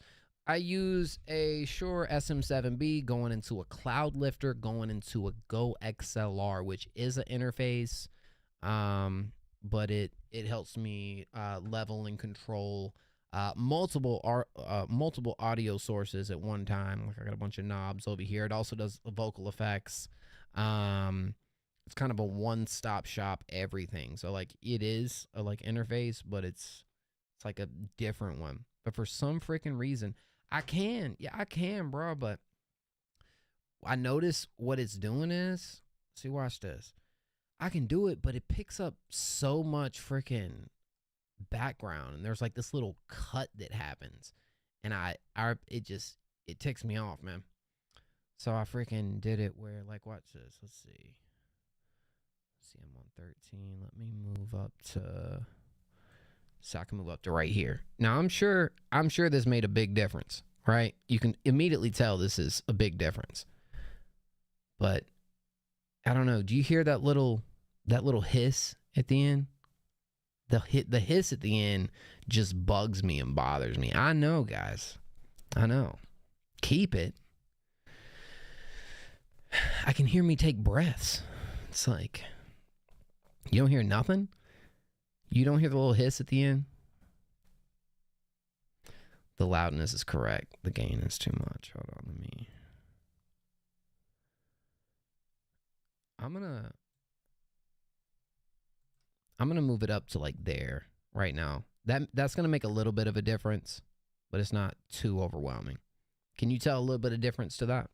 I use a Shure SM7B going into a Cloud Lifter, going into a Go XLR, which is an interface. But it helps me level and control multiple audio sources at one time. Like I got a bunch of knobs over here. It also does vocal effects. It's kind of a one-stop shop everything. So like it is a like interface, but it's like a different one. But for some freaking reason, I can, bro. But I notice what it's doing is, see, watch this. I can do it, but it picks up so much freaking background, and there's like this little cut that happens, and it ticks me off, man. So I freaking did it where, like, watch this. Let's see, I'm on 13. Let me move up to, so I can move up to right here. Now I'm sure this made a big difference, right? You can immediately tell this is a big difference, but I don't know. Do you hear that little hiss at the end? The hiss at the end just bugs me and bothers me. I know, guys. I know. Keep it. I can hear me take breaths. It's like, you don't hear nothing? You don't hear the little hiss at the end? The loudness is correct. The gain is too much. Hold on, let me... I'm gonna move it up to like there right now. That's gonna make a little bit of a difference, but it's not too overwhelming. Can you tell a little bit of difference to that?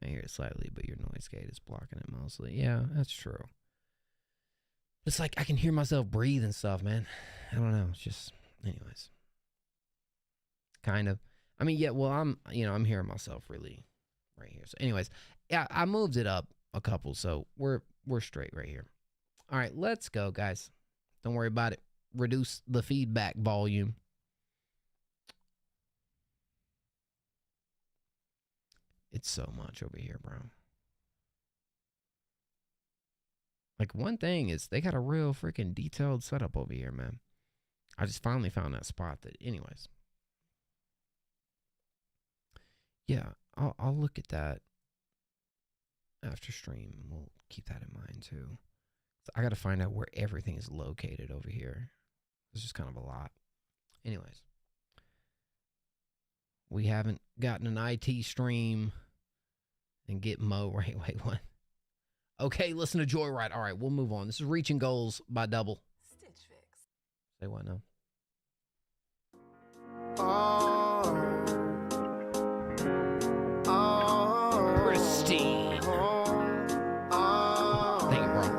I hear it slightly, but your noise gate is blocking it mostly. Yeah, that's true. It's like I can hear myself breathe and stuff, man. I don't know. It's just, anyways. Kind of. I mean, yeah, well, I'm hearing myself really right here. So anyways, yeah, I moved it up a couple, so we're straight right here. All right, let's go, guys. Don't worry about it. Reduce the feedback volume. It's so much over here, bro. Like, one thing is they got a real freaking detailed setup over here, man. I just finally found that spot that, anyways. Yeah, I'll look at that after stream. We'll keep that in mind, too. I got to find out where everything is located over here. It's just kind of a lot. Anyways. We haven't gotten an IT stream and get Mo right. Wait, what? Okay, listen to Joyride. All right, we'll move on. This is Reaching Goals by Double. Stitch Fix. Say what now? Christine. Thank you, bro.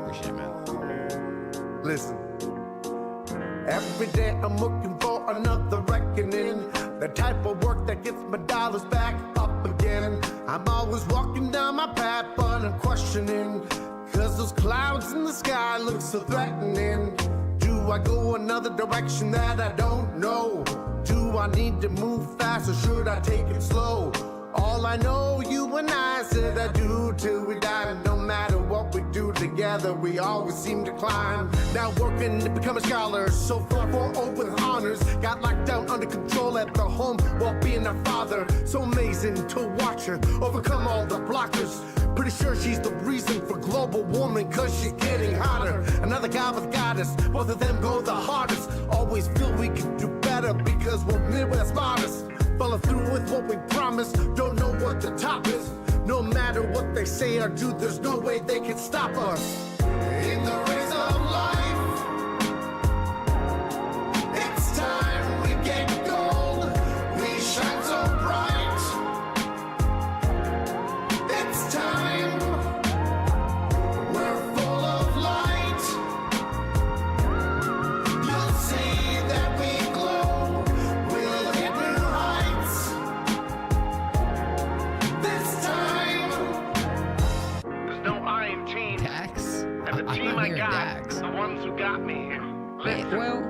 Appreciate it, man. Listen. Every day I'm looking for another reckoning. The type of work that gets my dollars back up again. I'm always walking down my path, but I'm questioning. Cause those clouds in the sky look so threatening. Do I go another direction that I don't know? Do I need to move fast or should I take it slow? All I know, you and I said I do till we die. And no matter what we do together, we always seem to climb. Now working to become a scholar, so far for open honors. Got locked down under control at the home while being a father. So amazing to watch her overcome all the blockers. Pretty sure she's the reason for global warming, cause she's getting hotter. Another guy with goddess, both of them go the hardest. Always feel we can do better because we're Midwest smartest. Follow through with what we promised, don't know what the top is. No matter what they say or do, there's no way they can stop us. In the race of life, it's time we get gold. We shine so bright. It's time, we're full of light. You'll see that we glow. We'll hit new heights. This time, there's no I in team. Dax? And the team I got, Dax. the ones who got me here. Listen. Well,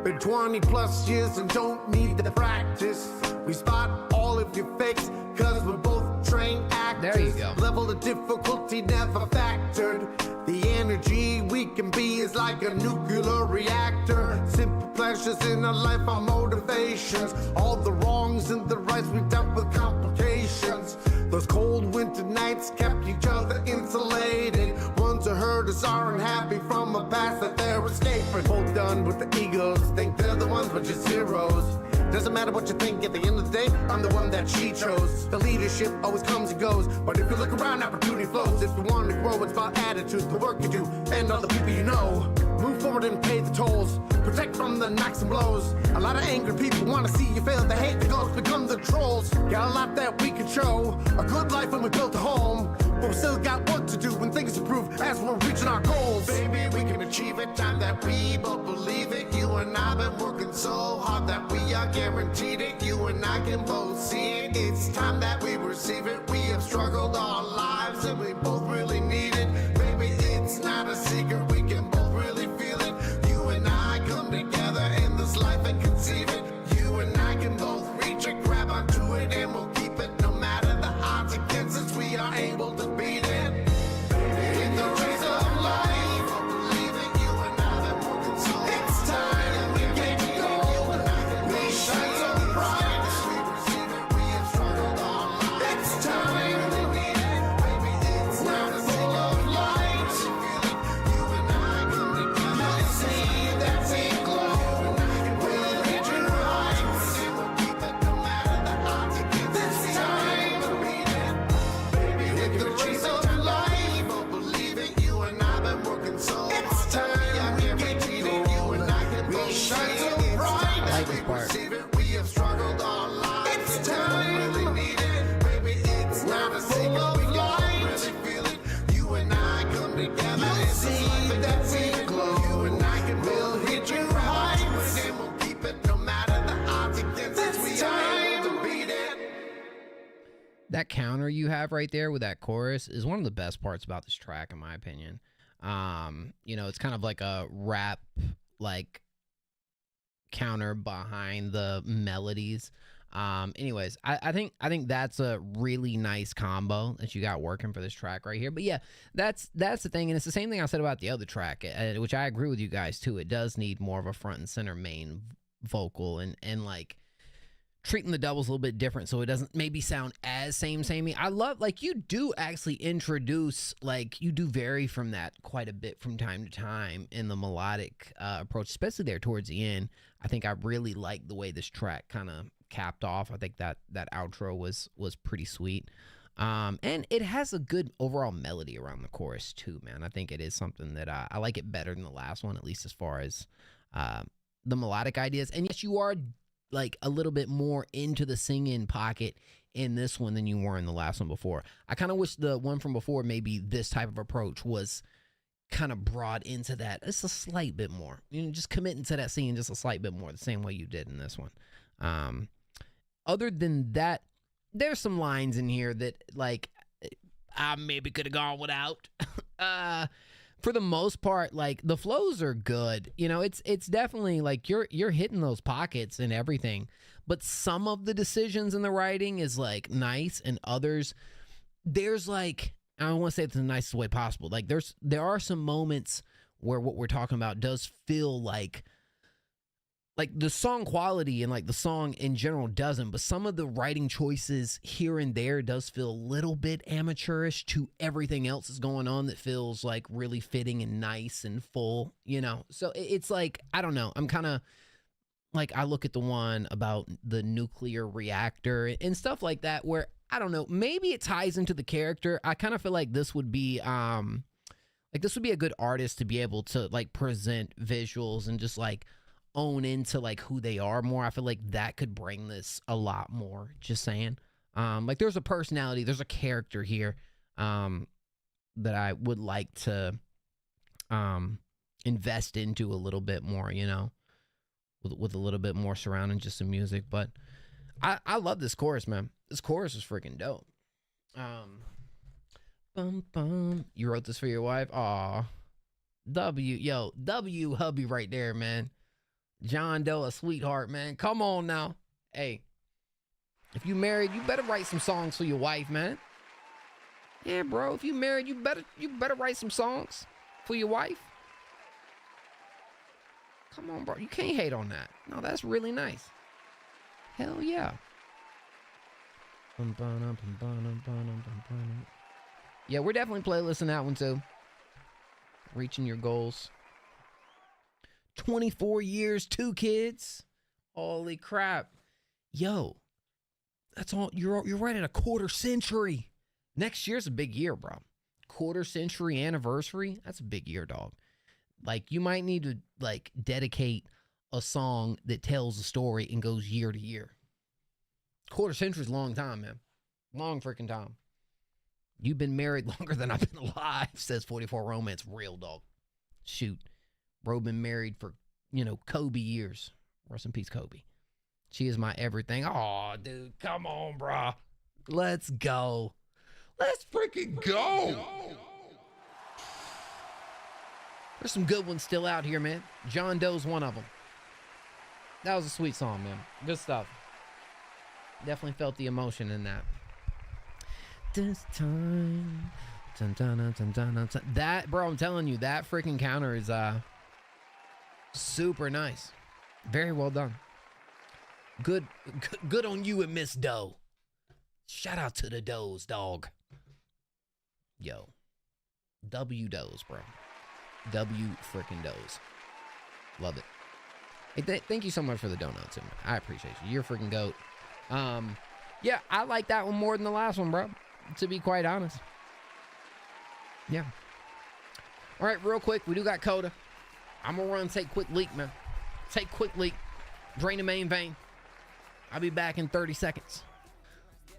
been 20 plus years and don't need to practice. We spot all of your fakes, cause we're both trained actors. There you go. Level of difficulty never factored. The energy we can be is like a nuclear reactor. Simple pleasures in our life are motivations. All the wrongs and the rights we dealt with complications. Those cold winter nights kept each other insulated. Ones who hurt us aren't happy from a past that they're they're escaping. Both done with the egos, think they're the ones but just zeros. Doesn't matter what you think, at the end of the day, I'm the one that she chose. The leadership always comes and goes, but if you look around, opportunity flows. If you want to grow, it's about attitude, the work you do, and all the people you know. Move forward and pay the tolls, protect from the knocks and blows. A lot of angry people want to see you fail, they hate the ghosts, become the trolls. Got a lot that we could show, a good life when we built a home. But we still got work to do when things improve as we're reaching our goals. Baby, we can achieve it, time that we both believe it. You and I been working so hard that we are guaranteed it. You and I can both see it, it's time that we receive it. We have struggled all our lives and we both really need it. Baby, it's not a secret, we can both really feel it. You and I come together in this life and conceive it. You and I can both reach it, grab onto it, and we'll keep it. No matter the odds against us, we are able to beat it. In the race of life, believe it, you and I have working so hard. It's time we get gold. We shine so bright. We receive it, we have struggled all life. It's time we need it, baby. It's now full of light. You and I come together. You'll see that same glow. We'll reach your heights. And we'll keep it no matter the odds against us. It's time to beat it, baby. In the race of life, believe it, you and I been working so hard. It's time we get gold. You and I can both shine so bright. I like this part. We have struggled all lives. It's time we really need it, baby. It's not a secret. We can really feel it. You and I come together. You'll see that same glow. You and I can build hit your heights, and we'll keep it no matter the odds against us. We are to beat it. That counter you have right there with that chorus is one of the best parts about this track, in my opinion. You know, it's kind of like a rap, like, counter behind the melodies. Anyways, I think that's a really nice combo that you got working for this track right here. But yeah, that's the thing, and it's the same thing I said about the other track, which I agree with you guys too. It does need more of a front and center main vocal, and like treating the doubles a little bit different so it doesn't maybe sound as samey. I love, like, you do actually introduce, like, you do vary from that quite a bit from time to time in the melodic approach, especially there towards the end. I think I really like the way this track kind of capped off. I think that outro was pretty sweet. And it has a good overall melody around the chorus too, man. I think it is something that I like it better than the last one, at least as far as the melodic ideas. And yes, you are like a little bit more into the singing pocket in this one than you were in the last one before. I kind of wish the one from before, maybe this type of approach was kind of brought into that. It's a slight bit more. You know, just committing to that scene just a slight bit more, the same way you did in this one. Other than that, there's some lines in here that, like, I maybe could have gone without. For the most part, like, the flows are good. You know, it's definitely like you're hitting those pockets and everything. But some of the decisions in the writing is like nice, and others, there's like, I don't want to say it's the nicest way possible. Like, there are some moments where what we're talking about does feel like the song quality and like the song in general doesn't, but some of the writing choices here and there does feel a little bit amateurish to everything else that's going on that feels like really fitting and nice and full, you know? So it's like, I don't know. I'm kind of like, I look at the one about the nuclear reactor and stuff like that where, I don't know, maybe it ties into the character. I kind of feel like this would be, a good artist to be able to like present visuals and just like own into like who they are more. I feel like that could bring this a lot more, just saying. Like, there's a personality, there's a character here that I would like to invest into a little bit more, you know, with a little bit more surrounding just the music. But I love this chorus, man. This chorus is freaking dope. Bum, bum. You wrote this for your wife? Aw. W hubby right there, man. John Doe, a sweetheart, man. Come on now. Hey, if you married, you better write some songs for your wife, man. Yeah, bro. If you married, you better write some songs for your wife. Come on, bro. You can't hate on that. No, that's really nice. Hell yeah. Yeah, we're definitely playlisting that one too. Reaching your goals. 24 years, 2 kids. Holy crap. Yo, that's all. You're right at a quarter century. Next year's a big year, bro. Quarter century anniversary. That's a big year, dog. Like, you might need to, like, dedicate a song that tells a story and goes year to year. Quarter century's a long time, man. Long freaking time. You've been married longer than I've been alive, says 44 Romance. Real, dog. Shoot. Bro been married for, Kobe years. Rest in peace, Kobe. She is my everything. Oh, dude, come on, bro. Let's go. Let's freaking go. There's some good ones still out here, man. John Doe's one of them. That was a sweet song, man. Good stuff. Definitely felt the emotion in that. This time. Dun, dun, dun, dun, dun, dun, dun. That, bro, I'm telling you, that freaking counter is super nice. Very well done. Good on you and Miss Doe. Shout out to the Does, dog. Yo. W Does, bro. W freaking Does. Love it. Hey, thank you so much for the donuts. I appreciate you. You're a freaking goat. Yeah, I like that one more than the last one, bro. To be quite honest. Yeah. All right, real quick. We do got Coda. I'm going to run, take quick leak, man. Take quick leak. Drain the main vein. I'll be back in 30 seconds.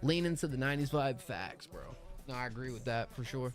Lean into the 90s vibe. Facts, bro. No, I agree with that for sure.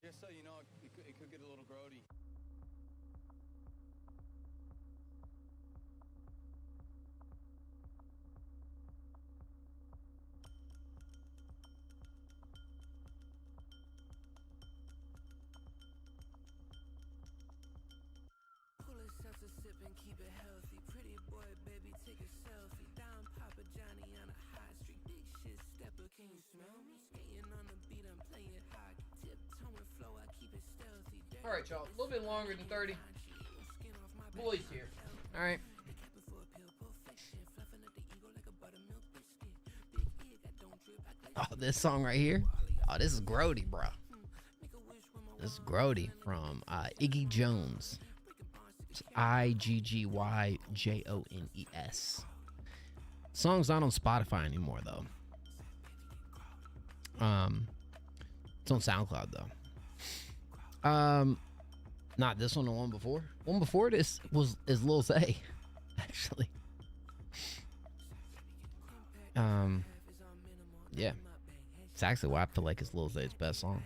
Just so you know, it could get a little grody. Pull a seltzer, sip and keep it healthy. Pretty boy, baby, take a selfie. Down Papa Johnny on a high street. Big shit stepper, can you smell me? Skating on the beat, I'm playing hockey. Tiptoeing flow, I keep it stealthy. All right, y'all. A little bit longer than 30. Boys here. All right. Oh, this song right here. Oh, this is grody, bro. This is grody from Iggy Jones. It's IGGYJONES. Song's not on Spotify anymore though. It's on SoundCloud though. Not this one, the one before. One before this is Lil Zay, actually. Yeah. It's actually why I feel like it's Lil Zay's best song.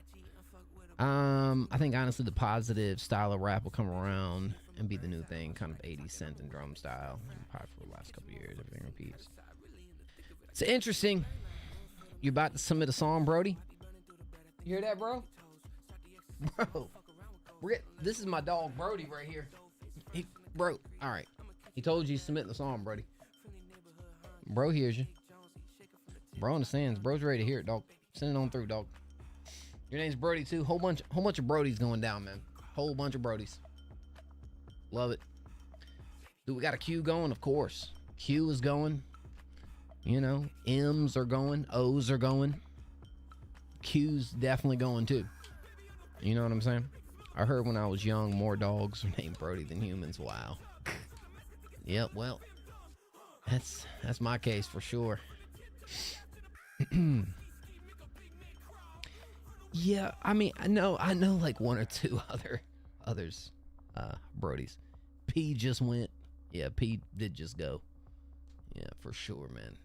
I think honestly the positive style of rap will come around and be the new thing, kind of 80s synth and drum style. And probably for the last couple years, everything repeats. It's interesting. You about to submit a song, Brody? You hear that, bro? Bro, this is my dog, Brody, right here. Bro, all right. He told you to submit the song, Brody. Bro hears you. Bro understands. Bro's ready to hear it, dog. Send it on through, dog. Your name's Brody, too. Whole bunch of Brodies going down, man. Whole bunch of Brodies. Love it. Dude, we got a Q going, of course. Q is going. You know, M's are going. O's are going. Q's definitely going, too. You know what I'm saying? I heard when I was young, more dogs were named Brody than humans. Wow. Yep, well, that's my case for sure. Yeah, I mean, I know like one or two others, Brodies. P just went. Yeah, P did just go. Yeah, for sure, man.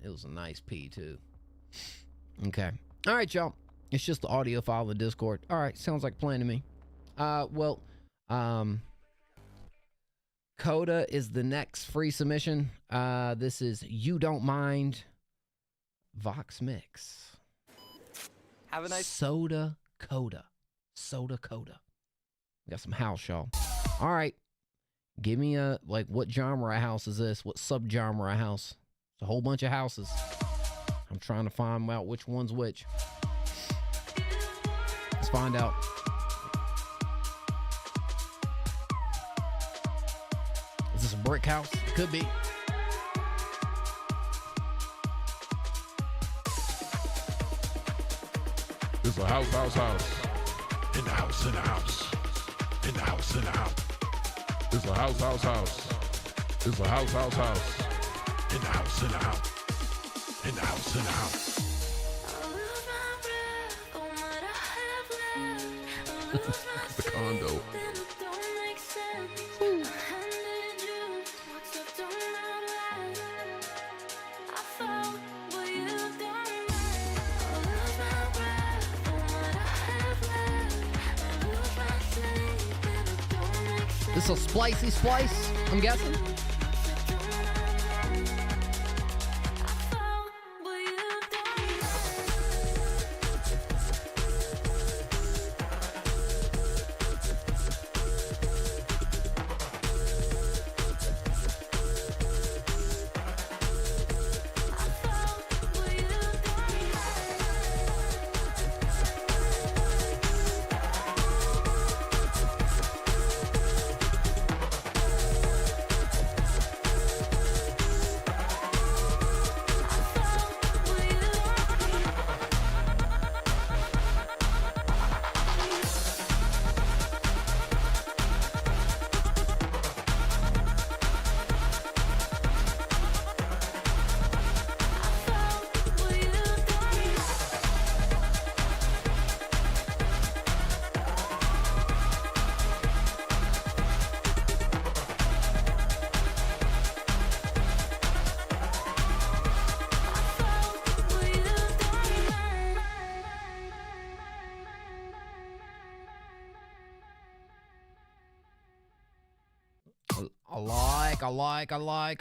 It was a nice P, too. Okay. All right, y'all. It's just the audio file in the Discord. All right. Sounds like a plan to me. Coda is the next free submission. This is You Don't Mind Vox Mix. Have a nice Soda Coda. Soda Coda. We got some house, y'all. All right. Give me a, like, what genre of house is this? What subgenre of house? It's a whole bunch of houses. I'm trying to find out which one's which. Let's find out. Is this a brick house? It could be. It's a house. In the house. In the house. In the house. In the house. It's a house. It's a house. In the house. In the house. In the house. In the house. The condo. This a splicey splice, I'm guessing.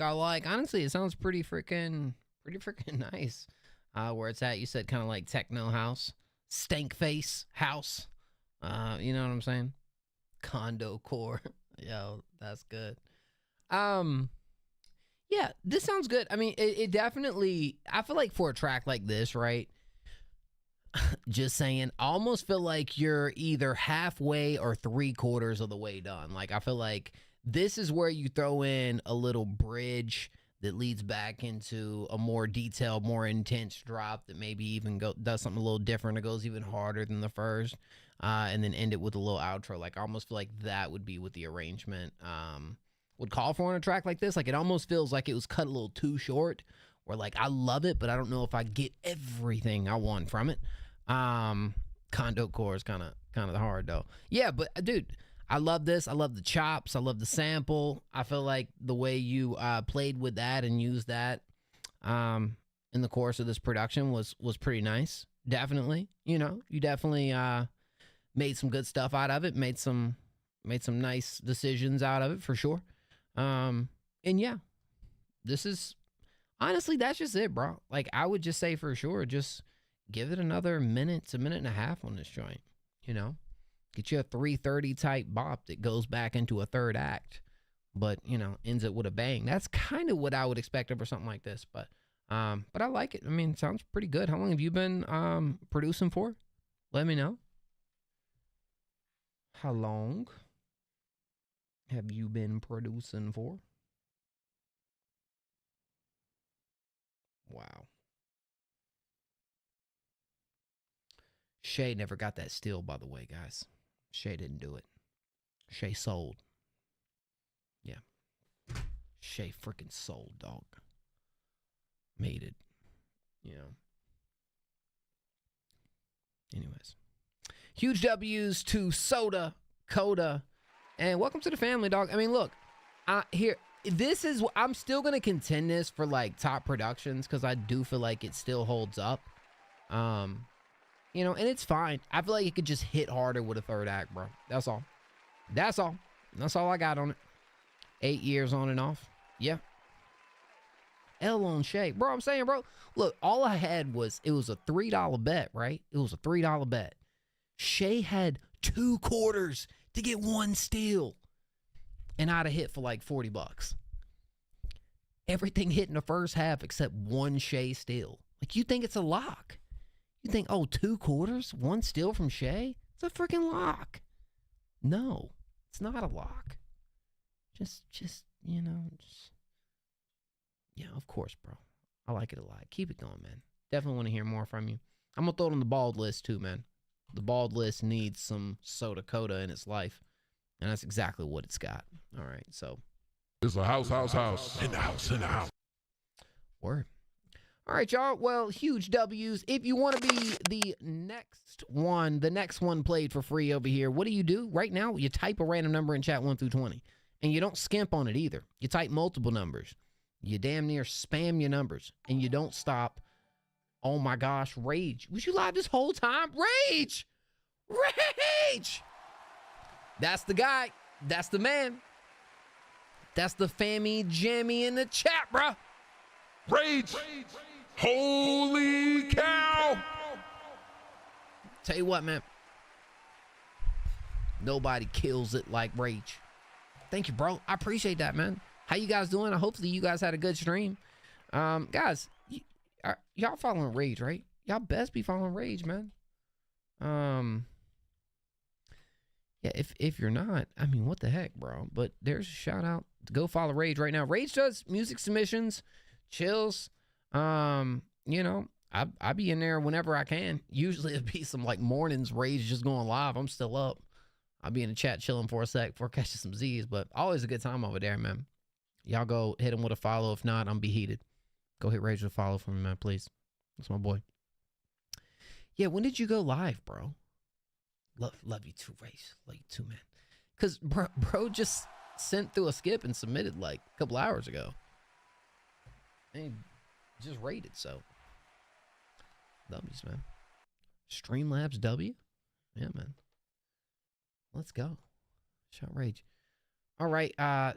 I like. Honestly, it sounds pretty freaking nice. Where it's at, you said kind of like techno house, stank face house. You know what I'm saying? Condo core. Yo, that's good. Yeah, this sounds good. I mean, it definitely, I feel like for a track like this, right? Just saying, I almost feel like you're either halfway or 3/4 of the way done. Like, I feel like this is where you throw in a little bridge that leads back into a more detailed, more intense drop that maybe even does something a little different or goes even harder than the first, and then end it with a little outro. Like, I almost feel like that would be what the arrangement would call for on a track like this. Like, it almost feels like it was cut a little too short, where like, I love it, but I don't know if I get everything I want from it. Condo core is kind of hard though. Yeah, but dude, I love this. I love the chops. I love the sample. I feel like the way you played with that and used that in the course of this production was pretty nice. Definitely, you know, you definitely made some good stuff out of it. Made some nice decisions out of it for sure. And yeah, this is honestly, that's just it, bro. Like, I would just say for sure, just give it another minute to minute and a half on this joint. You know, get you a 3:30 type bop that goes back into a third act, but you know, ends it with a bang. That's kind of what I would expect over something like this. But I like it. I mean, it sounds pretty good. How long have you been producing for? Let me know. How long have you been producing for? Wow. Shay never got that steal, by the way, guys. Shay didn't do it. Shay sold. Yeah. Shay freaking sold, dog. Made it. You know. Anyways. Huge W's to Soda, Coda, and welcome to the family, dog. I mean, look, this is, I'm still gonna contend this for like top productions because I do feel like it still holds up. You know, and it's fine. I feel like it could just hit harder with a third act, bro. That's all. That's all. That's all I got on it. 8 years on and off. Yeah. L on Shay. Bro, I'm saying, bro, look, all I had was, it was a $3 bet, right? It was a $3 bet. Shay had 2 quarters to get 1 steal. And I'd have hit for like 40 bucks. Everything hit in the first half except 1 Shay steal. Like, you think it's a lock. You think, oh, 2 quarters, 1 steal from Shay? It's a freaking lock. No, it's not a lock. Just, you know, just, yeah, of course, bro. I like it a lot. Keep it going, man. Definitely want to hear more from you. I'm going to throw it on the bald list too, man. The bald list needs some soda coda in its life. And that's exactly what it's got. All right, so. It's a house. In the house. Word. All right, y'all. Well, huge W's. If you want to be the next one played for free over here, what do? Right now, you type a random number in chat 1 through 20. And you don't skimp on it either. You type multiple numbers. You damn near spam your numbers. And you don't stop. Oh my gosh, Rage. Was you live this whole time? Rage! Rage! That's the guy. That's the man. That's the fammy jammy in the chat, bruh. Rage! Holy cow! Tell you what, man. Nobody kills it like Rage. Thank you, bro. I appreciate that, man. How you guys doing? Hopefully you guys had a good stream. Guys, y'all following Rage, right? Y'all best be following Rage, man. Yeah, if you're not, I mean, what the heck, bro? But there's a shout out to go follow Rage right now. Rage does music submissions, chills. You know, I be in there whenever I can. Usually it'd be some like mornings, Rage just going live. I'm still up. I'll be in the chat chilling for a sec before catching some Z's, but always a good time over there, man. Y'all go hit him with a follow. If not, I'm be heated. Go hit Rage with a follow for me, man, please. That's my boy. Yeah, when did you go live, bro? Love you too, Rage. Love you too, man. Because bro just sent through a skip and submitted like a couple hours ago. And he just rated, so. W's, man. Streamlabs W? Yeah, man. Let's go. Shout Rage. All right.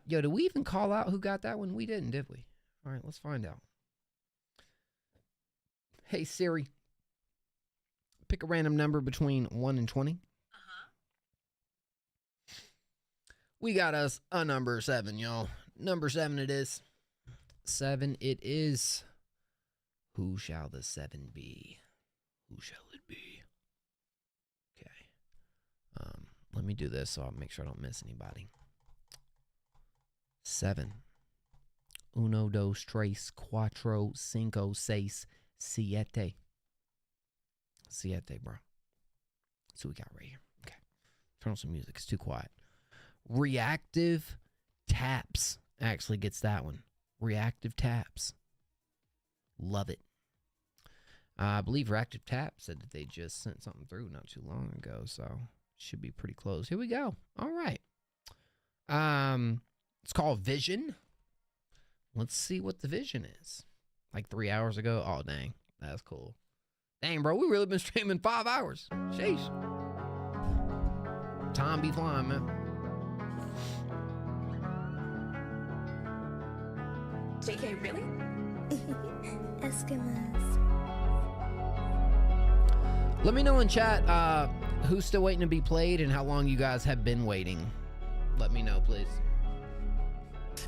Yo, did we even call out who got that one? We didn't, did we? All right, let's find out. Hey, Siri. Pick a random number between 1 and 20. We got us a number 7, y'all. Number 7 it is. 7 it is. Who shall the 7 be? Who shall it be? Okay. Let me do this so I'll make sure I don't miss anybody. 7. 1, 2, 3, 4, 5, 6, 7. 7, bro. That's what we got right here. Okay. Turn on some music. It's too quiet. Reactive Taps actually gets that one. Reactive Taps. Love it. I believe Reactive Tap said that they just sent something through not too long ago, so should be pretty close. Here we go. All right. It's called Vision. Let's see what the vision is. Like 3 hours ago. Oh, dang. That's cool. Dang, bro. We really been streaming 5 hours. Sheesh. Time be flying, man. JK, really? Eskimos. Let me know in chat who's still waiting to be played and how long you guys have been waiting. Let me know, please.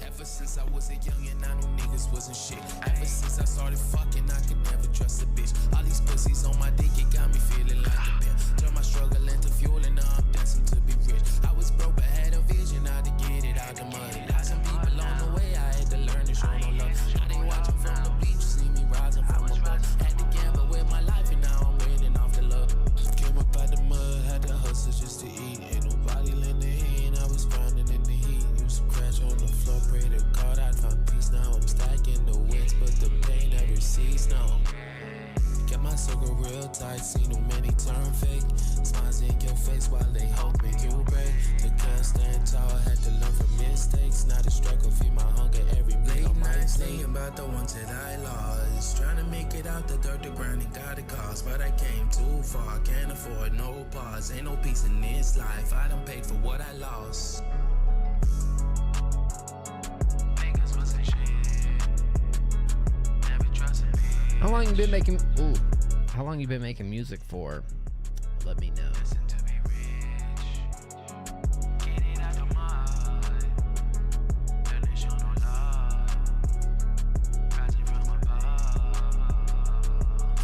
Ever since I was a youngin', I knew niggas wasn't shit. Ever since I started fucking, I could never trust a bitch. All these pussies on my dick, it got me feeling like a pimp. Turn my struggle into fuel and now I'm dancing to be rich. I was broke but had a vision, how to get it out the mud. Lost some people on the way, I had to learn to show no love. Now they watching from the bleach, see me rising from above. Had to gamble with my life and now I'm waiting off the love. Came up out the mud, had to hustle just to eat. Ain't nobody lending hand, I was grinding in the heat. Used to crash on the floor, pray to God I'd find peace. Now I'm stacking the wins, but the pain never ceased. No, got my my circle real tight, seen too many turn fake. Smiles in your face while they hoping you break. The girl stand tall, had to learn from mistakes. Not a struggle, feed my hunger every meal. Late nights thinking about the ones that I lost. Trying to make it out the dirt, the grind and got a cost. But I came too far, can't afford no pause. Ain't no peace in this life, I done paid for what I lost. How long you been making? Ooh, how long you been making music for? Let me know.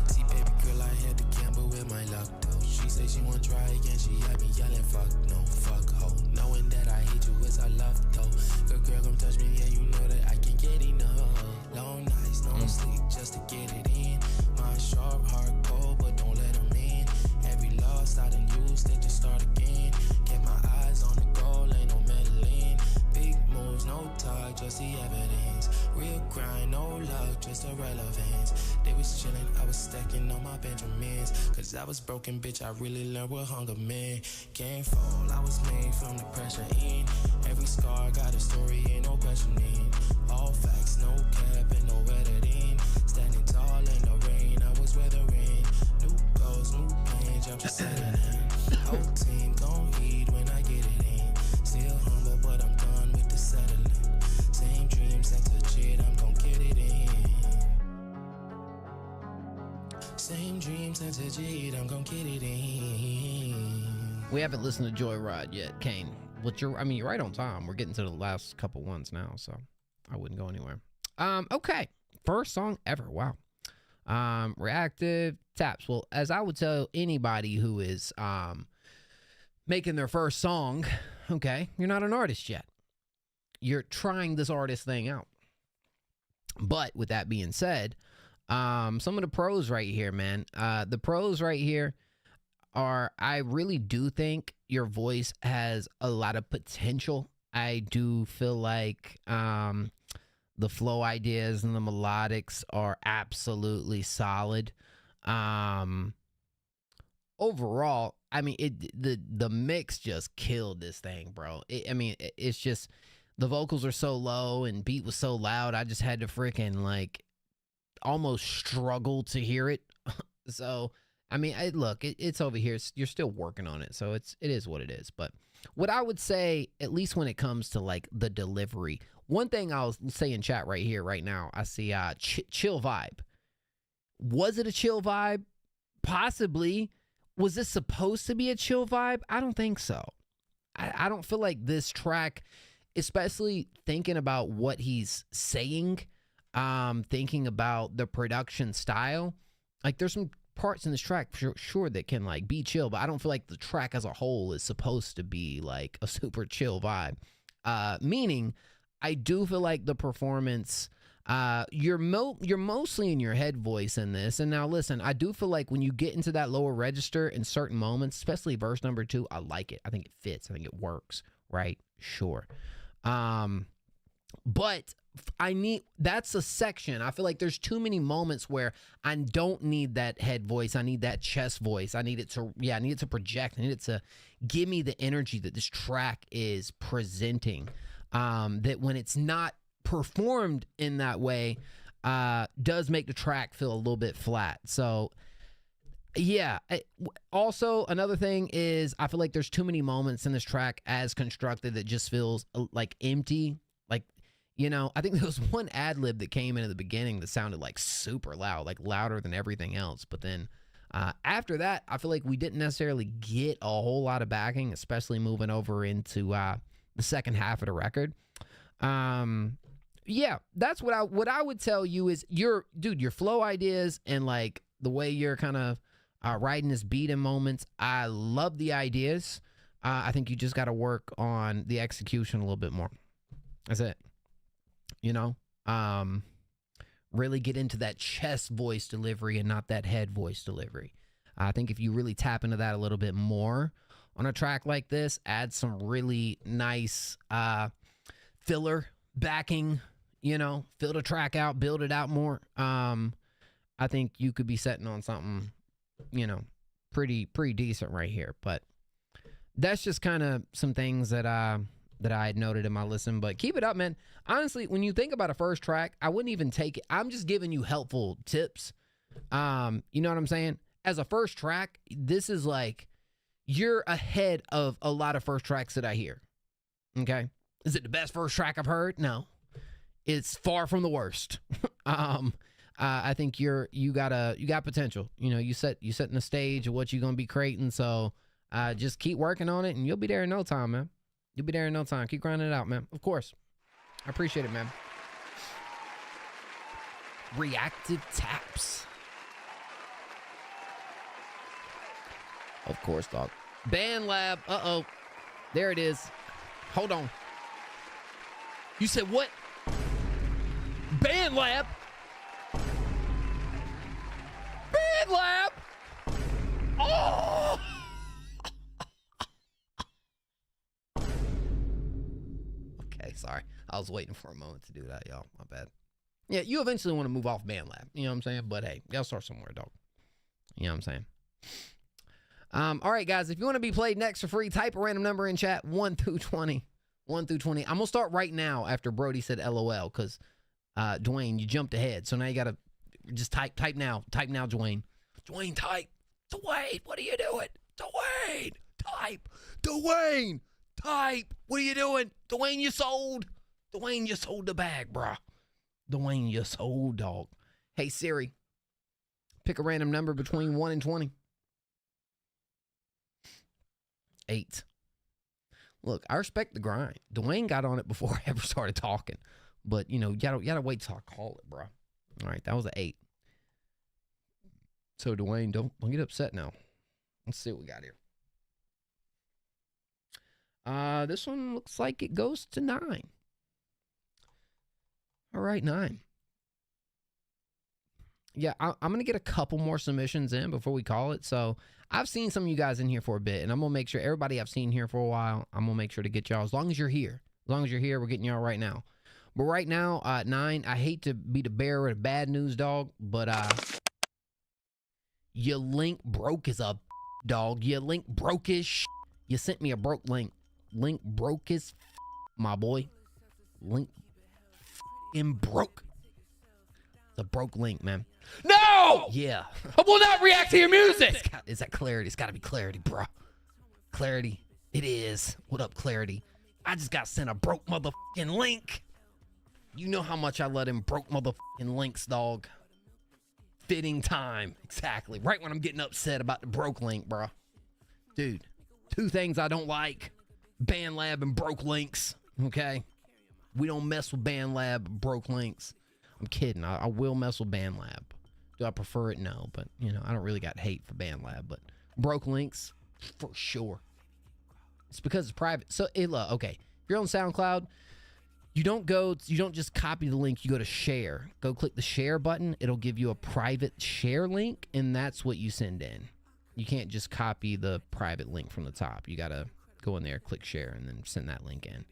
See, baby girl, I had to gamble with my luck though. She say she won't try again. She had me yelling, fuck no, fuck ho. Knowing that I hate you is I love though. Good girl, come touch me, yeah, you know that I can get enough. Long nights, no sleep, just to get it in. My sharp heart cold, but don't let them in. Every loss I done used it to start again. Kept my eyes on the goal, ain't no meddling. Big moves, no talk, just the evidence. Real grind, no luck, just irrelevance. They was chillin', I was stacking on my Benjamins. Cause I was broken, bitch, I really learned what hunger meant. Can't fall, I was made from the pressure in. Every scar got a story, ain't no questioning. All facts, no cap and no editing. Standing tall in the rain, I was weathering. New goals, new plans, I'm just settling. Whole team gon' eat when I get it in. Still humble, but I'm done with the settling. Same dream, sense of shit, I'm gon' get it in. Same dream, sense of shit, I'm gon' get it in. We haven't listened to Joyride yet, Kane. But you're right on time. We're getting to the last couple ones now, so I wouldn't go anywhere. Okay. First song ever. Wow. Reactive taps. Well, as I would tell anybody who is making their first song, okay, you're not an artist yet. You're trying this artist thing out. But with that being said, some of the pros right here, man. The pros right here are, I really do think your voice has a lot of potential. I do feel like the flow ideas and the melodics are absolutely solid. Overall, I mean, the mix just killed this thing, bro. It's just, the vocals are so low and beat was so loud. I just had to freaking like almost struggle to hear it. So, I mean, look, it's over here. You're still working on it, so it is what it is. But what I would say, at least when it comes to like the delivery, one thing I'll say in chat right here, right now, I see chill vibe. Was it a chill vibe? Possibly. Was this supposed to be a chill vibe? I don't think so. I don't feel like this track, especially thinking about what he's saying, thinking about the production style, like there's some parts in this track for sure that can like be chill, but I don't feel like the track as a whole is supposed to be like a super chill vibe. Meaning, I do feel like the performance, you're mostly in your head voice in this. And now listen, I do feel like when you get into that lower register in certain moments, especially verse number 2, I like it. I think it fits. I think it works, right? Sure. But that's a section. I feel like there's too many moments where I don't need that head voice. I need that chest voice. I need it to project. I need it to give me the energy that this track is presenting. That when it's not performed in that way, does make the track feel a little bit flat. So yeah. Also, another thing is I feel like there's too many moments in this track as constructed that just feels like empty. Like, you know, I think there was one ad lib that came in at the beginning that sounded like super loud, like louder than everything else. But then after that, I feel like we didn't necessarily get a whole lot of backing, especially moving over into the second half of the record. Yeah, that's what I would tell you is your flow ideas and like the way you're kind of riding this beat in moments. I love the ideas. I think you just got to work on the execution a little bit more. That's it. You know, really get into that chest voice delivery and not that head voice delivery. I think if you really tap into that a little bit more on a track like this, add some really nice filler backing, you know, fill the track out, build it out more. I I think you could be setting on something, you know, pretty decent right here. But that's just kind of some things that I had noted in my listen. But keep it up, man. Honestly, when you think about a first track, I wouldn't even take it. I'm just giving you helpful tips. You know what I'm saying? As a first track, this is like, you're ahead of a lot of first tracks that I hear. Okay? Is it the best first track I've heard? No. It's far from the worst. I think you got potential. You know, you setting the stage of what you're gonna be creating. So just keep working on it, and you'll be there in no time, man. You'll be there in no time. Keep grinding it out, man. Of course. I appreciate it, man. Reactive taps. Of course, dog. Band Lab. Uh-oh. There it is. Hold on. You said what? Band Lab? Band Lab? Oh! Okay, sorry. I was waiting for a moment to do that, y'all. My bad. Yeah, you eventually want to move off Band Lab. You know what I'm saying? But hey, y'all start somewhere, dog. You know what I'm saying? All right, guys. If you want to be played next for free, type a random number in chat, 1 through 20. 1 through 20. I'm going to start right now after Brody said LOL, because Dwayne, you jumped ahead. So now you got to just type now. Type now, Dwayne. Dwayne, type. Dwayne, what are you doing? Dwayne, type. Dwayne, type. What are you doing? Dwayne, you sold. Dwayne, you sold the bag, bruh. Dwayne, you sold, dog. Hey, Siri, pick a random number between 1 and 20. 8. Look, I respect the grind. Dwayne got on it before I ever started talking. But, you know, you gotta wait till I call it, bro. All right, that was an 8. So, Dwayne, don't get upset now. Let's see what we got here. This one looks like it goes to 9. All right, 9. Yeah, I'm going to get a couple more submissions in before we call it. So, I've seen some of you guys in here for a bit, and I'm going to make sure everybody I've seen here for a while, I'm going to make sure to get y'all as long as you're here. As long as you're here, we're getting y'all right now. But right now, 9, I hate to be the bearer of bad news, dog, but your link broke as a dog. Your link broke as You sent me a broke link. Link broke as my boy. Link broke. It's a broke link, man. No! Yeah. I will not react to your music! Is that clarity? It's got to be clarity, bro. Clarity. It is. What up, clarity? I just got sent a broke motherfucking link. You know how much I let him broke motherfucking links, dog. Fitting time. Exactly. Right when I'm getting upset about the broke link, bro. Dude, 2 things I don't like. Band Lab and broke links. Okay? We don't mess with Band Lab and broke links. I'm kidding. I will mess with Band Lab. Do I prefer it? No. But, you know, I don't really got hate for Band Lab. But broke links, for sure. It's because it's private. So, okay. If you're on SoundCloud, you don't just copy the link. You go to share. Go click the share button. It'll give you a private share link, and that's what you send in. You can't just copy the private link from the top. You got to go in there, click share, and then send that link in.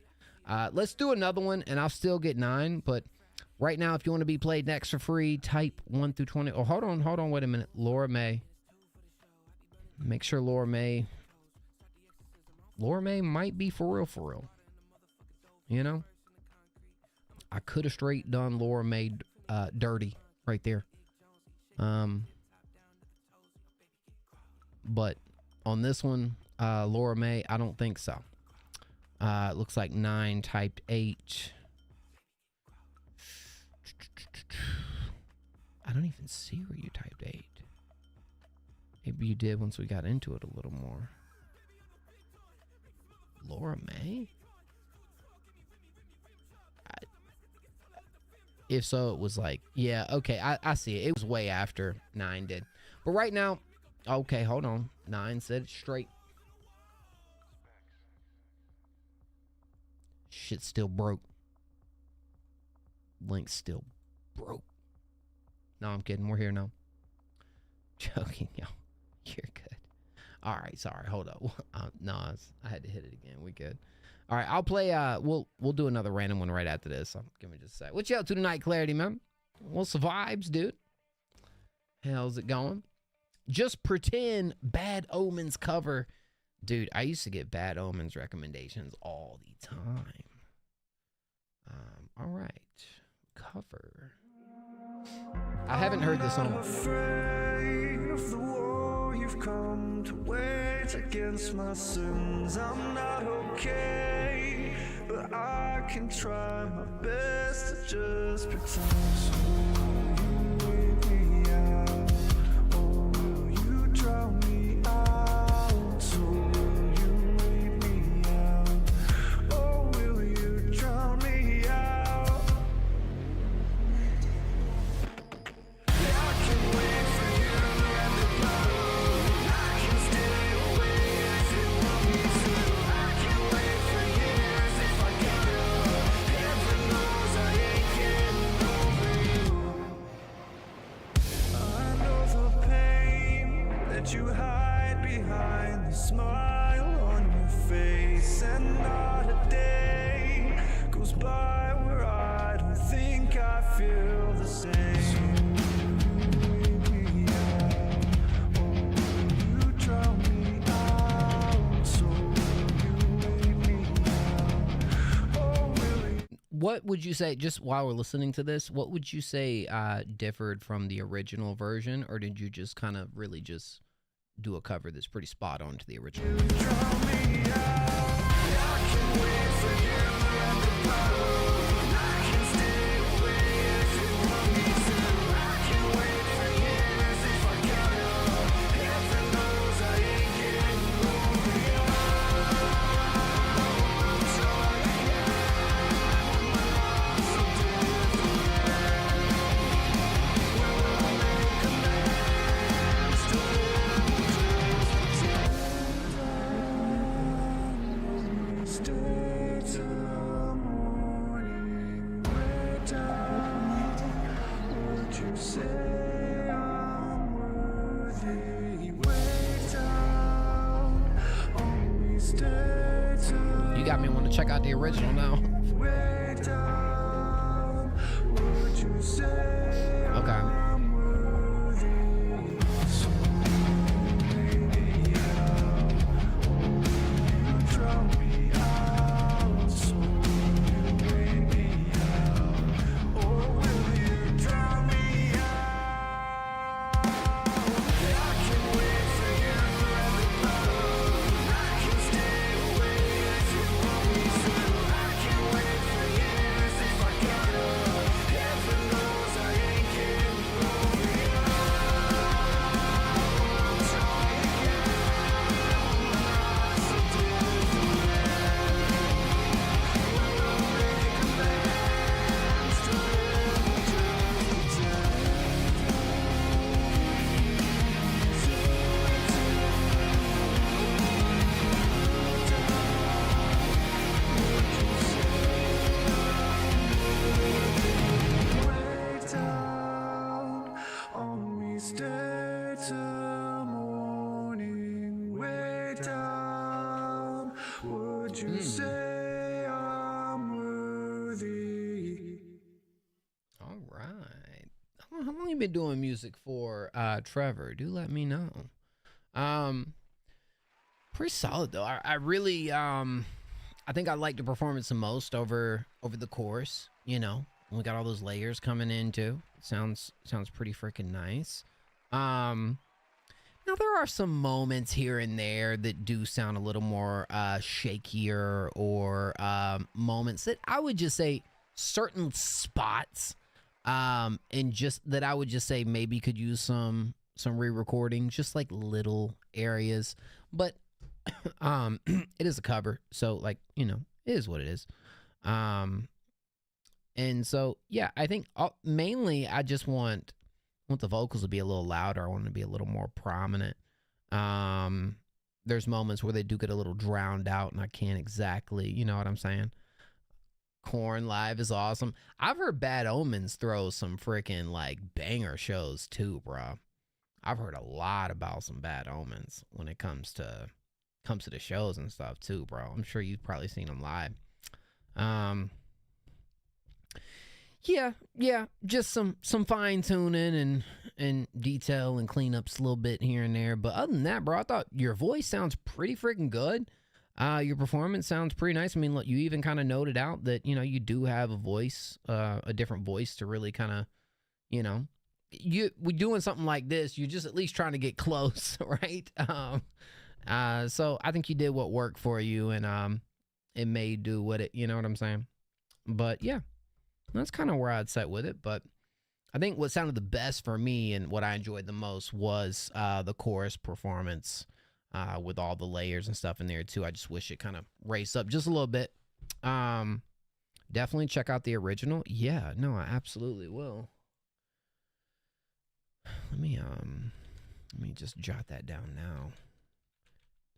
Let's do another one, and I'll still get 9, but right now, if you want to be played next for free, type 1 through 20. Oh, hold on, wait a minute. Laura May. Make sure Laura May might be for real. You know? I could have straight done Laura May dirty right there. But on this one, Laura May, I don't think so. It looks like 9 typed 8. I don't even see where you typed 8. Maybe you did once we got into it a little more. Laura May? If so, it was like, yeah, okay, I see it. It was way after 9 did. But right now, okay, hold on. 9 said it straight. Shit still broke. Link's still broke. No, I'm kidding. We're here now. Joking, yo. You're good. All right, sorry. Hold up. No, I had to hit it again. We good. All right, I'll play. We'll do another random one right after this. So give me just a sec. What you up to tonight, Clarity, man? What's the vibes, dude? How's it going? Just Pretend Bad Omens cover. Dude, I used to get Bad Omens recommendations all the time. All right. Cover. I haven't heard this song. I'm afraid of the war you've come to wage against my sins. I'm not okay, but I can try my best to just pretend. So will you wake me out, or will you drown me out? So will you wake me out, or will you drown me out? I can wait for you at the bottom. I can stay away if you want me to. I can wait for years if I can. Heaven knows I ain't getting over you. I know the pain that you hide behind the smile on your face, and not a day goes by where I don't think I feel the same. What would you say, just while we're listening to this, what would you say differed from the original version, or did you just kind of really just do a cover that's pretty spot on to the original? You got me want to check out the original now. Okay. How long you been doing music for, Trevor? Do let me know. Pretty solid though. I really I think I like the performance the most over the chorus. You know, we got all those layers coming in too. Sounds pretty freaking nice. Now there are some moments here and there that do sound a little more shakier, or moments that I would just say certain spots. And just that I would just say maybe could use some re-recording, just like little areas, but it is a cover, so like, you know, it is what it is. And so yeah, I think mainly I just want the vocals to be a little louder. I want them to be a little more prominent. There's moments where they do get a little drowned out and I can't exactly, you know what I'm saying? Korn live is awesome. I've heard Bad Omens throw some freaking like banger shows too, bro. I've heard a lot about some Bad Omens when it comes to the shows and stuff too, bro. I'm sure you've probably seen them live. Yeah, just some fine tuning and detail and cleanups a little bit here and there. But other than that, bro, I thought your voice sounds pretty freaking good. Your performance sounds pretty nice. I mean, look, you even kind of noted out that, you know, you do have a voice, a different voice to really kind of, you know, we're doing something like this, you're just at least trying to get close, right? So I think you did what worked for you, and it may do what it, you know what I'm saying? But yeah, that's kind of where I'd set with it. But I think what sounded the best for me and what I enjoyed the most was the chorus performance with all the layers and stuff in there too. I just wish it kind of raced up just a little bit. Definitely check out the original. Yeah, no, I absolutely will. Let me just jot that down now.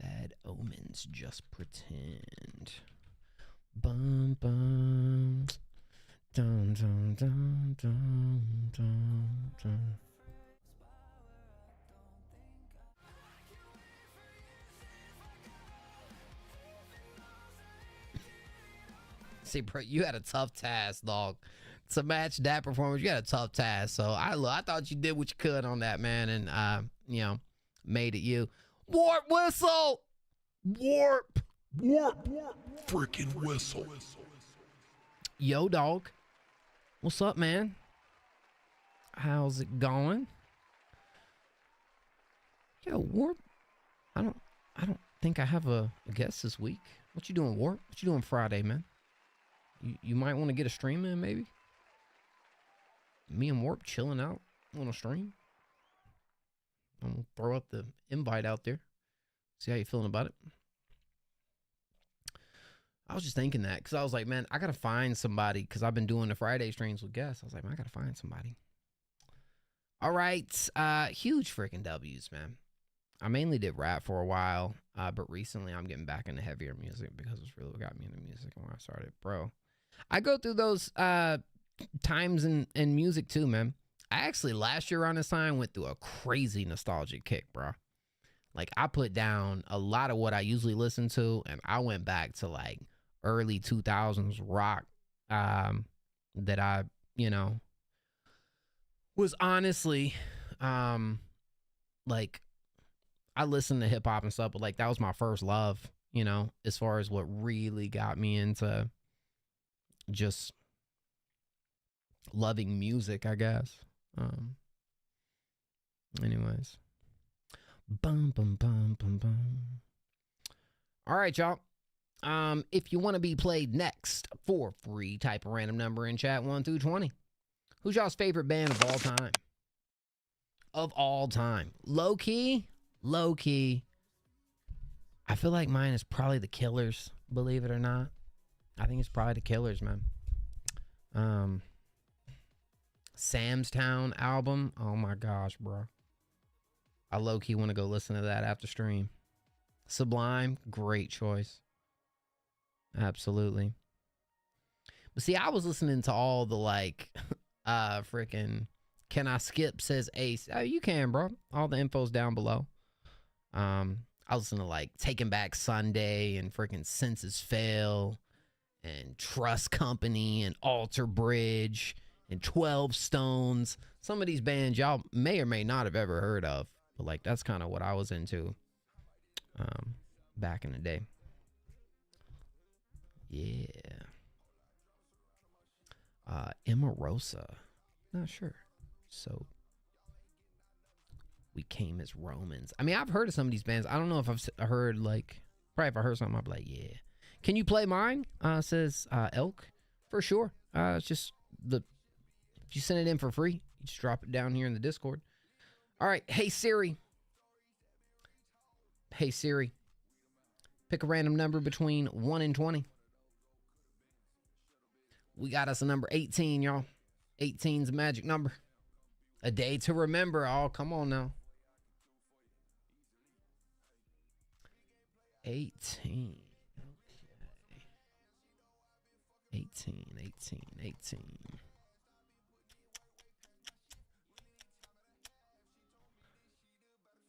Bad Omens, Just Pretend. Bum bum. Dun dun dun dun dun dun. See, bro, you had a tough task, dog. To match that performance, you had a tough task. So I thought you did what you could on that, man, and you know, made it you. Warp whistle! Warp freaking whistle. Yo, dog. What's up, man? How's it going? Yo, Warp. I don't think I have a guest this week. What you doing, Warp? What you doing Friday, man? You might want to get a stream in, maybe. Me and Warp chilling out on a stream. I'm gonna throw up the invite out there. See how you feeling about it. I was just thinking that because I was like, man, I gotta find somebody because I've been doing the Friday streams with guests. I was like, man, I gotta find somebody. All right, huge freaking W's, man. I mainly did rap for a while, but recently I'm getting back into heavier music because it's really what got me into music when I started, bro. I go through those times in music too, man. I actually last year around this time went through a crazy nostalgic kick, bro. Like I put down a lot of what I usually listen to, and I went back to like early 2000s rock that I, you know, was honestly like I listened to hip hop and stuff, but like that was my first love, you know, as far as what really got me into just loving music, I guess. Anyways. Bum bum bum bum bum. All right, y'all. If you want to be played next for free, type a random number in chat 1 through 20. Who's y'all's favorite band of all time? Of all time. Low key. I feel like mine is probably the Killers, believe it or not. I think it's probably the Killers, man. Sam's Town album. Oh my gosh, bro. I low-key want to go listen to that after stream. Sublime, great choice. Absolutely. But see, I was listening to all the like freaking Can I Skip says Ace. Oh, you can, bro. All the info's down below. I was listening to like Taking Back Sunday and freaking Senses Fail and Trust Company and Alter Bridge and 12 Stones. Some of these bands y'all may or may not have ever heard of. But like that's kind of what I was into back in the day. Yeah. Emarosa. Not sure. So We Came as Romans. I mean, I've heard of some of these bands. I don't know if I've heard like, probably if I heard something, I'll be like, yeah. Can you play mine? Says Elk. For sure. It's just if you send it in for free, you just drop it down here in the Discord. All right. Hey, Siri. Hey, Siri. Pick a random number between 1 and 20. We got us a number 18, y'all. 18's a magic number. A day to remember. Oh, come on now. 18. Okay. 18.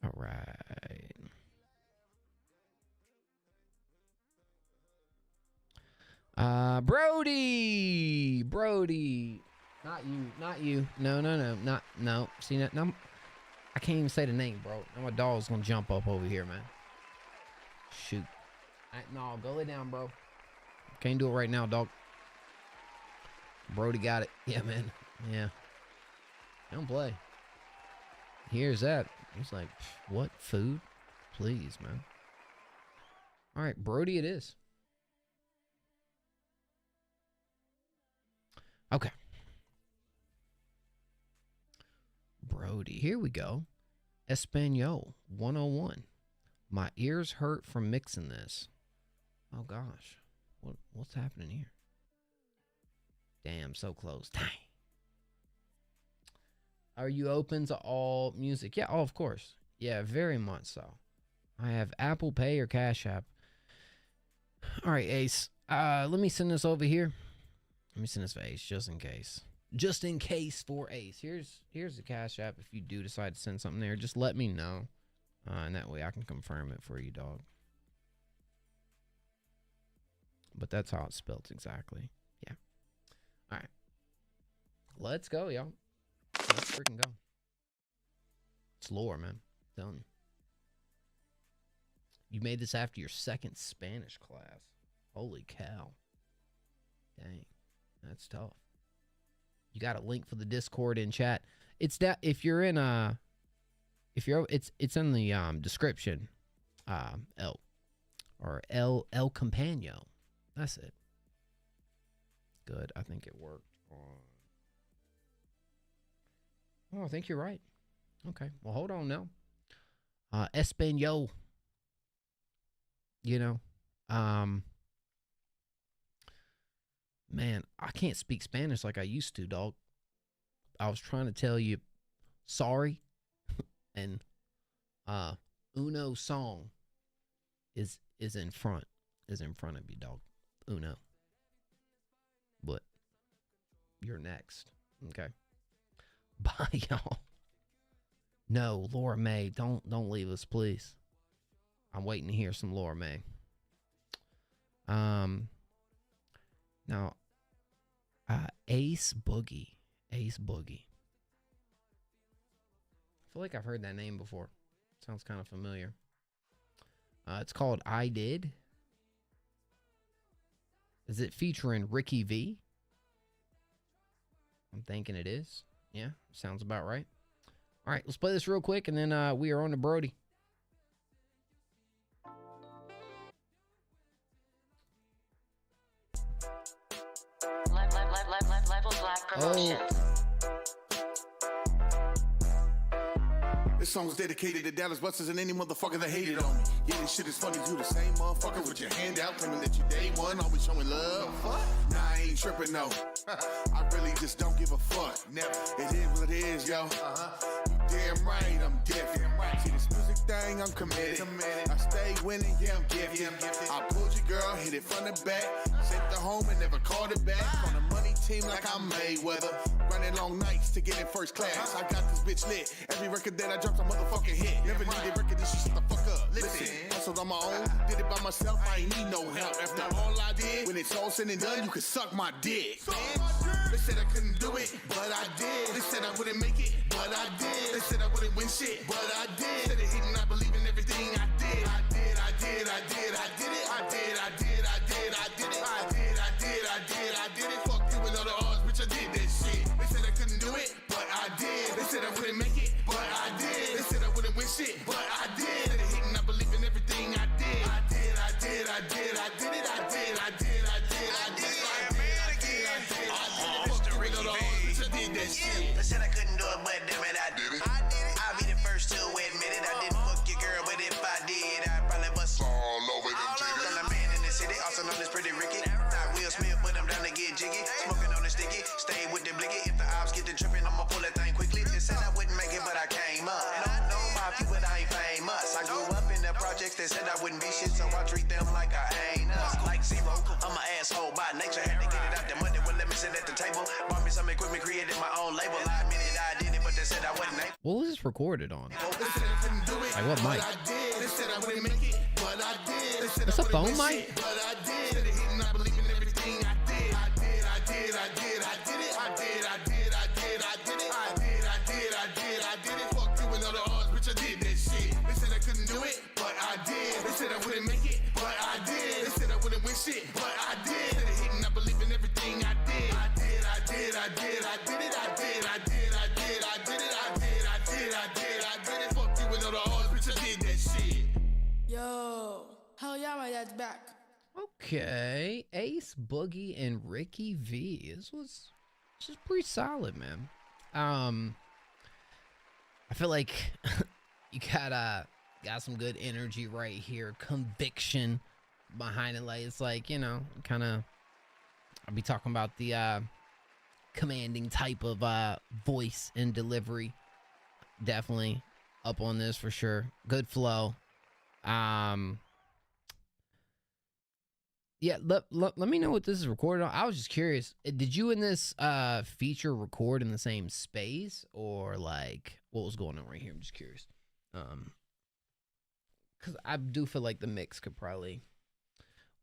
All right. Brody. Not you. Not you. No, no, no. Not, no. See, that? No, I can't even say the name, bro. Now my dog's gonna jump up over here, man. Shoot. No, go lay down, bro. Can't do it right now, dog. Brody got it. Yeah, man. Yeah. Don't play. Here's that. He's like, what? Food? Please, man. All right, Brody it is. Okay. Brody, here we go. Espanol 101. My ears hurt from mixing this. Oh gosh. What's happening here? Damn, so close. Dang. Are you open to all music? Yeah, oh, of course. Yeah, very much so. I have Apple Pay or Cash App. All right, Ace. Let me send this over here. Let me send this for Ace, just in case. Just in case for Ace. Here's the Cash App. If you do decide to send something there, just let me know. And that way I can confirm it for you, dog. But that's how it's spelled exactly. Yeah. All right. Let's go, y'all. Let's freaking go. It's lore, man. I'm telling you. You made this after your second Spanish class. Holy cow. Dang. That's tough. You got a link for the Discord in chat. It's that if you're in it's in the description. El Campano. That's it. Good. I think it worked on. Oh, I think you're right. Okay. Well, hold on now. Espanol. You know, man, I can't speak Spanish like I used to, dog. I was trying to tell you sorry, and Uno song is in front of you, dog. Uno. But you're next. Okay. Bye, y'all. No, Laura May, don't leave us, please. I'm waiting to hear some Laura May. Now, Ace Boogie. Ace Boogie. I feel like I've heard that name before. Sounds kind of familiar. It's called I Did. Is it featuring Ricky V? I'm thinking it is. Yeah, sounds about right. All right, let's play this real quick, and then we are on to Brody. Oh. This song's dedicated to Dallas Busters and any motherfucker that hated on me. Yeah, this shit is funny. You the same motherfucker with your hand out, claiming that you day one, always showing love. Nah, I ain't tripping, no. I really just don't give a fuck. Never. It is what it is, yo. You damn right, I'm different. See, this music thing, I'm committed. I stay winning, yeah, I'm gifted. I pulled your girl, hit it from the back. Sent her home and never called her back. On a money team like I'm Mayweather. Running long nights to get in first class. I got this bitch lit. Every record that I dropped a motherfucking hit. Never needed record, this shit, shut the fuck up. Listen, hustled on my own, did it by myself, I ain't need no help. After all I did, when it's all said and done, you can suck my dick. They said I couldn't do it, but I did. They said I wouldn't make it, but I did. They said I wouldn't win shit, but I did. Said it hit and I believe in everything I did. I did, I did, I did, I did it. I did, I did, I did, I did it. I did, I did, I did, I did it. Fuck you and all the odds, bitch, I did that shit. They said I couldn't do it, but I did. They said I wouldn't make it, but I did. They said I wouldn't win shit, but I did. Said it hit and I believe in everything I did. I did, I did, I did, I did it. I did, I did, I did, I did it. I did, I did, I did, I did it. Fuck you and all the odds, bitch, I did that shit. They said I couldn't do it, but damn it, I did it. I did it. I'll be the first to admit it. I didn't fuck your girl, but if I did, I'd probably bust all over them titties. I'm the man in the city, also known as Pretty Ricky. Not Will Smith, but I'm down to get jiggy. Smoking on the sticky, stay with the blicky. If the ops get to tripping, I'ma pull that thing quickly. They said I wouldn't make it, but I came up. And I know my people, but I ain't famous. I grew up in the projects, they said I wouldn't be shit, so I treat them like I ain't us. Like zero, I'm an asshole by nature. Had to get it out the money, well, let me sit at the table. Bought me some equipment, created my own label. I admitted I did it, but they said I wasn't able. What was this recorded on? Like what mic? They said I wouldn't make it, but I did. They said It's a I phone wouldn't win mic? shit, but I did. Said it hit and I believe in everything I did. I did, I did, I did, I did it. I did, I did, bitch, I did that shit. They said I couldn't do it, but I did. They said I wouldn't make it, but I did. They said I wouldn't win shit, but I did. They hate and I believe in everything I did. I did, I did, I did, I did it, I did, I did, I did, I did it, I did, I did, I did, I did it. Fuck you with all the odds, bitch, I did that shit. Yo, hell yeah, my dad's back. Okay, Ace, Boogie, and Ricky V. This was pretty solid, man. I feel like you got some good energy right here, conviction behind it. Like it's like, you know, kind of. I'll be talking about the commanding type of voice and delivery. Definitely up on this for sure. Good flow. Yeah, let me know what this is recorded on. I was just curious. Did you and this feature record in the same space, or like what was going on right here? I'm just curious. Because I do feel like the mix could probably.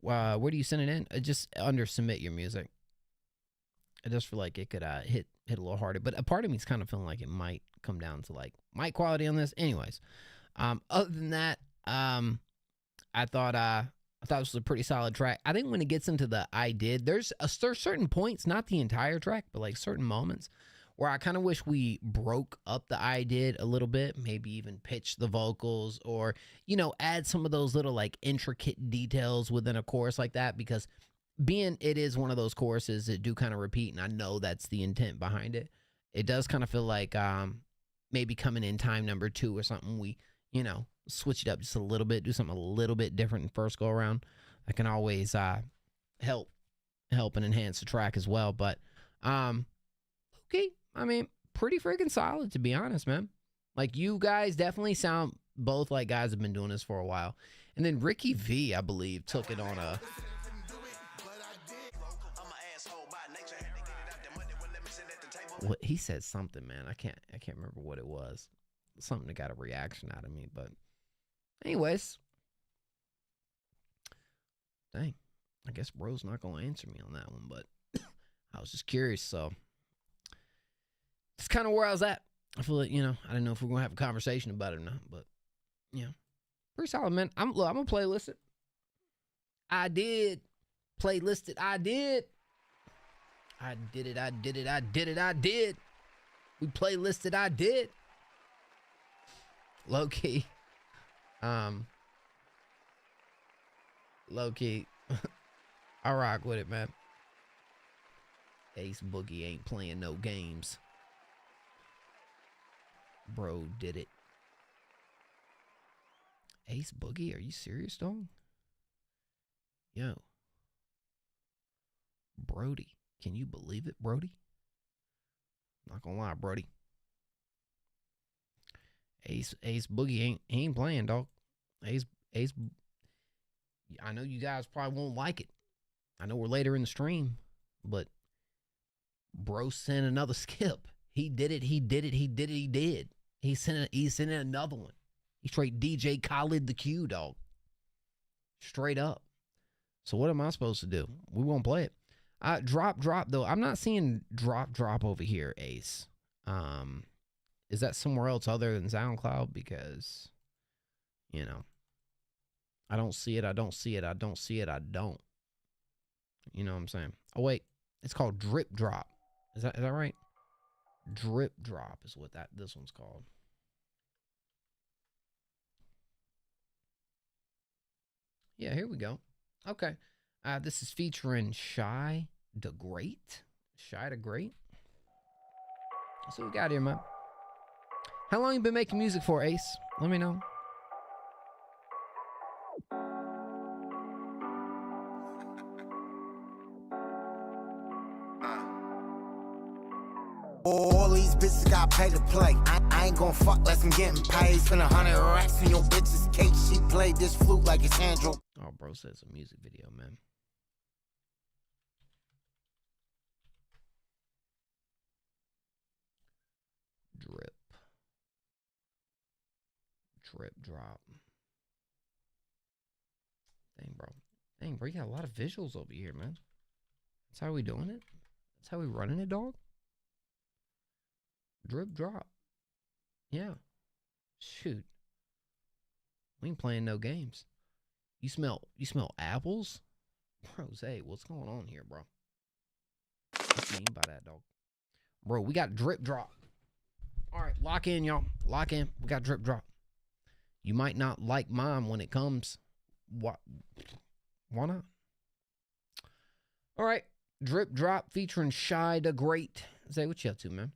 Where do you send it in? Just under submit your music. I just feel like it could hit a little harder. But a part of me is kind of feeling like it might come down to like mic quality on this. Anyways, other than that, I thought this was a pretty solid track. I think when it gets into the I did, there's certain points, not the entire track, but like certain moments where I kind of wish we broke up the I did a little bit, maybe even pitch the vocals or, you know, add some of those little like intricate details within a chorus like that, because being it is one of those choruses that do kind of repeat, and I know that's the intent behind it. It does kind of feel like maybe coming in time number 2 or something, we, you know, switch it up just a little bit, do something a little bit different in first go around. That can always help and enhance the track as well. But okay, I mean, pretty freaking solid, to be honest, man. Like, you guys definitely sound both like guys have been doing this for a while. And then Ricky V, I believe, took it on a. What he said something, man. I can't remember what it was. Something that got a reaction out of me, but anyways, dang, I guess bro's not gonna answer me on that one, but I was just curious, so it's kind of where I was at. I feel like, you know, I don't know if we're gonna have a conversation about it or not, but yeah, pretty solid, man. I'm gonna playlist it. I did playlist it. I did it. We playlisted. I did. Low key. Low key. I rock with it, man. Ace Boogie ain't playing no games. Bro did it. Ace Boogie, are you serious, dog? Yo. Brody. Can you believe it, Brody? Not gonna lie, Brody. Ace Boogie ain't playing, dog. Ace. I know you guys probably won't like it. I know we're later in the stream, but bro sent another skip. He did it. He did. He sent another one. He straight DJ Khaled the Q, dog. Straight up. So what am I supposed to do? We won't play it. Drop though. I'm not seeing drop over here, Ace. Is that somewhere else other than SoundCloud? Because, you know, I don't see it. I don't. You know what I'm saying? Oh wait, it's called Drip Drop. Is that right? Drip Drop is what this one's called. Yeah, here we go. Okay. This is featuring Shy the Great. Let's see what we got here, man. How long you been making music for, Ace? Let me know. All these bitches got paid to play. I ain't gon' fuck less I'm getting paid. Spend 100 racks on your bitch's cake. She played this flute like it's Andrew. Oh, bro says a music video, man. Drip drop. Dang, bro, you got a lot of visuals over here, man. That's how we doing it? That's how we running it, dog? Drip drop. Yeah. Shoot. We ain't playing no games. You smell apples? Rose, what's going on here, bro? What you mean by that, dog? Bro, we got drip drop. All right, lock in, y'all. Lock in. We got drip drop. You might not like mine when it comes. What? Why not? All right, drip drop featuring Shy the Great. Zay, what you up to, man?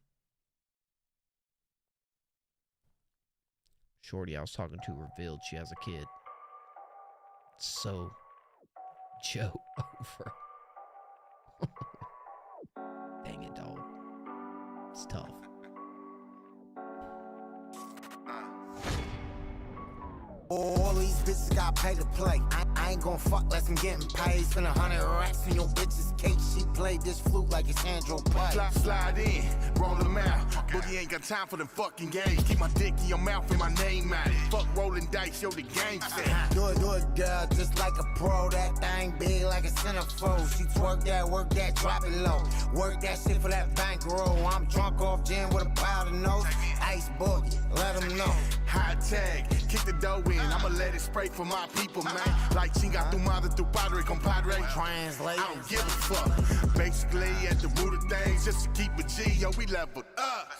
Shorty I was talking to revealed she has a kid. So, Joe over. Dang it, dog. It's tough. All these bitches got paid to play. I ain't gon' fuck less I'm getting paid. Spend 100 racks on your bitch's cake. She played this flute like it's Andrew Play. Slide in, roll them out. Boogie ain't got time for them fucking games. Keep my dick in your mouth and my name out it. Fuck rolling dice, show the game set. Do it, girl, just like a pro. That thing big like a centerfold. She twerk that, work that, drop it low. Work that shit for that bankroll. I'm drunk off gin with a powder nose. Ice boogie, let them know. High tag, kick the dough in. I'ma let it spray for my people, man. Like chinga tu madre, tu padre, compadre. Translate. I don't give a fuck. Basically, at the root of things, just to keep a G, yo, we leveled up.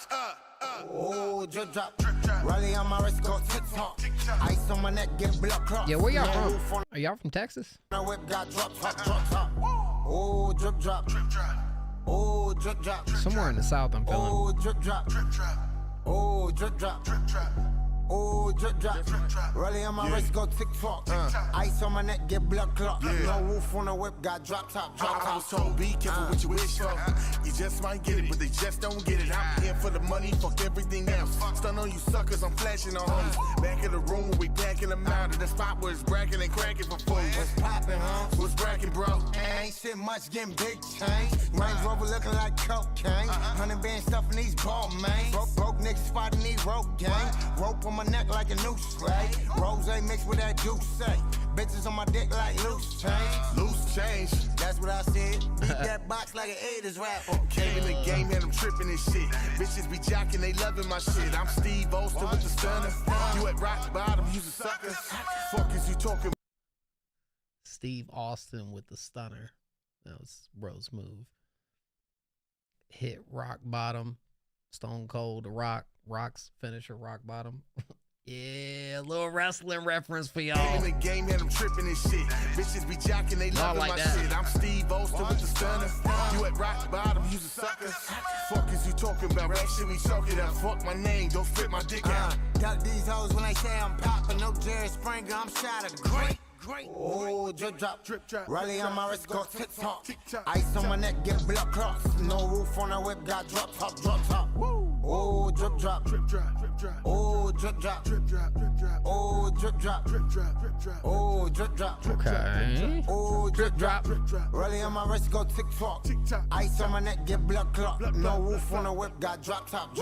Oh, drip drop. Rally on my wrist, go TikTok. Ice on my neck, get blood clots. Yeah, where y'all from? Are y'all from Texas? My whip got drop top. Oh, drip drop. Oh, drip drop. Somewhere in the South, I'm feeling. Oh, drip drop. Oh, drip drop. Oh, drip drop. Rally on my wrist, go TikTok. Ice on my neck, get blood clot. No roof on the whip, got drop top. I was told be careful what you wish for. You just might get it, but they just don't get it. I'm here for the money, fuck everything else. Stun on you suckers, I'm flashing on hoes. Back in the room, we packing them out of the spot where it's bracking and cracking for food. What's poppin', huh? What's bracking, bro? Ain't shit much, getting big change. Range Rover looking like cocaine. 100 band stuffing these ball mains. Broke niggas spotting these rope gang. Rope on my neck like a noose slay. Rose mixed with that juice say. Bitches on my dick like loose change. Loose change. That's what I said. Beat that box like an 80s rapper. Came in the game and I'm tripping and shit. Bitches be jocking, they loving my shit. I'm Steve Austin with the stunner. You at rock bottom, you a sucker. Fuck is you talking? Steve Austin with the stunner. That was bro's move. Hit rock bottom. Stone Cold, Rock's finisher, rock bottom. Yeah, a little wrestling reference for y'all. In the game and I'm tripping and shit. Bitches be jocking, they loving like my that. shit. I'm Steve Austin with the stunner. You at rock bottom, you a sucker. Fuck is you talking about? Rap shit, we choke it up. Fuck my name, don't spit my dick out. Duck these hoes when they say I'm poppin'. No Jerry Springer, I'm shot of great. Oh, drip drop. Rally on my wrist, go TikTok. Ice on my neck, get blood clots. No roof on the whip, got drop top. Oh, drip drop. Oh, drip drop. Oh, drip drop. Oh, drip drop. Okay. Oh, drip drop. Rally on my wrist, go TikTok. Ice on my neck, get blood clot. No roof on the whip, got drop top.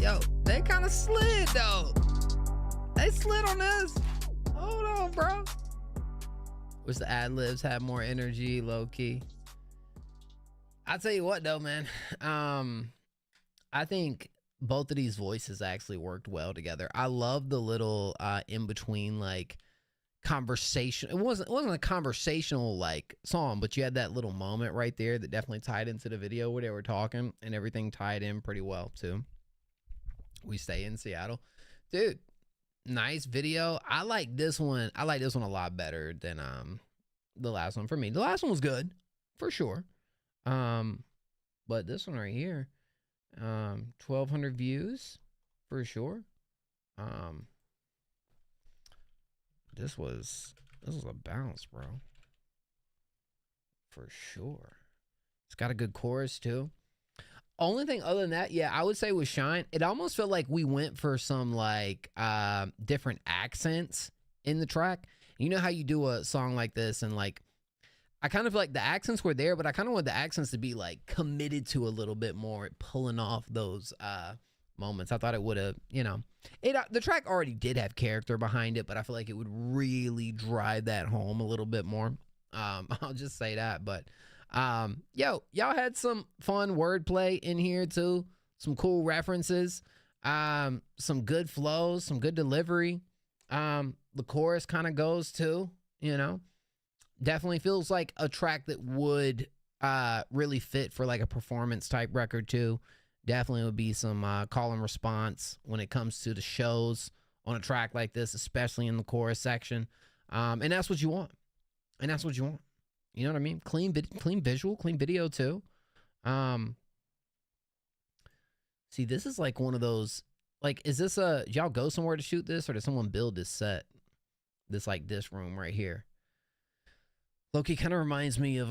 Yo, they kind of slid though. They slid on this. Hold on, bro. Wish the ad libs had more energy, low key. I'll tell you what though, man. I think both of these voices actually worked well together. I love the little in between like conversation. It wasn't a conversational like song, but you had that little moment right there that definitely tied into the video where they were talking, and everything tied in pretty well too. We stay in Seattle, dude. Nice video. I like this one. I like this one a lot better than the last one for me. The last one was good for sure. But this one right here, 1,200 views for sure. This was a bounce, bro. For sure. It's got a good chorus too. Only thing other than that, yeah, I would say with Shine, it almost felt like we went for some like different accents in the track. You know how you do a song like this and like I kind of feel like the accents were there, but I kind of want the accents to be like committed to a little bit more, pulling off those moments. I thought it would have, you know, the track already did have character behind it, but I feel like it would really drive that home a little bit more. I'll just say that, but yo, y'all had some fun wordplay in here too. some cool references, some good flows, some good delivery. The chorus kind of goes too, you know. Definitely feels like a track that would really fit for like a performance type record too. Definitely would be some call and response when it comes to the shows on a track like this, especially in the chorus section. And that's what you want. And that's what you want. You know what I mean? Clean visual, clean video too. See, this is like one of those, like, is this y'all go somewhere to shoot this, or did someone build this set? This room right here. Loki kind of reminds me of,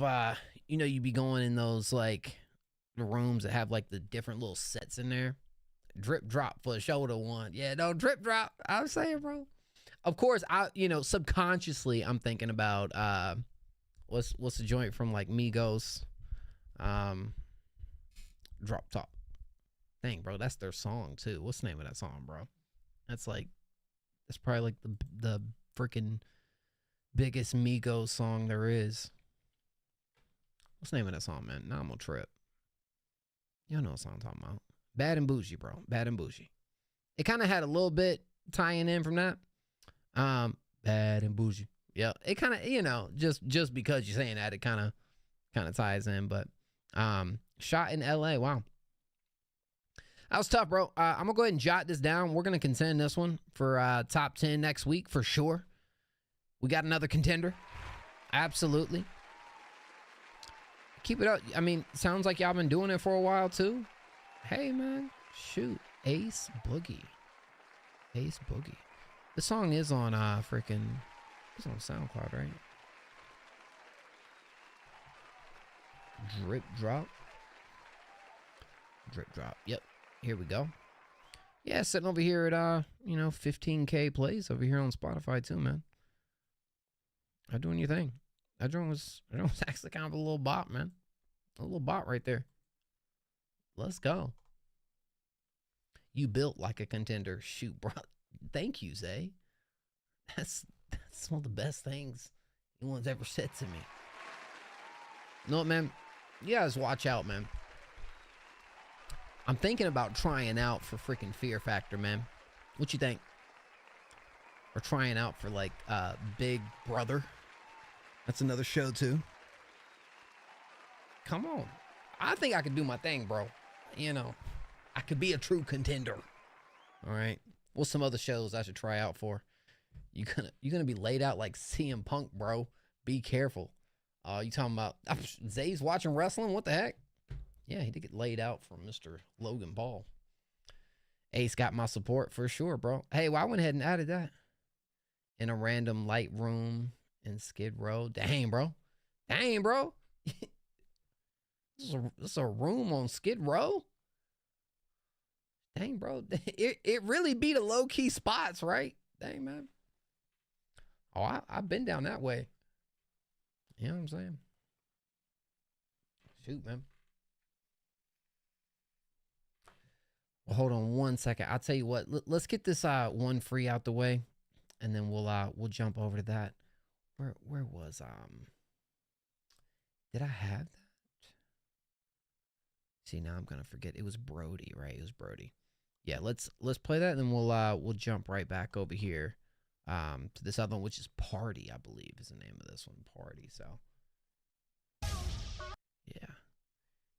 you know, you be going in those like the rooms that have like the different little sets in there. Drip drop for a shoulder one. Yeah, no, drip drop. I was saying, bro. Of course, subconsciously I'm thinking about what's the joint from like Migos, Drop Top. Dang, bro, that's their song too. What's the name of that song, bro? That's probably like the freaking biggest Migos song there is. What's the name of that song, man? Nah, I'm gonna trip. Y'all know what song I'm talking about. Bad and Bougie, bro. Bad and Bougie. It kind of had a little bit tying in from that. Bad and Bougie. Yeah, it kind of, you know, just because you're saying that, it kind of ties in. But shot in LA. Wow. That was tough, bro. I'm going to go ahead and jot this down. We're going to contend this one for top 10 next week for sure. We got another contender. Absolutely. Keep it up. I mean, sounds like y'all been doing it for a while too. Hey, man. Shoot. Ace Boogie. Ace Boogie. The song is on it's on SoundCloud, right? Drip drop. Drip drop. Yep. Here we go. Yeah, sitting over here at 15K plays over here on Spotify too, man. You're doing your thing. That drone was actually kind of a little bot, man. A little bot right there. Let's go. You built like a contender. Shoot, bro. Thank you, Zay. That's one of the best things anyone's ever said to me. You know what, man? You guys watch out, man. I'm thinking about trying out for freaking Fear Factor, man. What you think? Or trying out for like Big Brother. That's another show too. Come on. I think I could do my thing, bro. You know, I could be a true contender. All right. What's some other shows I should try out for? You're gonna be laid out like CM Punk, bro. Be careful. You talking about Zay's watching wrestling? What the heck? Yeah, he did get laid out from Mr. Logan Paul. Ace got my support for sure, bro. Hey, well, I went ahead and added that. In a random light room in Skid Row. Dang, bro. Dang, bro. This is a room on Skid Row? Dang, bro. It really be the low-key spots, right? Dang, man. Oh, I've been down that way. You know what I'm saying? Shoot, man. Well, hold on one second. I'll tell you what. Let's get this one free out the way, and then we'll jump over to that. Where was did I have that? See, now I'm gonna forget. It was Brody, right? It was Brody. Yeah, let's play that, and then we'll jump right back over here to this other one, which is Party, I believe is the name of this one. Party. So yeah,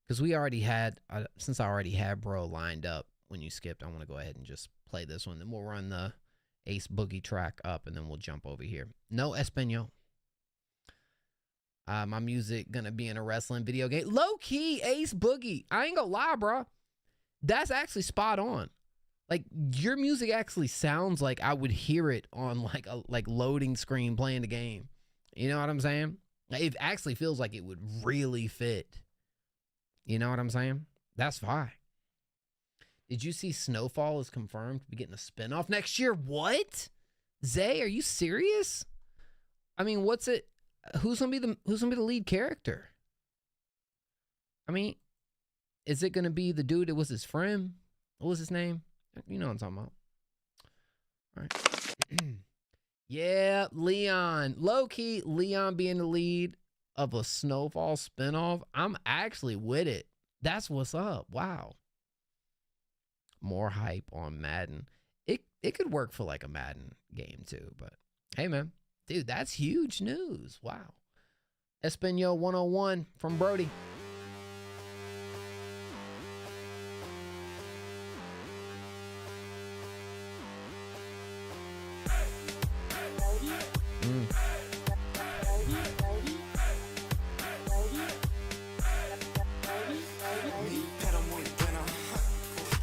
because we already had since I already had bro lined up when you skipped, I want to go ahead and just play this one. Then we'll run the Ace Boogie track up, and then we'll jump over here. No Espanol. My music gonna be in a wrestling video game. Low key Ace Boogie. I ain't gonna lie, bro. That's actually spot on. Like, your music actually sounds like I would hear it on like a loading screen playing the game. You know what I'm saying? It actually feels like it would really fit. You know what I'm saying? That's fine. Did you see Snowfall is confirmed to be getting a spinoff next year? What? Zay, are you serious? I mean, what's it? Who's gonna be the lead character? I mean, is it gonna be the dude that was his friend? What was his name? You know what I'm talking about. All right. Yeah, Leon. Low-key, Leon being the lead of a Snowfall spinoff. I'm actually with it. That's what's up. Wow. more hype on Madden. It could work for like a Madden game too, but hey man, dude, that's huge news. Wow. Espanol 101 from Brody. Pero muy bueno.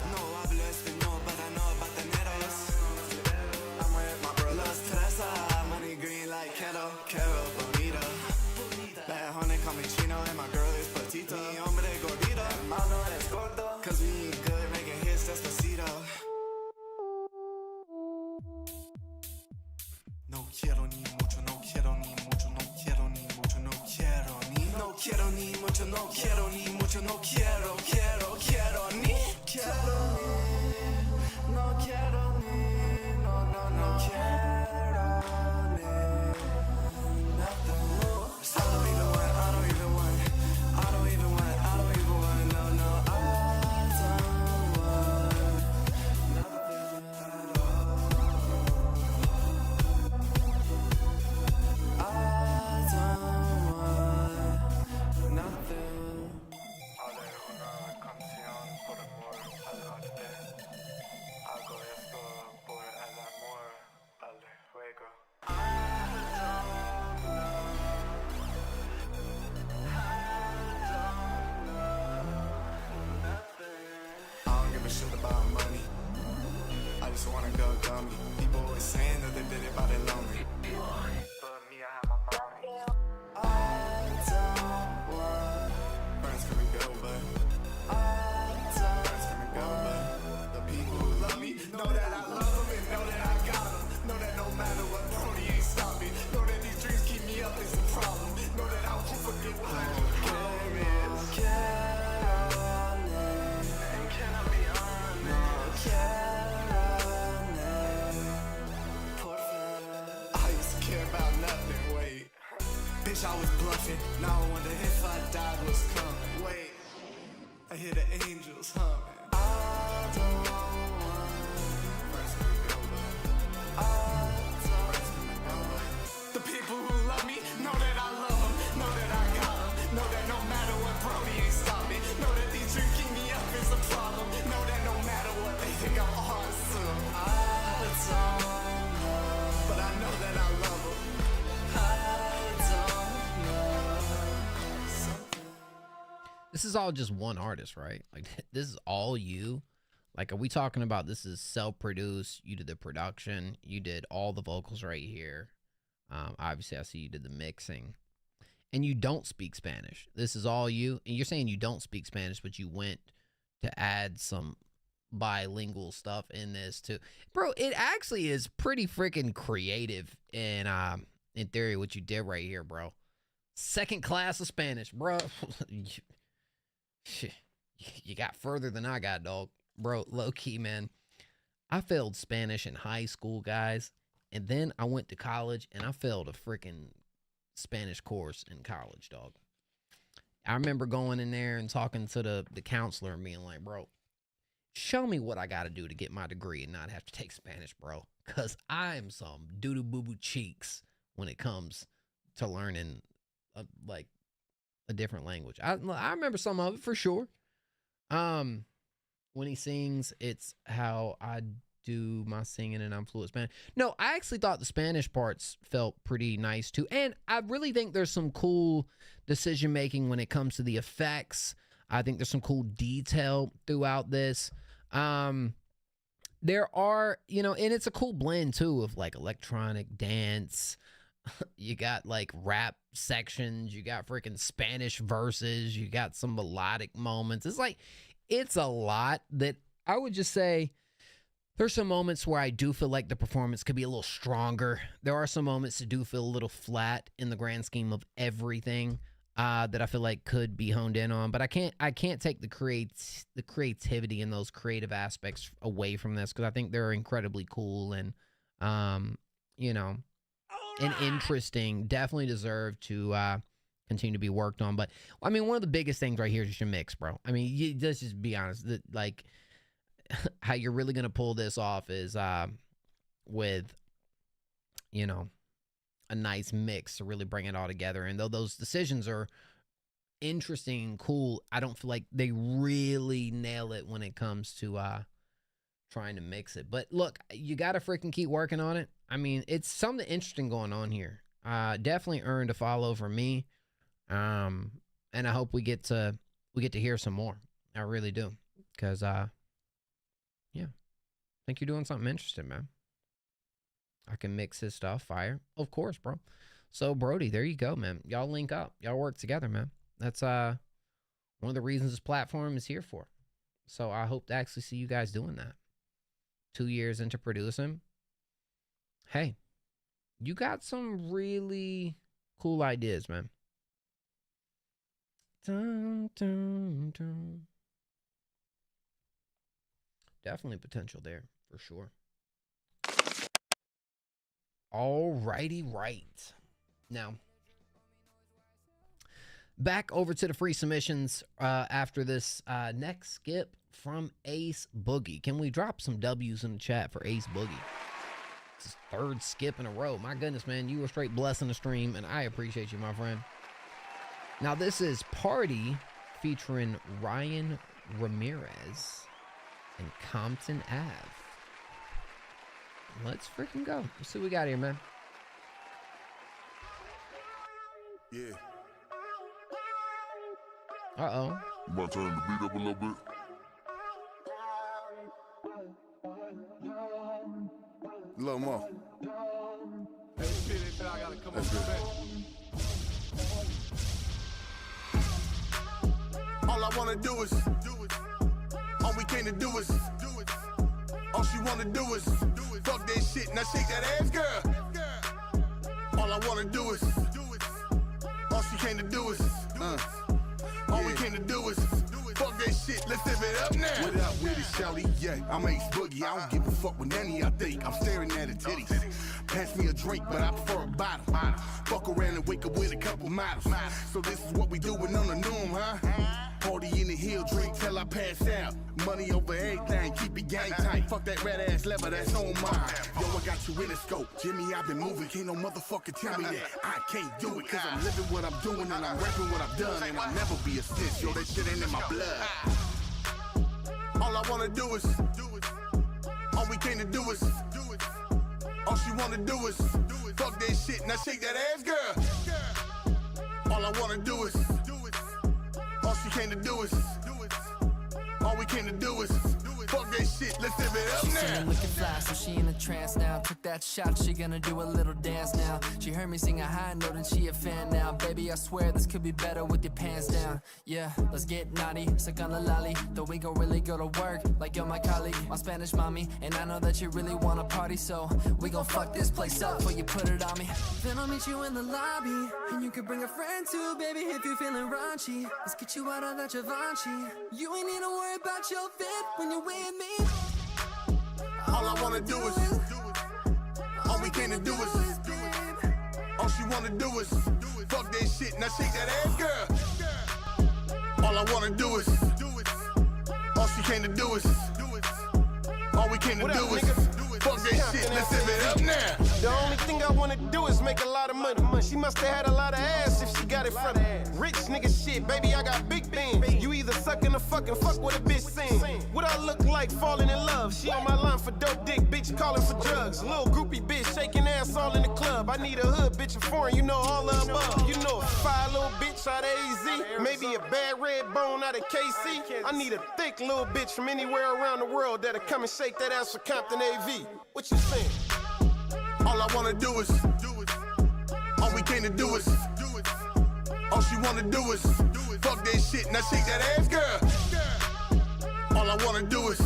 No hablo español, but I know about the netos. I'm with my bro. Los Teresa, money green like Quero bonita. Bad honey call me Chino and my girl is Petita. Mi hombre gordito, hermano es gordo. Cause we eat good, making hits despacito. No quiero ni mucho, no quiero ni mucho, no quiero ni mucho, no quiero ni. No quiero ni mucho, no quiero ni mucho, no quiero ni. Quiero ni. No quiero ni. No quiero ni. Nothing. I don't even want, I don't even want, I don't even want, I don't even want, no, I don't want nothing at all. I don't want nothing. Haré una canción por amor al arte. Hago esto por el amor al juego. I don't give a shit about money. I just wanna go dummy. People always saying that they did it by their lonely. But me, I have my mommy. I don't want friends come and go, but friends come and go, but the people who love me know that I love them and know that I got them. Know that no matter what, Brody ain't stop me. Know that these dreams keep me up is the problem. Know that I won't forget what I do. Can I be honest? I used to care about nothing, wait. Bitch, I was bluffing. Now I wonder if I died was coming. Wait, I hear the angels humming. I don't want friends come and go, but friends come and go, but the people who love me know that I love them, know that I got them, know that no matter what, Brody ain't stop me. Know that these dreams keep me up is a problem. Know that no matter what, they think I'm awesome. I don't know, but I know that I love them. This is all just one artist, right? Like this is all you. Like, are we talking about this is self-produced? You did the production, you did all the vocals right here. Obviously, I see you did the mixing, and you don't speak Spanish. This is all you, and you're saying you don't speak Spanish, but you went to add some bilingual stuff in this too, bro. It actually is pretty freaking creative in theory what you did right here, bro. Second class of Spanish, bro. You got further than I got, dog. Bro, low-key, man. I failed Spanish in high school, guys. And then I went to college, and I failed a freaking Spanish course in college, dog. I remember going in there and talking to the counselor and being like, bro, show me what I got to do to get my degree and not have to take Spanish, bro. Because I'm some doo-doo-boo-boo cheeks when it comes to learning, like, a different language. I remember some of it for sure. When he sings, it's how I do my singing and I'm fluent Spanish. No, I actually thought the Spanish parts felt pretty nice too. And I really think there's some cool decision making when it comes to the effects. I think there's some cool detail throughout this. There are, and it's a cool blend too of like electronic dance. You got like rap sections, you got freaking Spanish verses, you got some melodic moments. It's a lot that I would just say there's some moments where I do feel like the performance could be a little stronger. There are some moments that do feel a little flat in the grand scheme of everything that I feel like could be honed in on. But I can't take the creativity and those creative aspects away from this because I think they're incredibly cool and and interesting. Definitely deserve to continue to be worked on. But I mean, one of the biggest things right here is just your mix, bro. I mean, let's just be honest. how you're really gonna pull this off is with, you know, a nice mix to really bring it all together. And though those decisions are interesting and cool, I don't feel like they really nail it when it comes to trying to mix it. But look, you gotta freaking keep working on it. I mean, it's something interesting going on here. Definitely earned a follow from me. And I hope we get to hear some more. I really do. Cause yeah. I think you're doing something interesting, man. I can mix his stuff. Fire. Of course, bro. So Brody, there you go, man. Y'all link up. Y'all work together, man. That's one of the reasons this platform is here for. So I hope to actually see you guys doing that. 2 years into producing. Hey, you got some really cool ideas, man. Dun, dun, dun. Definitely potential there, for sure. Alrighty, right. Now, back over to the free submissions after this next skip from Ace Boogie. Can we drop some W's in the chat for Ace Boogie? It's his third skip in a row. My goodness, man. You were straight blessing the stream, and I appreciate you, my friend. Now, this is Party featuring Ryan Ramirez and Compton Ave. Let's freaking go. Let's see what we got here, man. Yeah. Uh-oh. You might turn the beat up a little bit. A little more. Let's go. All I wanna do is, all we came to do is, all she wanna do is, fuck that shit, now shake that ass, girl. All I wanna do is, all she came to do is, all we came to do is, fuck that shit, let's live it up now. What up with it, shouty? Yeah, I'm Ace Boogie. I don't give a fuck what any y'all think. I'm staring at her titties. Pass me a drink, but I prefer a bottle. Fuck around and wake up with a couple models. So this is what we doing on the norm, huh? Party in the hill, drink till I pass out. Money over everything, keep it gang tight. Fuck that red ass lever, that's on mine. Yo, I got you in the scope. Jimmy, I've been moving. Can't no motherfucker tell me that I can't do it. Cause I'm living what I'm doing and I'm rapping what I've done. And I'll never be a snitch. Yo, that shit ain't in my blood. All I wanna do is, all we came to do is, all she wanna do is, fuck that shit, now shake that ass, girl. All I wanna do is, all she came to do is, all we came to do is, fuck that shit, let's live it up She now. singing looking fly, so she in a trance now. Took that shot, she gonna do a little dance now. She heard me sing a high note and she a fan now. Baby, I swear this could be better with your pants down. Yeah, let's get naughty, suck on the lolly. Though we gon' really go to work, like you're my colleague, my Spanish mommy. And I know that you really wanna party, so we gon' fuck this place up before you put it on me. Then I'll meet you in the lobby, and you can bring a friend too, baby, if you're feeling raunchy. Let's get you out of that Givenchy. You ain't need to worry about your fit when you're with me. All I wanna do is, all we came to do is, all she wanna do is, fuck that shit, now shake that ass, girl. All I wanna do is, all she came to do is, all we came to do is, fuck that shit, let's live it up now. The only thing I wanna do is make a lot of money. She must have had a lot of ass if she got it from me. Rich nigga shit, baby, I got big bands. You either suckin' or fucking fuck what a bitch saying. What I look like falling in love? She on my line for dope dick, bitch calling for drugs. Little groupie bitch shaking ass all in the club. I need a hood bitch, a foreign, you know all the above. You know a fire little bitch out of AZ, maybe a bad red bone out of KC. I need a thick little bitch from anywhere around the world that'll come and shake that ass for Compton AV. What you saying? All I wanna do is, all we came to do is, all she wanna do is, fuck that shit, now shake that ass, girl. All I wanna do is,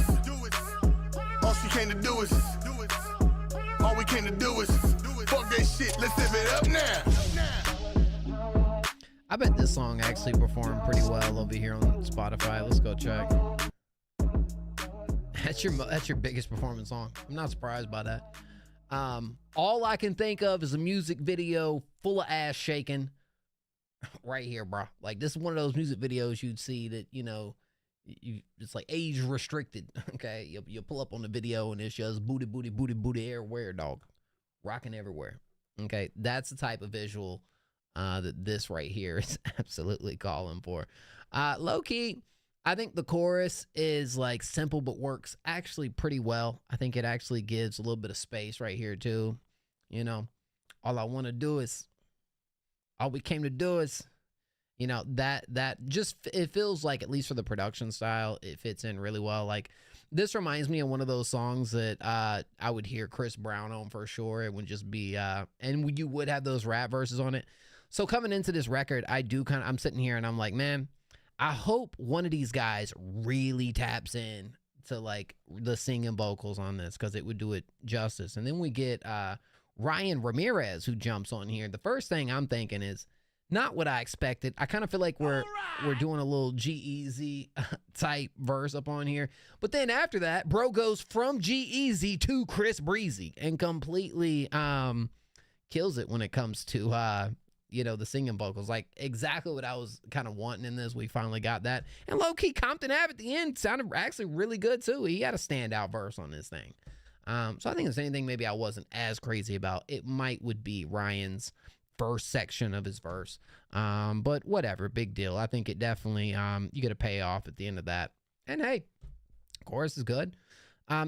all she came to do is, all we came to do is, fuck that shit, let's live it up now. I bet this song actually performed pretty well over here on Spotify. Let's go check. That's your biggest performance song. I'm not surprised by that. All I can think of is a music video full of ass shaking right here, bro. Like, this is one of those music videos you'd see that, you know, it's like age restricted. Okay, you pull up on the video and it's just booty, booty, booty, booty everywhere, dog, rocking everywhere. Okay, that's the type of visual that this right here is absolutely calling for. Low key, I think the chorus is like simple but works actually pretty well. I think it actually gives a little bit of space right here too. You know, all I want to do is, all we came to do is, you know, that just, it feels like, at least for the production style, it fits in really well. Like, this reminds me of one of those songs that I would hear Chris Brown on for sure. It would just be, and you would have those rap verses on it. So coming into this record, I'm sitting here and I'm like, man, I hope one of these guys really taps in to like the singing vocals on this, because it would do it justice. And then we get Ryan Ramirez, who jumps on here. The first thing I'm thinking is, not what I expected. I kind of feel like we're doing a little G-Eazy type verse up on here. But then after that, bro goes from G-Eazy to Chris Breezy and completely kills it when it comes to, you know, the singing vocals. Like, exactly what I was kind of wanting in this. We finally got that. And low-key, Compton Ave at the end sounded actually really good, too. He had a standout verse on this thing. So I think if there's anything maybe I wasn't as crazy about, it would be Ryan's first section of his verse. But whatever, big deal. I think it definitely, you get a payoff at the end of that. And hey, chorus is good.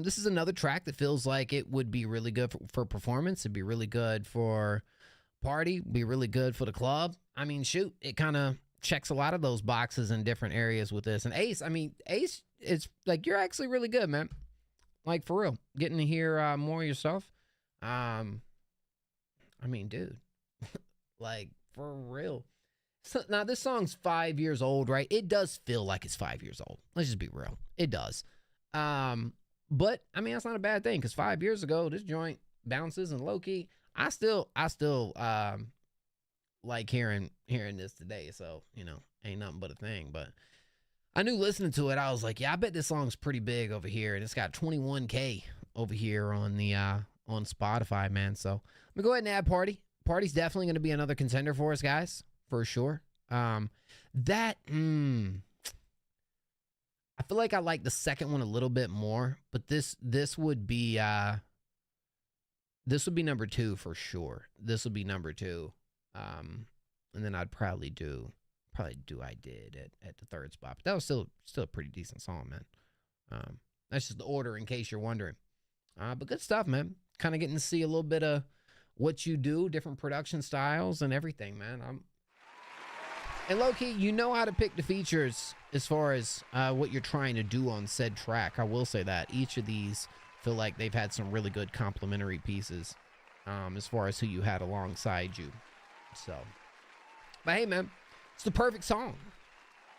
This is another track that feels like it would be really good for performance. It'd be really good for party, be really good for the club. I mean, shoot, it kind of checks a lot of those boxes in different areas with this. And Ace, it's like, you're actually really good, man. Like, for real, getting to hear more of your stuff. I mean, dude, like, for real. So, now, this song's 5 years old, right? It does feel like it's 5 years old. Let's just be real. It does. But, I mean, that's not a bad thing, because 5 years ago, this joint bounces, and low-key, I still like hearing this today. So, you know, ain't nothing but a thing. But I knew listening to it, I was like, yeah, I bet this song's pretty big over here. And it's got 21K over here on the on Spotify, man. So let me go ahead and add Party. Party's definitely going to be another contender for us, guys, for sure. I feel like I like the second one a little bit more, but this would be number 2 for sure. This would be number 2. And then I'd probably do I Did at the third spot. But that was still a pretty decent song, man. That's just the order in case you're wondering. But good stuff, man. Kind of getting to see a little bit of what you do, different production styles and everything, man. And low-key, you know how to pick the features as far as what you're trying to do on said track. I will say that. Each of these feel like they've had some really good complementary pieces as far as who you had alongside you. So, but hey, man, it's the perfect song.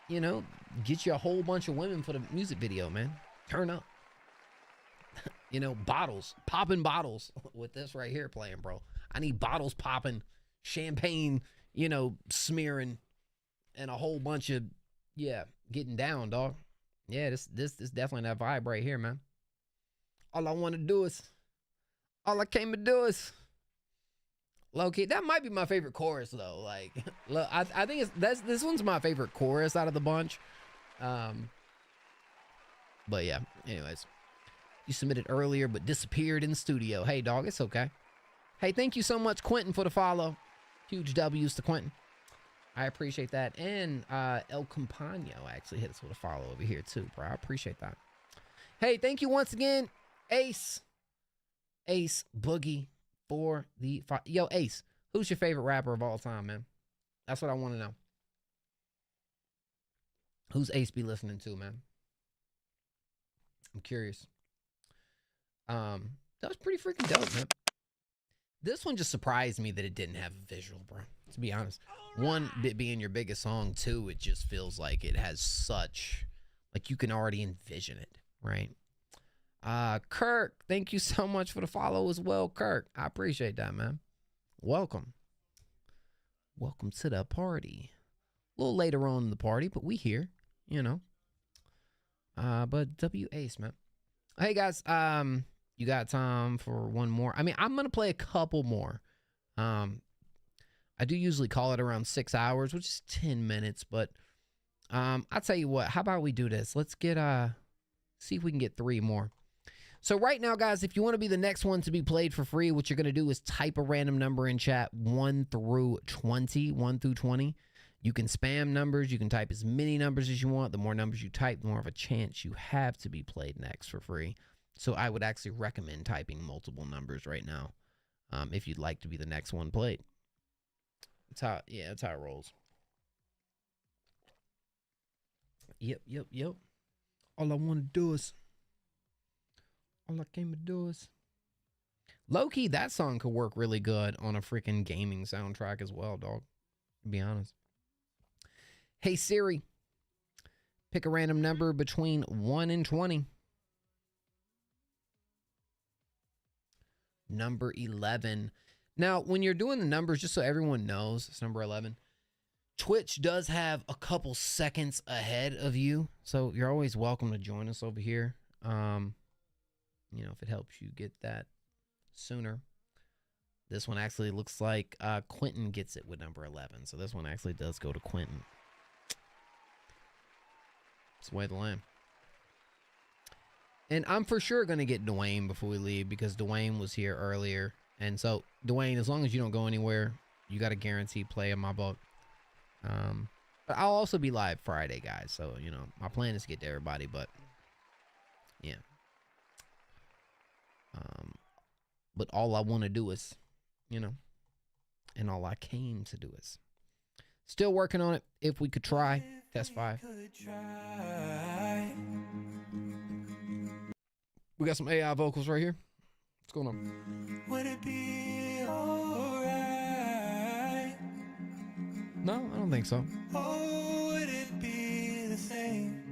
You know, get you a whole bunch of women for the music video, man. Turn up. You know, popping bottles with this right here playing, bro. I need bottles popping, champagne, you know, smearing, and a whole bunch of, getting down, dog. Yeah, this definitely that vibe right here, man. All I came to do is, low-key, that might be my favorite chorus, though. Like, look, I think this one's my favorite chorus out of the bunch. But yeah, anyways. You submitted earlier, but disappeared in the studio. Hey, dog, it's okay. Hey, thank you so much, Quentin, for the follow. Huge W's to Quentin. I appreciate that. And El Compano actually hit us with a follow over here, too, bro. I appreciate that. Hey, thank you once again, Ace Boogie, for the yo, Ace, who's your favorite rapper of all time, man? That's what I want to know. Who's Ace be listening to, man? I'm curious. That was pretty freaking dope, man. This one just surprised me that it didn't have a visual, bro. To be honest, one, it being your biggest song. Two, it just feels like it has such, like, you can already envision it, right? Kirk, thank you so much for the follow as well, Kirk. I appreciate that, man. Welcome to the party. A little later on in the party, but we here, you know. But W Ace, man. Hey guys, you got time for one more? I mean, I'm gonna play a couple more. I do usually call it around 6 hours, which is 10 minutes, but I'll tell you what, how about we do this? Let's get see if we can get 3 more. So right now, guys, if you want to be the next one to be played for free, what you're going to do is type a random number in chat, 1 through 20, 1 through 20. You can spam numbers. You can type as many numbers as you want. The more numbers you type, the more of a chance you have to be played next for free. So I would actually recommend typing multiple numbers right now if you'd like to be the next one played. That's how it rolls. Yep. All I want to do is... All I came to do is... Low-key, that song could work really good on a freaking gaming soundtrack as well, dog. To be honest. Hey, Siri. Pick a random number between 1 and 20. Number 11. Now, when you're doing the numbers, just so everyone knows, it's number 11. Twitch does have a couple seconds ahead of you, so you're always welcome to join us over here. You know, if it helps you get that sooner. This one actually looks like Quentin gets it with number 11, so this one actually does go to Quentin. It's the way of the land. And I'm for sure going to get Dwayne before we leave because Dwayne was here earlier. And so, Dwayne, as long as you don't go anywhere, you got a guaranteed play in my book. But I'll also be live Friday, guys. So, you know, my plan is to get to everybody, but yeah. But all I want to do is, you know, and all I came to do is still working on it. If we could try, test 5. We got some AI vocals right here. What's going on? Would it be alright? No, I don't think so. Oh, would it be the same?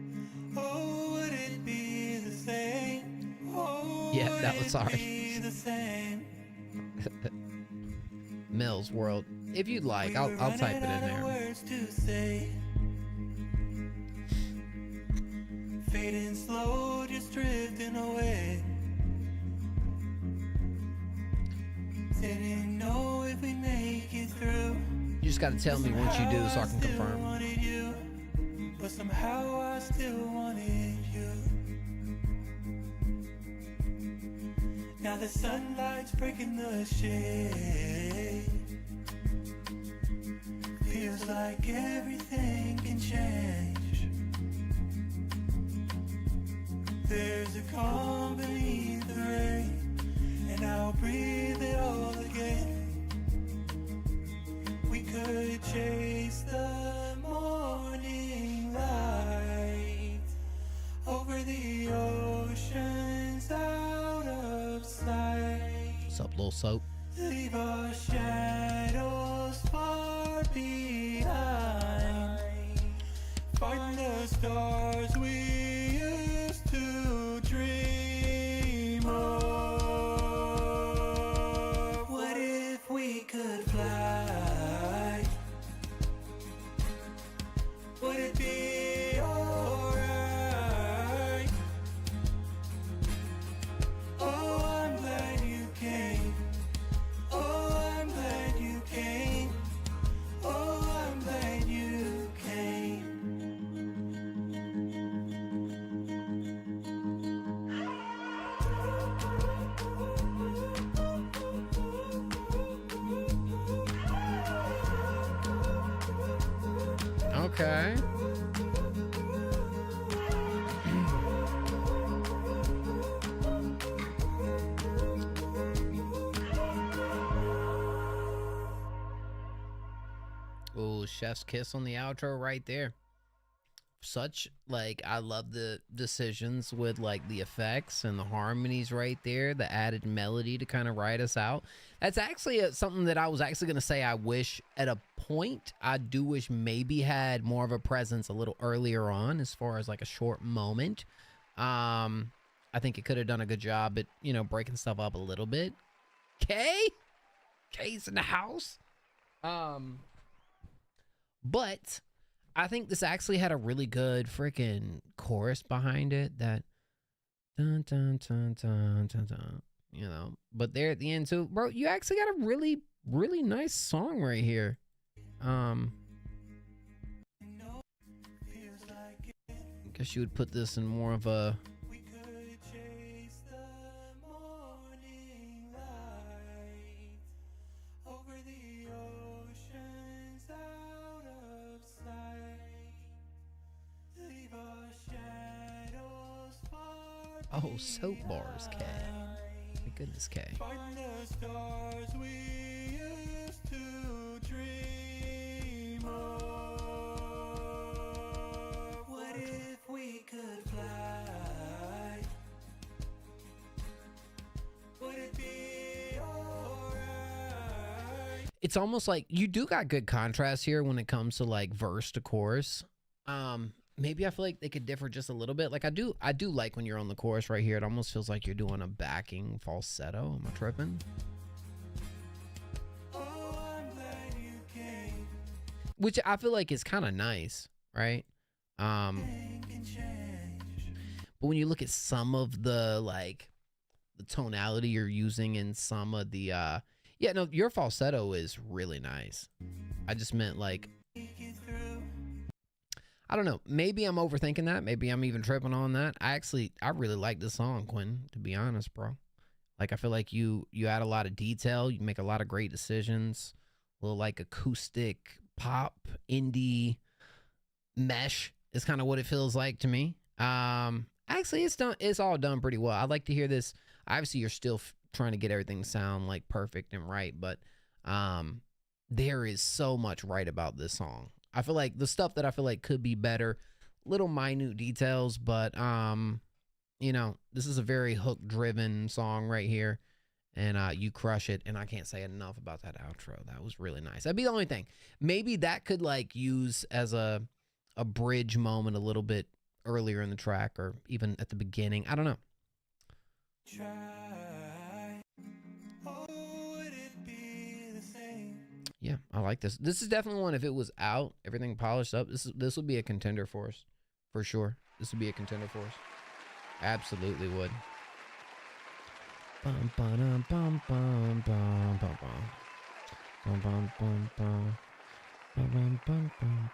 Oh, would it be the same? Oh, yeah, that was sorry. the same? Mills World. If you'd like, I'll type it in there. Words to say. Fading slow, just drifting away. Didn't know if we make it through. You just got to tell me once you do so I can confirm. You, but somehow I still wanted you. Now the sunlight's breaking the shade. Feels like everything can change. There's a calm beneath the rain, and I'll breathe it all again. We could chase the morning light over the oceans out of sight. What's up, Lil Soap? Leave our shadows far behind. Find the stars we used to dream of. What if we could fly? Would it be alright? Oh, I'm glad you came. Oh, I'm glad you came. Oh, I'm glad you came. Okay. Oh, chef's kiss on the outro right there. Such, like, I love the decisions with, like, the effects and the harmonies right there, the added melody to kind of ride us out. That's actually something that I was actually going to say I wish at a point, I do wish maybe had more of a presence a little earlier on as far as, like, a short moment. I think it could have done a good job at, you know, breaking stuff up a little bit. K's in the house. But I think this actually had a really good freaking chorus behind it that dun dun dun dun dun dun, you know. But there at the end, so bro, you actually got a really, really nice song right here. Guess you would put this in more of a. Oh, soap bars, K. My goodness, K. What if we could fly? Would it be alright? It's almost like you do got good contrast here when it comes to like verse to chorus. Maybe I feel like they could differ just a little bit. Like I do like when you're on the chorus right here. It almost feels like you're doing a backing falsetto. Am I tripping? Which I feel like is kind of nice, right? But when you look at some of the like the tonality you're using in some of the yeah, no, your falsetto is really nice. I just meant like, I don't know. Maybe I'm overthinking that. Maybe I'm even tripping on that. I really like this song, Quinn, to be honest, bro. Like, I feel like you add a lot of detail. You make a lot of great decisions. A little like acoustic pop, indie mesh is kind of what it feels like to me. Actually, it's all done pretty well. I'd like to hear this. Obviously, you're still trying to get everything to sound like perfect and right, but there is so much right about this song. I feel like the stuff that I feel like could be better, little minute details, but you know, this is a very hook driven song right here, and you crush it. And I can't say enough about that outro. That was really nice. That'd be the only thing. Maybe that could like use as a bridge moment a little bit earlier in the track, or even at the beginning. I don't know. Yeah, I like this. This is definitely one, if it was out, everything polished up, this would be a contender for us. For sure. This would be a contender for us. Absolutely would. Bum, ba-dum, bum, bum, bum, bum, bum. Bum, bum, bum, bum. Bum, bum, bum, bum.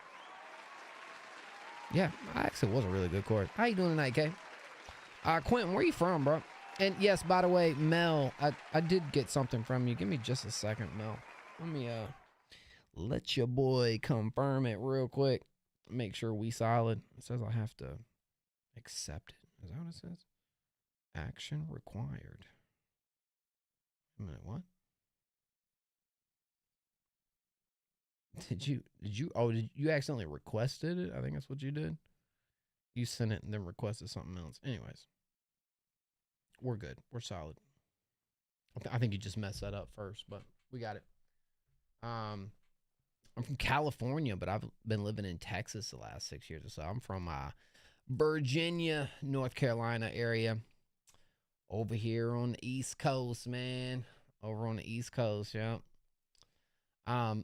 Yeah, actually was a really good chord. How you doing tonight, Kay? Quentin, where you from, bro? And yes, by the way, Mel, I did get something from you. Give me just a second, Mel. Let me let your boy confirm it real quick. Make sure we solid. It says I have to accept it. Is that what it says? Action required. A minute, what? Did you accidentally requested it? I think that's what you did. You sent it and then requested something else. Anyways, we're good. We're solid. I think you just messed that up first, but we got it. I'm from California, but I've been living in Texas the last 6 years or so. I'm from Virginia, North Carolina area. Over here on the East Coast, man. Over on the East Coast, yeah.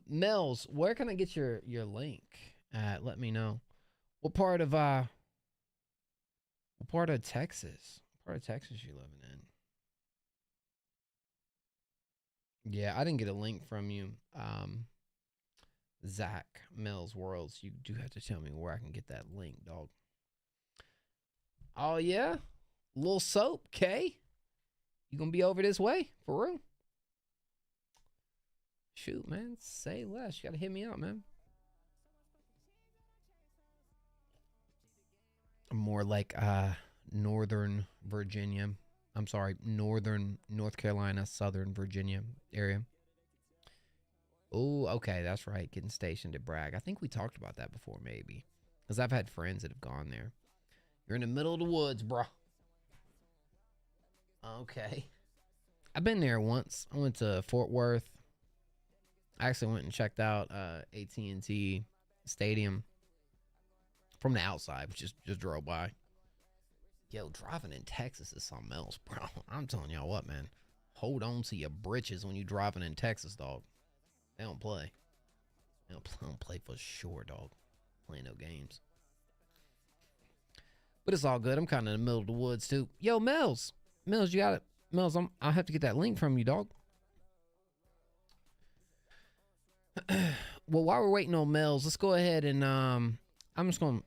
Mills, where can I get your link? Let me know. What part of Texas? What part of Texas you living in? Yeah, I didn't get a link from you. Zach Mills Worlds. You do have to tell me where I can get that link, dog. Oh yeah? Little soap, K? You gonna be over this way? For real? Shoot, man. Say less. You gotta hit me up, man. More like Northern Virginia. I'm sorry, Northern North Carolina, Southern Virginia area. Oh, okay, that's right. Getting stationed at Bragg. I think we talked about that before, maybe. Because I've had friends that have gone there. You're in the middle of the woods, bro. Okay. I've been there once. I went to Fort Worth. I actually went and checked out AT&T Stadium from the outside, which just drove by. Yo, driving in Texas is something else, bro. I'm telling y'all what, man. Hold on to your britches when you driving in Texas, dog. They don't play. They don't play for sure, dog. Playing no games. But it's all good. I'm kind of in the middle of the woods, too. Yo, Mills. Mills, you got it. Mills, I'll have to get that link from you, dog. Well, while we're waiting on Mills, let's go ahead and I'm just going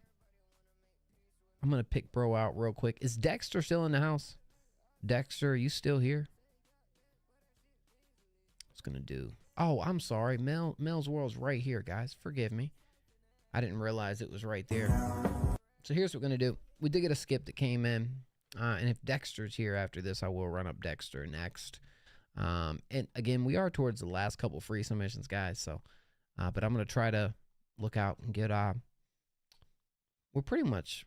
to I'm gonna pick bro out real quick. Is Dexter still in the house? Dexter, are you still here? What's gonna do? Oh, I'm sorry. Mel's World's right here, guys. Forgive me. I didn't realize it was right there. So here's what we're gonna do. We did get a skip that came in, and if Dexter's here after this, I will run up Dexter next. And again, we are towards the last couple free submissions, guys. So, but I'm gonna try to look out and get we're pretty much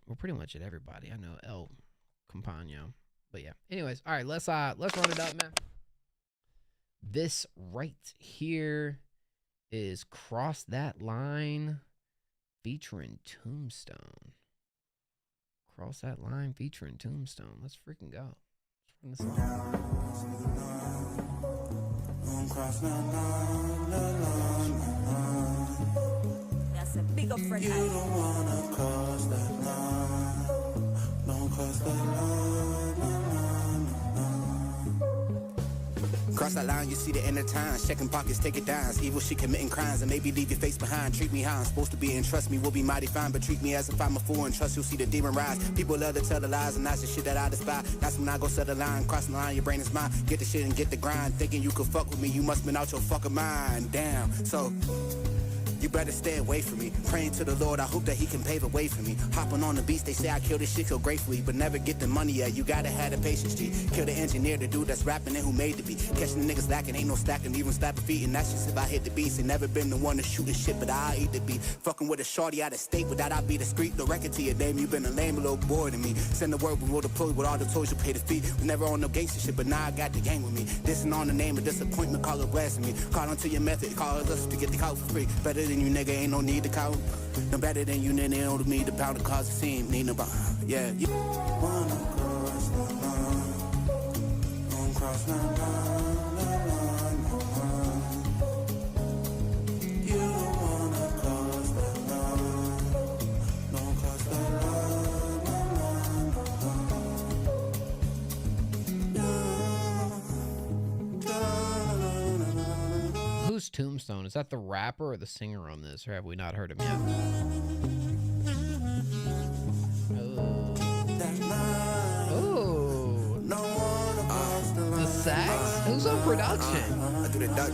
at everybody. I know El Compagno, but yeah. Anyways, all right, let's run it up, man. This right here is Cross That Line featuring Tombstone. Cross That Line featuring Tombstone. Let's freaking go. Let's run this line. That's a big up for you. Don't wanna cross that line. Don't cross that line. Cross that line, you see the end of time. Checking pockets, taking dimes. Evil shit, committing crimes, and maybe leave your face behind. Treat me how I'm supposed to be, and trust me, we'll be mighty fine. But treat me as if I'm a fool, and trust you'll see the demon rise. People love to tell the lies, and that's the shit that I despise. That's when I go set the line. Crossing the line, your brain is mine. Get the shit and get the grind. Thinking you could fuck with me, you must been out your fucking mind. Damn, so you better stay away from me. Praying to the Lord, I hope that he can pave a way for me. Hopping on the beast, they say I kill this shit so gratefully, but never get the money yet. You gotta have the patience, G. Kill the engineer, the dude that's rapping and who made the beat. Catching the niggas lacking, ain't no stacking, even slapping feet. And that's just if I hit the beast. Ain't never been the one to shoot and shit, but I eat the beat. Fucking with a shorty out of state, with that I be the street. No record to your name, you been a lame, a little bored of me. Send the word, we roll the pulls with all the toys, you pay the fee. Was never on no gangster shit, but now I got the gang with me. Dissing on the name of disappointment, call it blasphemy. Call onto your method, call us to get the call for free. Better than you, nigga, ain't no need to count. No better than you, nigga, don't need to pound the cause it seem. Need nobody, yeah. You wanna cross the line. Don't cross the line, You don't wanna cross the line. Don't cross the line. Who's Tombstone? Is that the rapper or the singer on this, or have we not heard him yet? Oh. The sax? Who's on production? I do the duck.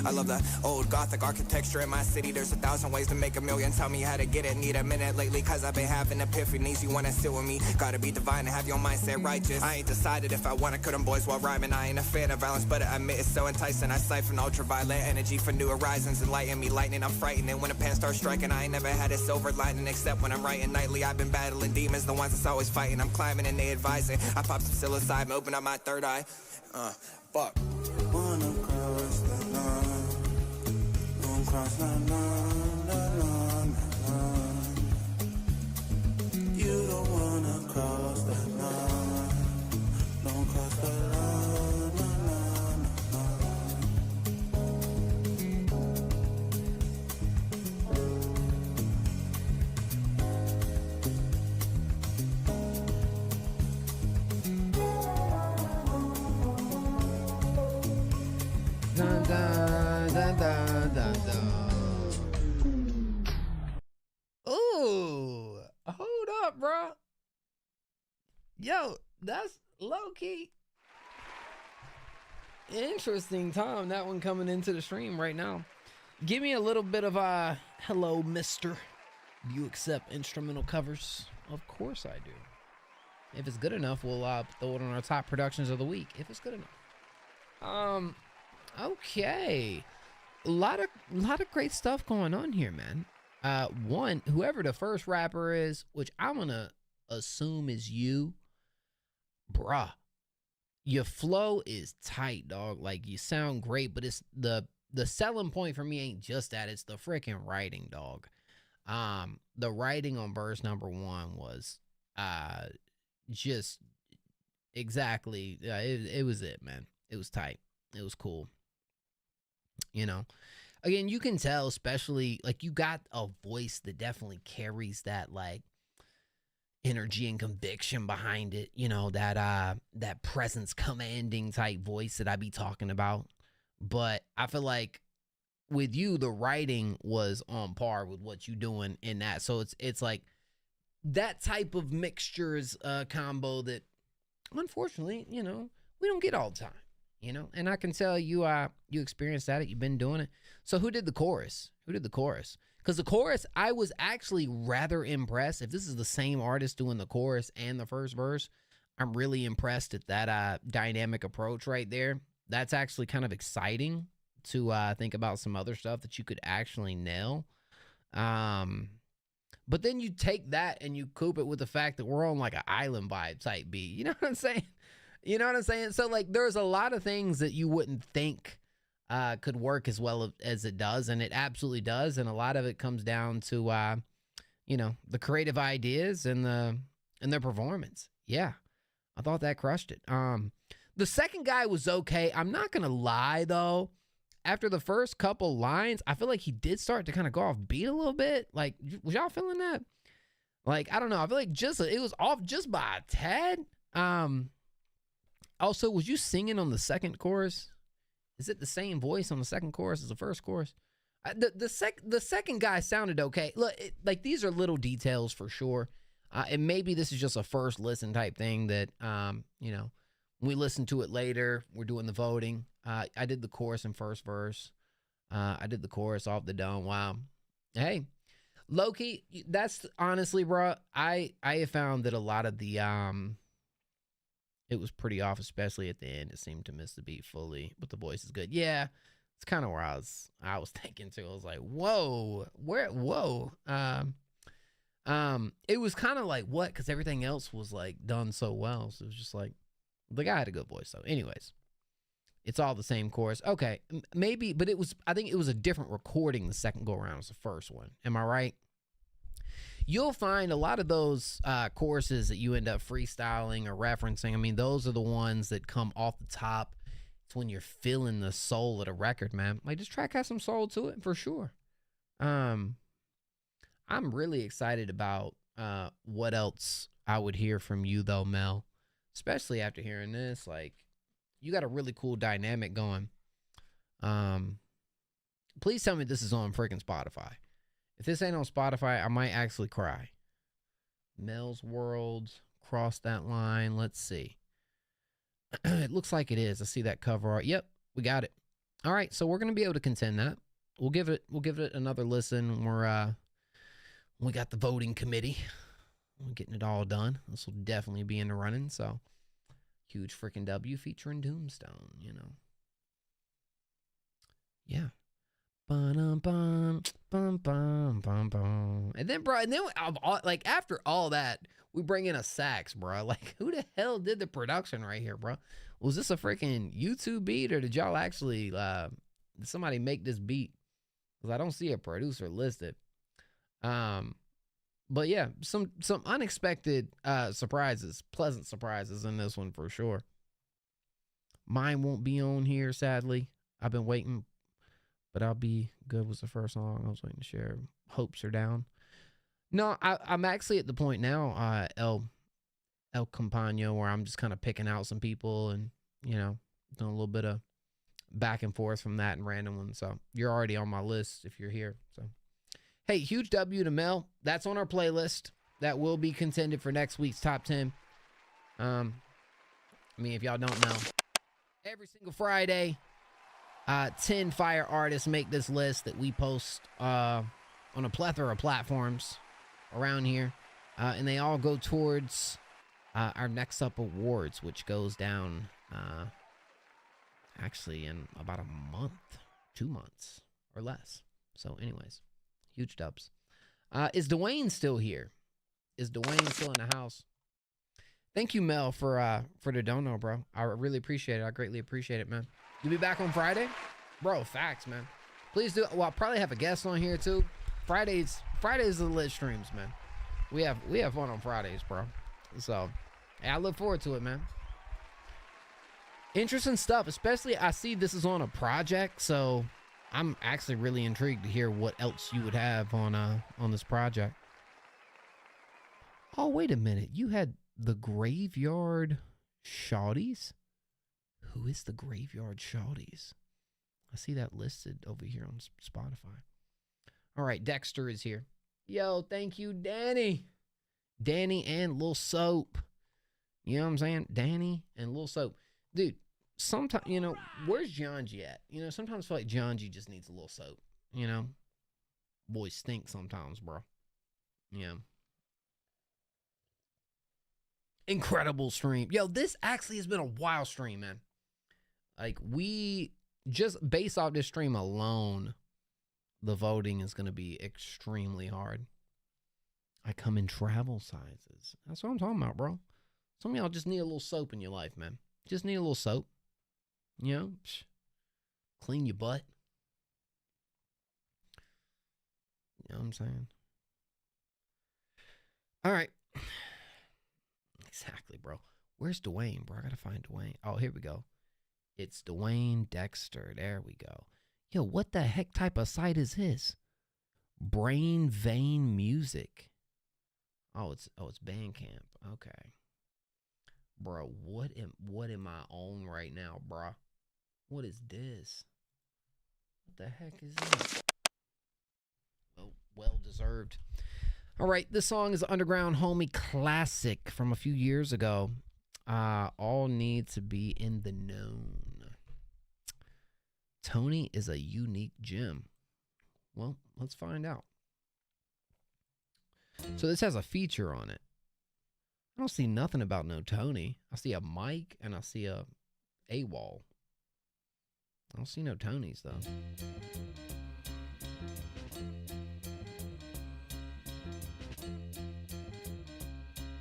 I love the old gothic architecture in my city. There's 1,000 ways to make a million. Tell me how to get it. Need a minute lately, cause I've been having epiphanies. You wanna sit with me? Gotta be divine and have your mindset righteous. I ain't decided if I wanna cut them boys while rhyming. I ain't a fan of violence, but I admit it's so enticing. I siphon ultraviolet energy for new horizons. Enlighten me, lightning, I'm frightened. And when a pen starts striking, I ain't never had a silver lining. Except when I'm writing nightly, I've been battling demons. The ones that's always fighting, I'm climbing and they advising. I pop some psilocybin, open up my third eye. Fuck. Wanna cross the line. Cross the line, You don't wanna cross that line. Don't cross the line, Dun, dun, dun, dun, dun, dun. Ooh, hold up, bro. Yo, that's low-key interesting time, that one coming into the stream right now. Give me a little bit of hello, mister. Do you accept instrumental covers? Of course I do. If it's good enough, we'll throw it on our top productions of the week. If it's good enough. Okay. A lot of great stuff going on here, man. One, whoever the first rapper is, which I'm gonna assume is you, bruh. Your flow is tight, dog. Like, you sound great, but it's the selling point for me ain't just that, it's the freaking writing, dog. The writing on verse number 1 was just exactly it was it, man. It was tight. It was cool. You know, again, you can tell, especially, like, you got a voice that definitely carries that, like, energy and conviction behind it. You know, that presence commanding type voice that I be talking about. But I feel like with you, the writing was on par with what you doing in that. So it's like that type of mixtures combo that unfortunately, you know, we don't get all the time, you know. And I can tell you you experienced that. You've been doing it. So who did the chorus? Who did the chorus? Because the chorus, I was actually rather impressed. If this is the same artist doing the chorus and the first verse, I'm really impressed at that dynamic approach right there. That's actually kind of exciting to think about some other stuff that you could actually nail. But then you take that and you coupe it with the fact that we're on like an island vibe type beat. You know what I'm saying? You know what I'm saying? So like there's a lot of things that you wouldn't think could work as well as it does, and it absolutely does. And a lot of it comes down to you know, the creative ideas and their performance. Yeah, I thought that crushed it. The second guy was okay. I'm not gonna lie though. After the first couple lines, I feel like he did start to kind of go off beat a little bit. Like, was y'all feeling that? Like, I don't know. I feel like it was off just by a tad. Also, was you singing on the second chorus? Is it the same voice on the second chorus as the first chorus? The second guy sounded okay. Look, like these are little details for sure. And maybe this is just a first listen type thing that, you know, when we listen to it later, we're doing the voting. I did the chorus and first verse. I did the chorus off the dome. Wow. Hey, Loki, that's honestly, bro, I have found that a lot of the, it was pretty off, especially at the end. It seemed to miss the beat fully, but the voice is good. Yeah, it's kind of where I was thinking too. I was like, whoa, whoa. It was kind of like what? Because everything else was like done so well. So it was just like, the guy had a good voice. So anyways, it's all the same chorus. Okay, maybe, but I think it was a different recording the second go around as the first one. Am I right? You'll find a lot of those choruses that you end up freestyling or referencing. I mean, those are the ones that come off the top. It's when you're feeling the soul of the record, man. Like, this track has some soul to it for sure. I'm really excited about what else I would hear from you, though, Mel. Especially after hearing this. Like, you got a really cool dynamic going. Please tell me this is on freaking Spotify. If this ain't on Spotify, I might actually cry. Mel's World, Cross That Line. Let's see. It looks like it is. I see that cover art. Yep, we got it. All right, so we're gonna be able to contend that. We'll give it another listen. We got the voting committee. We're getting it all done. This will definitely be in the running. So huge freaking W featuring Doomstone. You know. Yeah. And then, bro, like after all that, we bring in a sax, bro. Like, who the hell did the production right here, bro? Was this a freaking YouTube beat, or did y'all actually did somebody make this beat? Because I don't see a producer listed. But yeah, some unexpected surprises, pleasant surprises in this one for sure. Mine won't be on here, sadly. I've been waiting. But I'll Be Good was the first song I was waiting to share. Hopes Are Down. No, I'm actually at the point now, El Campano, where I'm just kind of picking out some people and, you know, doing a little bit of back and forth from that and random ones. So you're already on my list if you're here. So, hey, huge W to Mel. That's on our playlist. That will be contended for next week's top 10. I mean, if y'all don't know, every single Friday, 10 fire artists make this list that we post on a plethora of platforms around here. And they all go towards our Next Up Awards, which goes down actually in about a month, 2 months or less. So anyways, huge dubs. Is Dwayne still here? Is Dwayne still in the house? Thank you, Mel, for the dono, bro. I really appreciate it. I greatly appreciate it, man. You'll be back on Friday? Bro, facts, man. Please do. Well, I'll probably have a guest on here, too. Fridays are the lit streams, man. We have fun on Fridays, bro. So, yeah, I look forward to it, man. Interesting stuff, especially I see this is on a project, so I'm actually really intrigued to hear what else you would have on this project. Oh, wait a minute. You had the Graveyard Shawties? Who is the Graveyard Shawties? I see that listed over here on Spotify. All right, Dexter is here. Yo, thank you, Danny. Danny and Lil Soap. You know what I'm saying? Danny and Lil Soap. Dude, sometimes, you know, where's John-G at? You know, sometimes I feel like John-G just needs a little soap. You know? Boys stink sometimes, bro. Yeah. Incredible stream. Yo, this actually has been a wild stream, man. Like, we just based off this stream alone, the voting is going to be extremely hard. I come in travel sizes. That's what I'm talking about, bro. Some of y'all just need a little soap in your life, man. Just need a little soap. You know? Clean your butt. You know what I'm saying? All right. Exactly, bro. Where's Dwayne, bro? I gotta find Dwayne. Oh, here we go. It's Dwayne Dexter. There we go. Yo, what the heck type of site is this? Brain Vein Music. Oh, it's Bandcamp. Okay. Bro, what am I on right now, bro? What is this? What the heck is this? Well deserved. All right, this song is Underground Homie classic from a few years ago. All need to be in the known. Tony is a unique gem. Well, let's find out. So this has a feature on it. I don't see nothing about no Tony. I see a mic and I see a AWOL. I don't see no Tonys though.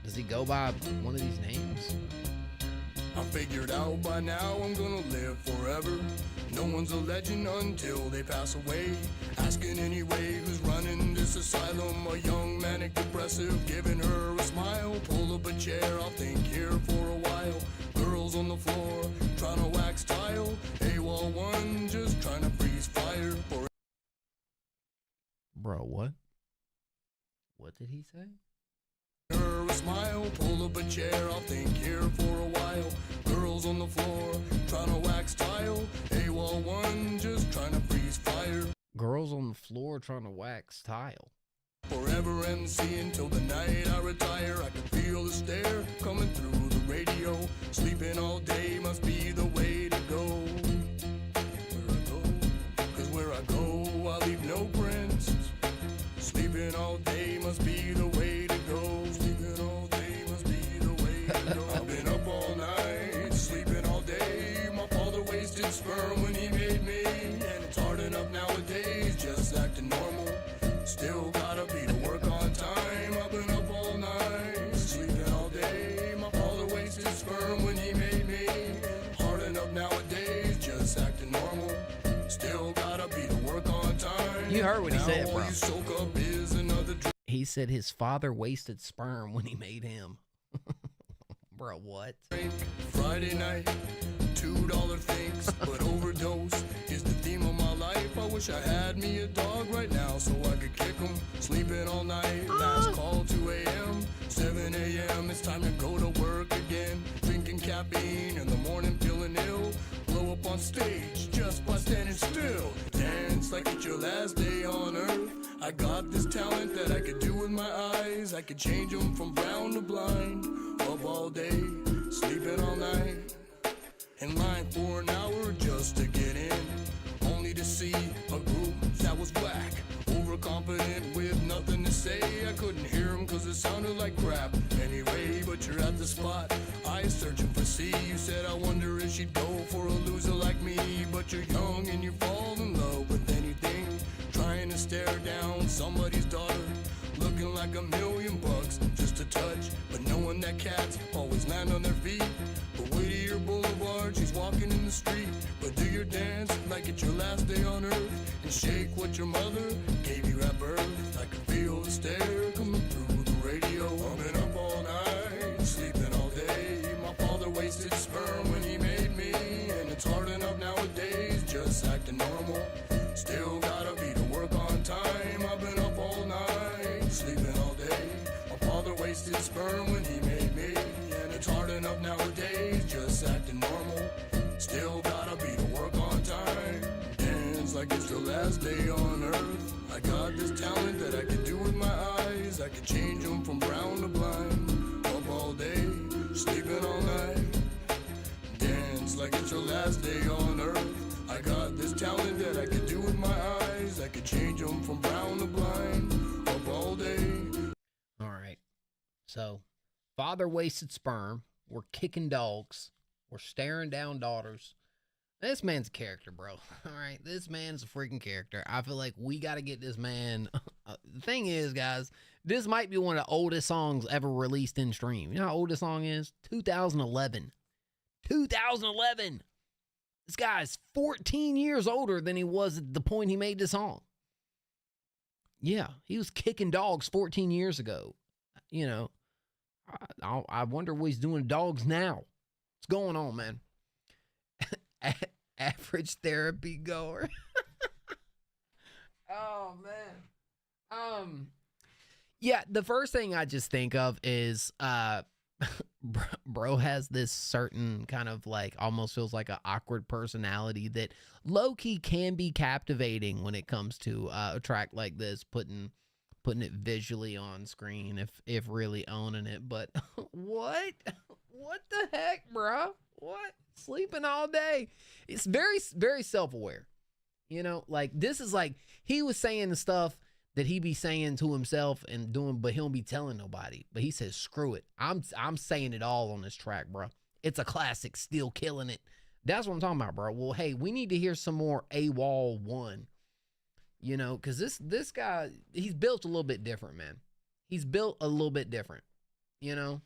Does he go by one of these names? I figured out by now I'm gonna live forever. No one's a legend until they pass away. Asking anyway who's running this asylum. A young manic depressive, giving her a smile. Pull up a chair, I'll think here for a while. Girls on the floor, trying to wax tile. AWOL one, just trying to freeze fire for. Bro, what? What did he say? Her a smile, pull up a chair, I'll think here for a while. Girls on the floor, trying to wax tile. AWOL one, just trying to freeze fire. Girls on the floor trying to wax tile. Forever MC until the night I retire. I can feel the stare coming through the radio. Sleeping all day must be the way to go. Where I go, cause where I go, I leave no prints. Sleeping all day must be the way to go. Sleeping all day must be the way to go. I've been up all night, sleeping all day. My father wasted sperm when he made me. And it's hard enough nowadays, just acting normal. Still gotta be to work on time. I've been up all night, sleeping all day. My father wasted sperm when he made me. Hard enough nowadays, just acting normal. Still gotta be to work on time. You heard what he said, bro. All you soak up is another drink. He said his father wasted sperm when he made him. Bro, what? Friday night, $2 things, but overdose is the theme of my life. I wish I had me a dog right now so I could kick him. Sleeping all night, last call 2 a.m. 7 a.m. It's time to go to work again. Drinking caffeine in the morning, feeling ill. Blow up on stage just by standing still. Dance like it's your last day on earth. I got this talent that I could do with my eyes. I could change them from brown to blind. Up all day, sleeping all night. In line for an hour just to get in. Only to see a group that was whack. Overconfident with nothing to say. I couldn't hear them cause it sounded like crap. Anyway, but you're at the spot. I searching for C. You said I wonder if she'd go for a loser like me. But you're young and you fall in love with anything. Trying to stare down somebody's daughter. Looking like $1 million just to touch. But knowing that cats always land on their feet. But Whittier Boulevard, she's walking in the street. But do your dance like it's your last day on earth. And shake what your mother gave you at birth. I can feel the stare coming through the radio. I've been up all night, sleeping all day. My father wasted sperm when he made me. And it's hard enough nowadays, just acting normal. Still gotta be to work on time. I've been up all night, sleeping all day. My father wasted sperm when he made me. And it's hard enough nowadays, just acting normal. Still gotta be to work on time. talent that I can do with my eyes. I can change them from brown to blind. Up all day, sleeping all night. Dance like it's your last day on earth. I got this talent that I can do with my eyes. I can change them from brown to blind. Up all day. All right. So, father wasted sperm. We're kicking dogs. We're staring down daughters. This man's a character, bro. All right. This man's a freaking character. I feel like we got to get this man. The thing is, guys, this might be one of the oldest songs ever released in stream. You know how old this song is? 2011. 2011. This guy's 14 years older than he was at the point he made the song. Yeah, he was kicking dogs 14 years ago. You know, I wonder what he's doing to dogs now. What's going on, man? Average therapy goer. Oh, man. Yeah, the first thing I just think of is bro has this certain kind of like almost feels like an awkward personality that low-key can be captivating when it comes to a track like this, putting it visually on screen if really owning it. But what the heck, bro? What? Sleeping all day. It's very, very self-aware. You know, like this is like he was saying the stuff that he be saying to himself and doing, but he don't be telling nobody. But he says, screw it. I'm saying it all on this track, bro. It's a classic, still killing it. That's what I'm talking about, bro. Well, hey, we need to hear some more AWOL 1. You know, because this guy, he's built a little bit different, man. He's built a little bit different. You know,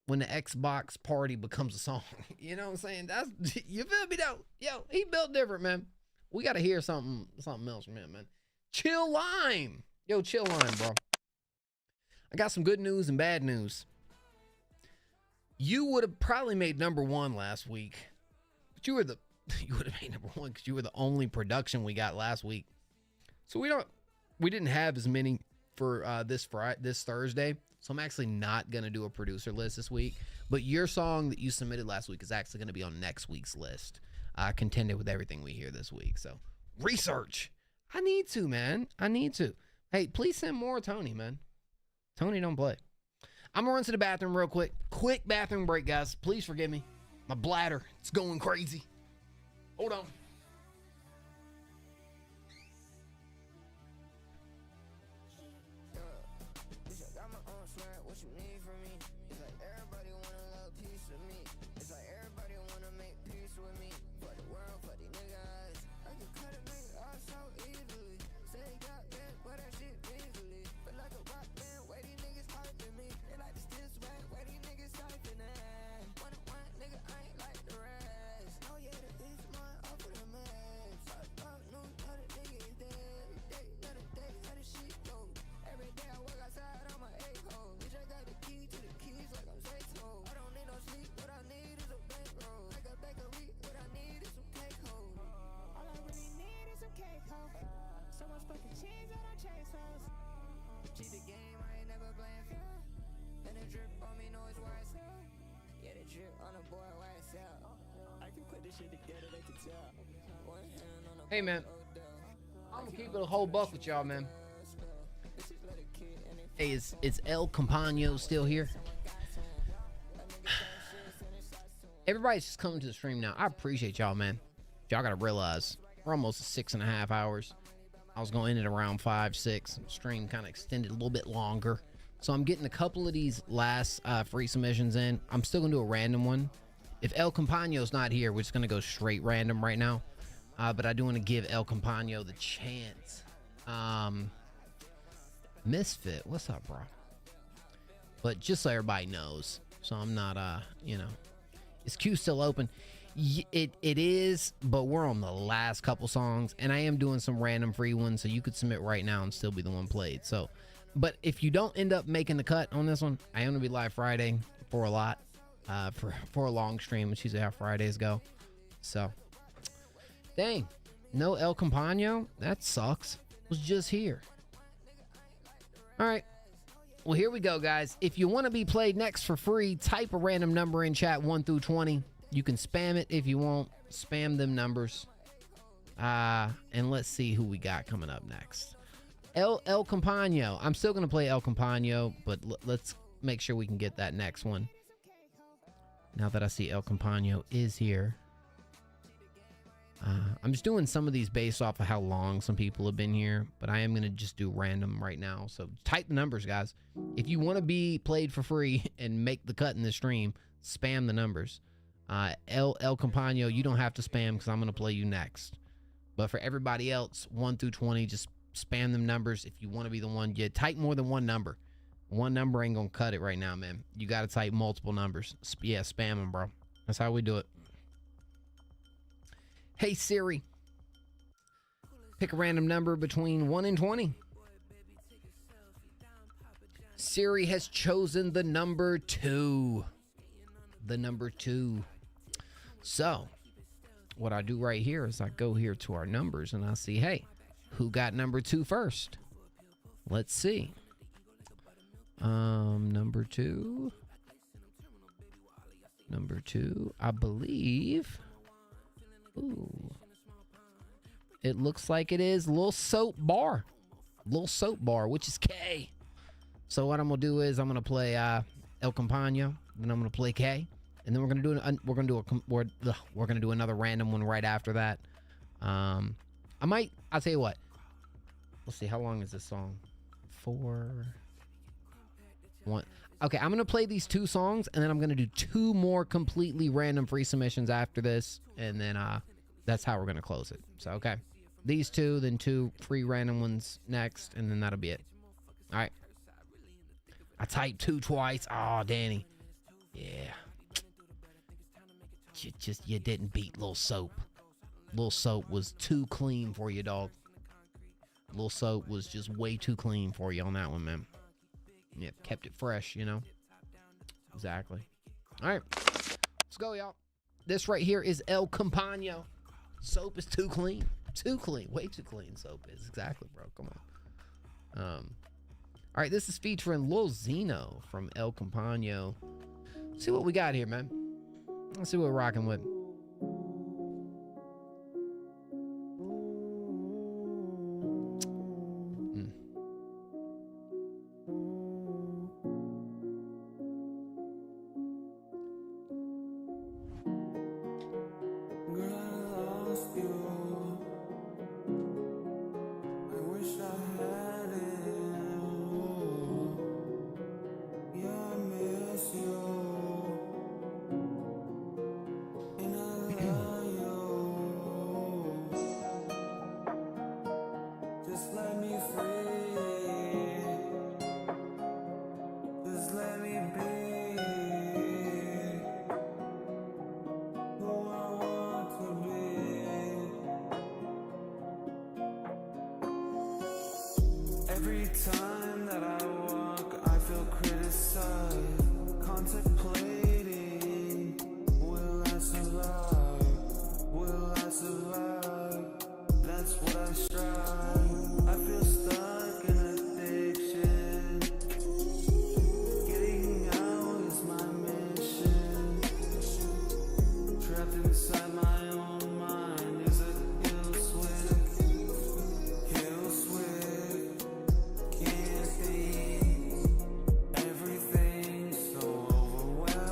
when the Xbox party becomes a song. You know what I'm saying? That's, you feel me though? Yo, he built different, man. We got to hear something else from him, man. Chill Lime. Yo, Chill Lime, bro. I got some good news and bad news. You would have probably made #1 last week. But you would have made #1 because you were the only production we got last week. So we didn't have as many for this Thursday. So I'm actually not going to do a producer list this week. But your song that you submitted last week is actually going to be on next week's list. Contended with everything we hear this week. So research. I need to, man. I need to. Hey, please send more Tony, man. Tony don't play. I'm going to run to the bathroom real quick. Quick bathroom break, guys. Please forgive me. My bladder, it's going crazy. Hold on. Hey, man. I'm going to keep it a whole buck with y'all, man. Hey, is El Campano still here? Everybody's just coming to the stream now. I appreciate y'all, man. Y'all got to realize we're almost at 6.5 hours. I was going to end it around 5, 6. Stream kind of extended a little bit longer. So I'm getting a couple of these last free submissions in. I'm still going to do a random one. If El Campano's not here, we're just going to go straight random right now. But I do want to give El Campano the chance. Misfit, what's up, bro? But just so everybody knows. So I'm not, you know. Is Q still open? It is, but we're on the last couple songs. And I am doing some random free ones. So you could submit right now and still be the one played. So, but if you don't end up making the cut on this one, I am going to be live Friday for a lot. For a long stream, which usually how Fridays go. So, dang, no El Campano? That sucks. Was just here. All right. Well, here we go, guys. If you want to be played next for free, type a random number in chat 1 through 20. You can spam it if you want. Spam them numbers. And let's see who we got coming up next. El Campano. I'm still gonna play El Campano, but let's make sure we can get that next one. Now that I see El Campano is here. I'm just doing some of these based off of how long some people have been here, but I am going to just do random right now. So type the numbers, guys. If you want to be played for free and make the cut in the stream, spam the numbers. El Campano, you don't have to spam because I'm going to play you next. But for everybody else, 1 through 20, just spam them numbers. If you want to be the one, you type more than one number. One number ain't going to cut it right now, man. You got to type multiple numbers. Yeah, spam them, bro. That's how we do it. Hey Siri, pick a random number between 1 and 20. Siri has chosen the number 2. The number 2. So, what I do right here is I go here to our numbers and I see, hey, who got number 2 first? Let's see. Number 2. Number 2, I believe. Ooh. It looks like it is Lil Soap Bar. Lil Soap Bar, which is K. So what I'm gonna do is I'm gonna play El Campano, then I'm gonna play K, and then we're gonna do another random one right after that. I'll tell you what. Let's see, how long is this song? 4 1. Okay, I'm gonna play these 2 songs, and then I'm gonna do 2 more completely random free submissions after this, and then that's how we're gonna close it. So okay, these 2, then 2 free random ones next, and then that'll be it. All right. I typed 2 twice. Oh, Danny. Yeah. You didn't beat Lil Soap. Lil Soap was too clean for you, dog. Lil Soap was just way too clean for you on that one, man. Yeah, kept it fresh, you know. Exactly. All right, let's go, y'all. This right here is El Campano. Soap is too clean. Too clean. Way too clean soap is. Exactly, bro. Come on. All right, this is featuring Lil Zeno from El Campano. Let's see what we got here, man. Let's see what we're rocking with. Every time that I walk, I feel criticized. Contemplating, will I survive? Will I survive? That's what I strive. I feel stuck in addiction. Getting out is my mission. Trapped inside my own mind is a kill switch. Kill switch. Can't be everything so overwhelming.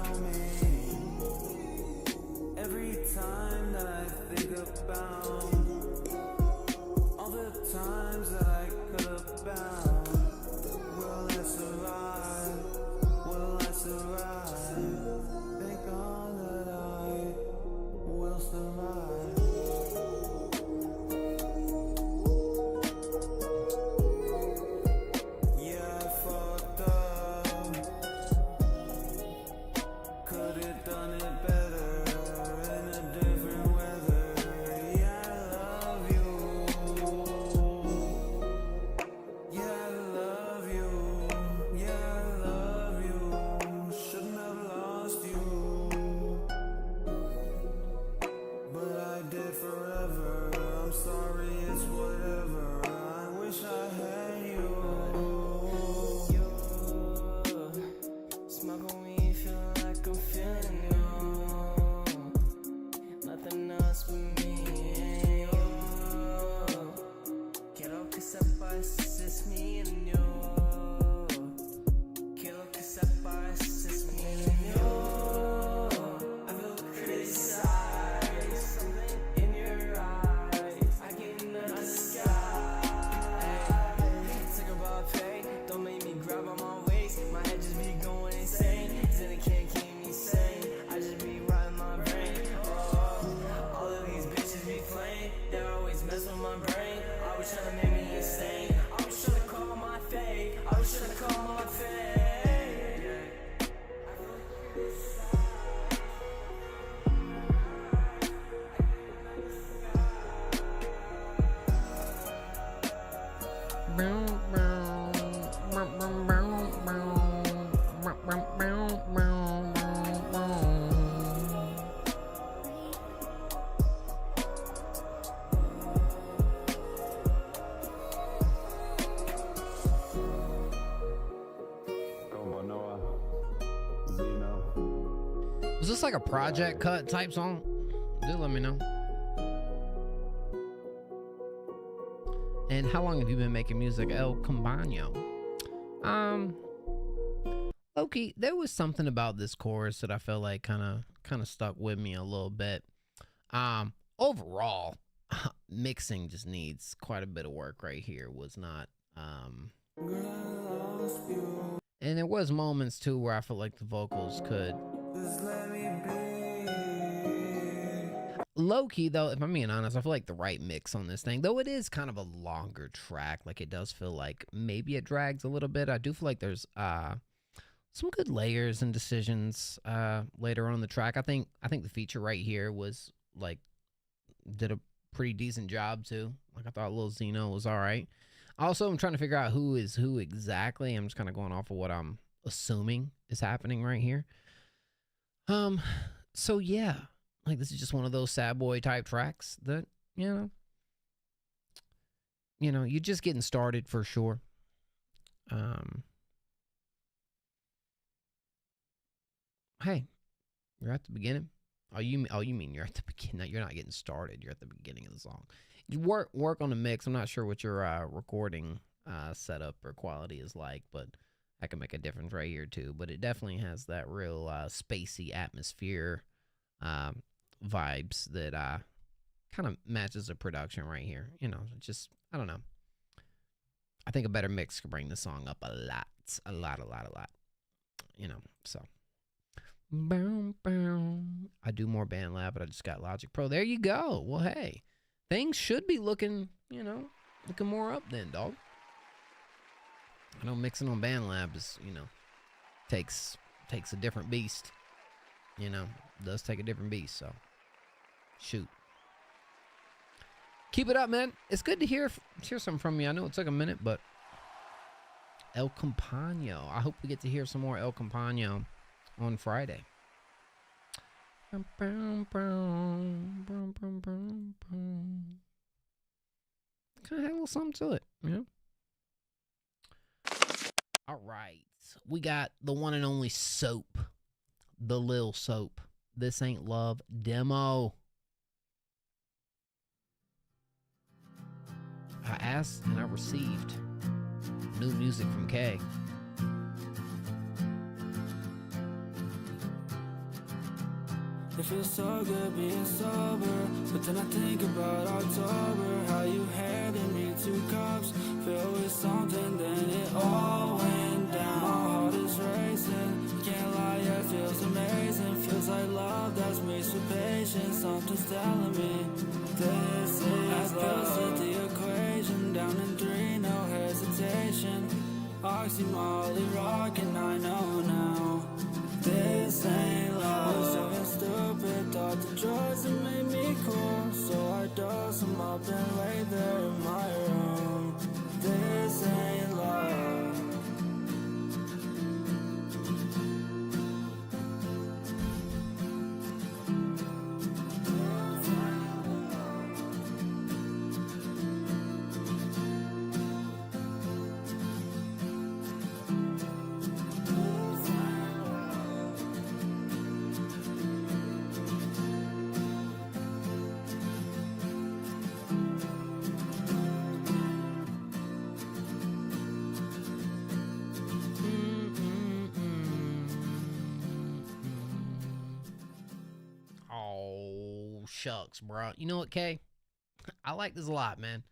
this like a project cut type song? Do let me know. And how long have you been making music, El Campano? Loki, there was something about this chorus that I felt like kind of stuck with me a little bit. Overall, mixing just needs quite a bit of work right here. Was not and there was moments too where I felt like the vocals could. Low-key though, if I'm being honest, I feel like the right mix on this thing, though it is kind of a longer track, like it does feel like maybe it drags a little bit. I do feel like there's some good layers and decisions later on in the track. I think the feature right here was like did a pretty decent job too. Like I thought Lil Zeno was all right. Also, I'm trying to figure out who is who exactly. I'm just kind of going off of what I'm assuming is happening right here. So yeah, like this is just one of those sad boy type tracks that, you know, you're just getting started for sure. Hey, you're at the beginning. Oh, you mean you're at the beginning? No, you're not getting started. You're at the beginning of the song. You work on the mix. I'm not sure what your recording setup or quality is like, but that can make a difference right here too. But it definitely has that real spacey atmosphere vibes that kind of matches the production right here. You know, just I don't know. I think a better mix could bring the song up a lot. You know, so. I do more band lab, but I just got Logic Pro. There you go. Well, hey, things should be looking, looking more up then, dog. I know mixing on band lab is, takes a different beast. Does take a different beast. So, shoot. Keep it up, man. It's good to hear something from you. I know it took a minute, but El Campano. I hope we get to hear some more El Campano on Friday. Kind of had a little something to it, All right, we got the one and only Soap, the Lil Soap. This Ain't Love demo. I asked and I received new music from K. It feels so good being sober, but then I think about October, how you handed me 2 cups filled with something, then it all went down. My heart is racing, can't lie, yeah, it feels amazing. Feels like love that's mixed with patience. Something's telling me this is love. At the equation, down in 3, no hesitation. Oxy Molly rockin', I know now. This ain't love. Was young and stupid, thought the drugs would make me cool, so I dosed them up and laid there in my room. This ain't love. Shucks, bro. You know what, Kay? I like this a lot, man.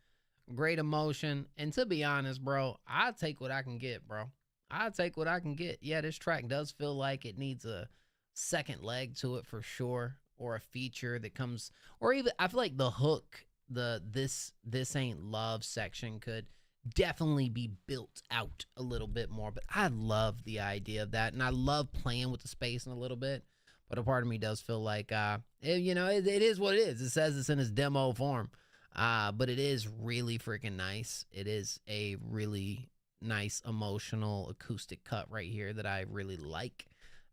Great emotion. And to be honest, bro, I'll take what I can get, bro. I'll take what I can get. Yeah, this track does feel like it needs a second leg to it for sure, or a feature that comes, or even I feel like the hook, this ain't love section could definitely be built out a little bit more. But I love the idea of that, and I love playing with the space in a little bit. But a part of me does feel like, it is what it is. It says it's in its demo form. But it is really freaking nice. It is a really nice, emotional, acoustic cut right here that I really like.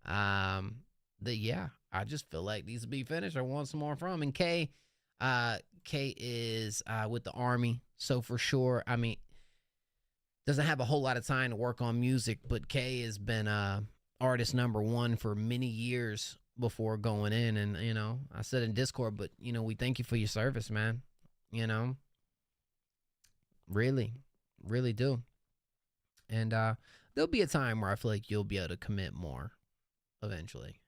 I just feel like these to be finished. I want some more from. And K is with the Army. So for sure, I mean, doesn't have a whole lot of time to work on music, but K has been artist #1 for many years before going in, and you know, I said in Discord, but you know, we thank you for your service, man. You know, really, really do. And there'll be a time where I feel like you'll be able to commit more eventually.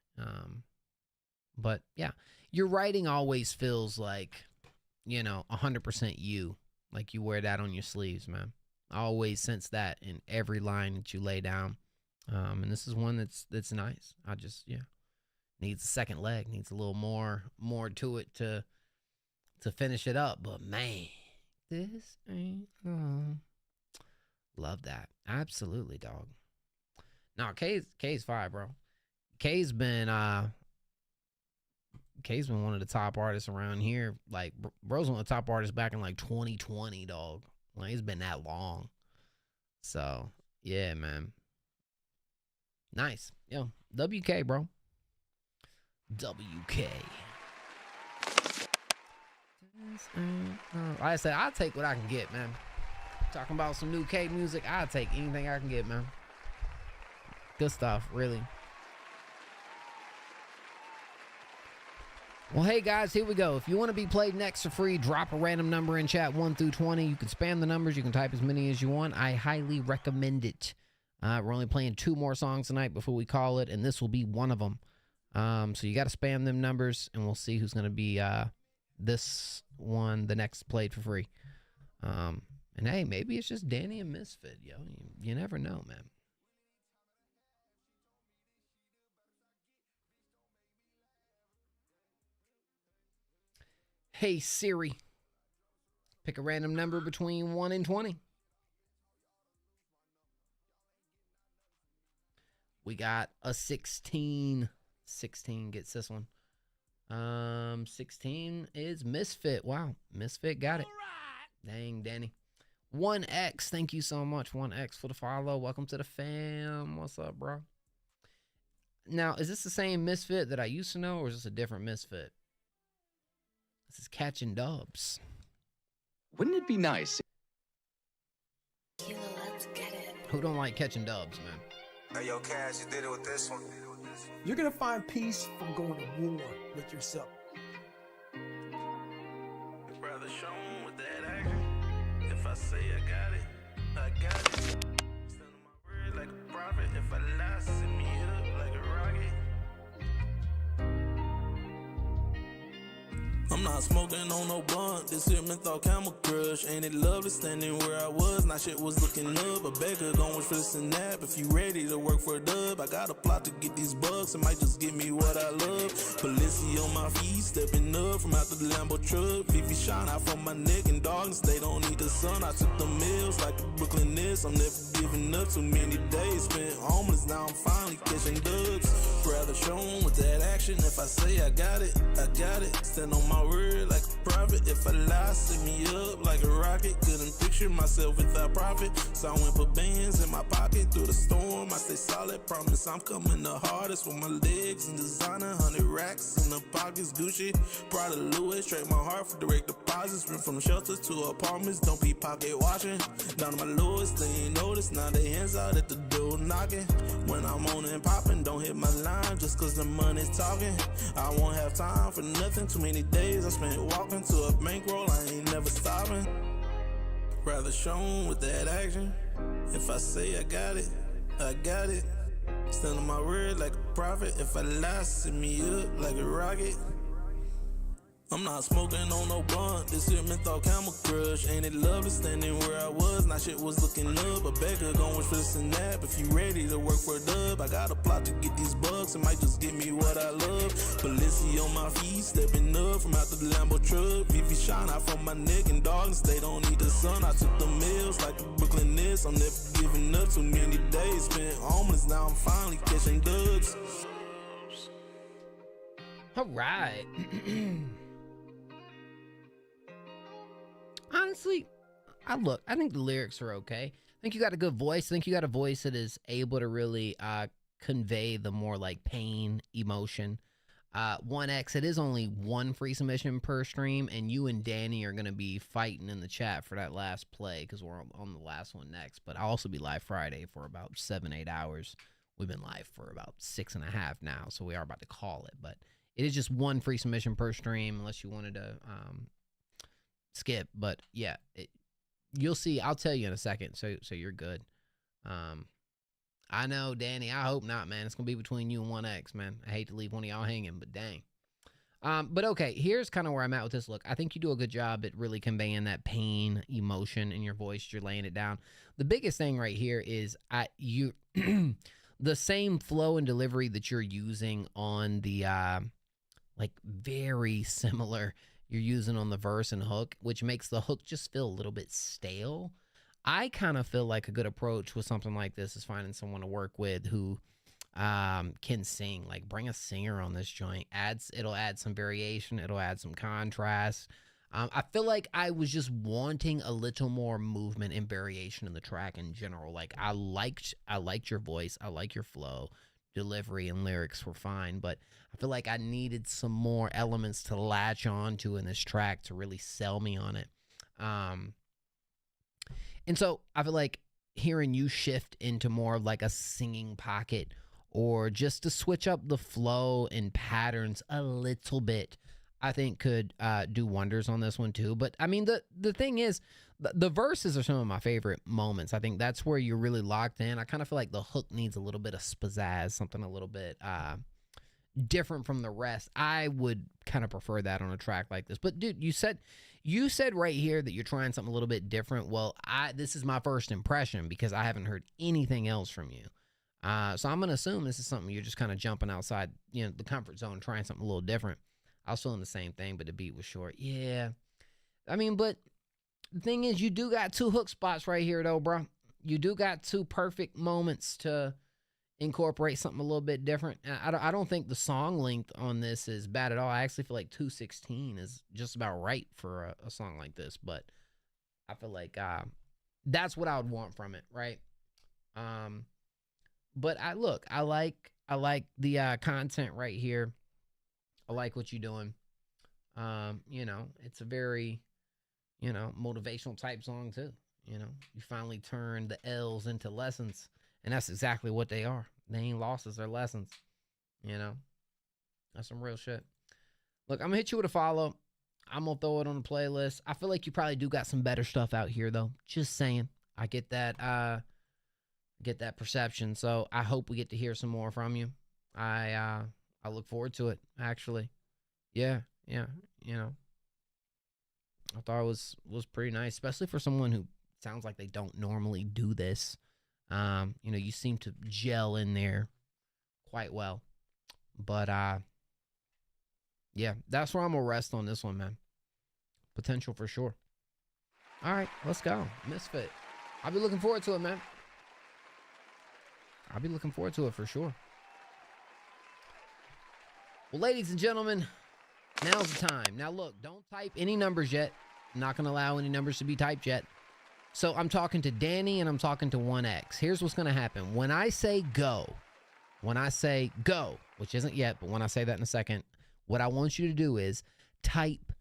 But yeah, your writing always feels like, you know, 100% you, like you wear that on your sleeves, man. I always sense that in every line that you lay down. And this is one that's nice. I just, yeah, needs a second leg, needs a little more to it to finish it up. But man, this ain't love that. Absolutely, dog. No, K's fire, bro. K's been one of the top artists around here. Like, bro's one of the top artists back in like 2020, dog. Like, it's been that long. So yeah, man. Nice. Yo, WK, bro. WK. Like I said, I'll take what I can get, man. Talking about some new K music, I'll take anything I can get, man. Good stuff, really. Well, hey, guys, here we go. If you want to be played next for free, drop a random number in chat, 1 through 20. You can spam the numbers. You can type as many as you want. I highly recommend it. We're only playing 2 more songs tonight before we call it, and this will be one of them. So you got to spam them numbers, and we'll see who's going to be this one, the next played for free. And hey, maybe it's just Danny and Misfit, yo. You never know, man. Hey, Siri. Pick a random number between 1 and 20. We got a 16. 16 gets this one. 16 is Misfit. Wow, Misfit got it. Dang, Danny. 1X, thank you so much, 1X, for the follow. Welcome to the fam. What's up, bro? Now, is this the same Misfit that I used to know, or is this a different Misfit? This is Catching Dubs. Wouldn't it be nice? Who don't like Catching Dubs, man? Hey, yo, Cash, you did it with this one. You're gonna find peace from going to war with yourself. Brother shown with that action. If I say I got it, I got it. Stand on my word like a prophet. If I lie, send me up like a rocket. I'm not smoking on no blunt. This here menthol camel crush. Ain't it lovely standing where I was? Now shit was looking up. A beggar gon' wish for this and that. If you ready to work for a dub, I got a plot to get these bucks. It might just give me what I love. Felicity on my feet, stepping up from after the Lambo truck. Vivi shine out from my neck and darkness. They don't need the sun. I took the meals like the Brooklyn Nets. I'm never giving up. Too many days spent homeless. Now I'm finally catching dubs. Rather shown with that action. If I say I got it, I got it. Stand on my word like a prophet. If I lie, set me up like a rocket. Couldn't picture myself without profit. So I went put bands in my pocket. Through the storm, I stay solid. Promise I'm coming the hardest with my legs and designer. 100 racks in the pockets, Gucci. Prada Louis, trade my heart for direct deposits. Went from shelters to apartments. Don't be pocket watching. Down to my lowest, they ain't noticed. Now they hands out at the door knocking. When I'm on and popping, don't hit my line just cause the money's talking. I won't have time for nothing. Too many days I spent walking to a bankroll. I ain't never stopping. Rather shown with that action. If I say I got it, I got it. Stand on my word like a prophet. If I lie, set me up like a rocket. I'm not smoking on no blunt. This here menthol camel crush. Ain't it lovely standing where I was? Now shit was looking up. A beggar gon' wish for this and that. If you ready to work for a dub, I got a plot to get these bucks. It might just give me what I love. Felicity on my feet, stepping up from after the Lambo truck. Vivi shine out from my neck and darkness. They don't need the sun. I took the meals like the Brooklyn Nets. I'm never giving up. Too many days spent homeless. Now I'm finally catching dubs. All right. Honestly, I think the lyrics are okay. I think you got a good voice. I think you got a voice that is able to really convey the more like pain, emotion. 1X, it is only 1 free submission per stream, and you and Danny are going to be fighting in the chat for that last play because we're on the last one next. But I'll also be live Friday for about 7-8 hours we've been live for about 6.5 now, so we are about to call it. But it is just 1 free submission per stream, unless you wanted to skip. But yeah, you'll see. I'll tell you in a second, so you're good. I know, Danny. I hope not, man. It's gonna be between you and 1X, man. I hate to leave one of y'all hanging, but dang. But okay, here's kind of where I'm at with this look. I think you do a good job at really conveying that pain, emotion in your voice. You're laying it down. The biggest thing right here is the same flow and delivery that you're using on the like very similar you're using on the verse and hook, which makes the hook just feel a little bit stale. I kind of feel like a good approach with something like this is finding someone to work with who can sing. Like, bring a singer on this joint. It'll add some variation. It'll add some contrast. I feel like I was just wanting a little more movement and variation in the track in general. Like, I liked your voice. I like your flow. Delivery and lyrics were fine, but I feel like I needed some more elements to latch on to in this track to really sell me on it. And so I feel like hearing you shift into more of like a singing pocket, or just to switch up the flow and patterns a little bit, I think could do wonders on this one too. But I mean, the thing is, the verses are some of my favorite moments. I think that's where you're really locked in. I kind of feel like the hook needs a little bit of pizzazz, something a little bit different from the rest. I would kind of prefer that on a track like this. But dude, you said right here that you're trying something a little bit different. Well, this is my first impression because I haven't heard anything else from you. So I'm gonna assume this is something you're just kind of jumping outside, the comfort zone, trying something a little different. I was feeling the same thing, but the beat was short. Yeah, I mean, but the thing is, you do got 2 hook spots right here, though, bro. You do got 2 perfect moments to incorporate something a little bit different. I don't think the song length on this is bad at all. I actually feel like 2:16 is just about right for a song like this. But I feel like that's what I would want from it, right? But I like the content right here. I like what you're doing. It's a very, motivational type song too. You finally turn the L's into lessons, and that's exactly what they are. They ain't losses, they're lessons. That's some real shit. Look, I'm gonna hit you with a follow. I'm gonna throw it on the playlist. I feel like you probably do got some better stuff out here though. Just saying. I get that perception. So I hope we get to hear some more from you. I look forward to it, actually. Yeah. I thought it was pretty nice, especially for someone who sounds like they don't normally do this. You seem to gel in there quite well. But yeah, that's where I'm gonna rest on this one, man. Potential for sure. All right, let's go. Misfit. I'll be looking forward to it, man. I'll be looking forward to it for sure. Well, ladies and gentlemen, now's the time. Now, look, don't type any numbers yet. I'm not going to allow any numbers to be typed yet. So I'm talking to Danny and I'm talking to 1X. Here's what's going to happen. When I say go, which isn't yet, but when I say that in a second, what I want you to do is type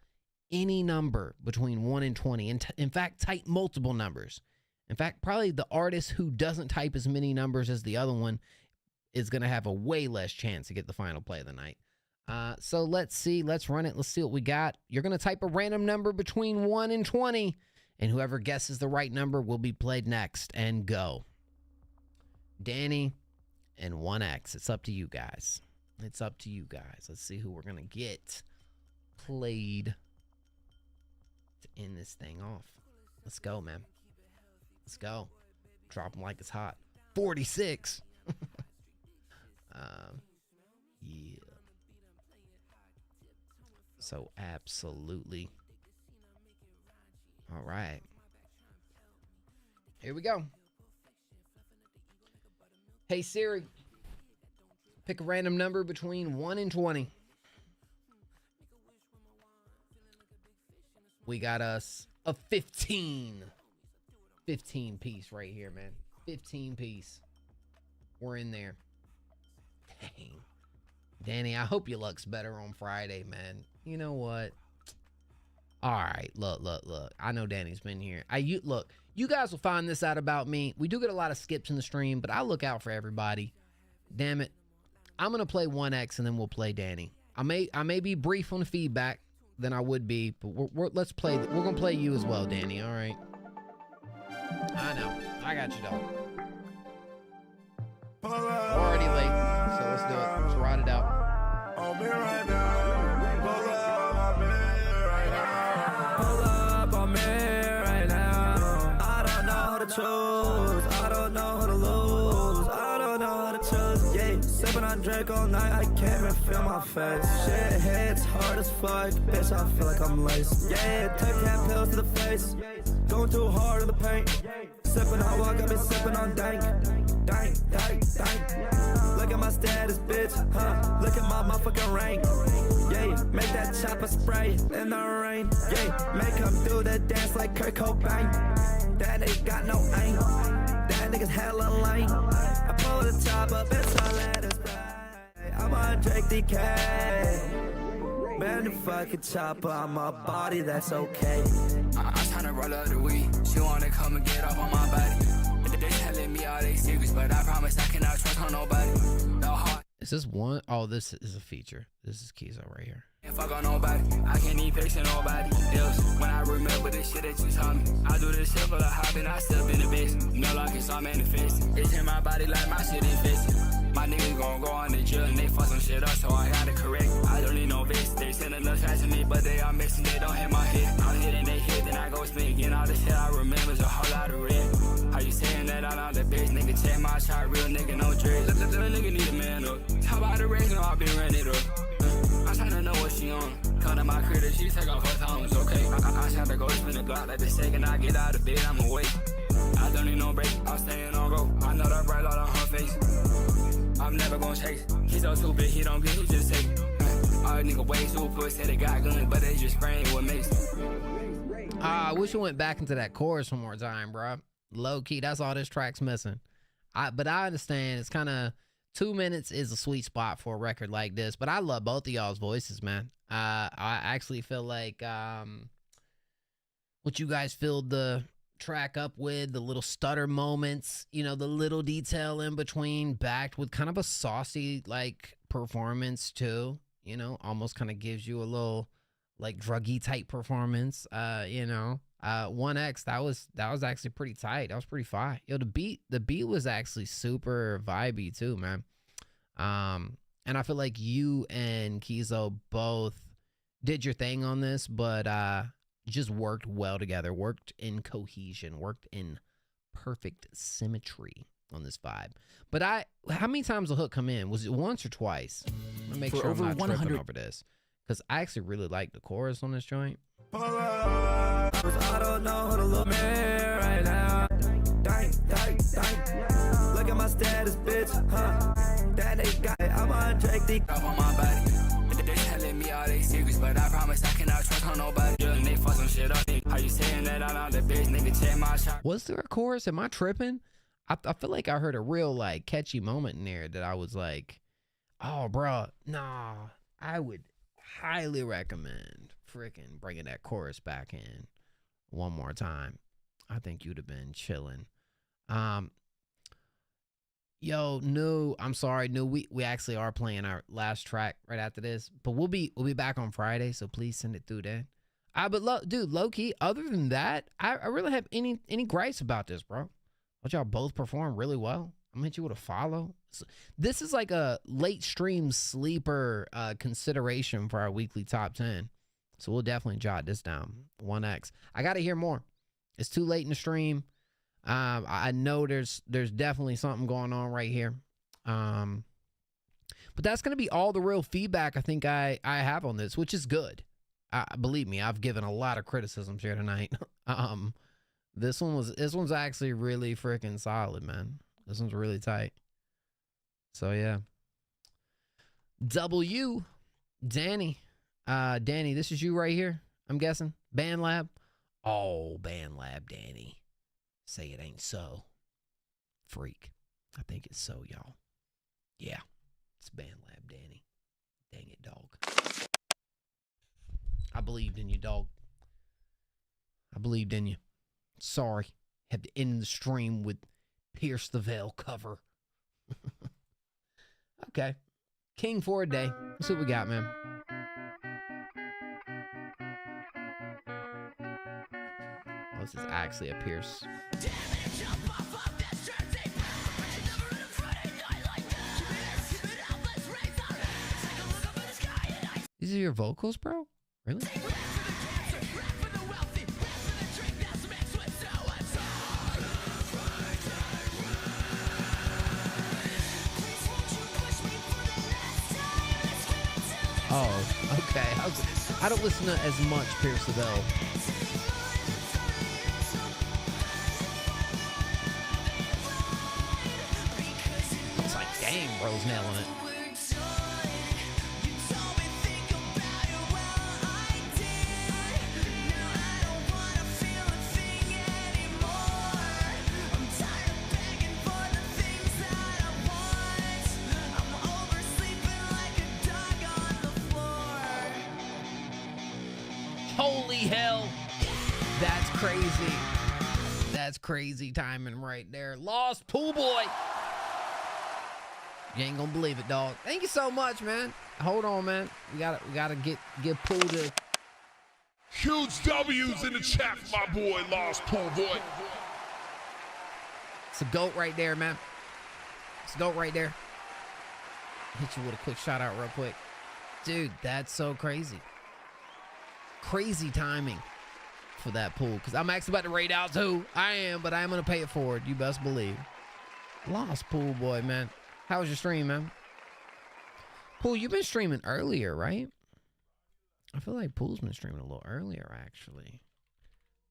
any number between 1 and 20. And in fact, type multiple numbers. In fact, probably the artist who doesn't type as many numbers as the other one is going to have a way less chance to get the final play of the night. So let's see. Let's run it. Let's see what we got. You're going to type a random number between 1 and 20, and whoever guesses the right number will be played next. And go. Danny and 1X. It's up to you guys. It's up to you guys. Let's see who we're going to get played to end this thing off. Let's go, man. Let's go. Drop them like it's hot. 46. Yeah. So absolutely. All right. Here we go. Hey Siri, pick a random number between 1 and 20. We got us a 15. 15 piece right here, man. 15 piece. We're in there. Dang. Danny, I hope your luck's better on Friday, man. You know what? All right, look. I know Danny's been here. Look, you guys will find this out about me. We do get a lot of skips in the stream, but I look out for everybody. damn it. I'm gonna play 1X and then we'll play Danny. I may be brief on the feedback than I would be, but let's play. We're gonna play you as well, Danny. All right. I know. I got you, dog. We're already late, so let's do it. Let's ride it out. I'll be right now. Pull up on me right now. I don't know how to choose. I don't know how to lose. I don't know how to choose. Yeah, sipping on drink all night. I can't even feel my face. Shit hits hard as fuck. Bitch, I feel like I'm laced. Yeah, took 10 pills to the face. Going too hard in the paint. Sipping on walk, I've been sipping on dank. Dank, dank, dank. Look at my status, bitch, huh? Look at my motherfucking rank. Yeah, make that chopper spray in the rain. Yeah, make him do the dance like Kurt Cobain. That nigga got no aim. That nigga's hella lame. I pull the top up, bitch, I let it spray. I'm on Drake DK. Man, the fucking chopper on my body, that's okay. I'm tryna roll up the weed. She wanna come and get off on my body. They telling me all they secrets, but I promise I cannot trust on nobody. No heart. Is this one? Oh, this is a feature. This is Kizo right here. If I got nobody, I can't even picture nobody else. When I remember the shit that you taught me, I do this shit for the hop and I still been the best. No like it's all manifesting. It's in my body like my shit infested. My niggas gon' go on the jail and they fuck some shit up, so I gotta correct. I don't need no vest. They send enough shots to me, but they all missing. They don't hit my head. I'm hitting they hit, then I go spin again. All the shit I remember is a whole lot of red. How you saying that I'm not the bitch? Nigga, check my shot, real nigga, no dreads. Little nigga need a man up. Talk about the race, no, I been running it up. I'm tryna know what she on. Come to my crib, she take off her thumbs, okay. I tryna go spin the block like the second I get out of bed, I'm awake. I don't need no break, I'm staying on go. I know that bright light on her face. I'm never gonna chase. He's so stupid, he don't get, he just take. All nigga way super, said they got guns, but they just spraying what makes. I wish we went back into that chorus one more time, bro. Low key, that's all this track's missing. But I understand it's kind of 2 minutes is a sweet spot for a record like this. But I love both of y'all's voices, man. I actually feel like what you guys filled the track up with, the little stutter moments, you know, the little detail in between, backed with kind of a saucy like performance too. You know, almost kind of gives you a little like druggy type performance. You know. 1X, that was actually pretty tight. That was pretty fire. Yo, the beat was actually super vibey too, man. And I feel like you and Kizo both did your thing on this, but just worked well together, worked in cohesion, worked in perfect symmetry on this vibe. But how many times the hook come in? Was it once or twice? I'm gonna make sure I'm not tripping over this, because I actually really like the chorus on this joint. I don't know how to look me right now. Dang, dang, dang. Look at my status, bitch, huh? That nigga got it. I'm on Drake D. Up on my body. They telling me all they secrets, but I promise I cannot trust on nobody. Yeah, and they fuck some shit up. How you saying that I'm not the bitch? Nigga, check my shot. Was there a chorus? Am I tripping? I feel like I heard a real like catchy moment in there that I was like, oh, bro, nah. I would highly recommend freaking bringing that chorus back in one more time. I think you'd have been chilling. Yo, no, I'm sorry. No, we actually are playing our last track right after this, but we'll be back on Friday, so please send it through then. But dude, low key, other than that, I really have any gripes about this, bro. But y'all both perform really well. I'm gonna hit you with a follow. So, this is like a late stream sleeper consideration for our weekly top 10. So we'll definitely jot this down. 1X. I got to hear more. It's too late in the stream. I know there's definitely something going on right here. But that's going to be all the real feedback I think I have on this, which is good. Believe me, I've given a lot of criticisms here tonight. This one's actually really freaking solid, man. This one's really tight. So yeah. W, Danny. Danny, this is you right here, I'm guessing. Band Lab. Oh, Band Lab, Danny. Say it ain't so. Freak. I think it's so, y'all. Yeah, it's Band Lab, Danny. Dang it, dog. I believed in you, dog. I believed in you. Sorry. Had to end the stream with Pierce the Veil cover. Okay. King for a day. Let's see what we got, man. Oh, this is actually a Pierce. These are your vocals, bro? Really? Oh, okay. I don't listen to as much Pierce Lavelle. It's like, dang, bro's nailing it. Holy hell. That's crazy. That's crazy timing right there. Lost Pool Boy. You ain't gonna believe it, dog. Thank you so much, man. Hold on, man. We gotta get Pool to. Huge W's in the chat for my boy, Lost Pool Boy. It's a GOAT right there, man. It's a GOAT right there. Hit you with a quick shout out real quick. Dude, that's so crazy. Crazy timing for that pool, because I'm actually about to raid out too. I am, but I am going to pay it forward. You best believe. Lost Pool Boy, man. How was your stream, man? Pool, you've been streaming earlier, right? I feel like Pool's been streaming a little earlier, actually.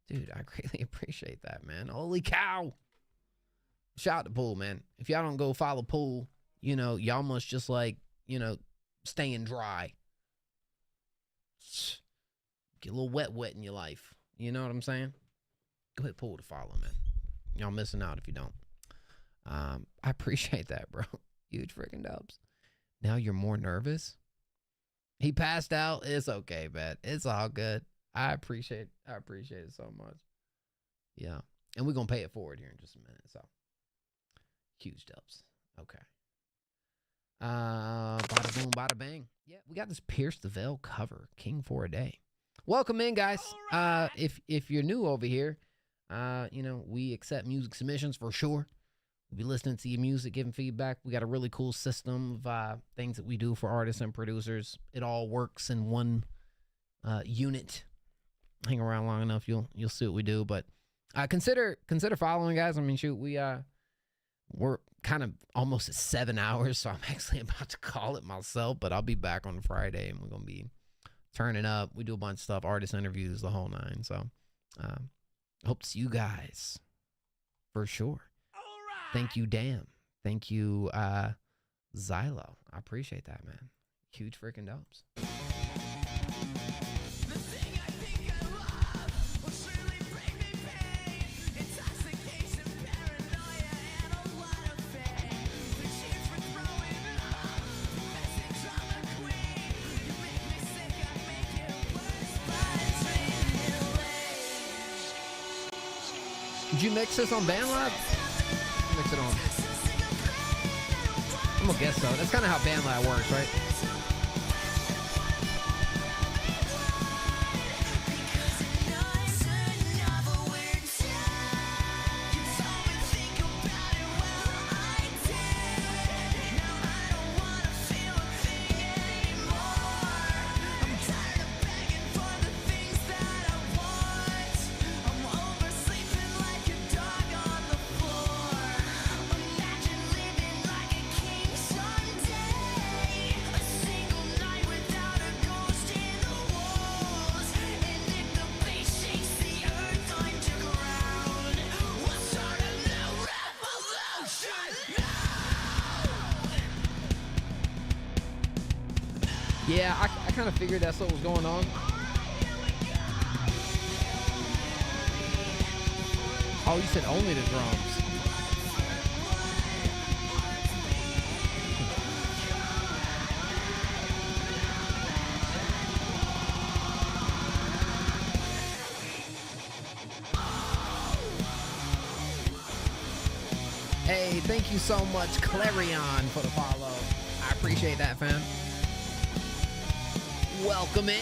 Dude, I greatly appreciate that, man. Holy cow. Shout out to Pool, man. If y'all don't go follow Pool, you know, y'all must just like, you know, staying dry. Get a little wet in your life. You know what I'm saying? Go hit Pool to follow, man. Y'all missing out if you don't. I appreciate that, bro. Huge freaking dubs. Now you're more nervous? He passed out. It's okay, man. It's all good. I appreciate it so much. Yeah. And we're going to pay it forward here in just a minute. So, huge dubs. Okay. Bada boom, bada bang. Yeah, we got this Pierce the Veil cover, King for a Day. Welcome in, guys. If you're new over here, you know, we accept music submissions for sure. We'll be listening to your music, giving feedback. We got a really cool system of things that we do for artists and producers. It all works in one unit. Hang around long enough, you'll see what we do. But consider following, guys. I mean, shoot, we're kind of almost at 7 hours, so I'm actually about to call it myself. But I'll be back on Friday, and we're gonna be turning up. We do a bunch of stuff, artist interviews, the whole nine. So hope to see you guys for sure. Thank you, Dan. Thank you, Zylo. I appreciate that, man. Huge freaking dubs. Did you mix this on BandLab? Mix it on. I'm gonna guess so. That's kind of how BandLab works, right? Yeah, I kind of figured that's what was going on. Oh, you said only the drums. Hey, thank you so much, Clarion, for the follow. I appreciate that, fam. Welcome in.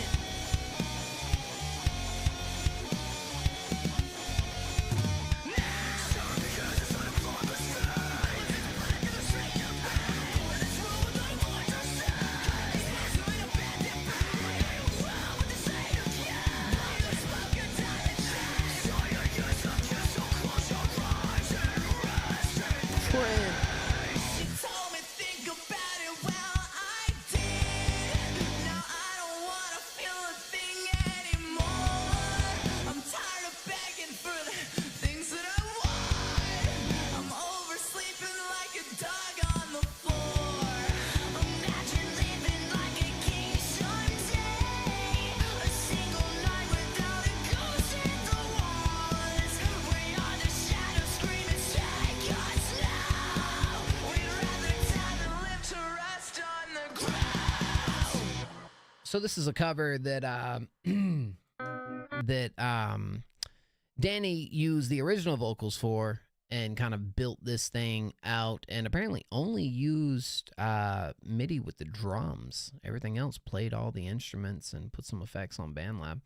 So this is a cover that Danny used the original vocals for and kind of built this thing out, and apparently only used MIDI with the drums. Everything else played all the instruments and put some effects on BandLab.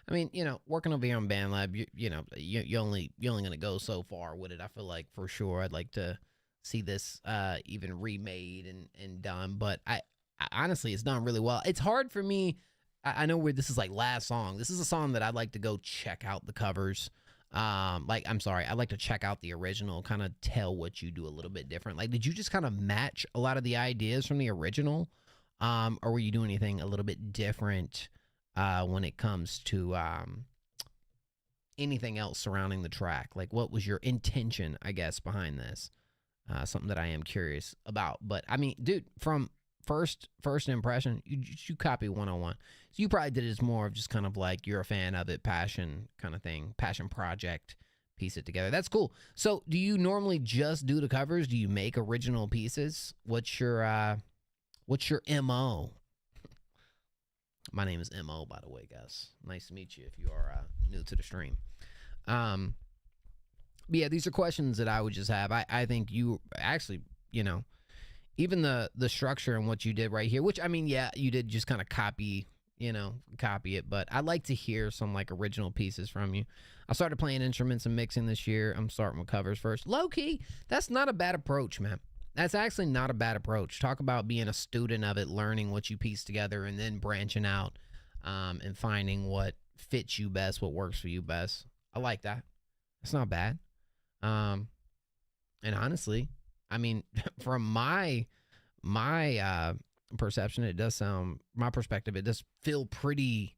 I mean, you know, working over here on BandLab, you're only gonna go so far with it. I feel like for sure I'd like to see this even remade and done, but I honestly, it's done really well. It's hard for me. I know where this is like last song. This is a song that I'd like to go check out the covers. I'm sorry, I'd like to check out the original, kind of tell what you do a little bit different. Like, did you just kind of match a lot of the ideas from the original? Or were you doing anything a little bit different when it comes to anything else surrounding the track? Like, what was your intention, I guess, behind this? Something that I am curious about. But, I mean, dude, from first impression, you copy 101. So you probably did it as more of just kind of like you're a fan of it, passion kind of thing, passion project, piece it together. That's cool. So do you normally just do the covers? Do you make original pieces? What's your MO? My name is MO, by the way, guys. Nice to meet you if you are new to the stream. But yeah, these are questions that I would just have. I think you actually, even the structure and what you did right here, which, I mean, yeah, you did just kind of copy it, but I'd like to hear some like original pieces from you. I started playing instruments and mixing this year. I'm starting with covers first. Low key, that's not a bad approach, man. That's actually not a bad approach. Talk about being a student of it, learning what you piece together, and then branching out and finding what fits you best, what works for you best. I like that. It's not bad. And honestly, I mean, from my perception, it does sound, my perspective, it does feel pretty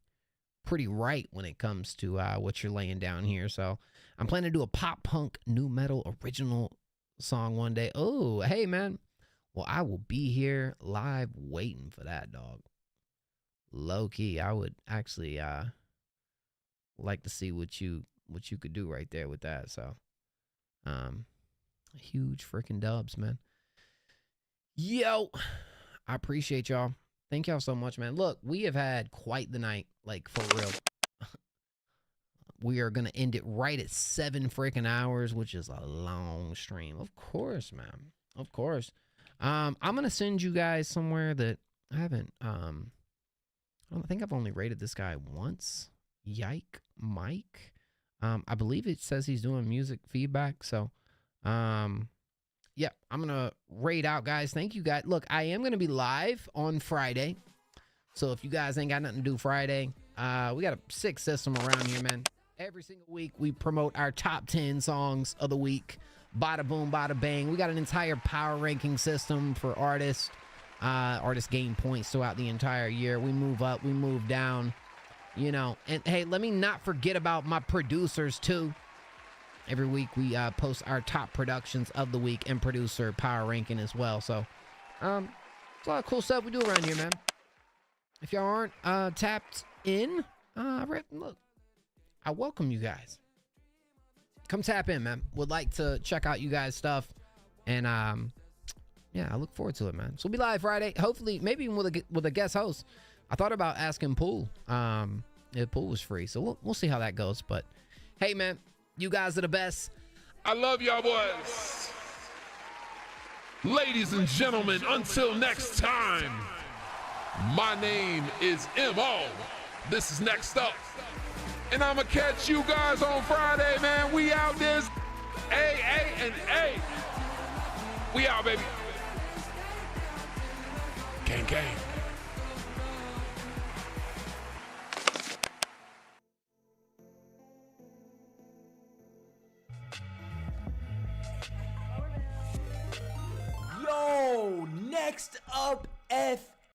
right when it comes to what you're laying down here. So I'm planning to do a pop punk new metal original song one day. Oh, hey man. Well, I will be here live waiting for that, dog. Low key, I would actually like to see what you could do right there with that. So huge freaking dubs, man. Yo, I appreciate y'all. Thank y'all so much, man. Look, we have had quite the night, like, for real. We are going to end it right at 7 freaking hours, which is a long stream. Of course, man. Of course. I'm going to send you guys somewhere that I haven't, I think I've only rated this guy once. Yike Mike. I believe it says he's doing music feedback, so, yeah, I'm going to rate out, guys. Thank you, guys. Look, I am going to be live on Friday. So if you guys ain't got nothing to do Friday, we got a sick system around here, man. Every single week, we promote our top 10 songs of the week. Bada boom, bada bang. We got an entire power ranking system for artists. Artists gain points throughout the entire year. We move up, we move down, And hey, let me not forget about my producers, too. Every week we post our top productions of the week and producer power ranking as well. So, it's a lot of cool stuff we do around here, man. If y'all aren't tapped in, look, I welcome you guys. Come tap in, man. Would like to check out you guys' stuff, and yeah, I look forward to it, man. So we'll be live Friday. Hopefully, maybe even with a guest host. I thought about asking Pool. If Pool was free, so we'll see how that goes. But hey, man. You guys are the best. I love y'all boys. Ladies and gentlemen, until next time, my name is M.O. This is Next Up. And I'ma catch you guys on Friday, man. We out this A. We out, baby. Gang, gang. Yo, Next Up FM.